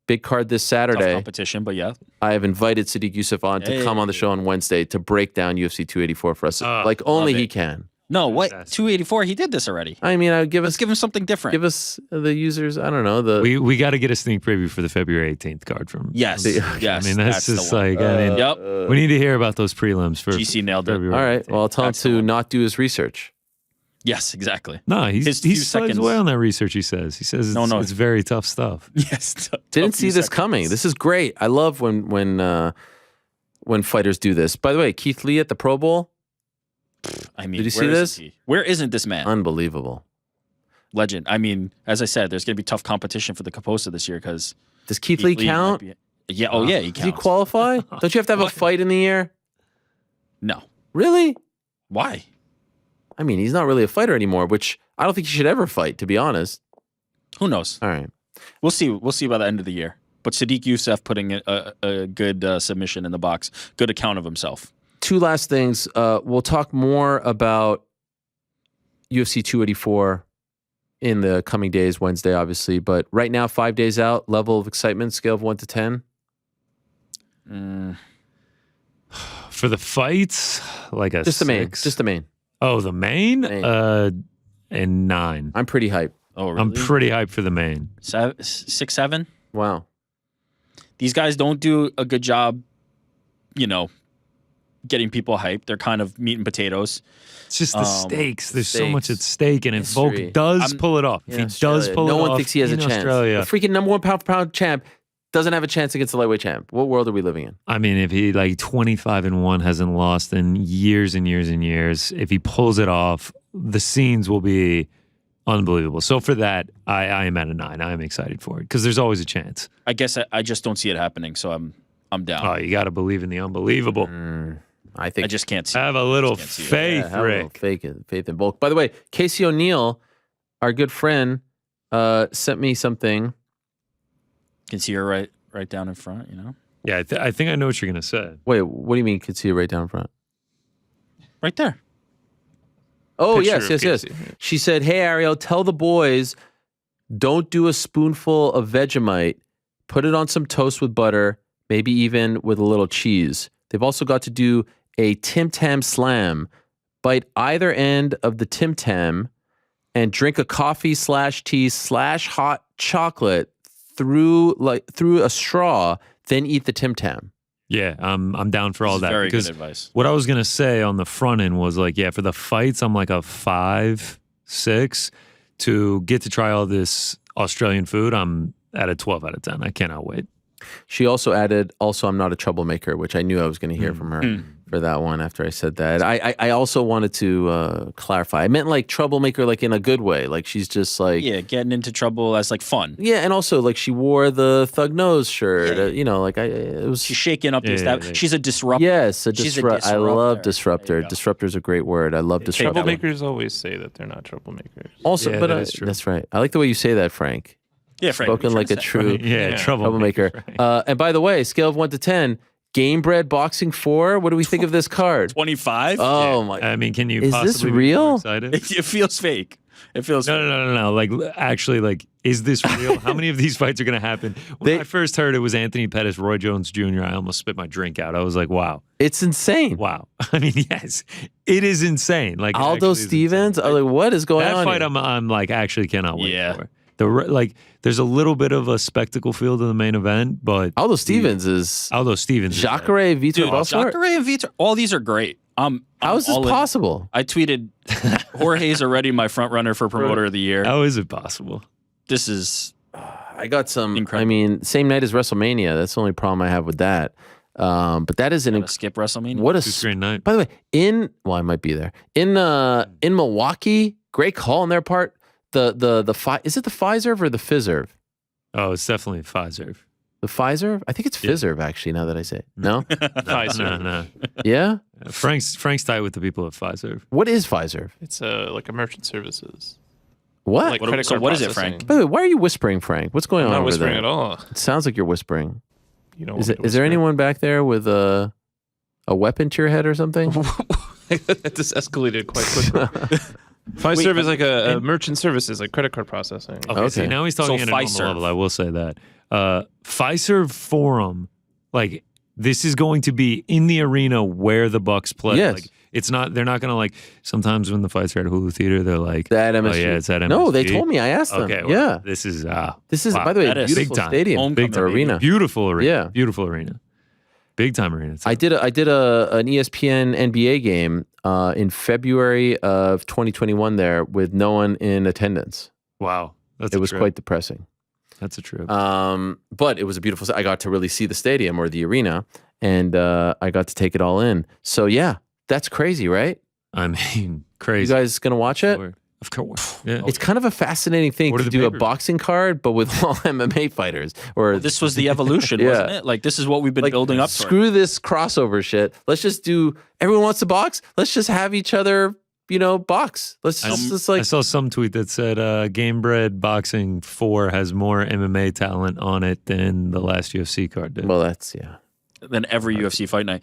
Big card this Saturday. Tough competition, but yeah. I have invited Sadiq Yusuf on to come on the show on Wednesday to break down UFC 284 for us, like only he can. No, what? 284? He did this already. I mean, let's give him something different. Give us the users. I don't know. We got to get a sneak preview for the February 18th card from. Yes. I mean, that's just like. We need to hear about those prelims for. GC nailed it. All right. Well, I'll tell him to not do his research. Yes, exactly. No, he slides away on that research. He says it's very tough stuff. Yes. Didn't see this coming. This is great. I love when fighters do this. By the way, Keith Lee at the Pro Bowl. I mean, did you see this? Where isn't this man? Unbelievable. Legend. I mean, as I said, there's going to be tough competition for the Caposa this year because does Keith Lee count? Yeah. Oh, yeah. He Does he counts. qualify? Don't you have to have a fight in the year? No. Really? Why? I mean, he's not really a fighter anymore, which I don't think he should ever fight, to be honest. Who knows? All right. We'll see. We'll see by the end of the year. But Sadiq Youssef putting a good submission in the box. Good account of himself. Two last things. We'll talk more about UFC 284 in the coming days, Wednesday, obviously. But right now, 5 days out, level of excitement, scale of 1 to 10. For the fights, like a Just the main. 6. Just the main. Oh, the main? Main. And 9. I'm pretty hyped. Oh, really? I'm pretty hyped for the main. 6, 7. Wow. These guys don't do a good job, getting people hyped. They're kind of meat and potatoes. It's just the stakes. There's so much at Stakes. stake, and if Volk does pull it off, if he does pull it off, no one thinks he has a in chance. Australia, The freaking number 1 pound for pound champ doesn't have a chance against the lightweight champ. What world are we living in? I mean, if he 25-1 hasn't lost in years and years and years, if he pulls it off, the scenes will be unbelievable. So for that, I am at a 9. I am excited for it because there's always a chance. I guess I just don't see it happening, so I'm down. Oh, you got to believe in the unbelievable. I think I just can't see. Have a little Just can't see it. faith, have a little Rick. faith in bulk. By the way, Casey O'Neill, our good friend, sent me something. Can see her right down in front. Yeah, I think I know what you're gonna say. Wait, what do you mean? Could see it right down front? Right there. Oh, Picture yes. of Casey. She said, "Hey Ariel, tell the boys, don't do a spoonful of Vegemite. Put it on some toast with butter, maybe even with a little cheese. They've also got to do a Tim Tam Slam. Bite either end of the Tim Tam and drink a coffee/tea/hot chocolate through a straw, then eat the Tim Tam." Yeah, I'm down for all This is that. very because good advice. what I was gonna say on the front end was for the fights, I'm like a 5, 6. To get to try all this Australian food, I'm at a 12 out of 10. I cannot wait. She also added, I'm not a troublemaker, which I knew I was going to hear from her for that one after I said that. I also wanted to clarify. I meant like troublemaker, like in a good way. Like she's just like... Yeah, getting into trouble as like fun. Yeah, and also like she wore the Thug Nose shirt. It was... She's shaking up the establishment. She's a disruptor. Yes, She's a I love disruptor. disruptor. Disruptor is a great word. I love disruptor. Troublemakers always say that they're not troublemakers. Also, Yeah, but that is true. that's right. I like the way you say that, Frank. Yeah, Frank. Spoken like a true troublemaker. And by the way, scale of 1 to 10, Game Bread Boxing 4. What do we think of this card? 25. Oh my! I mean, can you? Is possibly this be real? more excited? It feels fake. It feels fake. No. Like, actually, is this real? How many of these fights are going to happen? When I first heard it was Anthony Pettis, Roy Jones Jr., I almost spit my drink out. I was like, wow. It's insane. Wow. I mean, yes, it is insane. Like Aldo Stevens. I'm like, what is going on? That fight, here? I'm like, actually cannot wait for. There's a little bit of a spectacle feel to the main event, but Aldo Stevens is Jacare, Vitor Belfort. Jacare and Vitor, all these are great. How is this possible? I tweeted, Jorge's already my front runner for promoter of the year. How is it possible? This is... I got some, incredible. I mean, same night as WrestleMania. That's the only problem I have with that. But that is skip WrestleMania. What a great night. By the way, I might be there. In Milwaukee, great call on their part. Is it the Pfizer or the Fizzerv? Oh, it's definitely Pfizer. The Pfizer? I think it's Fizzerv, actually, now that I say it. No? Pfizer. No. Yeah? Frank's tight with the people at Pfizer. What is Pfizer? It's like a merchant services. What? Like credit So card what is it, processing. Frank? By the way, why are you whispering, Frank? What's going I'm on not over whispering there? at all. It sounds like you're whispering. You know, Is there anyone back there with a weapon to your head or something? That just escalated quite quickly. Fiserv is like a merchant services, like credit card processing. Okay. See, now he's talking at a normal level. I will say that. Fiserv Forum, like this is going to be in the arena where the Bucks play. Yes. Like, it's not. They're not going to like. Sometimes when the fights are at Hulu Theater, they're like, That MSG. "Oh yeah, it's at MSG." No, they told me. I asked them. Okay, well, yeah. This is. By the way, That a is beautiful big time. stadium, Big time arena. Beautiful arena. Yeah. Beautiful arena. Big time arena. I did an ESPN NBA game in February of 2021 there with no one in attendance. Wow, It was quite depressing. That's a trip. But it was a beautiful. I got to really see the stadium or the arena, and I got to take it all in. So yeah, that's crazy, right? I mean, crazy. You guys gonna watch it? Sure. Of course. Yeah. It's kind of a fascinating thing What are to the do a papers? boxing card, but with all MMA fighters. Or This was the evolution, wasn't it? Like, this is what we've been building up for. Screw this crossover shit. Let's just do. Everyone wants to box. Let's just have each other, box. Let's just I saw some tweet that said Game Bred Boxing 4 has more MMA talent on it than the last UFC card did. Well, that's Than every UFC fight night.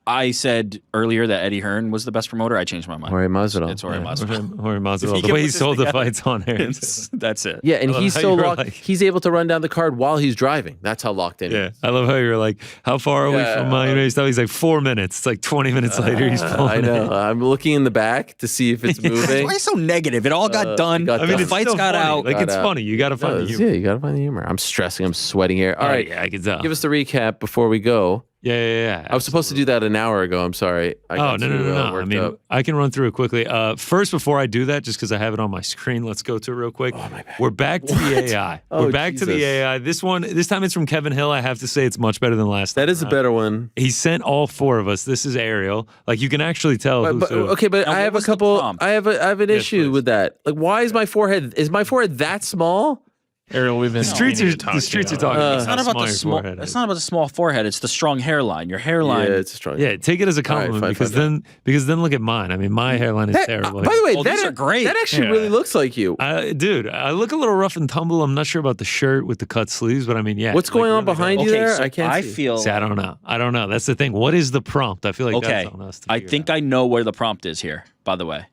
I said earlier that Eddie Hearn was the best promoter. I changed my mind. Jorge Masvidal. It's Jorge Masvidal. Jorge Masvidal. If The way he puts this sold the together, fights on air. That's it. Yeah, and I love he's how so you were locked. like- He's able to run down the card while he's driving. That's how locked in. Yeah, I love how you're like, how far are we from stuff? He's like 4 minutes. It's like 20 minutes later, he's pulling I know. it. I'm looking in the back to see if it's moving. Why are you so negative? It all got done. got I mean, done. it's fights still got funny. out. Like, it's out. funny. You got to find the humor. Yeah, you got to find the humor. I'm stressing. I'm sweating here. All right. Yeah, I can tell. Give us the recap before we go. Yeah. I was supposed to do that an hour ago. I'm sorry. I got No. I worked mean, up. I can run through it quickly. First, before I do that, just because I have it on my screen, let's go to it real quick. Oh, my bad. We're back to the AI. Oh, We're back to the Jesus. AI. This time it's from Kevin Hill. I have to say it's much better than last time. That is a better one. He sent all 4 of us. This is Ariel. Like, you can actually tell who's who. Okay, but Now, I what have a was the couple. prompt? I have an issue please. with that. Like, why is my forehead? Is my forehead that small? Ariel, we've been The streets are talking. It's not about the small. Forehead It's is. not about the small forehead. It's the strong hairline. Your hairline. Yeah, it's strong. Yeah, take it as a compliment fine, because fine. then look at mine. I mean, my hairline is That- terrible. by the way, Oh, these are great. That actually Yeah. really looks like you. Dude, I look a little rough and tumble. I'm not sure about the shirt with the cut sleeves, but I mean, yeah. What's going on really behind you Okay, there? so I can't I see. feel. See, I don't know. That's the thing. What is the prompt? I feel like Okay, that's on us to I figure think out. I know where the prompt is here. By the way,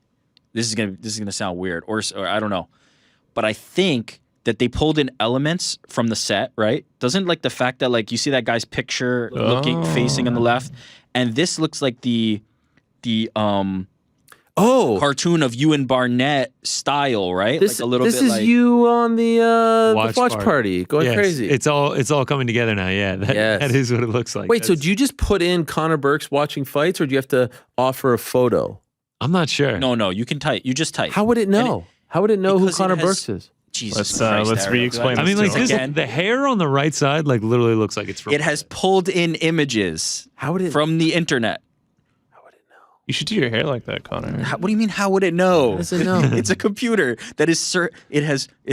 this is gonna sound weird, or I don't know, but I think that they pulled in elements from the set. Right? Doesn't like the fact that like you see that guy's picture facing on the left, and this looks like the cartoon of you and Barnett style, right? This, like a little this bit is like you on the watch Party. party going Yes, crazy. It's all coming together now. Yeah, that is what it looks like. Wait, so do you just put in Conor Burks watching fights, or do you have to offer a photo? I'm not sure. No, you can type. You just type. How would it know? How would it know who because it Conor has- Burks is? Jesus Let's Christ, Ariel. re-explain I mean, like this, Again. the hair on the right side, like literally looks like it's from. It has pulled in images How would it? from the internet. You should do your hair like that, Connor. What do you mean? How would it know? How does it know? It's a computer that is. It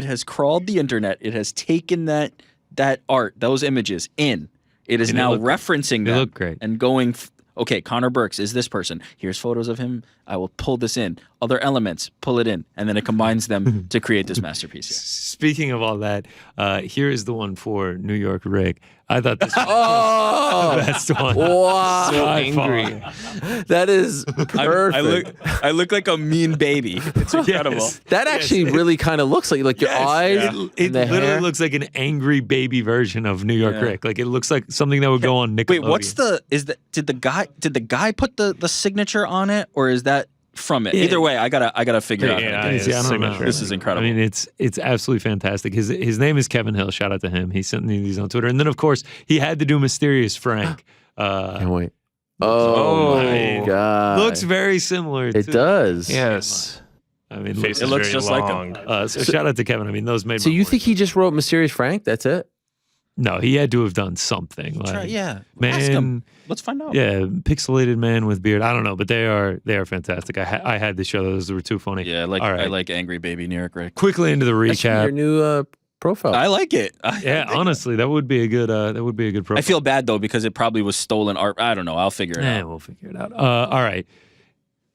has crawled the internet. It has taken that art, those images in. It is And they now look- referencing they them look great. and going. Okay, Conor Burks is this person. Here's photos of him. I will pull this in. Other elements, pull it in, and then it combines them to create this masterpiece. Here. Speaking of all that, here is the one for New York Rick. I thought this was Oh, the best one. wow! So By far. angry. That is perfect. I look like a mean baby. It's incredible. Yes. That actually really kind of looks like your eyes. It and the literally hair. looks like an angry baby version of New York Yeah. Rick. Like it looks like something that would go on Nickelodeon. Wait, what's did the guy put the signature on it, or is that from it? Yeah. Either way, I gotta figure out. Yeah, how to do his this. I don't know. signature. This is incredible. I mean, it's absolutely fantastic. His name is Kevin Hill. Shout out to him. He sent me these on Twitter, and then of course he had to do Mysterious Frank. Can't wait. Oh my god! Looks very similar. It to, does. Yes. I mean, Face It is looks very just like long. him. so shout out to Kevin. I mean, those made. So my you morning. think he just wrote Mysterious Frank? That's it? No, he had to have done something. Like, Yeah, ask him. man. Let's find out. Yeah, pixelated man with beard. I don't know, but they are fantastic. I had to show those. They were too funny. Yeah, All right. I like angry baby New York Rick. Quickly into the That should be your recap. new profile. I like it. Yeah, honestly, that would be a good. Profile. I feel bad though because it probably was stolen art. I don't know. I'll figure it out. We'll figure it out. All right.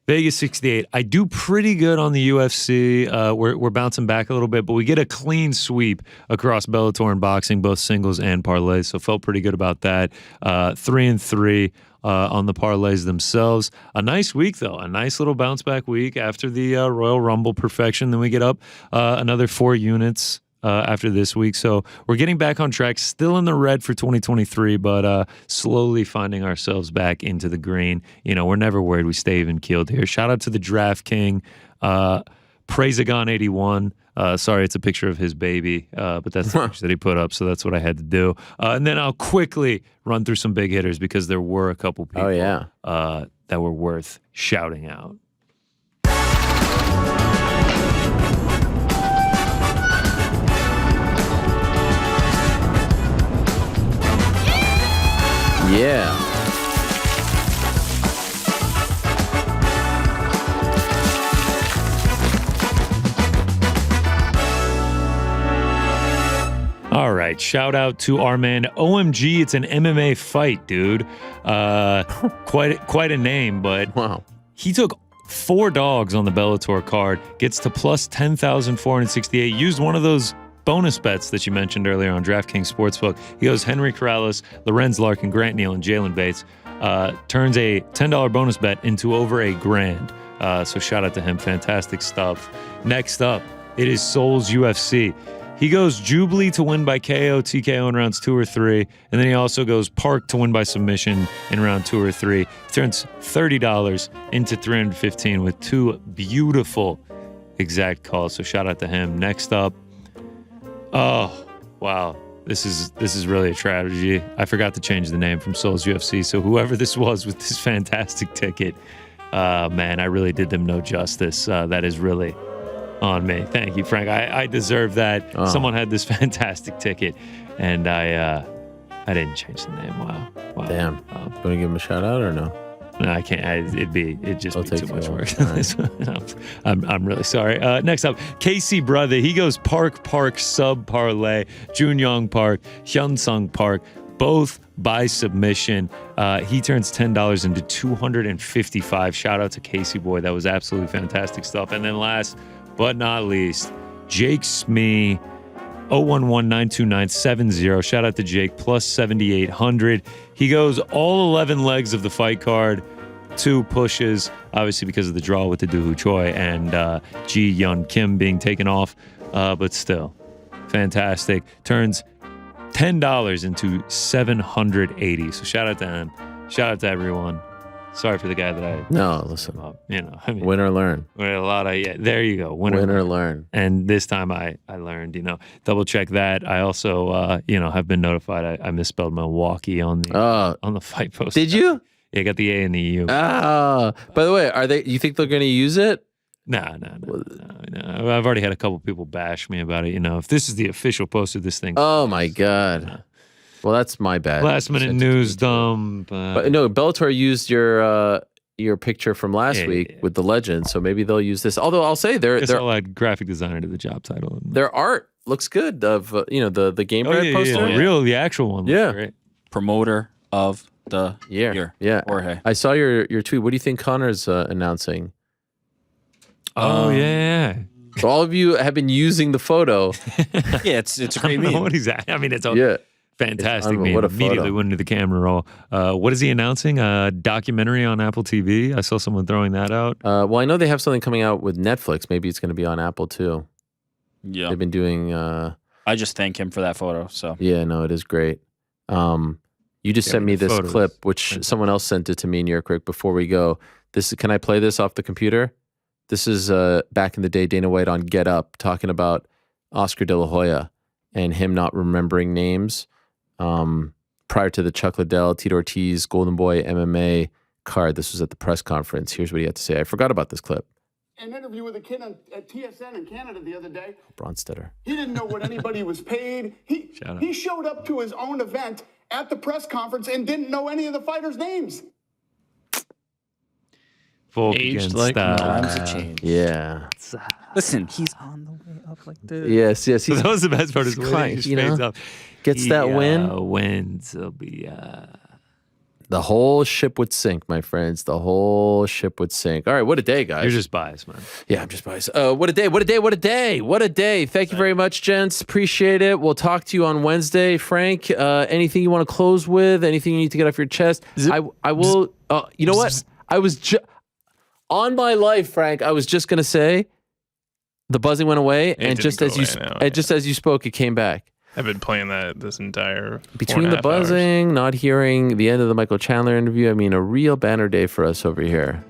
Vegas 68. I do pretty good on the UFC. We're bouncing back a little bit, but we get a clean sweep across Bellator and boxing, both singles and parlays. So felt pretty good about that. 3-3 on the parlays themselves. A nice week though. A nice little bounce back week after the Royal Rumble perfection. Then we get up another 4 units. After this week. So we're getting back on track, still in the red for 2023, but slowly finding ourselves back into the green. You know, we're never worried. We stay even keeled here. Shout out to the Draft King, Praisagon81. Sorry, it's a picture of his baby, but that's the picture that he put up, so that's what I had to do. And then I'll quickly run through some big hitters because there were a couple people that were worth shouting out. Yeah. All right. Shout out to our man OMG. It's an MMA fight, dude. Quite a name, but wow. He took 4 dogs on the Bellator card, gets to plus 10,468. Used one of those bonus bets that you mentioned earlier on DraftKings Sportsbook. He goes Henry Corrales, Lorenz Larkin, Grant Neal, and Jalen Bates. Turns a $10 bonus bet into over $1,000. So shout out to him. Fantastic stuff. Next up, it is Souls UFC. He goes Jubilee to win by KO, TKO in rounds 2 or 3. And then he also goes Park to win by submission in round 2 or 3. He turns $30 into $315 with 2 beautiful exact calls. So shout out to him. Next up. Oh, wow. This is really a tragedy. I forgot to change the name from Souls UFC. So whoever this was with this fantastic ticket, man, I really did them no justice. That is really on me. Thank you, Frank. I deserve that. Oh. Someone had this fantastic ticket, and I didn't change the name. Wow. Damn. You want to give him a shout out or no? No, I can't. It'd just be too much work. Right. I'm really sorry. Next up, Casey Brother. He goes Park, Sub Parlay, Junyoung Park, Hyunsung Park, both by submission. He turns $10 into $255. Shout out to Casey Boy. That was absolutely fantastic stuff. And then last but not least, Jake Smee, 011-929-70. Shout out to Jake, plus 7,800. He goes all 11 legs of the fight card, 2 pushes, obviously because of the draw with the Doohoo Choi and Ji Yun Kim being taken off, but still, fantastic. Turns $10 into $780. So shout out to him. Shout out to everyone. Sorry for the guy that I... No, listen. Win or learn. A lot of... Yeah, there you go. Win or learn. And this time I learned, double check that. I also, have been notified I misspelled Milwaukee on the fight post. Did you? Yeah, I got the A and the U. By the way, you think they're going to use it? No. I've already had a couple people bash me about it. If this is the official post of this thing. Oh, my God. Well, that's my bad. Last minute news dump. But no, Bellator used your picture from last week with the legend, so maybe they'll use this. Although I'll say I'll add graphic designer to the job title. Their art looks good. Of the Game Bread poster. Yeah. The actual one. Yeah. Great. Promoter of the year. Yeah. Jorge. I saw your tweet. What do you think Conor's announcing? Oh yeah. So all of you have been using the photo. Yeah, it's a I great don't know meme. what he's at. I mean, it's all fantastic meme. What a Immediately photo. went into the camera roll. What is he announcing? A documentary on Apple TV? I saw someone throwing that out. Well, I know they have something coming out with Netflix. Maybe it's going to be on Apple too. Yeah. They've been doing... I just thank him for that photo. So Yeah, no, it is great. You just sent me this photos. clip, which someone else sent it to me, New York Rick, before we go. Can I play this off the computer? This is back in the day, Dana White on Get Up, talking about Oscar De La Hoya and him not remembering names prior to the Chuck Liddell, Tito Ortiz, Golden Boy MMA card. This was at the press conference. Here's what he had to say. I forgot about this clip. An interview with a kid at TSN in Canada the other day. Bronstetter. He didn't know what anybody was paid. He showed up to his own event at the press conference and didn't know any of the fighters' names. Folk Aged against like style. times have changed. Yeah. Listen, he's on the way up like this. Yes. That was the best part. Is he's the way crying, he just you know? fades up. Gets that win. Wins. It'll be. The whole ship would sink, my friends. The whole ship would sink. All right, what a day, guys. You're just biased, man. Yeah, I'm just biased. What a day, what a day, what a day. What a day. Thank you very much, gents. Appreciate it. We'll talk to you on Wednesday. Frank, anything you want to close with? Anything you need to get off your chest? I will. You know what? I was on my life, Frank. I was just going to say the buzzing went away, and just as you spoke, it came back. I've been playing that this entire Between the buzzing, not hearing the end of the Michael Chandler interview, I mean, a real banner day for us over here.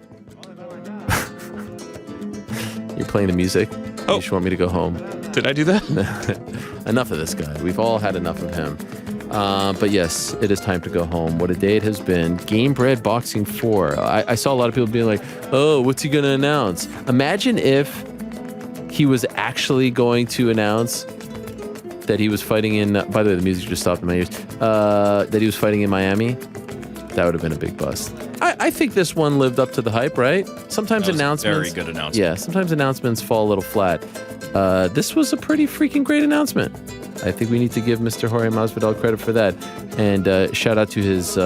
You're playing the music? You just want me to go home. Did I do that? Enough of this guy. We've all had enough of him. But yes, it is time to go home. What a day it has been. Game Bread Boxing 4. I saw a lot of people being like, oh, what's he going to announce? Imagine if he was actually going to announce that he was fighting in, by the way, the music just stopped in my ears, that he was fighting in Miami. That would have been a big bust. I think this one lived up to the hype, right? Sometimes announcements... Very good announcement. Yeah, sometimes announcements fall a little flat. This was a pretty freaking great announcement. I think we need to give Mr. Jorge Masvidal credit for that. And shout out to his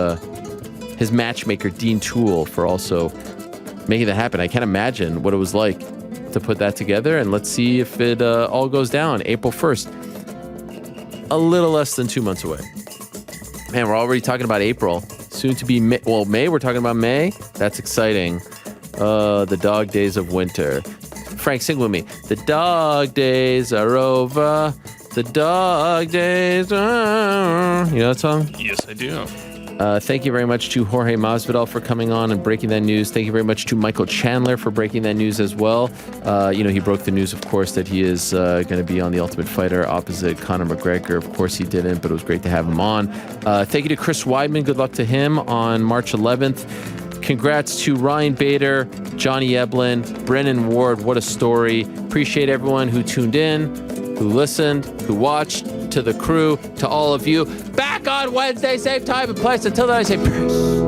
matchmaker, Dean Toole, for also making that happen. I can't imagine what it was like to put that together. And let's see if it all goes down April 1st. A little less than 2 months away. Man, we're already talking about April. Soon to be May. Well, May, we're talking about May. That's exciting. The dog days of winter. Frank, sing with me. The dog days are over. The dog days are... You know that song? Yes, I do. Thank you very much to Jorge Masvidal for coming on and breaking that news. Thank you very much to Michael Chandler for breaking that news as well. He broke the news, of course, that he is going to be on The Ultimate Fighter opposite Conor McGregor. Of course he didn't, but it was great to have him on. Thank you to Chris Weidman. Good luck to him on March 11th. Congrats to Ryan Bader, Johnny Eblen, Brennan Ward. What a story. Appreciate everyone who tuned in, who listened, who watched, to the crew, to all of you. Back on Wednesday, same time and place. Until then, I say peace.